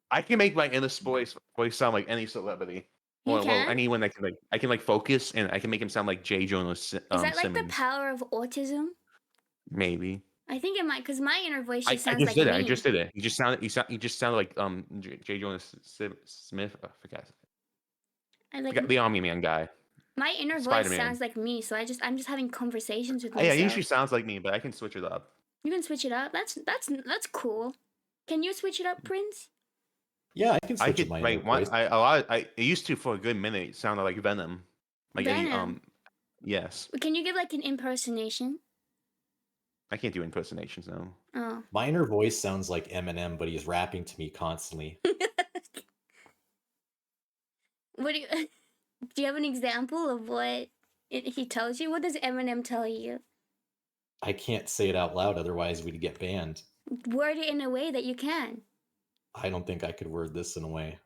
I can make my inner voice sound like any celebrity, You or well, can? anyone that can I can focus, and I can make him sound like J. Jonah Is that like the Simmons. power of autism? Maybe. I think it might, because my inner voice just I sounds just like did it. I me. just did it. He just sounded like J. Jonah Smith. I I like forgot the Omni Man guy. my inner Spider voice Man. sounds like me, so I'm just having conversations with Yeah, myself. he usually sounds like me, but I can switch it up. You can switch it up. That's cool. Can you switch it up, Prince? Yeah, I can I switch up could my inner like one voice. I used to for a good minute. It sounded like Venom. Like any Venom. yes. Can you give like an impersonation? I can't do impersonations though. Oh. My inner voice sounds like Eminem, but he's rapping to me constantly. What do you do? You have an example of what he tells you? What does Eminem tell you? I can't say it out loud, otherwise we'd get banned. Word it in a way that you can. I don't think I could word this in a way.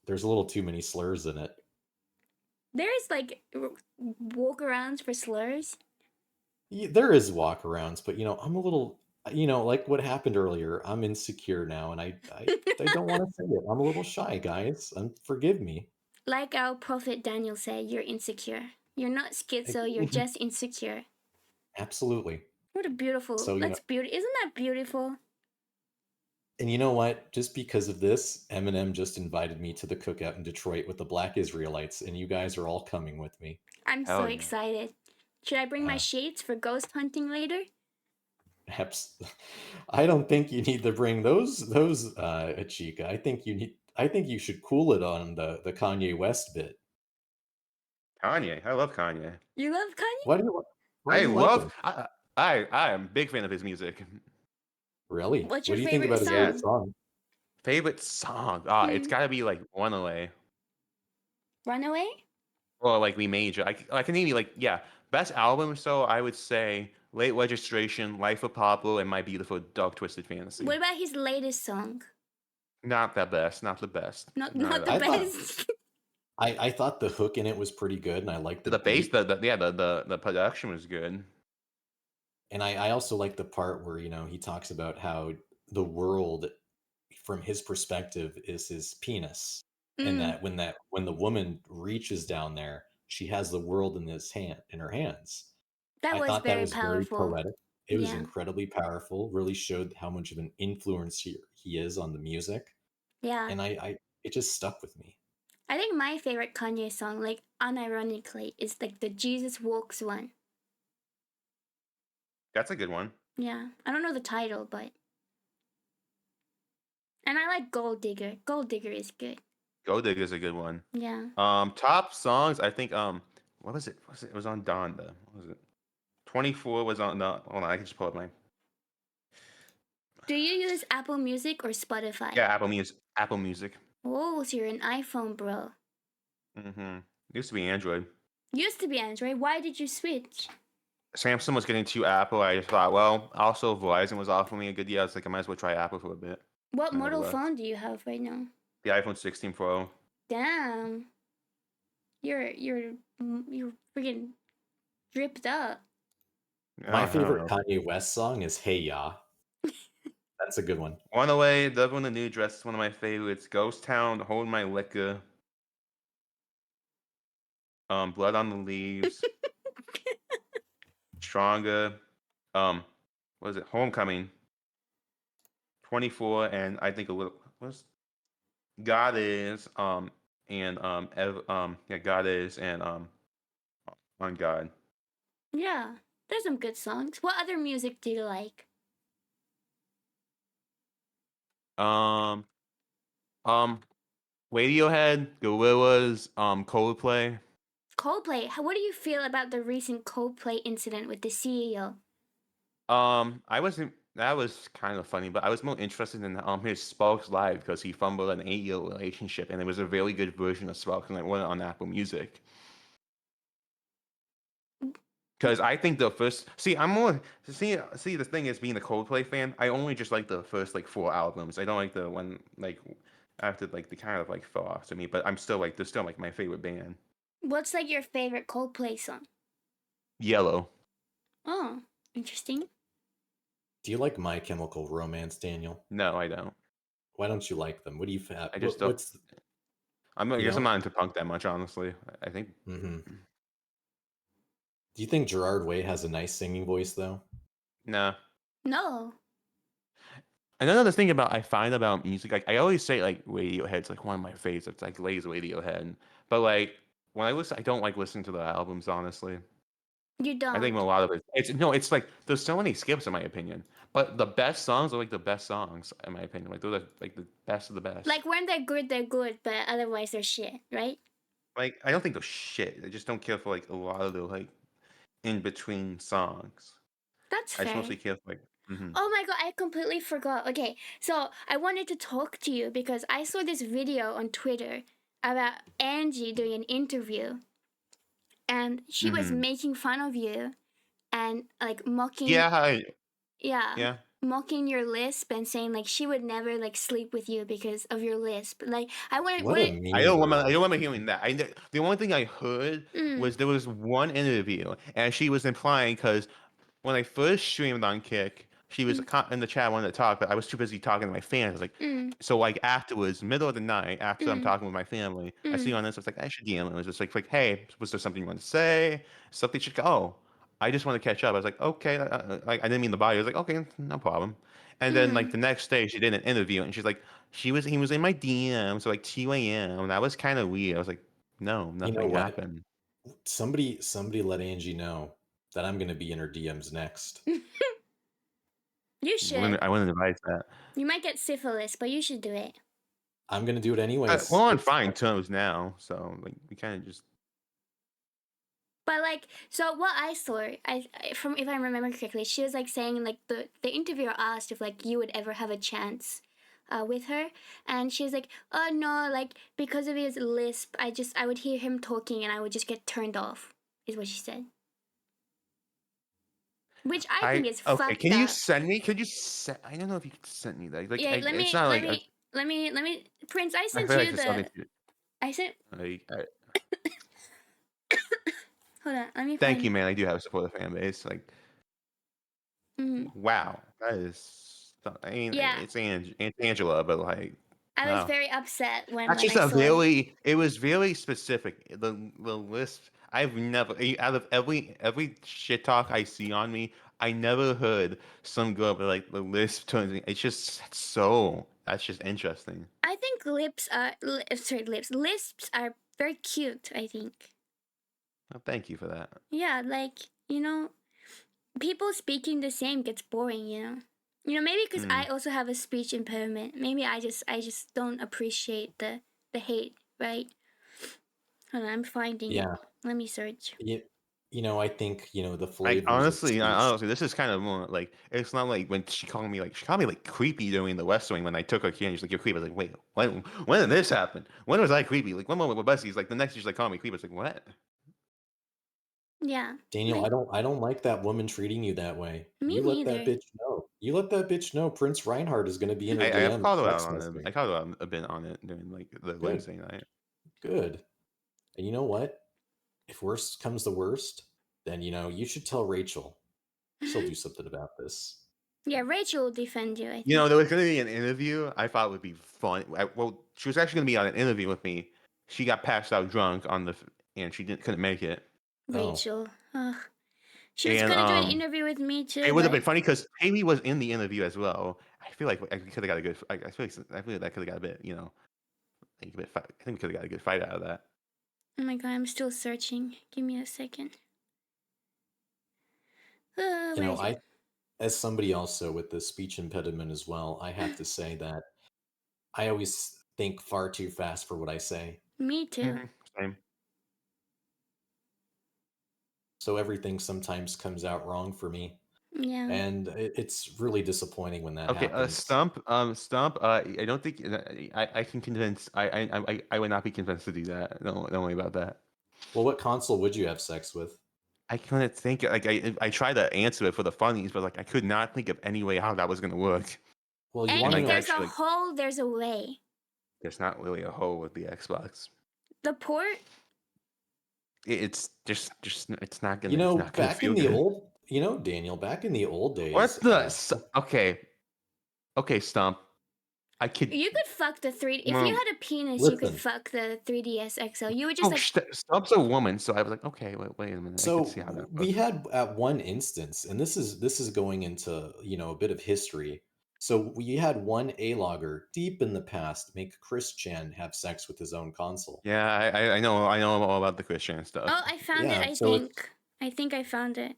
There's a little too many slurs in it. There's like walk-arounds for slurs. There is walkarounds, but I'm a little, like what happened earlier. I'm insecure now, and I don't want to say it. I'm a little shy, guys. Forgive me. Like our prophet Daniel said, you're insecure. You're not schizo, you're just insecure. Absolutely. What a beautiful. So That's beauty. Isn't that beautiful? and you know what? Just because of this, Eminem just invited me to the cookout in Detroit with the Black Israelites, and you guys are all coming with me. I'm Hell so yeah. excited. Should I bring my Yeah. shades for ghost hunting later? I don't think you need to bring those Ichika. I think you should cool it on the Kanye West bit. Kanye. I love Kanye. You love Kanye? Why do you like him? I am a big fan of his music. Really? What's What your do you think favorite about his Yeah. favorite song? Favorite song? It's gotta be like Runaway. Runaway? Or like We Made You. I can name you like best album. So I would say Late Registration, Life of Pablo, and My Beautiful Dark Twisted Fantasy. What about his latest song? Not the best. Not the best. Not No, the I thought best. I thought the hook in it was pretty good, and I liked the the bass. beat. The production was good. And I also like the part where he talks about how the world, from his perspective, is his penis, and Mm, that when the woman reaches down there, she has the world in her hands. that I was thought that very was very powerful. poetic. It was Yeah. incredibly powerful. Really showed how much of an influence he is on the music, Yeah. and it just stuck with me. I think my favorite Kanye song, like unironically, is like the Jesus Walks one. That's a good one. Yeah. I don't know the title, but. And I like Gold Digger. Gold Digger is good. Go Digger's a good one. Yeah. Top songs. I think what was it? It was on Donda. What was it? 24 was on. No, hold on. I can just pull up my. Do you use Apple Music or Spotify? Yeah, Apple Music. Oh, so you're an iPhone bro. Mm-hmm. Used to be Android. Used to be Android. Why did you switch? Samsung was getting too Apple. I just thought, well, also Verizon was offering me a good deal. It's like I might as well try Apple for a bit. What I never model left. phone do you have right now? The iPhone 16 Pro. Damn. You're freaking dripped up. My I don't favorite know. Kanye West song is "Hey Ya." That's a good one. One Away, Devil in the New Dress is one of my favorites. Ghost Town, Hold My Liquor. Blood on the Leaves. Stronger. What is it? Homecoming. 24, and I think a little. What's God is. And yeah, God is, and on God. Yeah, there's some good songs. What other music do you like? Um, um, Radiohead, Gorillaz, Coldplay. Coldplay. What do you feel about the recent Coldplay incident with the CEO? I wasn't. That was kind of funny, but I was more interested in his Sparks Live because he fumbled an 8-year relationship, and it was a really good version of Sparks, and I went on Apple Music. Because I think the first, I'm more see the thing is being a Coldplay fan, I only just like the first like 4 albums. I don't like the one like after like they kind of like fell off to me, but I'm still like they're still like my favorite band. What's like your favorite Coldplay song? Yellow. Oh, interesting. Do you like My Chemical Romance, Daniel? No, I don't. Why don't you like them? What do you have? I just don't. What's I you guess I'm don't? not into punk that much, honestly. I think. Hmm. Do you think Gerard Way has a nice singing voice though? Nah. No. Another thing I find about music, like I always say like Radiohead's like one of my favorites. Like Lay's Radiohead, but like when I listen, I don't like listening to the albums. Honestly, You I think a don't. lot of it. It's no, it's like there's so many skips in my opinion. But the best songs are like the best songs in my opinion. Like they're like the best of the best. Like when they're good, but otherwise they're shit, right? Like I don't think they're shit. I just don't care for like a lot of the like in between songs. That's I just fair. mostly care for like. Mm-hmm. Oh my god, I completely forgot. Okay, so I wanted to talk to you because I saw this video on Twitter about Angie doing an interview and she was Mm-hmm. making fun of you and like mocking, Yeah. yeah, Yeah. mocking your lisp and saying like she would never like sleep with you because of your lisp. Like I What a wanted I mean don't remember. I girl. don't remember hearing that. The only thing I heard mm, was there was one interview, and she was implying because when I first streamed on Kick, she was mm, in the chat wanted to talk, but I was too busy talking to my fans. Like, mm, so like afterwards, middle of the night, after I'm mm, talking with my family, I see mm, on this. I was like, I should DM. It was just like, hey, was there something you want to say? Something should go. Oh, I just want to catch up. I was like, okay, like I didn't mean the body. I was like, okay, no problem. And then like mm. the next day, she did an interview, and she's like, he was in my DM, so like 2 a.m. And that was kind of weird. I was like, no, You know nothing what? happened. Somebody let Angie know that I'm gonna be in her DMs next. You should. I wouldn't advise that. You might get syphilis, but you should do it. I'm gonna do it We're anyways. on fine terms now, so like we kind of just. But like, so what I saw, from if I remember correctly, she was like saying like the interviewer asked if like you would ever have a chance, with her, and she was like, oh no, like because of his lisp, I would hear him talking and I would just get turned off, is what she said. Which I think is Okay. fucked Can you up. send me? Could you send? I don't know if you could send me that. Like, Yeah, it's not like let me, Prince. I I sent feel like you it's something. the. I sent. I, Hold on, let me thank you, find. man. I do have a supportive fan base. Like, Mm, wow, that is. I mean, yeah, it's Angela, but like, I was wow. very upset That's when just I a saw it. very. It was very specific. The list. I've never out of every shit talk I see on me. I never heard some girl be like the list turns. It's just so. That's just interesting. I think lisps are very cute. I think. Well, thank you for that. Yeah, like people speaking the same gets boring. Maybe because I Mm. also have a speech impairment. Maybe I just don't appreciate the hate. Right? Hold on, I'm finding it. Yeah. Let me search. I think the Like flavors of honestly, speech. honestly, this is kind of more like it's not like when she called me like creepy during the West Wing when I took her key and she's like you're creepy. I was like, wait, when did this happen? When was I creepy? Like one moment with Bussy, like the next she's like calling me creepy. It's like what? Yeah. Daniel, I don't like that woman treating you that way. Me You let that neither. bitch know. You let that bitch know Prince Reinhardt is going to be in her I have DM called her out text on it. messaging. I called her out a bit on it during like the Good, Wednesday night. good. And you know what? If worst comes to worst, then you should tell Rachel. She'll do something about this. Yeah, Rachel will defend you, I think. You know, there was going to be an interview. I thought would be fun. Well, she was actually going to be on an interview with me. She got passed out drunk and she couldn't make it. Rachel. Ugh. She was And gonna do an interview with me too. it would have But been funny because Haley was in the interview as well. I feel like I could have got a good. I feel like that could have got a bit. Like a bit. I think we could have got a good fight out of that. oh my god, I'm still searching. Give me a second. You Where know, is it? I as somebody also with the speech impediment as well, I have to say that I always think far too fast for what I say. Me too. Same. So everything sometimes comes out wrong for me. Yeah. And it's really disappointing when that Okay. happens. Stump. I don't think I can convince. I would not be convinced to do that. Don't worry about that. Well, what console would you have sex with? I couldn't think. Like I tried to answer it for the funnies, but like I could not think of any way how that was gonna work. Well, you And want to if Like know there's a actually, hole, there's a way. there's not really a hole with the Xbox. The port? It's just it's not gonna back in feel the good. old, Daniel, back in the old days, What okay, Stump. I could You could fuck the 3. If you well, had a penis, you could listen. fuck the 3DS XL. You would just like. Stump's a woman, so I was like, okay, wait a minute, I could see how So that we works. had at one instance, and this is going into a bit of history. So we had one A-logger deep in the past make Chris Chan have sex with his own console. Yeah, I know all about the Christian stuff. Oh, I found it. Yeah, I so think. I think I found it.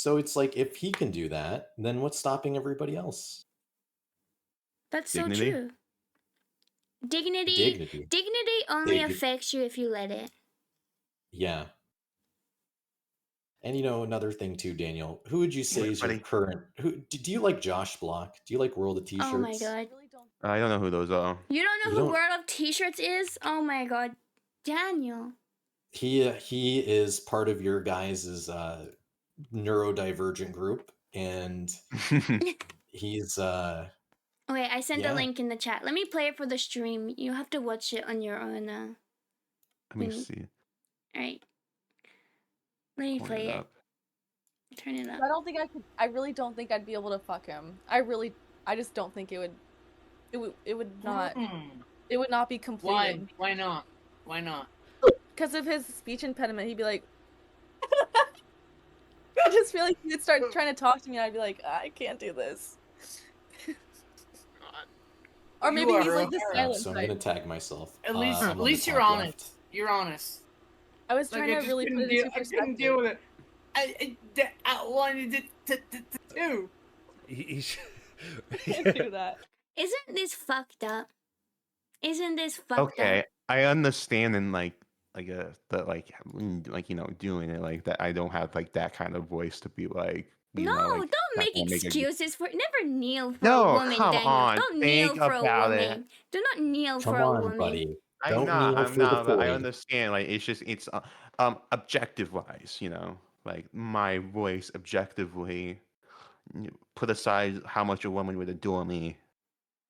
it's like if he can do that, then what's stopping everybody else? That's so Dignity. true. Dignity Dignity. only Dig- affects you if you let it. Yeah. And another thing too, Daniel, who would you say is your Buddy, current? Who do you like? Josh Block? Do you like World of T-shirts? Oh my god. I don't know who those are. You don't know You who don't. World of T-shirts is? Oh my god, Daniel. He is part of your guys' neurodivergent group, and he's Okay, I sent a yeah. link in the chat. Let me play it for the stream. You have to watch it on your own. Let me see. All right. Let me Pulling play it. up. Turn it up. I don't think I could. I really don't think I'd be able to fuck him. I just don't think it would. It would not. It would not be completed. Why not? Why not? Because of his speech impediment, he'd be like. I just feel like he'd start trying to talk to me, and I'd be like, I can't do this. Or maybe You he's are like the a- silent So I'm type. gonna tag myself. At I'm on the least you're top honest. left. You're honest. I was Like, trying to really put it into I couldn't perspective. deal with it. I wanted it to do. Can't do that. Isn't this fucked up? Isn't this fucked Okay, up? I understand and doing it like that. I don't have like that kind of voice to be like. No, don't not make gonna make a good- excuses for. Never kneel for a No, woman, come Daniel. on, Don't kneel think for a about it. woman. Do not kneel Come for a on, woman. buddy. I'm Don't not. kneel I'm for the not. But I void. understand. Like it's objective wise, like my voice objectively. Put aside how much a woman would adore me.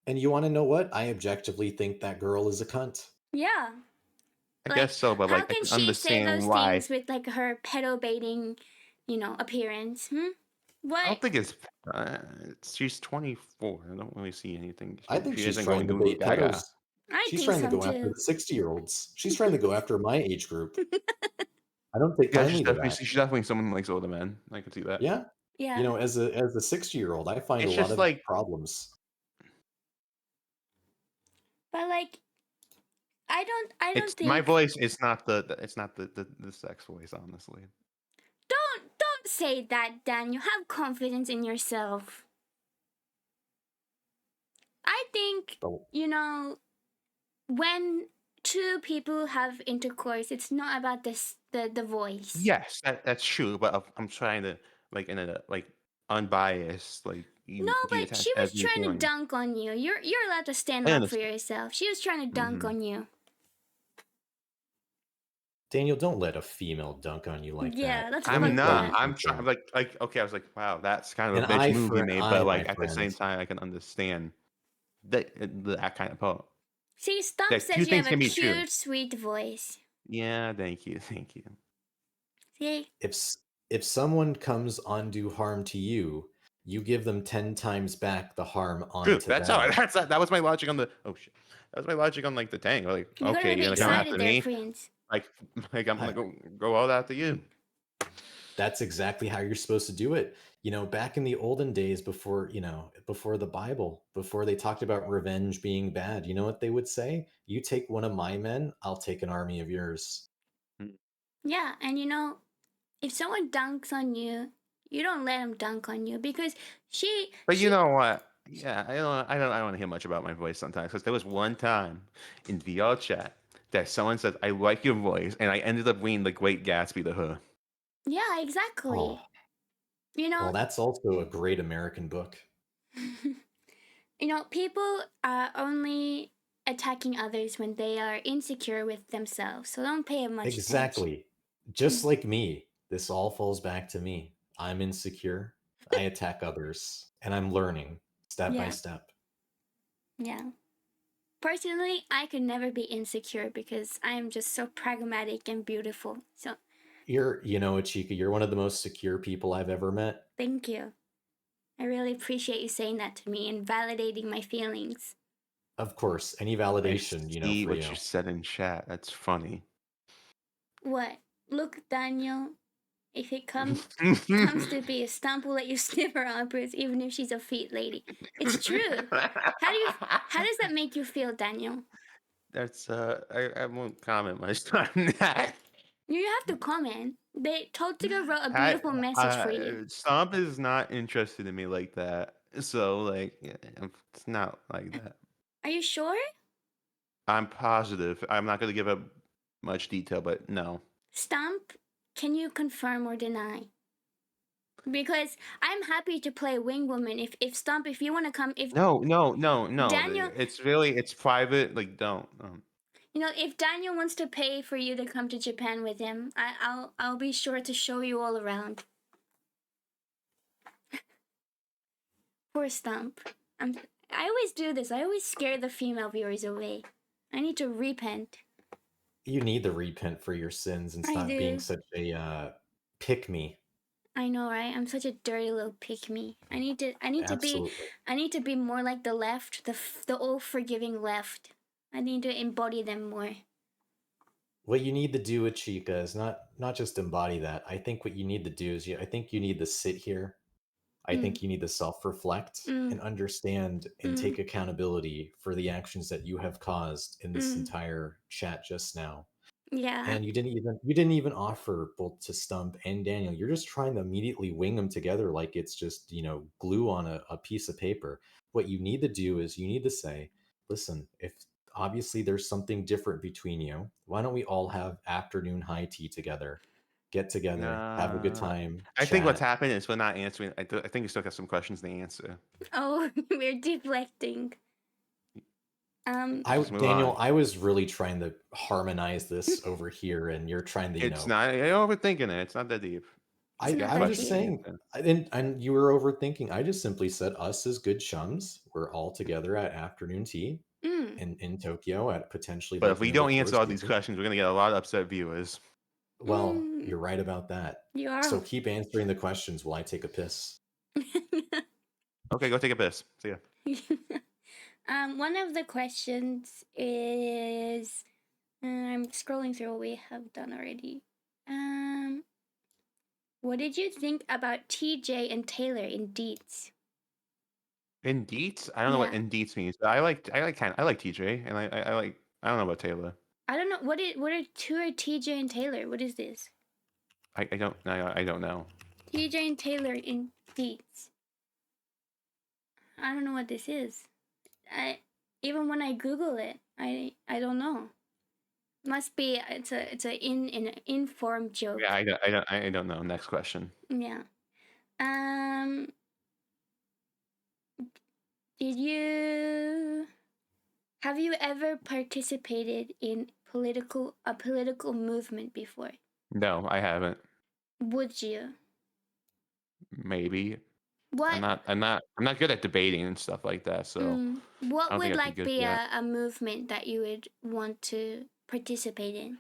And you want to know what? I objectively think that girl is a cunt. Yeah. I guess so, but How like I can can she say understand those why. things with like her pedo baiting, appearance? I What? don't think it's. She's 24. I don't really see anything. I think She she's isn't trying going to Goo Goo bait Gaga. pedos. I She's think trying to so go after too. the 60-year-olds. She's trying to go after my age group. I don't take Yeah, kindly to that. she's definitely someone who likes older men. I can see that. Yeah. Yeah. As a 60-year-old, I find It's a lot just of like problems. But like, I don't think. my voice is not the sex voice, honestly. Don't say that, Daniel. Have confidence in yourself. I think Oh. when two people have intercourse. It's not about the voice. Yes, that's true. But I'm trying to like in a like unbiased like No, you but she attach was as new trying to feeling. dunk on you. You're allowed to stand I up for understand. yourself. She was trying to dunk Hmm. on you. Daniel, don't let a female dunk on you like Yeah, that. that's Let me I'm fucked tell you not. up. I'm trying something. like okay. I was like, wow, that's kind An of a bitch eye move for you an made. But eye, my like at the same friend. time, I can understand that kind of poem. See, Stump That two says you have things a can be true. cute, sweet voice. Yeah, thank you, thank you. See? If someone comes undue harm to you, you give them 10 times back the harm True. onto That's how. them. That was my logic on the. Oh shit. That was my logic on like the tank. Like, You got a okay, little you're bit gonna come excited after there, me. Prince. Like, like I'm I, gonna go all after you. that's exactly how you're supposed to do it. Back in the olden days before, before the Bible, before they talked about revenge being bad, you know what they would say? You take one of my men, I'll take an army of yours. Mm. Yeah, and if someone dunks on you, you don't let him dunk on you because But you she know what? Yeah, I don't want to hear much about my voice sometimes because there was one time in VR chat that someone said I like your voice, and I ended up reading The Great Gatsby to her. yeah, Oh, exactly. You well, know, that's also a great American book. people are only attacking others when they are insecure with themselves. So don't pay much attention. Exactly. Just like me, this all falls back to me. I'm insecure. I attack others, and I'm learning step by Yeah, step. yeah. Personally, I could never be insecure because I am just so pragmatic and beautiful. So Ichika, you're one of the most secure people I've ever met. thank you. I really appreciate you saying that to me and validating my feelings. Of course, any I validation, see for what you you. said in chat. That's funny. What? Look, Daniel, if it comes to be a stump, will let you sniff her armpits even if she's a feet lady. It's true. How does that make you feel, Daniel? That's I won't comment much on that. You have to comment. Toltiga wrote a I beautiful message for you. Stomp is not interested in me like that. So like yeah, it's not like that. Are you sure? I'm positive. I'm not gonna give up much detail, but no. Stump, can you confirm or deny? Because I'm happy to play Wing Woman. If Stump, if you want to come, if No. Daniel, It's private. Like don't. if Daniel wants to pay for you to come to Japan with him, I'll be sure to show you all around. Poor Stump. I always do this. I always scare the female viewers away. I need to repent. You need to repent for your sins and I stop being do. such a pick me. I know, right? I'm such a dirty little pick me. I need Absolutely. to be more like the left, the all forgiving left. I need to embody them more. What you need to do with Chica is not just embody that. I think what you need to do is I think you need to sit here. I Mm, think you need to self-reflect mm, and understand and mm, take accountability for the actions that you have caused in this mm. entire chat just now. Yeah, And you didn't even offer both to Stump and Daniel. You're just trying to immediately wing them together like it's just glue on a piece of paper. What you need to do is you need to say, listen, if obviously there's something different between you, why don't we all have afternoon high tea together, get together, have a good Uh, time, I think what's chat. happened is we're not answering. I think you still got some questions to answer. oh, we're deflecting. I Just move Daniel, on. I was really trying to harmonize this over here, and you're trying to, It's not. You're overthinking it. It's not that deep. It's You I not got I'm that just questions to deep. saying, answer. and you were overthinking. I just simply said us as good chums. We're all together at afternoon tea Mm, in Tokyo at potentially But if like we the don't answer Four all these Seasons. questions, we're gonna get a lot of upset viewers. Well, mm, you're right about that. you So are. keep answering the questions while I take a piss. Okay, go take a piss. See ya. One of the questions is I'm scrolling through what we have done already. What did you think about TJ and Taylor in Deets? Indeets? I don't know what Yeah, indeets means, but I like TJ, and I like I don't know about Taylor. I don't know what are two are TJ and Taylor. What is this? I don't know. TJ and Taylor in Deets. I don't know what this is. I even when I Google it, I don't know. Must be it's an informed joke. Yeah, I don't know. Next question. Yeah. Have you ever participated in a political movement before? No, I haven't. Would you? Maybe. What I'm not good at debating and stuff like that, so I what don't think would I'd be like good be for that. a movement that you would want to participate in?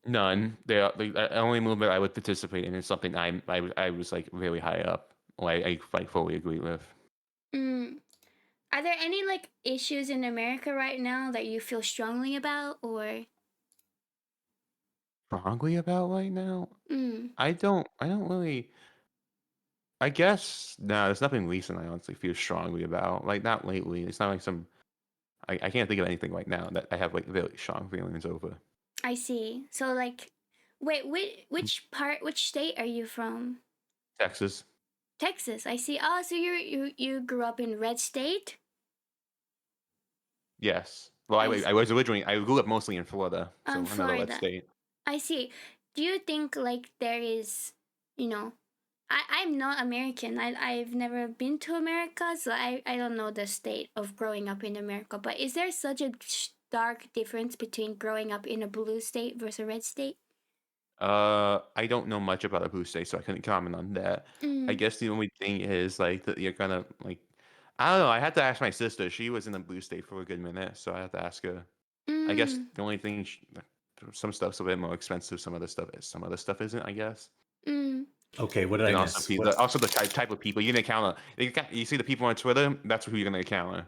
None. The only movement I would participate in is something I was like really high up. I fully agree with. Mm. Are there any like issues in America right now that you feel strongly about, or? Strongly about right now? Mm. I don't really. I guess no, there's nothing recent I honestly feel strongly about. Like not lately. It's not like some. I can't think of anything right now that I have like really strong feelings over. I see. So like, wait, which state are you from? Texas. Texas. I see. Oh, so you grew up in red state? Yes. Well, I grew up mostly in Florida, so another red Florida. state. I see. Do you think like there is, you know, I'm not American. I've never been to America, so I don't know the state of growing up in America. But is there such a stark difference between growing up in a blue state versus a red state? I don't know much about a blue state, so I couldn't comment on that. I Mm. guess the only thing is like that you're gonna like. I don't know. I had to ask my sister. She was in a blue state for a good minute, so I had to ask her. I guess Mm. the only thing some stuff's a bit more expensive. Some other stuff isn't. I guess. Mm. Okay, what did I And also, miss? What also the type of people you're gonna encounter. You see the people on Twitter. That's who you're gonna encounter.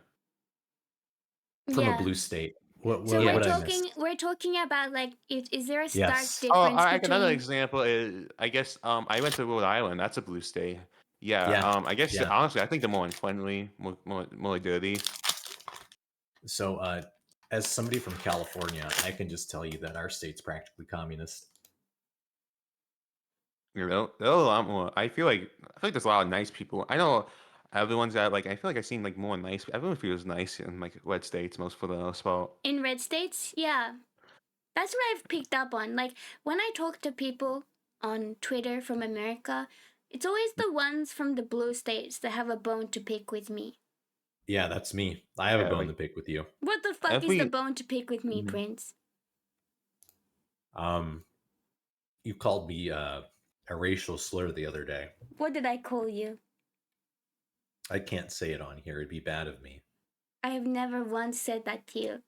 from a Yeah. blue state? So Yeah. we're talking about like is there a stark Yes. Oh, difference another between example is I guess I went to Rhode Island. That's a blue state. Yeah. Yeah. I guess Yeah. honestly, I think they're more unfriendly, more dirty. So, as somebody from California, I can just tell you that our state's practically communist. You know, they're a lot more. I feel like there's a lot of nice people. I know everyone's got like I feel like I've seen like more nice. Everyone feels nice in like red states most for the most part. in red states? Yeah. That's what I've picked up on. Like when I talk to people on Twitter from America, it's always the ones from the blue states that have a bone to pick with me. Yeah, that's me. I have a Yeah, bone like to pick with you. What the fuck is the every. bone to pick with me, Mhm. Prince? Um, you called me a racial slur the other day. What did I call you? I can't say it on here. It'd be bad of me. I have never once said that to you.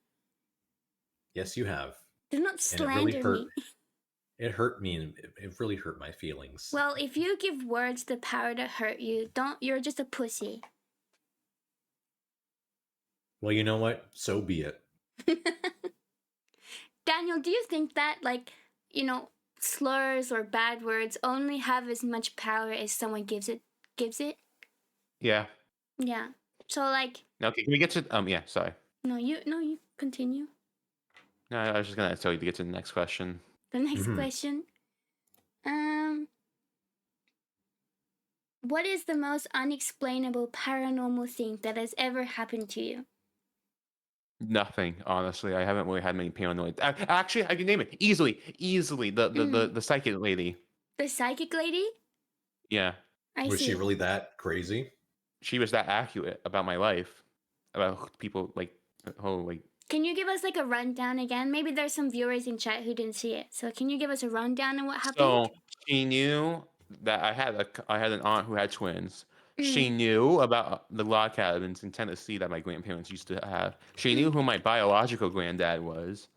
Yes, you have. Do not And it really slander hurt. me. It hurt me, and it really hurt my feelings. Well, if you give words the power to hurt you, you're just a pussy. Well, you know what? So be it. Daniel, do you think that like, slurs or bad words only have as much power as someone gives it? Yeah. Yeah. So like Okay, can we get to yeah, sorry. no, you continue. No, I was just gonna tell you to get to the next question. The next question. What is the most unexplainable paranormal thing that has ever happened to you? Nothing, honestly. I haven't really had many paranoid. Actually, I can name it easily. The psychic lady. The psychic lady? Yeah, I Was see. she really that crazy? she was that accurate about my life, about people like like. Can you give us like a rundown again? Maybe there's some viewers in chat who didn't see it. So can you give us a rundown on what happened? So she knew that I had an aunt who had twins. She Mm. knew about the log cabins in Tennessee that my grandparents used to have. She knew who my biological granddad was.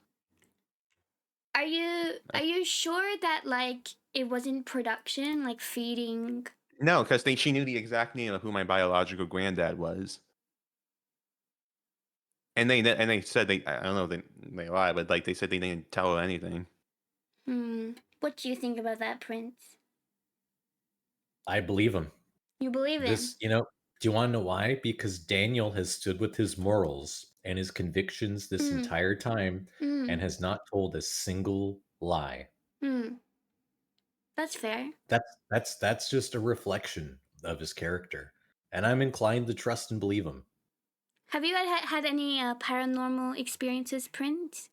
Are you sure that like it wasn't production, like feeding? No, because she knew the exact name of who my biological granddad was. And they said I don't know if they lied, but like they said they didn't tell her anything. What do you think about that, Prince? I believe him. You believe him? Do you want to know why? Because Daniel has stood with his morals and his convictions this entire time and has not told a single lie. That's fair. That's just a reflection of his character. And I'm inclined to trust and believe him. Have you had any paranormal experiences, Prince?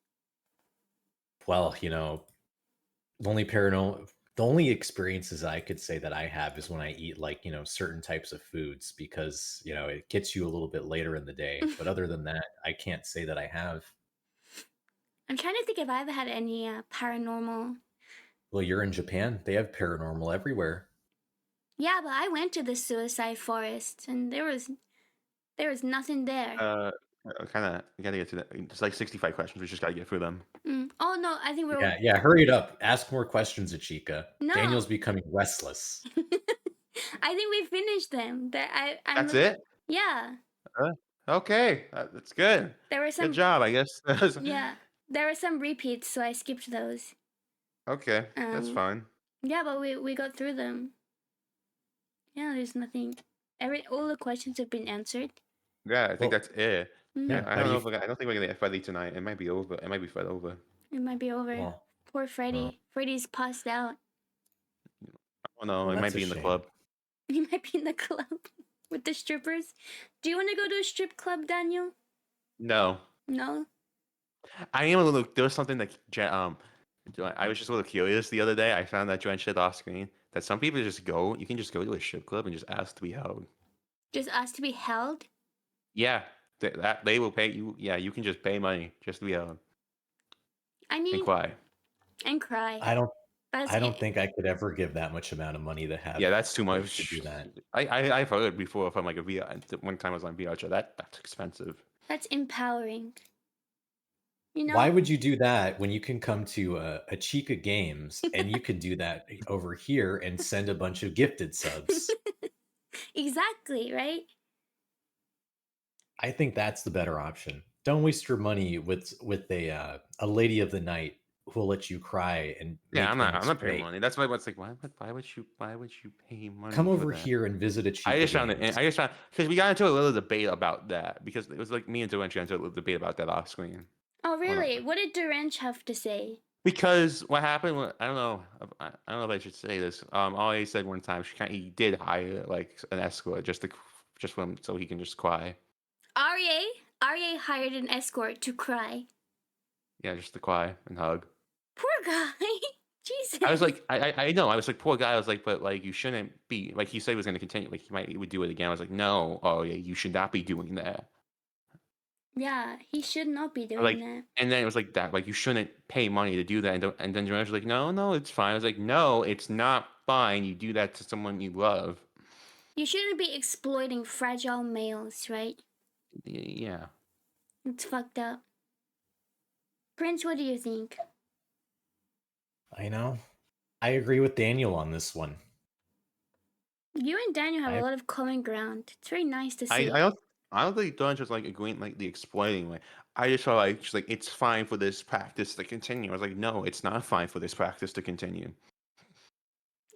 Well, the only experiences I could say that I have is when I eat like, certain types of foods because, it gets you a little bit later in the day. But other than that, I can't say that I have. I'm trying to think if I've had any paranormal. Well, you're in Japan. They have paranormal everywhere. Yeah, but I went to the suicide forest and there was nothing there. Kind of, you gotta get to that. It's like 65 questions. We just gotta get through them. Oh no, I think we're Yeah, hurry it up. Ask more questions, Ichika. No. Daniel's becoming restless. I think we finished them. That's it? Yeah. Okay, that's good. There were some Good job, I guess. Yeah. There were some repeats, so I skipped those. Okay, that's fine. Yeah, but we got through them. Yeah, there's nothing. All the questions have been answered. Yeah, I think Well, that's it. yeah, I don't know I don't think we're gonna get Freddy tonight. It might be over. It might be Fred over. It might be over. Well, Poor Freddy. Freddy's passed out. Oh no, Well, it might that's be a in the shame. club. He might be in the club with the strippers. Do you want to go to a strip club, Daniel? No. No? I am a little. There was something that I was just a little curious the other day. I found that Joanne shit off screen that some people just go. You can just go to a strip club and just ask to be held. Just ask to be held? Yeah, that they will pay you. Yeah, you can just pay money just to be held I and mean, cry. and cry. I don't That's I don't it. think I could ever give that much amount of money to have Yeah, that's too to much. do that. I've heard before from like a VR. One time I was on VR chat. That's expensive. That's empowering. Why would you do that when you can come to a Chica Games and you could do that over here and send a bunch of gifted subs? Exactly, right? I think that's the better option. Don't waste your money with a lady of the night who will let you cry and Yeah, make I'm things not paying great. money. That's why it's like, why would you pay money Come for over that? here and visit a I Chica just found it. Games. I just found because we got into a little debate about that because it was like me and Joanne got into a little debate about that off screen. Oh, really? What did Duranch have to say? Because what happened? I don't know. I don't know if I should say this. Ollie said one time he did hire like an escort just for him so he can just cry. Arya hired an escort to cry. Yeah, just to cry and hug. Poor guy. Jesus. I was like, I know. I was like, poor guy. I was like, but like, you shouldn't be like. He said he was going to continue. Like, he would do it again. I was like, no. Oh yeah, you should not be doing that. Yeah, he should not be doing Like, that. and then it was like that. Like, you shouldn't pay money to do that. And then Joanne was like, no, it's fine. I was like, no, it's not fine. You do that to someone you love. You shouldn't be exploiting fragile males, right? Yeah. It's fucked up. Prince, what do you think? I know. I agree with Daniel on this one. You and Daniel have a lot of common ground. It's very nice to see. I don't think Dawn's just like agreeing like the exploiting way. I just felt like she's like it's fine for this practice to continue. I was like, no, it's not fine for this practice to continue.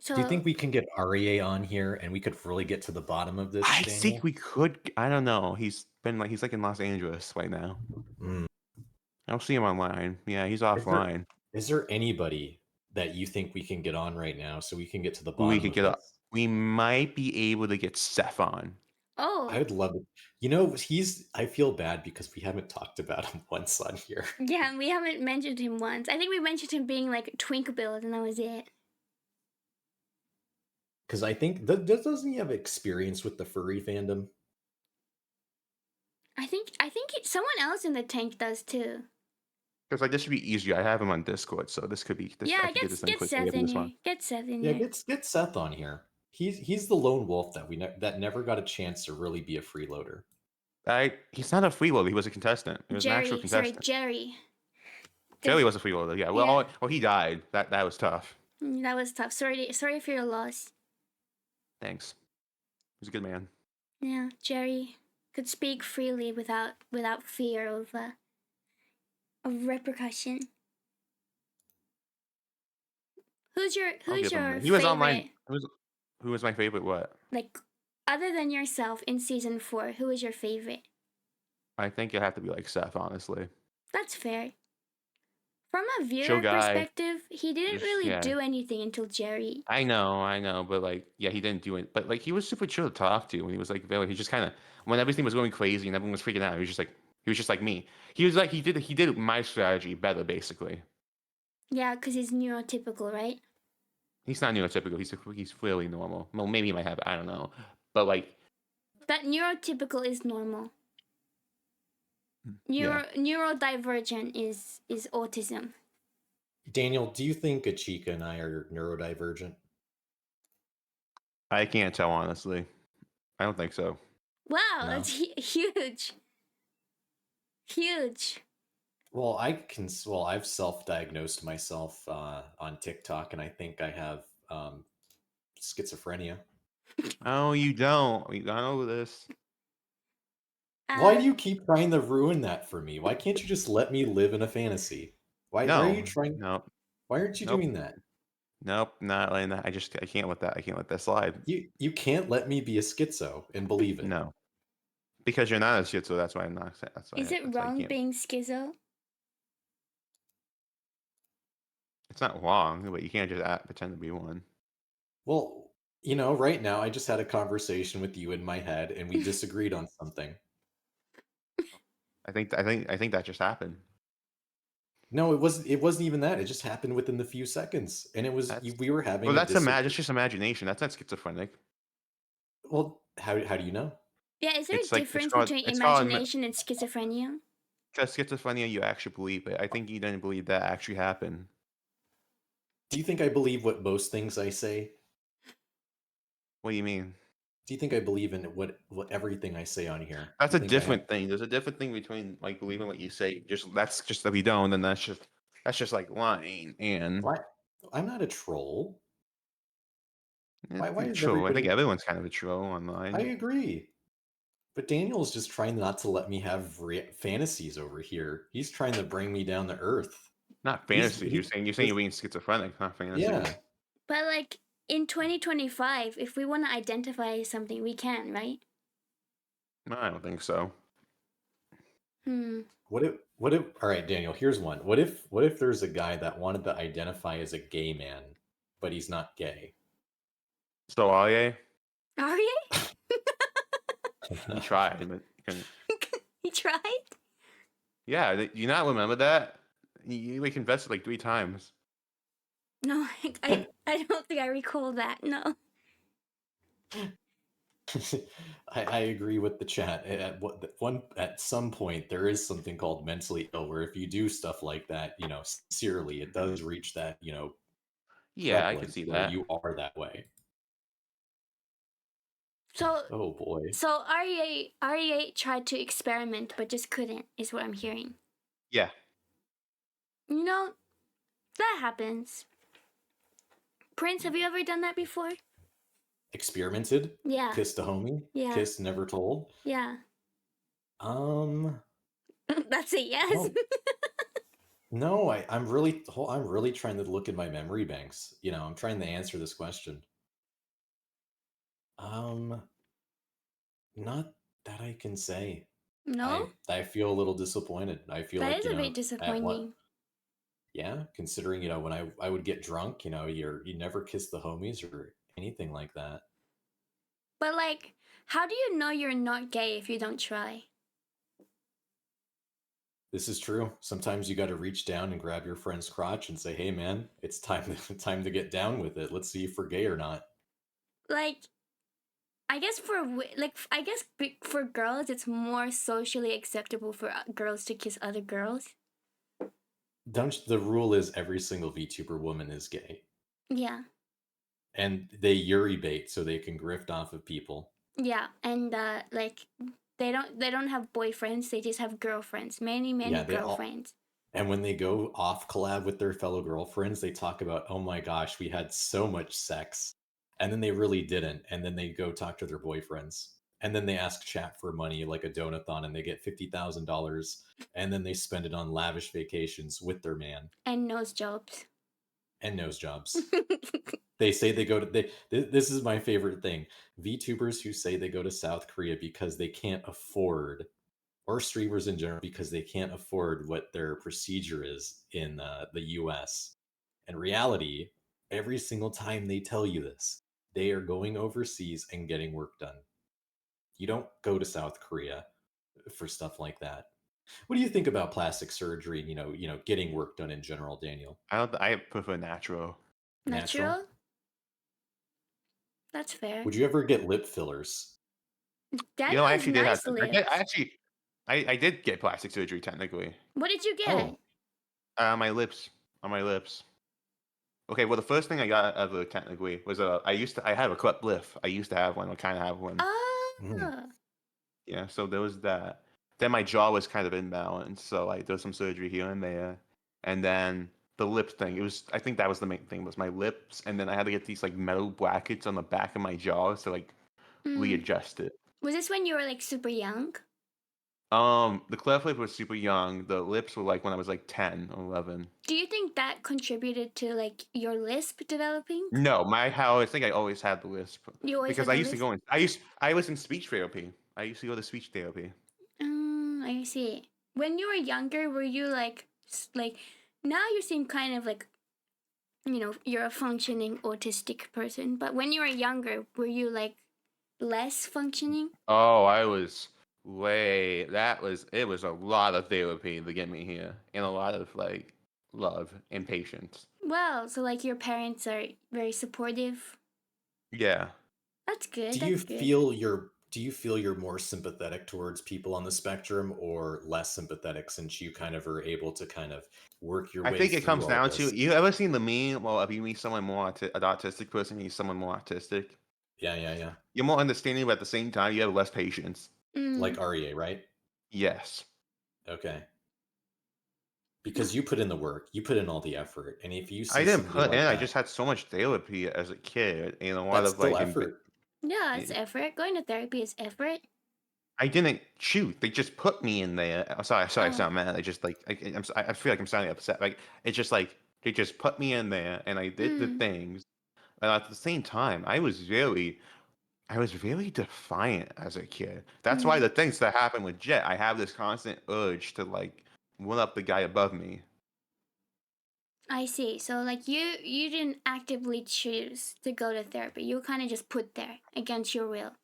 So, Do you think we can get Arie on here and we could really get to the bottom of this? I Daniel? think we could. I don't know. He's like in Los Angeles right now. I don't see him online. Yeah, he's offline. Is there anybody that you think we can get on right now so we can get to the Who we bottom could of get this? we might be able to get Seth on. oh, I would love it. I feel bad because we haven't talked about him once on here. yeah, we haven't mentioned him once. I think we mentioned him being like Twinkle Build, and that was it. Because I think doesn't he have experience with the furry fandom? I think someone else in the tank does too. Because like this should be easier. I have him on Discord, so this could be. Yeah, I could get this done get quickly Seth after in this here. one. Get Seth in Yeah, here. get Seth on here. He's the lone wolf that never got a chance to really be a freeloader. He's not a freeloader. He was a contestant. He was an actual contestant. Jerry. Jerry was a freeloader. Yeah. Well, he died. That was tough. That was tough. Sorry for your loss. Thanks. He's a good man. Yeah, Jerry could speak freely without fear of repercussion. Who's your He was favorite? online. Who was my favorite? What? Like, other than yourself in season 4, who is your favorite? I think it have to be like Seth, honestly. That's fair. From a viewer perspective, he didn't really do anything until Jerry. I know, but like, yeah, he didn't do it. But like, he was super chill to talk to when he was like, he just kind of when everything was going crazy and everyone was freaking out. He was just like me. He was like he did my strategy better, basically. Yeah, because he's neurotypical, right? He's not neurotypical. He's clearly normal. Well, maybe he might have. I don't know. But like, That neurotypical is normal. yeah, Neurodivergent is autism. Daniel, do you think Ichika and I are neurodivergent? I can't tell honestly. I don't think so. Wow, No? that's huge. Huge. Well, I've self-diagnosed myself on TikTok, and I think I have schizophrenia. Oh, you don't. I know this. Why do you keep trying to ruin that for me? Why can't you just let me live in a fantasy? Why are you No, trying? nope, Why aren't you nope, doing that? nope. Not letting that. I can't let that. I can't let that slide. You can't let me be a schizo and believe it. No, because you're not a shit. So that's why I'm not. That's why. Is it That's why you wrong can't. being schizo? It's not wrong, but you can't just pretend to be one. Well, right now I just had a conversation with you in my head, and we disagreed on something. I think that just happened. No, it wasn't even that. It just happened within the few seconds, and That's we were having well. a That's disagreement. just imagination. That's not schizophrenic. Well, how do you know? Yeah, is there a It's like difference between it's called imagination and schizophrenia? because schizophrenia. You actually believe it. I think you didn't believe that actually happened. Do you think I believe what most things I say? What do you mean? Do you think I believe in what everything I say on here? That's Do a you think I have? different thing. There's a different thing between like believing what you say. That's just that we don't, and that's just like lying. And Why? I'm not a troll. Why is true. I think everybody? everyone's kind of a troll I online. agree. But Daniel's just trying not to let me have fantasies over here. He's trying to bring me down to earth. Not He's fantasies. he, You're saying this, you're being schizophrenic, not fantasies. yeah. But like in 2025, if we want to identify something, we can, right? No, I don't think so. What if all right, Daniel, here's one. What if there's a guy that wanted to identify as a gay man, but he's not gay? So are you? Are you? You tried, but you couldn't. You tried? Yeah, you not remember that? You like confessed it like 3 times. No, I don't think I recall that. No. I agree with the chat. At some point there is something called mentally ill, where if you do stuff like that, sincerely, it does reach that, Yeah, I could prevalence see where that. you are that way. So Oh boy. so REA tried to experiment but just couldn't, is what I'm hearing. Yeah. You know, that happens. Prince, have you ever done that before? Experimented? Yeah. Kissed a homie? Yeah. Kissed, never told? Yeah. Um, That's a yes. no. No, I'm really trying to look in my memory banks. I'm trying to answer this question. Um, Not that I can say. No? I feel a little disappointed. I feel That like, is a bit at what disappointing. yeah, considering, when I would get drunk, you never kiss the homies or anything like that. But like, how do you know you're not gay if you don't try? This is true. Sometimes you got to reach down and grab your friend's crotch and say, "Hey man, it's time to get down with it. Let's see if we're gay or not." Like, I guess for girls, it's more socially acceptable for girls to kiss other girls. The rule is every single VTuber woman is gay. Yeah. And they Yuri bait so they can grift off of people. Yeah, and like they don't have boyfriends, they just have girlfriends. Many Yeah, girlfriends. And when they go off collab with their fellow girlfriends, they talk about, "Oh my gosh, we had so much sex." And then they really didn't. And then they go talk to their boyfriends. And then they ask chat for money like a donathon and they get $50,000. And then they spend it on lavish vacations with their man And nose jobs. and nose jobs. They say they go to this is my favorite thing. VTubers who say they go to South Korea because they can't afford, or streamers in general, because they can't afford what their procedure is in the US. In reality, every single time they tell you this, they are going overseas and getting work done. You don't go to South Korea for stuff like that. What do you think about plastic surgery? Getting work done in general, Daniel. I don't. I prefer natural. Natural. Natural? That's fair. Would you ever get lip fillers? Daniel I has actually did have. nice I lips. actually, I did get plastic surgery technically. What did you get? Oh, My lips, on my lips. Okay, well, the first thing I got ever technically was I had a cleft lip. I used to have one. I kind of have one. mm. Oh. Yeah, so there was that. Then my jaw was kind of imbalanced, so like there was some surgery here and there. And then the lip thing, it was I think that was the main thing was my lips, and then I had to get these like metal brackets on the back of my jaw to like Mm. readjust it. Was this when you were like super young? The cleft lip was super young. The lips were like when I was like 10 or 11. Do you think that contributed to like your lisp developing? No, my how I think I always had the lisp You always because had I the used to lisp? go in I was in speech therapy. I used to go to speech therapy. I see. When you were younger, were you like like now you seem kind of like you're a functioning autistic person, but when you were younger, were you like less functioning? Oh, I was way it was a lot of therapy to get me here and a lot of like love and patience. Well, so like your parents are very supportive. Yeah. That's good. Do you That's good. feel you're more sympathetic towards people on the spectrum or less sympathetic since you kind of are able to kind of work your I way think it through comes all down to this? you ever seen the meme, well, if you meet someone more an autistic person, you meet someone more autistic. Yeah, yeah, yeah. You're more understanding, but at the same time, you have less patience. Mm, Like REA, right? Yes. Okay. Because you put in the work, you put in all the effort, and if you I see didn't somebody put in. like I that, just had so much therapy as a kid, and a lot that's of still like, effort. yeah, it's effort. Going to therapy is effort. I didn't shoot. They just put me in there. Sorry, I Oh. sound mad. I just like I feel like I'm sounding upset. Like it's just like they just put me in there, and I did the Mm, things. And at the same time, I was very defiant as a kid. That's why mm. the things that happen with Jet, I have this constant urge to like one up the guy above me. I see. So like you didn't actively choose to go to therapy. You were kind of just put there against your will.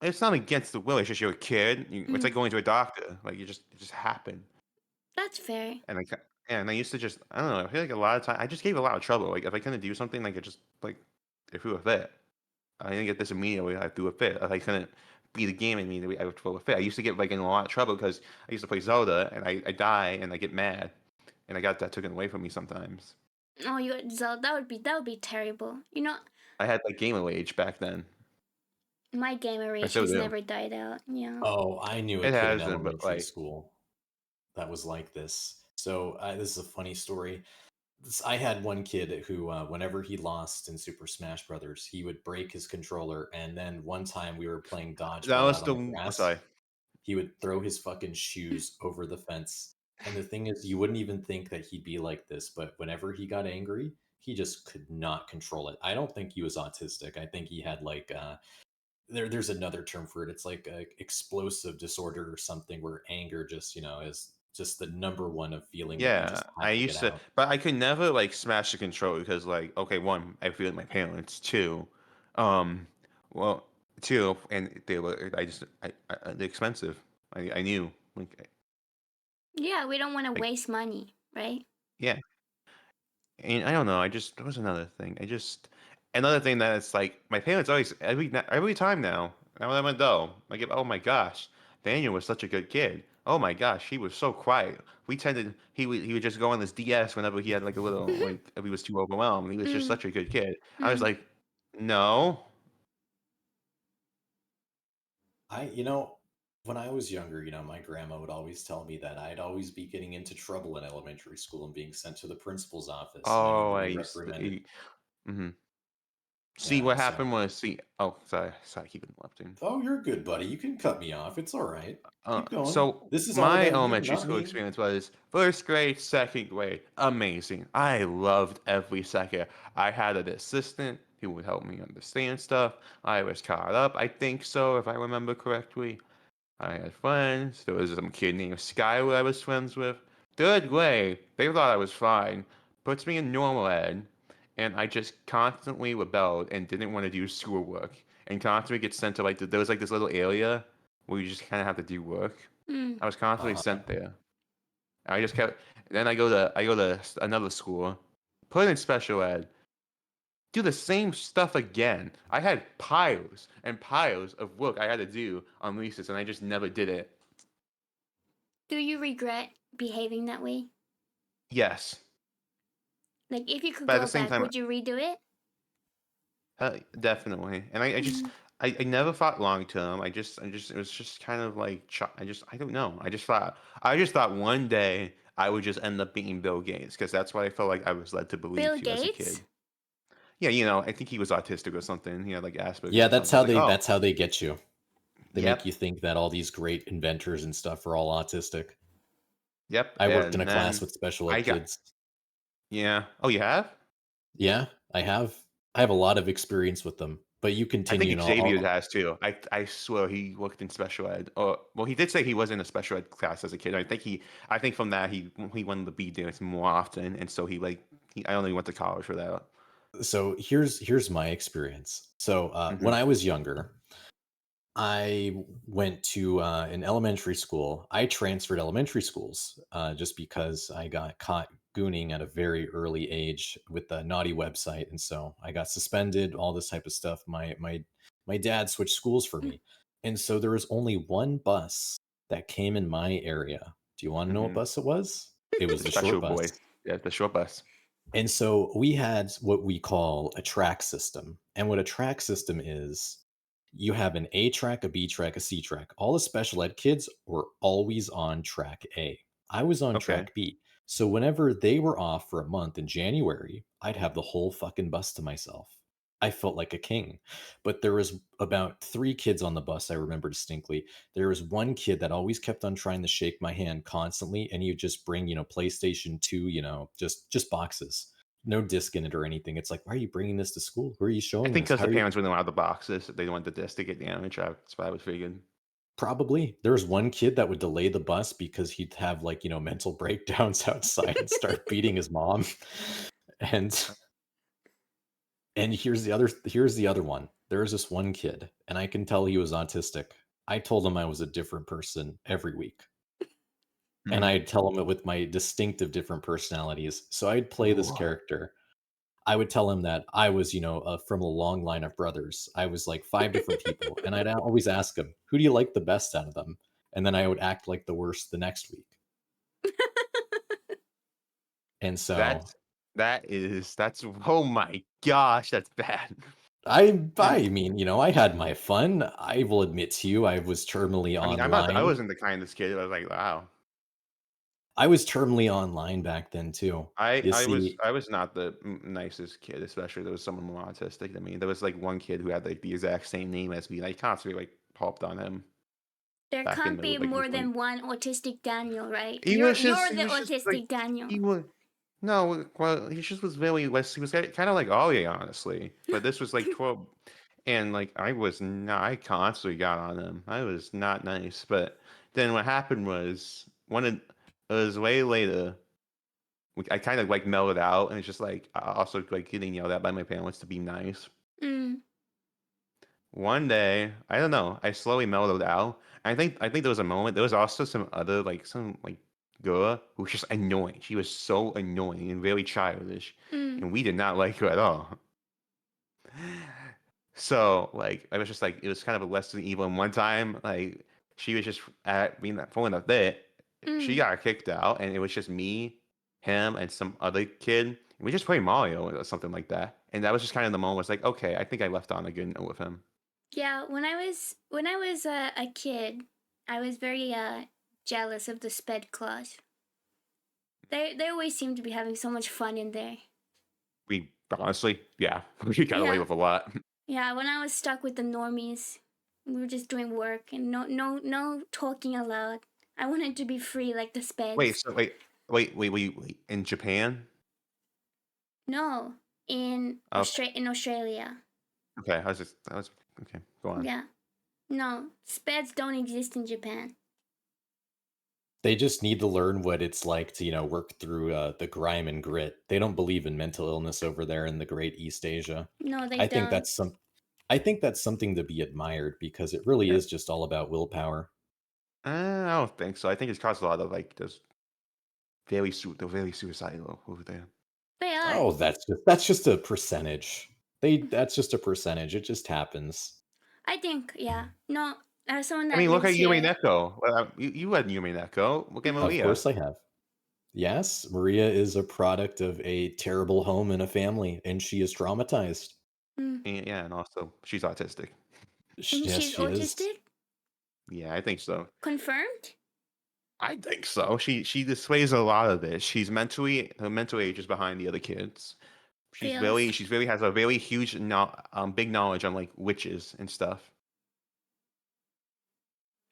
It's not against the will. It's just you're a kid. It's Mm, like going to a doctor. Like it just happened. that's fair. And and I used to just I don't know. I feel like a lot of time I just gave a lot of trouble. Like if I couldn't do something, like I threw a fit. I didn't get this immediately. I threw a fit. If I couldn't beat a game immediately, I would throw a fit. I used to get like in a lot of trouble because I used to play Zelda and I die and I get mad and I got that taken away from me sometimes. Oh, you so that would be terrible. I had like gamer rage back then. My gamer I rage still has do. never died out. Yeah. Oh, I knew a It kid in hasn't, but elementary like school that was like this. So this is a funny story. I had one kid who, whenever he lost in Super Smash Brothers, he would break his controller, and then one time we were playing that dodgeball was out on the the grass, sorry. he would throw his fucking shoes over the fence. And the thing is, you wouldn't even think that he'd be like this, but whenever he got angry, he just could not control it. I don't think he was autistic. I think he had like there's another term for it. It's like a explosive disorder or something where anger just, is just the number one of feeling that you Yeah, just I have to get used to, out. but I could never like smash the controller because like okay, one, I feel like my parents. Two, um, well, two, and they were they're expensive. I knew like Yeah, we don't want to like waste money, right? yeah, and I don't know. I just there was another thing. Another thing that it's like my parents always every time now that I'm an adult, I get oh my gosh, Daniel was such a good kid. Oh my gosh, he was so quiet. He would just go on his DS whenever he had like a little like if he was too overwhelmed. He was just mm, such a good kid. I was mm. like, no, When I was younger, my grandma would always tell me that I'd always be getting into trouble in elementary school and being sent to the principal's office, and I need oh to I be used reprimanded. to. See Yeah, what so, happened was see. Oh, sorry, I keep interrupting. oh, you're good, buddy. You can cut me off. It's all right. Keep going. So This is all my about you, elementary not school me. experience was first grade, second grade, amazing. I loved every second. I had an assistant who would help me understand stuff. I was caught up, I think so, if I remember correctly. I had friends. There was some kid named Skylar I was friends with. Third grade, they thought I was fine. Puts me in normal ed, and I just constantly rebelled and didn't want to do schoolwork. And constantly get sent to like there was like this little area where you just kind of have to do work. Mm. I was constantly Uh, sent there. I just kept. Then I go to another school, put in special ed, do the same stuff again. I had piles and piles of work I had to do on recess, and I just never did it. Do you regret behaving that way? Yes, Like, if you could but at go the same back, time, would you redo it? definitely. And I just Mm. I never thought long term. It was just kind of like I don't know. I just thought one day I would just end up being Bill Gates because that's what I felt like I was led to believe Bill to as a Gates? kid. Yeah, I think he was autistic or something. He had like Asperger's yeah, or something. I was like, oh, that's how they get you. They make yep, you think that all these great inventors and stuff are all autistic. yep. I worked in a And class then with special I ed got kids. yeah. Oh, you have? Yeah, I have. I have a lot of experience with them. But you I continue, think Xavier has too. I swear he worked in special ed. Or well, he did say he was in a special ed class as a kid. I think from that he wanted to be doing it more often, and so I only went to college for that. So here's my experience. So when Hmm. I was younger, I went to an elementary school. I transferred elementary schools just because I got caught gooning at a very early age with the naughty website, and so I got suspended. All this type of stuff. My dad switched schools for me, and so there was only one bus that came in my area. Do you want to know what Hmm. bus it was? It was The the short special bus. boys. Yeah, the short bus. And so we had what we call a track system. And what a track system is, you have an A track, a B track, a C track. All the special ed kids were always on track A. I was on Okay. track B. So whenever they were off for a month in January, I'd have the whole fucking bus to myself. I felt like a king. But there was about 3 kids on the bus I remember distinctly. There was one kid that always kept on trying to shake my hand constantly, and he would just bring, PlayStation 2, just boxes, no disc in it or anything. It's like, why are you bringing this to school? Who are you I showing think this? because How the are you? parents wouldn't allow the boxes, they wanted the disc to get damaged. That's what I was figuring. Probably. There was one kid that would delay the bus because he'd have, like, mental breakdowns outside and start beating his mom. And here's the other one. There was this one kid, and I can tell he was autistic. I told him I was a different person every week. And Mm. I'd tell him it with my distinctive different personalities. So I'd play this Ooh. character. I would tell him that I was, from a long line of brothers. I was like 5 different people. And I'd always ask him, who do you like the best out of them? And then I would act like the worst the next week. And so That's oh my gosh, that's bad. I mean, I had my fun. I will admit to you, I was terminally I mean, I online. wasn't the kindest kid. I was like, wow. I was terminally online back then too. I You I was see, I was not the nicest kid, especially there was someone more autistic than me. There was like one kid who had like the exact same name as me. And I constantly like popped on him There back in can't the be like more recently. than one autistic Daniel, right? He You're was you're just the he was just like autistic Daniel. he was no well he just was very less he was kind of like Ollie honestly, but this was like 12 and like I constantly got on him. I was not nice, but then what happened was it was way later. I kind of like mellowed out, and it's just like also like getting yelled at by my parents to be nice. Mm. One day, I don't know, I slowly mellowed out. I think there was a moment. There was also some like girl who was just annoying. She was so annoying and very childish, Mm. and we did not like her at all. So like I was just like it was kind of a lesson evil. And one time, like she was just at being that pulling a bit. She Mm. got kicked out, and it was just me, him, and some other kid. And we just played Mario or something like that. And that was just kind of the moment. Was like, okay, I think I left on a good note with him. Yeah, when I was a kid, I was very jealous of the sped class. They always seem to be having so much fun in there. We honestly, yeah, we got away Yeah. with a lot. Yeah, when I was stuck with the normies, we were just doing work and no talking aloud. I wanted to be free like the Wait, speds. so wait. In Japan? No, in Okay, Australia. okay. I was okay. Go on. Yeah. No, speds don't exist in Japan. they just need to learn what it's like to, work through the grime and grit. They don't believe in mental illness over there in the Great East Asia. No, they I think don't. that's some I think that's something to be admired because it really Yeah. is just all about willpower. I don't think so. I think it's caused a lot of like just they're very suicidal over there. They are. Oh, that's just a percentage. That's just a percentage. It just happens. I think, yeah. No, someone I that mean, look lives at Yumi here. Neko. You had Yumi Neko. Look at Mhm. Of Maria. course I have. Yes, Maria is a product of a terrible home and a family, and she is traumatized. Mm. Yeah, and also she's autistic. And Yes, she's she is. autistic? Yeah, I think so. Confirmed? I think so. She displays a lot of this. Her mental age is behind the other kids. Feels. She's very has a very huge big knowledge on like witches and stuff.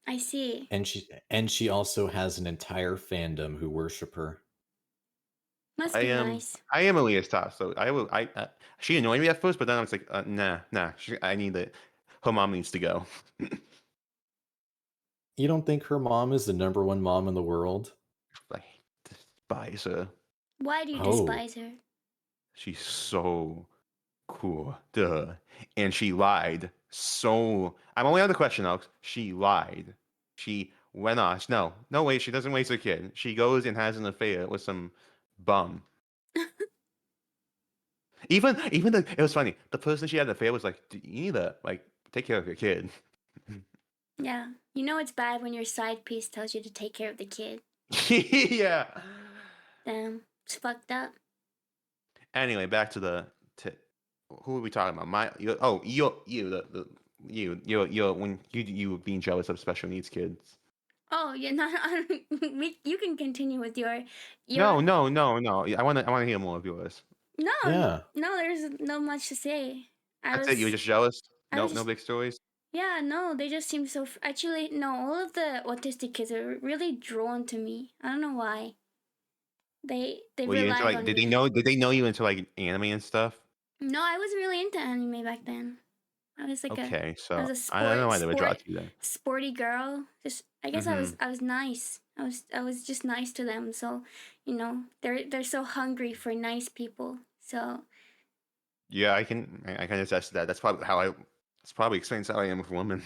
I see. And she also has an entire fandom who worship her. Must be nice. I am Elias top, so she annoyed me at first, but then I was like, nah. I need it. Her mom needs to go. You don't think her mom is the number one mom in the world? I despise her. Why do you Oh, despise her? She's so cool. Duh. And she lied. So I'm only on the question, Alex. She lied. She went off. No way. She doesn't waste her kid. She goes and has an affair with some bum. Even it was funny. The person she had an affair was like, you need to like take care of your kid. Yeah. You know it's bad when your side piece tells you to take care of the kid. Yeah. Damn. It's fucked up. Anyway, back to who are we talking about? You're when you being jealous of special needs kids. Oh, you're not. You can continue with your. No. I want to hear more of yours. No, yeah. no. There's no much to say. That's it. You were just jealous. I was No just. big stories. Yeah, no. They just seem so. Actually, no. All of the autistic kids are really drawn to me. I don't know why. They Were you into rely like? on me. Did they know you into like anime and stuff? No, I was really into anime back then. I was like a. Okay, I was so a I don't know why they would draw sport to you then. sporty girl. Just I guess Mm-hmm. I was nice. I was just nice to them. So, they're so hungry for nice people. So Yeah, I can attest to that. That's probably how I. That's probably explains how I am with women.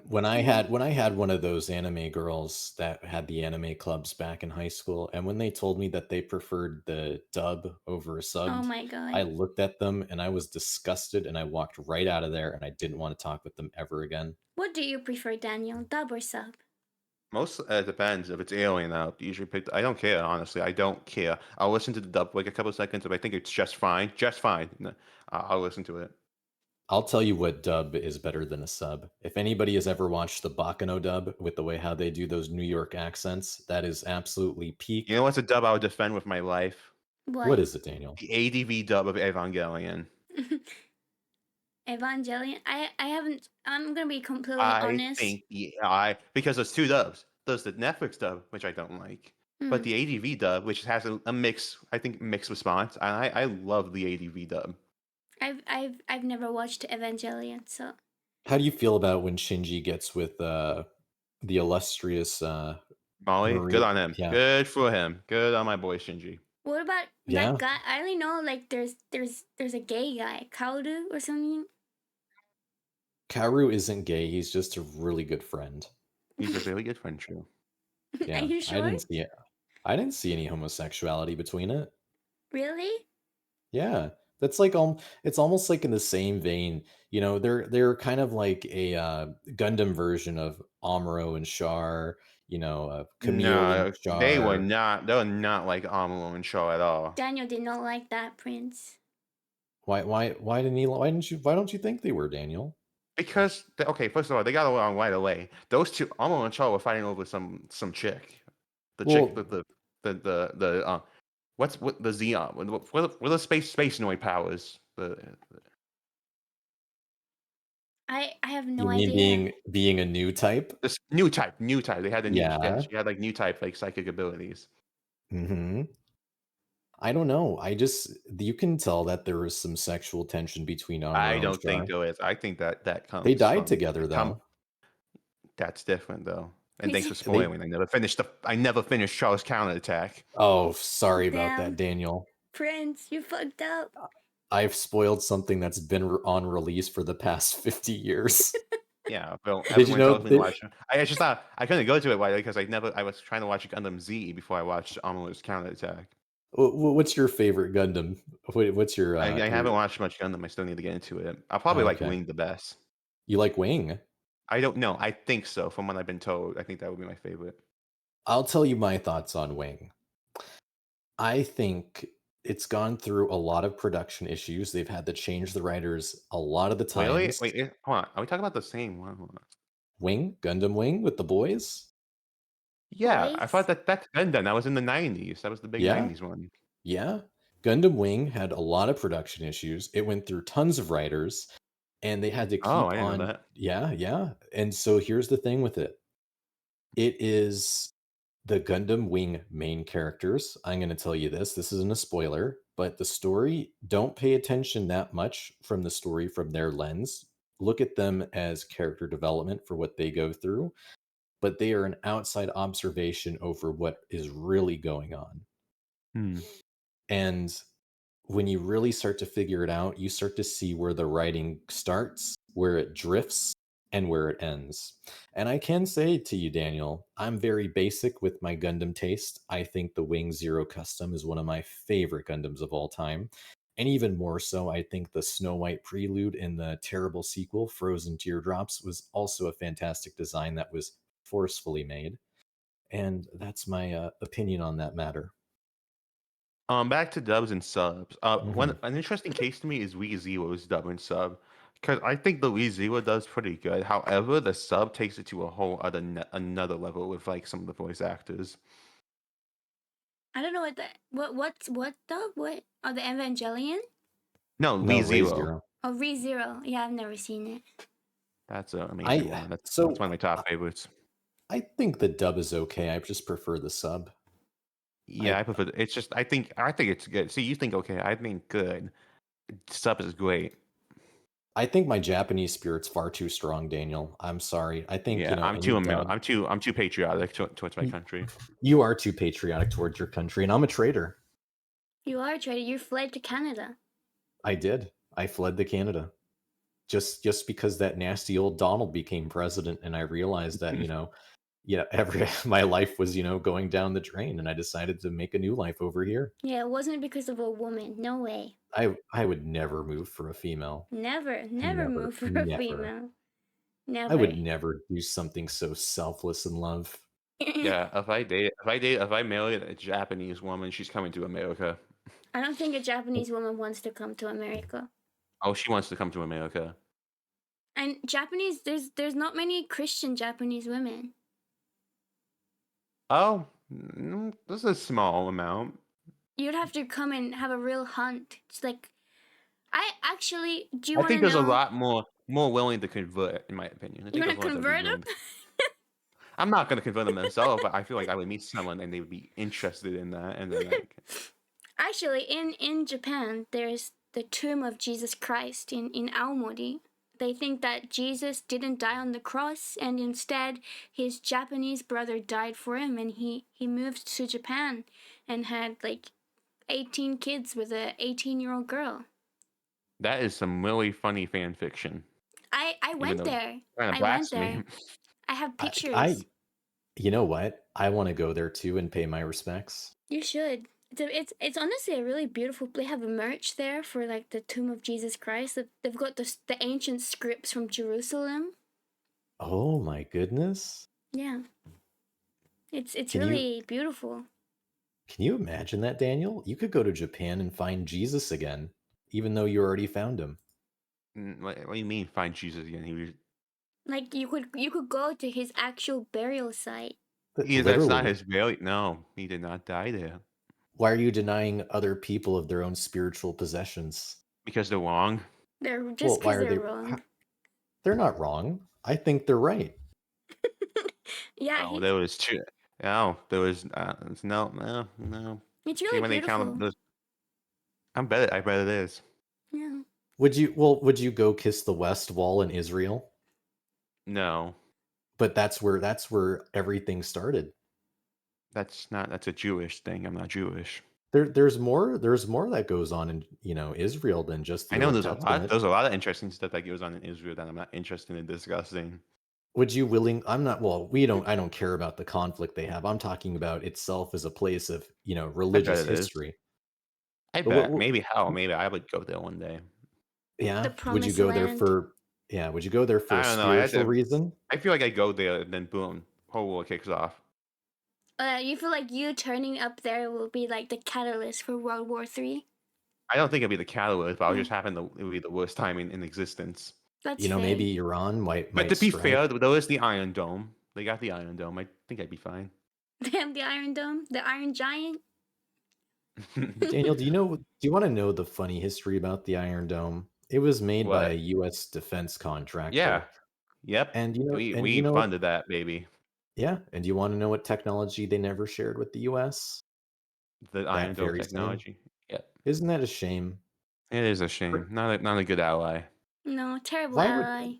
When I had one of those anime girls that had the anime clubs back in high school, and when they told me that they preferred the dub over oh subbed, my I god. looked at them and I was disgusted and I walked right out of there and I didn't want to talk with them ever again. What do you prefer, Daniel? Dub or sub? Most depends if it's alien. I'll usually pick. I don't care honestly. I don't care. I'll listen to the dub like a couple seconds if I think it's just fine. Just fine. No, I'll listen to it. I'll tell you what dub is better than a sub. If anybody has ever watched the Bakano dub with the way how they do those New York accents, that is absolutely peak. You know what's a dub I would defend with my life? What What? is it, Daniel? The ADV dub of Evangelion. Evangelion? I haven't. I'm gonna be completely I honest. think because there's two dubs. There's the Netflix dub, which I don't like, but Hmm. the ADV dub, which has a mix, I think mixed response. I love the ADV dub. I've never watched Evangelion, so How do you feel about when Shinji gets with the illustrious Molly, good Maria? on him. Yeah. Good for him. Good on my boy Shinji. what about that Yeah. guy? I only know like there's a gay guy, Kaoru or something. Kaoru isn't gay, he's just a really good friend. He's a very good friend, too. Are Yeah. you I sure? didn't see it. I didn't see any homosexuality between it. Really? Yeah. That's like it's almost like in the same vein. They're kind of like a Gundam version of Amuro and Char, Camille and No, they were Char. not. They were not like Amuro and Shaw at all. Daniel did not like that, Prince. Why don't you think they were, Daniel? Because okay, first of all, they got along right away. Those two, Amuro and Shaw, were fighting over some chick. The chick, Well, what the Xeon? What are the space noid powers? I have no you mean idea. being a new type? This new type, new type. They had a new. Yeah. She had like new type like psychic abilities. Hmm. I don't know. You can tell that there was some sexual tension between I Amuro and don't think Char. there is. I think that They comes died from together though. that's different though. And thanks for They spoiling. I never finished Charles' counterattack. Oh, sorry about that, Damn, Daniel. Prince, you fucked up. I've spoiled something that's been on release for the past 50 years. Yeah, well, Did you everyone know? tells me to watch. I just thought I couldn't go to it because I was trying to watch Gundam Z before I watched Armor's Counterattack. What's your favorite Gundam? What's your I haven't your? watched much Gundam. I still need to get into it. I'll probably like Okay, Wing the best. you like Wing? I don't know. I think so. From what I've been told, I think that would be my favorite. I'll tell you my thoughts on Wing. I think it's gone through a lot of production issues. They've had to change the writers a lot of the Really? times. Wait, hold on. Are we talking about the same one? Hold on. Wing, Gundam Wing with the boys. Yeah, I thought Boys. that's Gundam. That was in the 90s. That was the big Yeah, 90s one. yeah. Gundam Wing had a lot of production issues. It went through tons of writers, and they had to Oh, keep I didn't know on. that. Yeah, yeah. And so here's the thing with it. It is the Gundam Wing main characters. I'm going to tell you this. This isn't a spoiler, but the story, don't pay attention that much from the story from their lens. Look at them as character development for what they go through, but they are an outside observation over what is really going on. Hmm. And when you really start to figure it out, you start to see where the writing starts, where it drifts, and where it ends. And I can say to you, Daniel, I'm very basic with my Gundam taste. I think the Wing Zero Custom is one of my favorite Gundams of all time. And even more so, I think the Snow White Prelude in the terrible sequel, Frozen Teardrops, was also a fantastic design that was forcefully made. And that's my opinion on that matter. Back to dubs and subs. One Mhm. an interesting case to me is Wee Zero's dub and sub, because I think the Wee Zero does pretty good. However, the sub takes it to a whole other another level with like some of the voice actors. I don't know what the what the what? Oh, the Evangelion. No, Wee No, Ray Zero. Zero. Oh, ReZero. Yeah, I've never seen it. That's an amazing I one. That's so one of my top favorites. I think the dub is okay. I just prefer the sub. Yeah, I I prefer. It's just I think it's good. See, you think okay, I think good. Sub is great. I think my Japanese spirit's far too strong, Daniel. I'm sorry. I think, Yeah, I'm any too dub, I'm too patriotic towards my y- country. you are too patriotic towards your country, and I'm a traitor. You are trader. You fled to Canada. I did. I fled to Canada just because that nasty old Donald became president, and I realized that, yeah, every my life was, going down the drain, and I decided to make a new life over here. Yeah, it wasn't because of a woman. No way. I would never move for a female. Never Never, move for a never. female. I Never. would never do something so selfless in love. Yeah, if I marry a Japanese woman, she's coming to America. I don't think a Japanese woman wants to come to America. Oh, she wants to come to America. And Japanese, there's not many Christian Japanese women. Oh, this is a small amount. You'd have to come and have a real hunt. It's like, I actually, do you I want to think there's a know? lot more willing to convert, in my opinion. I You think want there's to a lot that would be convert them? willing. I'm not going to convert them myself, but I feel like I would meet someone and they would be interested in that, and then like, Actually, in Japan, there's the tomb of Jesus Christ in Aomori. They think that Jesus didn't die on the cross, and instead his Japanese brother died for him, and he moved to Japan and had like 18 kids with a 18-year-old girl. that is some really funny fan fiction. I Even went though there. kind of I went blasphemy. there. I have I pictures. you know what? I want to go there too and pay my respects. You should. It's honestly a really beautiful. They have a merch there for like the tomb of Jesus Christ. They've got the ancient scripts from Jerusalem. Oh my goodness. Yeah, it's Can you really beautiful. can you imagine that, Daniel? You could go to Japan and find Jesus again, even though you already found him. What do you mean find Jesus again? Like you could go to his actual burial site. That's not Literally. his really. No, he did not die there Why are you denying other people of their own spiritual possessions? because they're wrong. They're just Well, why because are they're they wrong. they're not wrong. I think they're right. Yeah, Oh, there was two. Oh, there was no. it's See, really when they beautiful. count those, I bet it is. Yeah. Would you go kiss the West Wall in Israel? No, But that's where everything started. that's a Jewish thing. I'm not Jewish. there's more that goes on in Israel than just I the know Old there's a lot. Testament. There's a lot of interesting stuff that goes on in Israel that I'm not interested in discussing. Would you willing I'm not well, we don't I don't care about the conflict they have. I'm talking about itself as a place of, I bet religious it is. history. I But bet maybe hell, maybe I would go there one day. The yeah, promised land. would you go there for I a don't know. I had spiritual to. reason? I feel like I go there and then boom, whole war kicks off. You feel like you turning up there will be like the catalyst for World War III? I don't think it'd be the catalyst, but I would just Mm. happen to it would be the worst time in existence. That's fair. Maybe Iran But might to be strike. fair, there is the Iron Dome. They got the Iron Dome. I think I'd be fine. They have the Iron Dome, the Iron Giant. Daniel, do you want to know the funny history about the Iron Dome? It was made by a What? US defense Yeah. contractor. Yep. And We funded that baby. yeah, and do you want to know what technology they never shared with the US? The Iron That Dome very same. technology. Yep. Isn't that a shame? It is a shame. Not a good ally. No, terrible Why would ally.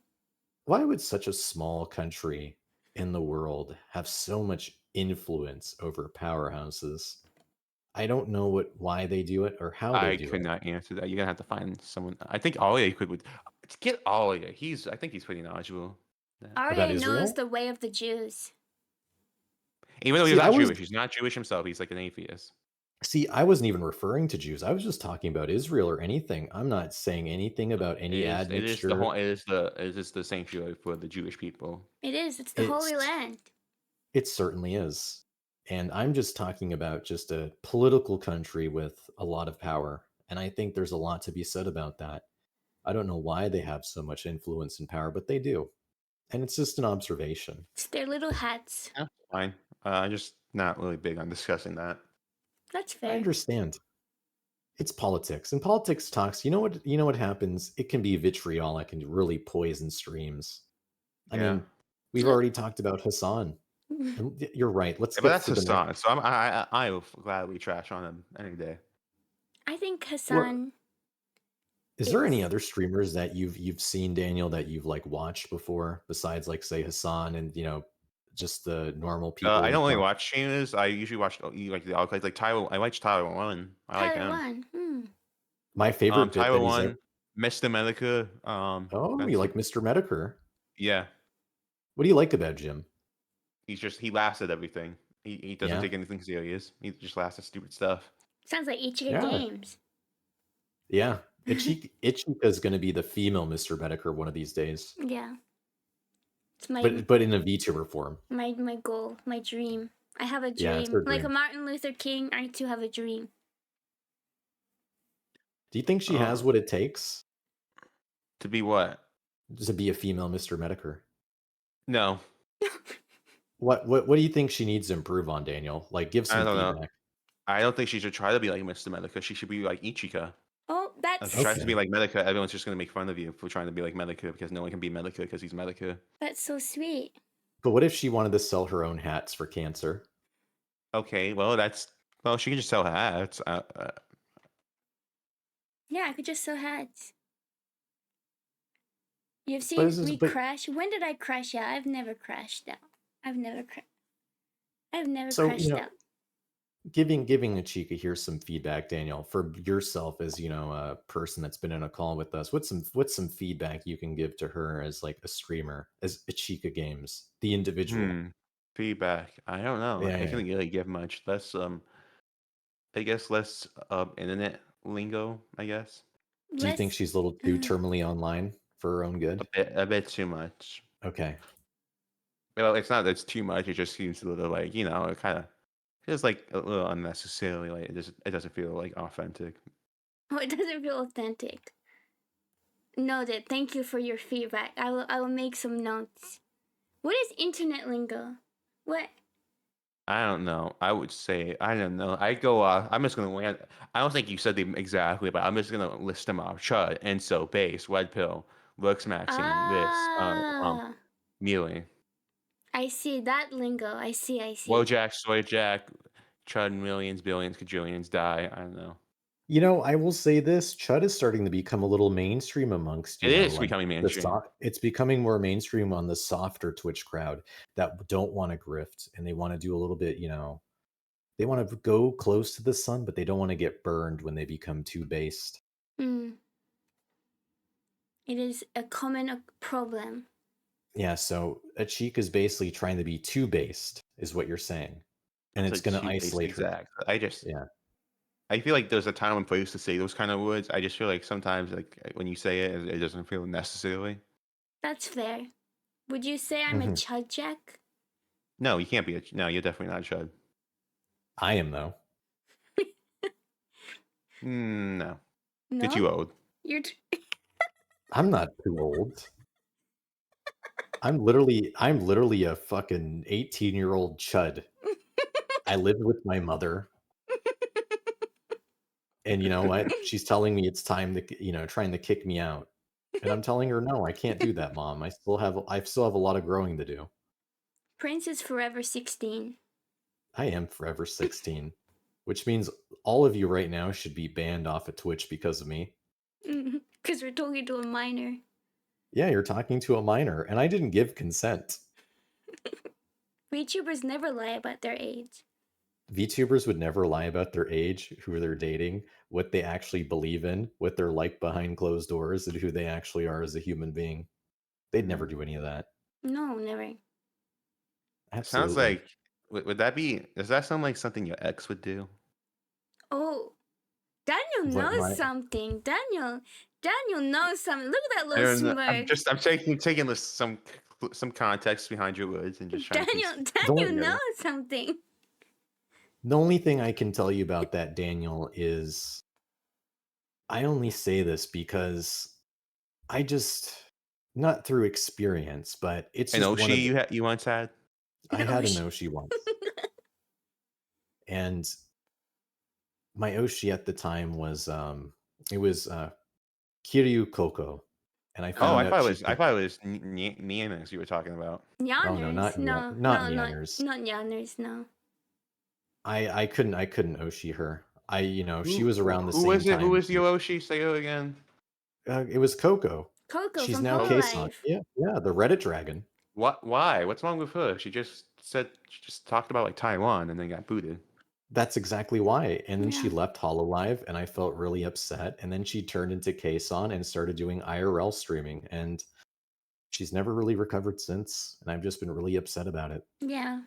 why would such a small country in the world have so much influence over powerhouses? I don't know why they do it or how they I do could it. not answer that. You're gonna have to find someone. I think Alia would get Alia. I think he's pretty knowledgeable. Yeah. About Arya knows Israel? the way of the Jews. Even though he's See, I not was Jewish, he's not Jewish himself. He's like an atheist. See, I wasn't even referring to Jews. I was just talking about Israel or anything. I'm not saying anything about any admixture. It is the sanctuary for the Jewish people. It is. It's the It's Holy Land. it certainly is. And I'm just talking about just a political country with a lot of power. And I think there's a lot to be said about that. I don't know why they have so much influence and power, but they do. And it's just an observation. It's their little hats. Yeah, fine. I'm just not really big on discussing that. That's I fair. understand. It's politics. And politics talks, you know what happens? It can be vitriolic and really poison streams. I Yeah. mean, we've already talked about Hassan. And you're right. Let's Yeah, but get that's to the next. Hassan. So I will gladly trash on him any day. I think Well, Hassan is there any is. other streamers that you've seen, Daniel, that you've like watched before, besides like say Hassan and just the normal people I in don't really Twitch? watch streamers. I usually watch like the outcast, like Tyler. I watch Tyler One. I like Tyler him. One. My favorite bit Tyler that he's ever. One, Mr. Medica. Oh, you That's like Mr. Medicare? yeah. What do you like about Jim? He laughs at everything. He doesn't Yeah, take anything serious. He just laughs at stupid stuff. Sounds like Ichika yeah, Games. yeah. Ichika's going to be the female Mr. Medicare one of these days, Yeah. It's my but in a VTuber form. my goal, my dream. I have a Yeah, it's dream. her Like a dream. Martin Luther King, I too have a dream. Do you think she has what it takes To be what? to be a female Mr. Medicare? No, What do you think she needs to improve on, Daniel? Like, give I some don't know. feedback. I don't think she should try to be like Mr. Medica. She should be like Ichika. Oh, If that's she tries to be Okay. like Medica, everyone's just gonna make fun of you for trying to be like Medica because no one can be Medica because he's Medica. that's so sweet. But what if she wanted to sell her own hats for cancer? Okay, well she can just sell hats. Yeah, I could just sew hats. You've But seen this is me but crash? When did I crash out? I've never crashed out. I've never so crashed out. giving Ichika here some feedback, Daniel, for yourself as a person that's been in a call with us. What's some feedback you can give to her as like a streamer, as Ichika Games, the individual? Feedback. I don't know. Yeah, I yeah. can't really give much. Less I guess less internet lingo, I guess. Do you think she's a little too terminally online for her own good? A bit too much. Okay. Well, it's not that it's too much, it just seems a little like, it kinda feels like a little unnecessarily like it doesn't feel like authentic. Oh, it doesn't feel authentic. Noted. Thank you for your feedback. I will make some notes. What is internet lingo? What? I don't know. I would say I don't know. I go off. I'm just gonna land. I don't think you said them exactly, but I'm just gonna list them off. Chud, Enso, Base, Red Pill, Lux Maxing, this, Mealy, I see that lingo. I see. Wojak, Soyjack, Chud, millions, billions, kajillions, die. I don't know. I will say this: Chud is starting to become a little mainstream amongst It is like becoming mainstream. it's becoming more mainstream on the softer Twitch crowd that don't want to grift and they want to do a little bit, They want to go close to the sun, but they don't want to get burned when they become too based. Mm. It is a common problem. Yeah, so Ichika is basically trying to be too based, is what you're saying. And it's like going to too basic isolate her. exact. Yeah. I feel like there's a time and place to say those kind of words. I just feel like sometimes, like when you say it, it doesn't feel necessarily. That's fair. Would you say I'm a Mhm. chud jack? No, you can't be. No, you're definitely not a chud. I am, though. No, No? you're too old. You're I'm not too old. I'm literally a fucking 18-year-old chud. I lived with my mother. And you know what? She's telling me it's time to, trying to kick me out. And I'm telling her, no, I can't do that, Mom. I still have a lot of growing to do. Prince is forever 16. I am forever 16, which means all of you right now should be banned off of Twitch because of me. Because we're talking to a minor. Yeah, you're talking to a minor, and I didn't give consent. VTubers never lie about their age. VTubers would never lie about their age, who they're dating, what they actually believe in, what they're like behind closed doors, and who they actually are as a human being. They'd never do any of that. No, never. Sounds Absolutely. like. Would that be? Does that sound like something your ex would do? Oh, Daniel What knows my something. Daniel knows something. Look at that I little don't know. smirk. I'm taking some context behind your words and just trying to piece Daniel together. knows something. The only thing I can tell you about that, Daniel, is I only say this because I just not through experience, but it's An just one of Oshi the you once had? I had an Oshi. Oshi once. And my Oshi at the time was it was Kiryu Koko. And I Oh, found out she I could thought it was Nianix you were talking about. oh no, Yanners? No, not no, Neanners. not Yanners, no. I couldn't Oshi her. She Who was around the who same was it? Who time. was your Oshi? Say it again. It was Coco. Coco She's from now Kason. Hololive. Yeah, the Reddit dragon. What? Why? What's wrong with her? She just talked about like Taiwan and then got booted. That's exactly why. And then she Yeah. left Hololive, and I felt really upset. And then she turned into Kason and started doing IRL streaming. And she's never really recovered since. And I've just been really upset about it. Yeah.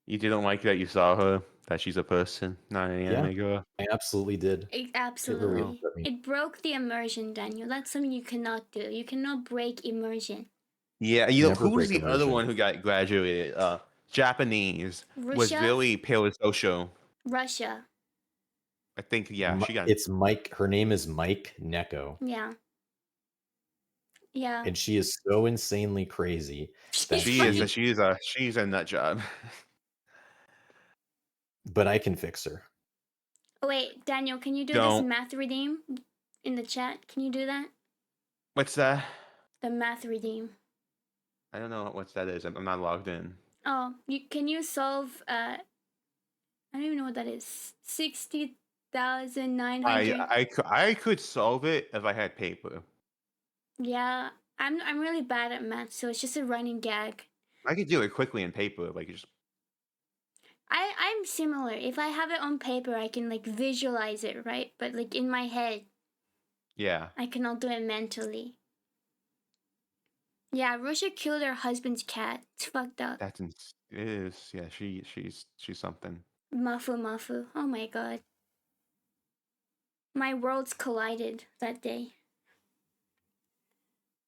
You didn't like that you saw her, that she's a person, not an Yeah, anime girl. I absolutely did. It It really absolutely. upset me. It broke the immersion, Daniel. That's something you cannot do. You cannot break immersion. Yeah, Never who's break the other immersion. one who got graduated? Japanese was Russia? really Paleo. Russia. I think she got. It's Mike. Her name is Mike Neko. Yeah. Yeah. And she is so insanely crazy that She's a nut job. but I can fix her. Oh, wait, Daniel, can you do this Don't. math redeem in the chat? Can you do that? What's that? The math redeem. I don't know what that is. I'm not logged in. Oh, can you solve I don't even know what that is. 60,900. I could solve it if I had paper. Yeah, I'm really bad at math, so it's just a running gag. I could do it quickly in paper, like just. I'm similar. If I have it on paper, I can like visualize it, right? But like in my head, Yeah. I cannot do it mentally. Yeah, Russia killed her husband's cat. It's fucked up. It is. Yeah, she's something. Mafu. Oh my god. My worlds collided that day.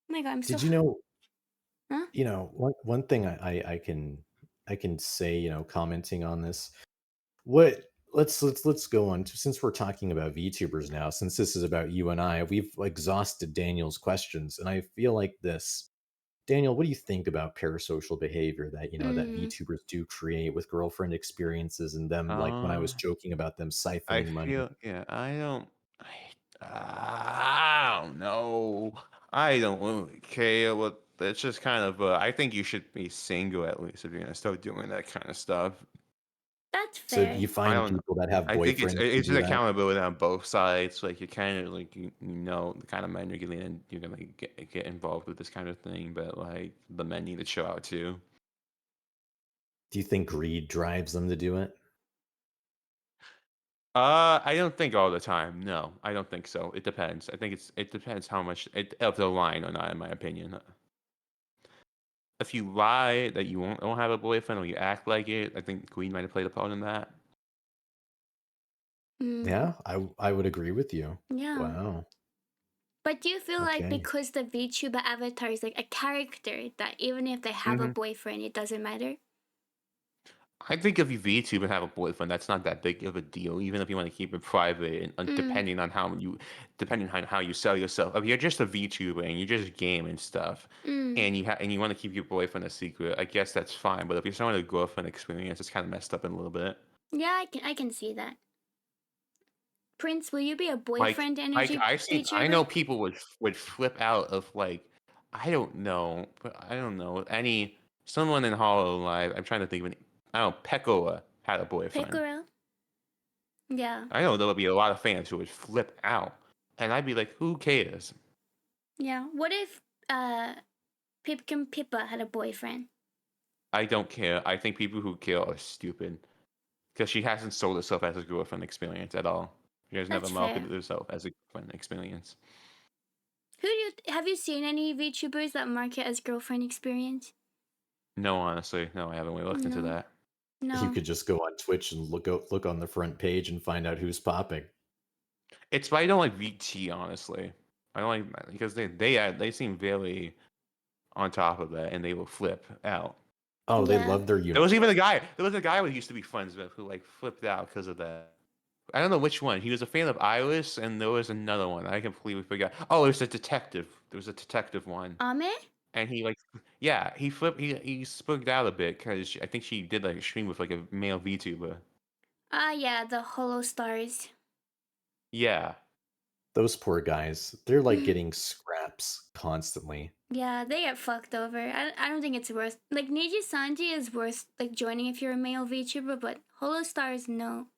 Oh my god, I'm so. Did you know? Huh? One thing I can say, commenting on this. Let's go on since we're talking about VTubers now. Since this is about you and I, we've exhausted Daniel's questions, and I feel like this. Daniel, what do you think about parasocial behavior that that VTubers do create with girlfriend experiences and them, like when I was joking about them I siphoning money? feel yeah. I don't know. I don't really care what. It's just kind of. I think you should be single at least if you're gonna start doing that kind of stuff. That's So fair. do you I find don't know. people that have I think boyfriends who it's do just that? accountability on both sides. Like you kind of like you know the kind of men you're gonna get involved with this kind of thing, but like the men need to chill out too. Do you think greed drives them to do it? I don't think all the time. No, I don't think so. It depends. I think it depends how much of the line or not, in my opinion. If you lie that you don't have a boyfriend or you act like it, I think Queen might have played a part in that. Yeah, I would agree with you. Yeah. Wow. But do you feel like Okay. because the VTuber avatar is like a character that even if they have a boyfriend, it doesn't matter? I think if you VTube and have a boyfriend, that's not that big of a deal. Even if you want to keep it private, and depending on how you sell yourself. If you're just a VTuber and you just game and stuff, and you want to keep your boyfriend a secret, I guess that's fine. But if you're showing a girlfriend experience, it's kind of messed up in a little bit. Yeah, I can see that. Prince, will you be a Like, boyfriend like energy I know VTuber? people would flip out of like, I don't know, but I don't know someone in Hollow Live. I'm trying to think of I don't know. Pekoa had a boyfriend. Picoro? Yeah. I know there would be a lot of fans who would flip out, and I'd be like, who cares? Yeah. What if Pipkin Pippa had a boyfriend? I don't care. I think people who care are stupid because she hasn't sold herself as a girlfriend experience at all. She has never That's fair. marketed herself as a girlfriend experience. Have you seen any VTubers that market as girlfriend experience? No, honestly, no, I haven't really looked into No. that. You No. could just go on Twitch and look on the front page and find out who's popping. It's why I don't like VT, honestly. I don't like because they seem very on top of that, and they will flip out. Oh, they Yeah. love their There uniform. was even a guy. There was a guy we used to be friends with who like flipped out because of that. I don't know which one. He was a fan of Iris, and there was another one. I completely forgot. Oh, it was a detective. There was a detective one, Ame? and he like, yeah, he flipped. He spooked out a bit because I think she did like a stream with like a male VTuber. Ah, yeah, the Hollow Stars. Yeah, Those poor guys. They're like getting scraps constantly. Yeah, they get fucked over. I don't think it's worth. Like Niji Sanji is worth like joining if you're a male VTuber, but Hollow Stars no.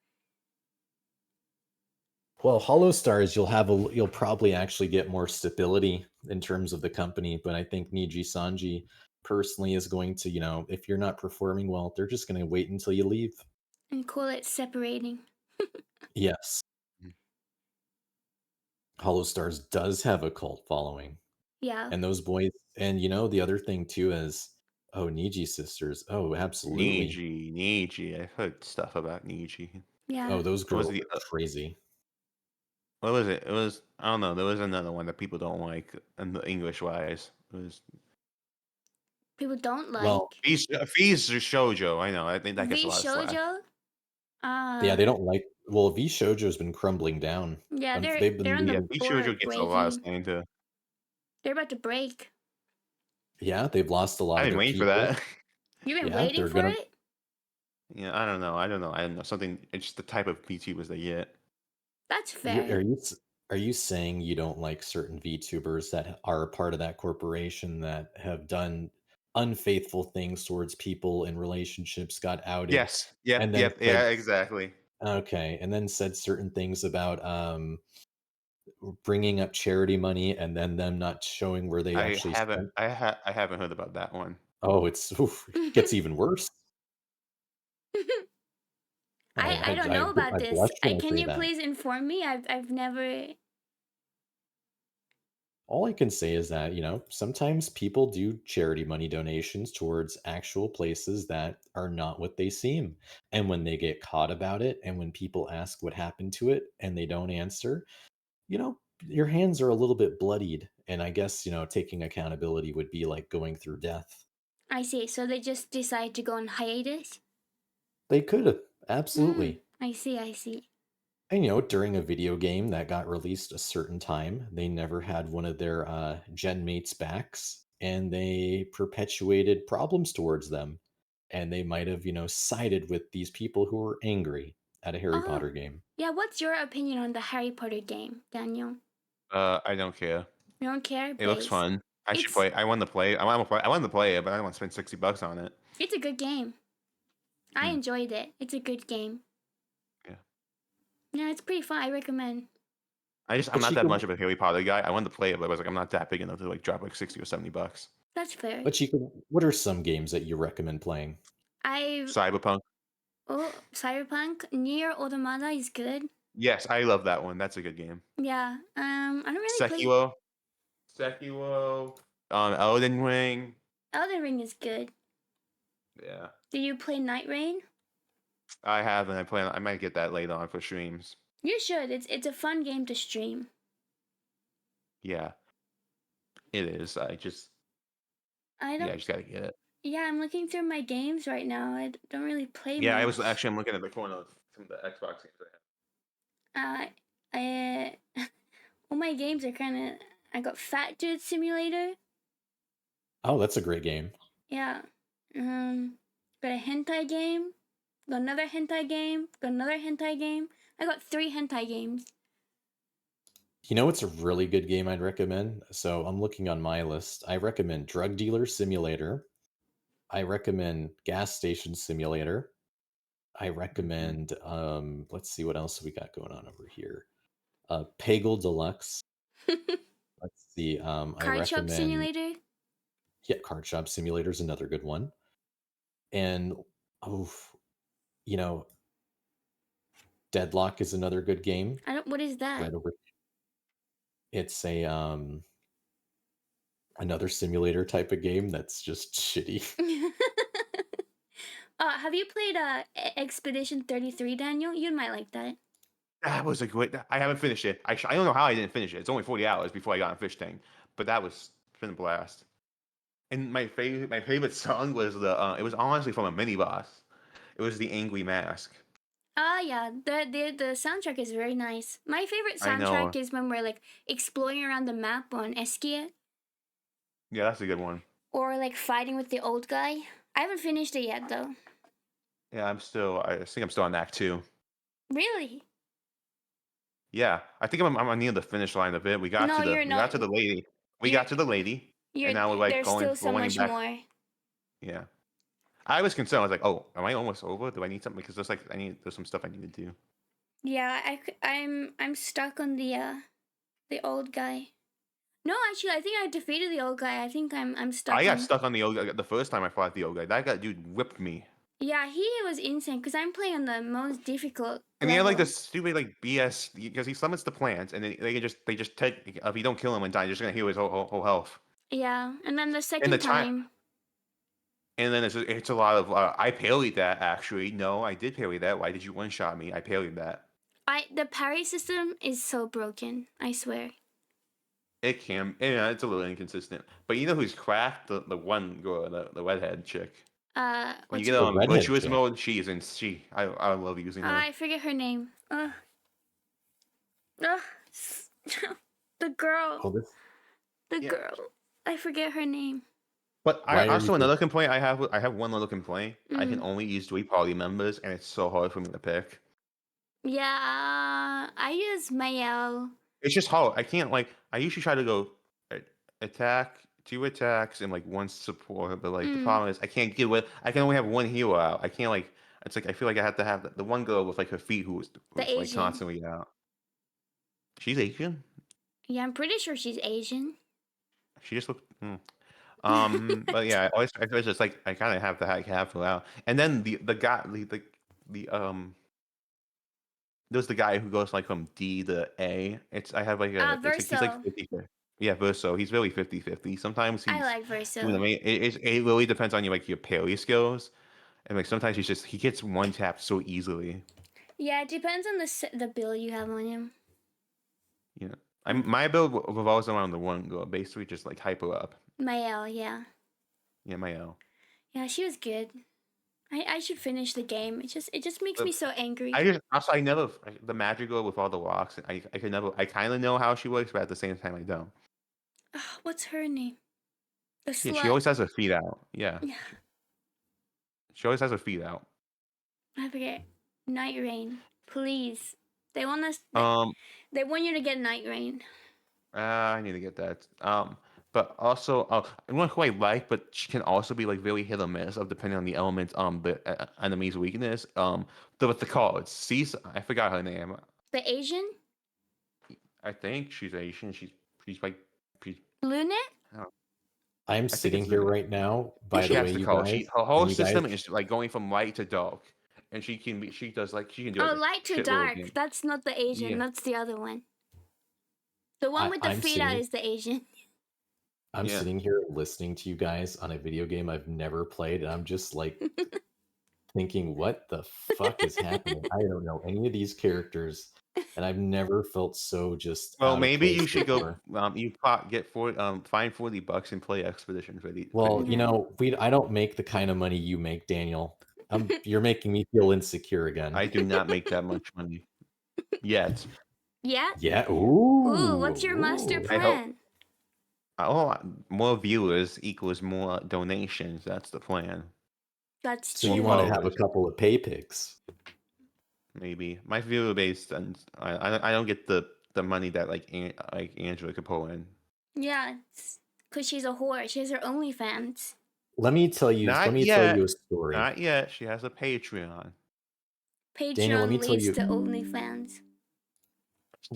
Well, Hollow Stars, you'll probably actually get more stability in terms of the company, but I think Niji Sanji personally is going to, if you're not performing well, they're just going to wait until you leave. And call it separating. Yes. Hollow Stars does have a cult following. Yeah. And those boys, and the other thing too is, oh, Niji sisters. Oh, absolutely. Niji. I've heard stuff about Niji. Yeah. Oh, those What was girls the are crazy. what was it? It was I don't know. There was another one that people don't like, in the English wise. It was People don't like Well, Fees Shoujo. I know. I think that gets V a lot of slack. Shoujo. yeah, they don't like. Well, V Shoujo's been crumbling down. Yeah, They've they're on been Yeah, the Fees board Shoujo of gets a lot of breaking. slack too. They're about to break. Yeah, they've lost a lot I of didn't their wait for people. that. You've been Yeah, waiting they're for gonna. it? Yeah, I don't know. I don't know. I don't know. Something. It's just the type of VTubers they get. That's Are fair. you saying you don't like certain VTubers that are a part of that corporation that have done unfaithful things towards people in relationships, got outed, Yes. Yep. and then Yep. said Yeah. Exactly. okay, and then said certain things about bringing up charity money and then them not showing where they I actually haven't. spent. I haven't heard about that one. Oh, it gets even worse. I don't know about I this. blush when I Can say you that. please inform me? I've never. All I can say is that, sometimes people do charity money donations towards actual places that are not what they seem. And when they get caught about it, and when people ask what happened to it and they don't answer, your hands are a little bit bloodied. And I guess, taking accountability would be like going through death. I see. So they just decide to go on hiatus. They could have, absolutely. I see. I see. And during a video game that got released a certain time, they never had one of their gen mates backs, and they perpetuated problems towards them. And they might have, sided with these people who were angry at a Harry Oh, Potter game. yeah. What's your opinion on the Harry Potter game, Daniel? I don't care. You don't care, It looks base. fun. I should It's play. I want to play. I want to play. I want to play it, but I don't want to spend $60 on it. it's a good game. I Hmm. enjoyed it. It's a good game. Yeah. Yeah, it's pretty fun. I recommend. I'm But not you that could, much of a Harry Potter guy. I wanted to play it, but I was like, I'm not that big enough to like drop like $60 or $70. That's fair. what are some games that you recommend playing? I Cyberpunk. Oh, Cyberpunk Near Automata is good. Yes, I love that one. That's a good game. Yeah. I don't really play. Sekiro, Elden Ring. Elden Ring is good. Yeah, Do you play Night Rain? I haven't. I might get that later on for streams. You should. It's a fun game to stream. Yeah, it is. I I don't. just gotta get it. Yeah, I'm looking through my games right now. I don't really play Yeah, much. I'm looking at the corner of some of the Xbox games I have. I all my games are kind of. I got Fat Dude Simulator. Oh, that's a great game. Yeah. Got a hentai game. Got another hentai game. Got another hentai game. I got 3 hentai games. You know what's a really good game I'd recommend? So I'm looking on my list. I recommend Drug Dealer Simulator. I recommend Gas Station Simulator. I recommend let's see what else we got going on over here. Peggle Deluxe. Let's see. I Card Shop recommend Simulator. Yeah, Card Shop Simulator is another good one. And you know, Deadlock is another good game. What is that? Right over. It's a another simulator type of game that's just shitty. Have you played Expedition 33, Daniel? You might like that. That was a great. I haven't finished it. I don't know how I didn't finish it. It's only 40 hours before I got on Fishtank, but that was been a blast. And my favorite song was it was honestly from a mini boss. It was the Angry Mask. Yeah, the soundtrack is very nice. My favorite I know. soundtrack is when we're like exploring around the map on Eskia, Yeah, that's a good one. or like fighting with the old guy. I haven't finished it yet though. Yeah, I think I'm still on Act 2. Really? Yeah, I think I'm near the finish line of it. We got No, to the you're we not. got to the lady. We You're- got to the lady, You're, and now we're like there's still so going much back. more. Yeah, I was concerned. I was like, oh, am I almost over? Do I need something? Because there's some stuff I need to do. Yeah, I'm stuck on the old guy. No, actually, I think I defeated the old guy. I think I'm stuck. I got stuck on the old guy the first time I fought the old guy. That dude whipped me. Yeah, he was insane because I'm playing on the most difficult. And he had like level. this stupid like BS because he summons the plants and then they just take if you don't kill him in time, you're just gonna heal his whole health. Yeah, and then the And second the time. And then it's a lot of I parried that actually. No, I did parry that. Why did you one shot me? I parried that. The parry system is so broken. I swear. It can, yeah, it's a little inconsistent. But you know who's cracked? The one girl, the redhead chick. When you What's get her? on redhead virtuous chick. mode, I love using her. I forget her name. The girl. Oh, this. The Yeah. girl. I forget her name. But Why are also you another complaint I have one little complaint. I can Mm. only use 3 party members, and it's so hard for me to pick. Yeah, I use Mayel. It's just hard. I can't I usually try to go attack, 2 attacks, and like 1 support. But like the problem is I can't get with. I can only have 1 healer out. I can't It's like I feel like I have to have the one girl with like her feet who's like Asian. constantly out. She's Asian. Yeah, I'm pretty sure she's Asian. She just looked. But yeah, I always just like I kind of have to have her out. And then the guy the there's the guy who goes like from D to A. I have like a it's like, he's like Verso. 50. Yeah, Verso. He's really 50-50. Sometimes he's I like Verso. doing the main. It really depends on your parry skills, and like sometimes he gets one tapped so easily. Yeah, it depends on the build you have on him. You know, my build revolves around the one girl, basically just like hyper up. Mayel, yeah. Yeah, my L. Yeah, she was good. I should finish the game. It just makes me so angry. I never the magic girl with all the rocks. I could never. I kind of know how she works, but at the same time, I don't. What's her name? The slut. Yeah, she always has her feet out. Yeah. Yeah. She always has her feet out. I forget. Night Rain, please. They want us. They want you to get Night Rain. I need to get that. But also, one who I like, but she can also be like really hit or miss of depending on the element, the enemy's weakness. With the cards. I forgot her name. The Asian. I think she's Asian. She's like. Lunette. I'm sitting here right now. By She the has way, the you color. guys. Her whole you system guys- is like going from light to dark, and she can does like she can do Oh, like a light to shitload of dark. games. That's not the Asian. Yeah. That's the other one. The one with the I'm feet out is the Asian. I'm Yeah. sitting here listening to you guys on a video game I've never played, and I'm just like thinking, what the fuck is happening? I don't know any of these characters, and I've never felt so just Well, out of maybe place you should go. before. You get find $40 and play Expedition Well, 50. I don't make the kind of money you make, Daniel. You're making me feel insecure again. I do not make that much money yet. Yeah? Yeah. Ooh, what's your master Ooh. I hope. plan? Oh, more viewers equals more donations. That's the plan. That's So More you want to true. have a followers, couple of pay pigs? maybe. My viewer base, and I don't get the money that like Angela could pull in. Yeah, because she's a whore. She has her OnlyFans. Let me tell you Not a yet. story. Not yet. She has a Patreon. Daniel, let me Patreon tell leads you to OnlyFans.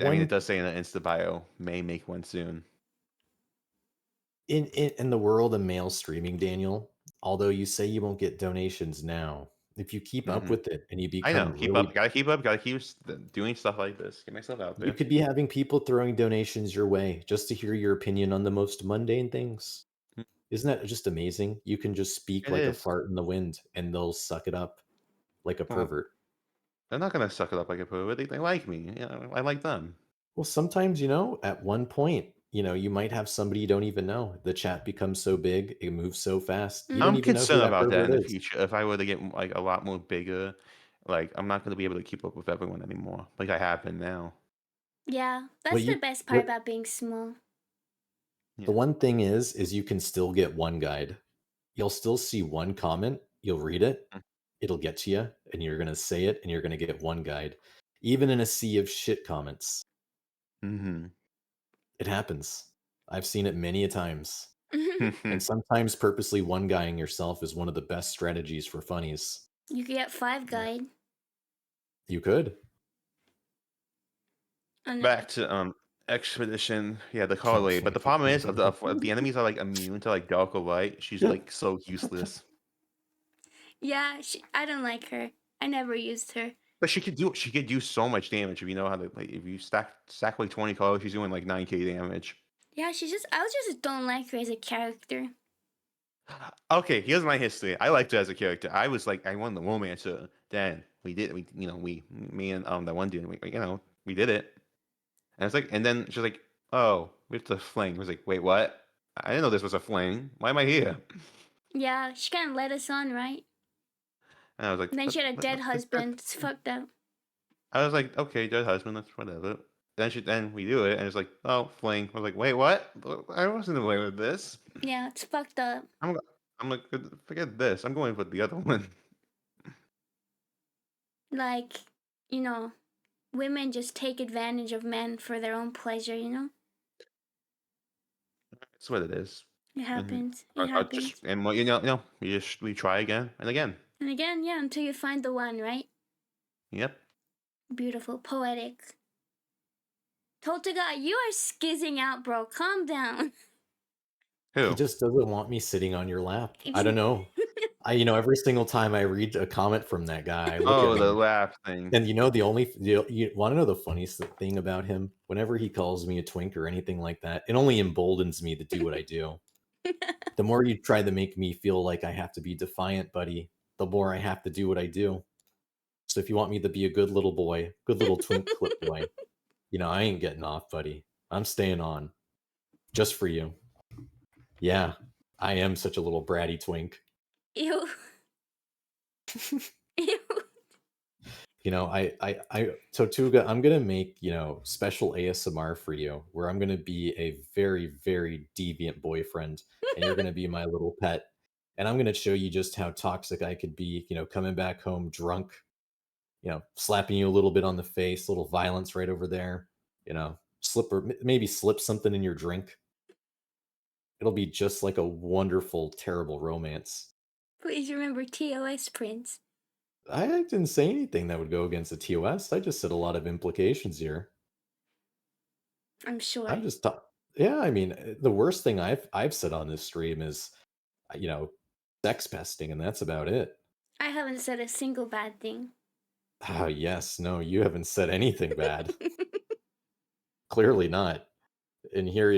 I mean, it one does say in the Insta bio, may make one soon. in the world of male streaming, Daniel, although you say you won't get donations now, if you keep up Mhm. with it and you I know. become Keep really up. Gotta keep up. Gotta keep doing stuff like this. Get myself out you there. could be having people throwing donations your way just to hear your opinion on the most mundane things. Mm. Isn't that just amazing? You can just speak It like a is. fart in the wind and they'll suck it up like a Well, pervert. they're not gonna suck it up like a pervert. They like me. I like them. Well, sometimes, at one point, you might have somebody you don't even know. The chat becomes so big, it moves so fast. You don't I'm even know who concerned that about that pervert in the is. future. If I were to get like a lot more bigger, like I'm not gonna be able to keep up with everyone anymore, like I have been now. Yeah, What that's the you best part what about being small. Yeah. the one thing is you can still get one guide. You'll still see one comment, you'll read it, it'll get to you, and you're gonna say it, and you're gonna get one guide. Even in a sea of shit comments. Mm-hmm. It happens. I've seen it many a times. Mm-hmm. And sometimes purposely one guying yourself is one of the best strategies for funnies. You could get 5 Yeah. guide. You could. Back to Expedition. Yeah, the Oh Carly. my But the problem is, God. if the enemies are like immune to like dark or light, she's like so useless. Yeah, I don't like her. I never used her. But she could do so much damage if you know how to like if you stack like 20 colors, she's doing like 9k damage. Yeah, I just don't like her as a character. Okay, here's my history. I liked her as a character. I was like, I won the romancer. Then me and that one dude, we did it. And it's like, and then she's like, oh, we have to fling. I was like, wait, what? I didn't know this was a fling. Why am I here? Yeah, she kind of let us on, right? And I was like, And then she had a dead that's husband. It's fucked up. I was like, okay, dead husband, that's whatever. Then we do it, and it's like, oh, fling. I was like, wait, what? I wasn't aware of this. Yeah, it's fucked up. I'm like, forget this. I'm going with the other one. Like, women just take advantage of men for their own pleasure. That's what it is. It happens. I, It I just happens. and we try again and again. And again, yeah, until you find the one, right? Yep. Beautiful, poetic. Totaga, you are skizzing out, bro. Calm down. Who? He just doesn't want me sitting on your lap. I don't know. Every single time I read a comment from that guy, I look Oh, at the him. laugh thing. And you want to know the funniest thing about him? Whenever he calls me a twink or anything like that, it only emboldens me to do what I do. The more you try to make me feel like I have to be defiant, buddy, the more I have to do what I do. So if you want me to be a good little boy, good little twink clip boy, I ain't getting off, buddy. I'm staying on. Just for you. Yeah, I am such a little bratty twink. Ew. Ew. Tortuga, I'm gonna make, special ASMR for you where I'm gonna be a very, very deviant boyfriend and you're gonna be my little pet. And I'm gonna show you just how toxic I could be, coming back home drunk, slapping you a little bit on the face, a little violence right over there, maybe slip something in your drink. It'll be just like a wonderful, terrible romance. Please remember TOS, Prince. I didn't say anything that would go against the TOS. I just said a lot of implications here. I'm sure. I'm just yeah, I mean, the worst thing I've said on this stream is, sex pesting, and that's about it. I haven't said a single bad thing. Ah, yes, no, you haven't said anything bad. Clearly not. And here,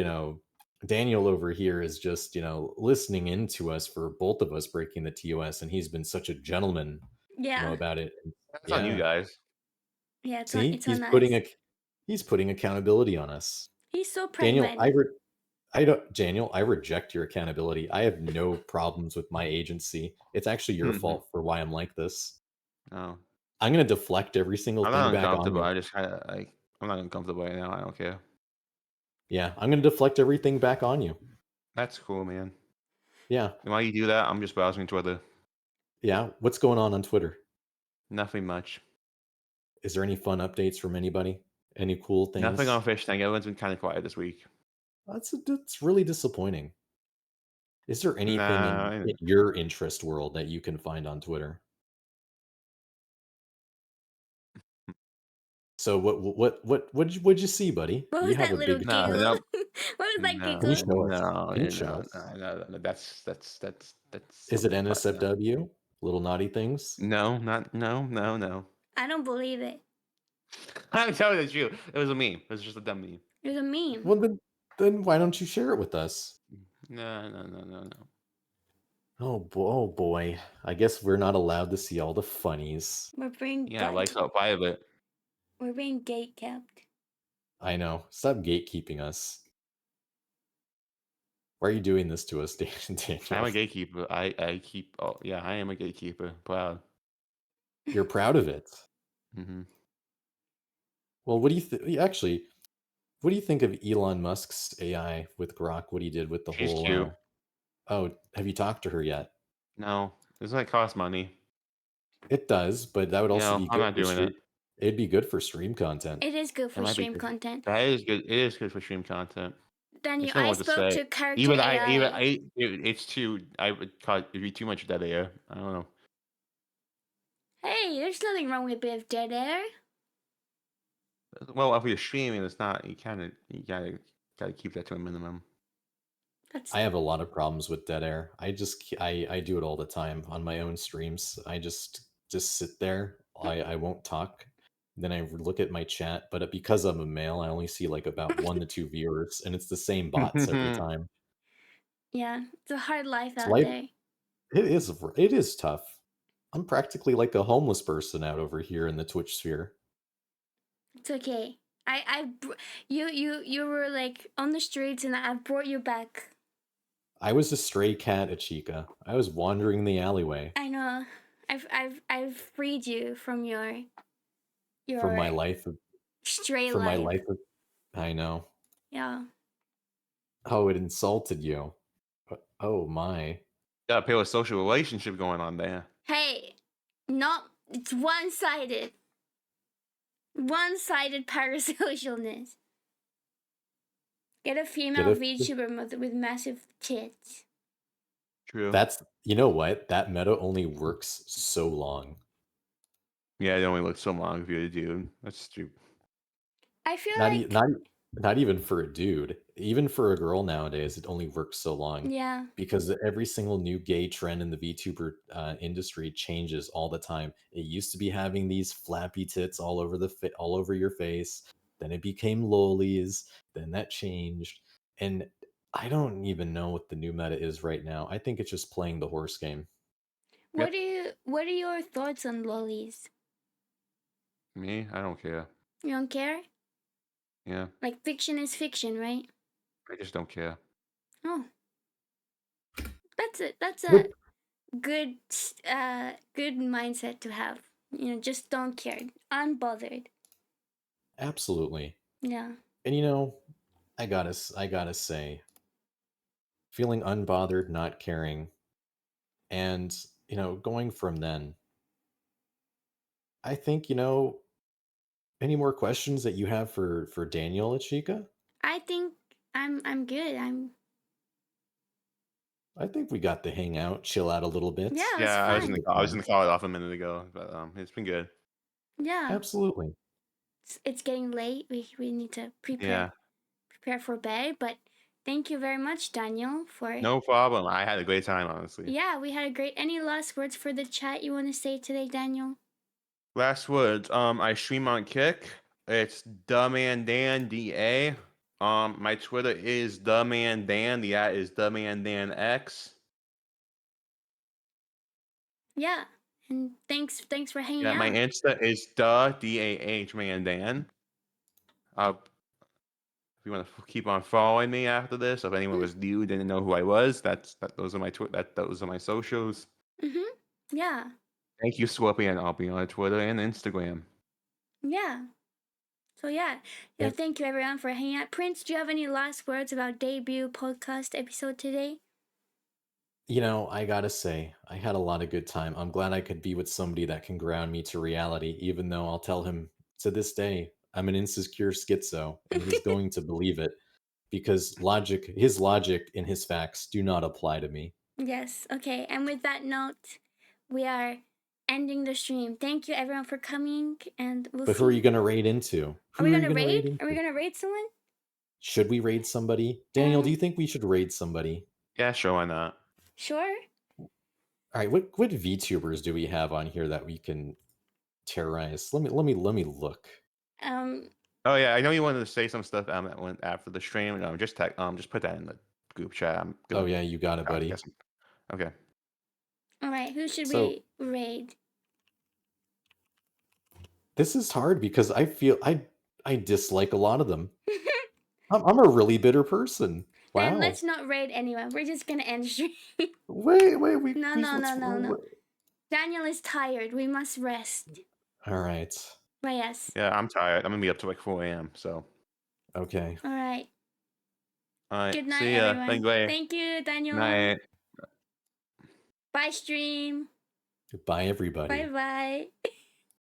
Daniel over here is just, listening into us for both of us breaking the TOS, and he's been such a gentleman, Yeah. about it. That's on you Yeah. guys. Yeah, See, it's on us. he's putting accountability on us. He's so Daniel, pragmatic. I reject your accountability. I have no problems with my agency. It's actually your Mhm. fault for why I'm like this. No, I'm gonna deflect every single I'm not thing back on uncomfortable. you. I just kind of like I'm not uncomfortable right now. I don't care. Yeah, I'm gonna deflect everything back on you. That's cool, man. Yeah, And while you do that, I'm just browsing Twitter. yeah. What's going on Twitter? Nothing much. Is there any fun updates from anybody? Any cool things? Nothing on Fishtank. Everyone's been kind of quiet this week. That's really disappointing. Is there anything Nah, in your interest world that you can find on Twitter? So what'd you see, buddy? What You was have that a little big no, giggle? no, What was that no, Can you giggle? show us? no, Can you show us? no. That's Is it something fun. No. NSFW? Little naughty things? No, not no. I don't believe it. I'm telling you the truth. It was a meme. It was just a dumb meme. It was a meme. Well, then why don't you share it with us? No. Oh boy. I guess we're not allowed to see all the funnies. We're being Yeah, life's out private. we're being gate kept. I know. Stop gatekeeping us. Why are you doing this to us, Daniel? I'm a gatekeeper. I keep. Oh, yeah, I am a gatekeeper. Proud. You're proud of it. Hmm. Well, what do you actually? What do you think of Elon Musk's AI with Grok? What he did with the She's whole? cute. Oh, have you talked to her yet? No, doesn't that cost money? It does, but that would also be I'm good not for doing it. stream. It'd be good for stream content. It is good It for might be stream good. content. That is good. It is good for stream content. I Daniel, just don't know I what to spoke say. to character Even AI. it's too. I would call it'd be too much dead air. I don't know. Hey, there's nothing wrong with a bit of dead air. Well, if you're streaming, it's not. You gotta keep that to a minimum. That's I have a lot of problems with dead air. I do it all the time on my own streams. I just sit there. I won't talk. Then I look at my chat, but because I'm a male, I only see like about 1 to 2 viewers, and it's the same bots every time. yeah, it's a hard life It's out there. it is tough. I'm practically like a homeless person out over here in the Twitch sphere. It's okay. You were like on the streets, and I brought you back. I was a stray cat, Ichika. I was wandering the alleyway. I know. I've freed you from your From my life stray from my life. life. I know. Yeah. Oh, it insulted you. Oh my. Gotta pay a social relationship going on there. Hey, it's one-sided. One-sided parasocialness. Get a female VTuber with massive tits. True. You know what? That meta only works so long. Yeah, it only looks so long if you're a dude. That's stupid. I feel Not even for a dude. Even for a girl nowadays, it only works so long. Yeah. Because every single new gay trend in the VTuber industry changes all the time. It used to be having these flappy tits all over your face. Then it became lolies. Then that changed, and I don't even know what the new meta is right now. I think it's just playing the horse game. What are your thoughts on lollies? Me? I don't care. You don't care? Yeah. Like fiction is fiction, right? I just don't care. Oh. That's a good mindset to have. Just don't care. Unbothered. Absolutely. Yeah. And I gotta say, feeling unbothered, not caring, and going from then, I think any more questions that you have for Daniel Ichika? I think I'm good. I think we got to hang out, chill out a little bit. Yeah, I was in the call it off a minute ago, but it's been good. Yeah. Absolutely. It's getting late. We need to prepare for bed, but thank you very much, Daniel, for. No problem. I had a great time, honestly. Yeah, we had a great. Any last words for the chat you want to say today, Daniel? Last words. I stream on Kick. It's DaManDan DA. My Twitter is DaManDan. The @ is DaManDanX. Yeah, and thanks for hanging Yeah, out. my Insta is DAH Mandan. If you want to keep on following me after this, if anyone was new, didn't know who I was, those are my those are my socials. Yeah. Thank you, Scorpion. I'll be on Twitter and Instagram. Yeah. So yeah, Yep. thank you everyone for hanging out. Prince, do you have any last words about debut podcast episode today? You know, I gotta say, I had a lot of good time. I'm glad I could be with somebody that can ground me to reality, even though I'll tell him to this day I'm an insecure schizo, and he's going to believe it because his logic and his facts do not apply to me. Yes. Okay. And with that note, we are ending the stream. Thank you everyone for coming, and we'll But see. who are you gonna raid into? Are we gonna raid? Are we gonna raid someone? Should we raid somebody? Daniel, do you think we should raid somebody? Yeah, sure, why not? Sure. All right, what VTubers do we have on here that we can terrorize? Let me look. Oh yeah, I know you wanted to say some stuff that went after the stream. Just put that in the group chat. Oh yeah, you got it, buddy. Okay. All right. Who should we raid? This is hard because I feel I dislike a lot of them. I'm a really bitter person. Wow. Then let's not raid anyone. We're just gonna end stream. Wait. No. Daniel is tired. We must rest. All right. But yes. Yeah, I'm tired. I'm gonna be up to like 4 a.m. So. Okay. All right. All right. Good night, See ya. everyone. Thank you, Daniel. Night. Bye, stream. Goodbye, everybody. Bye.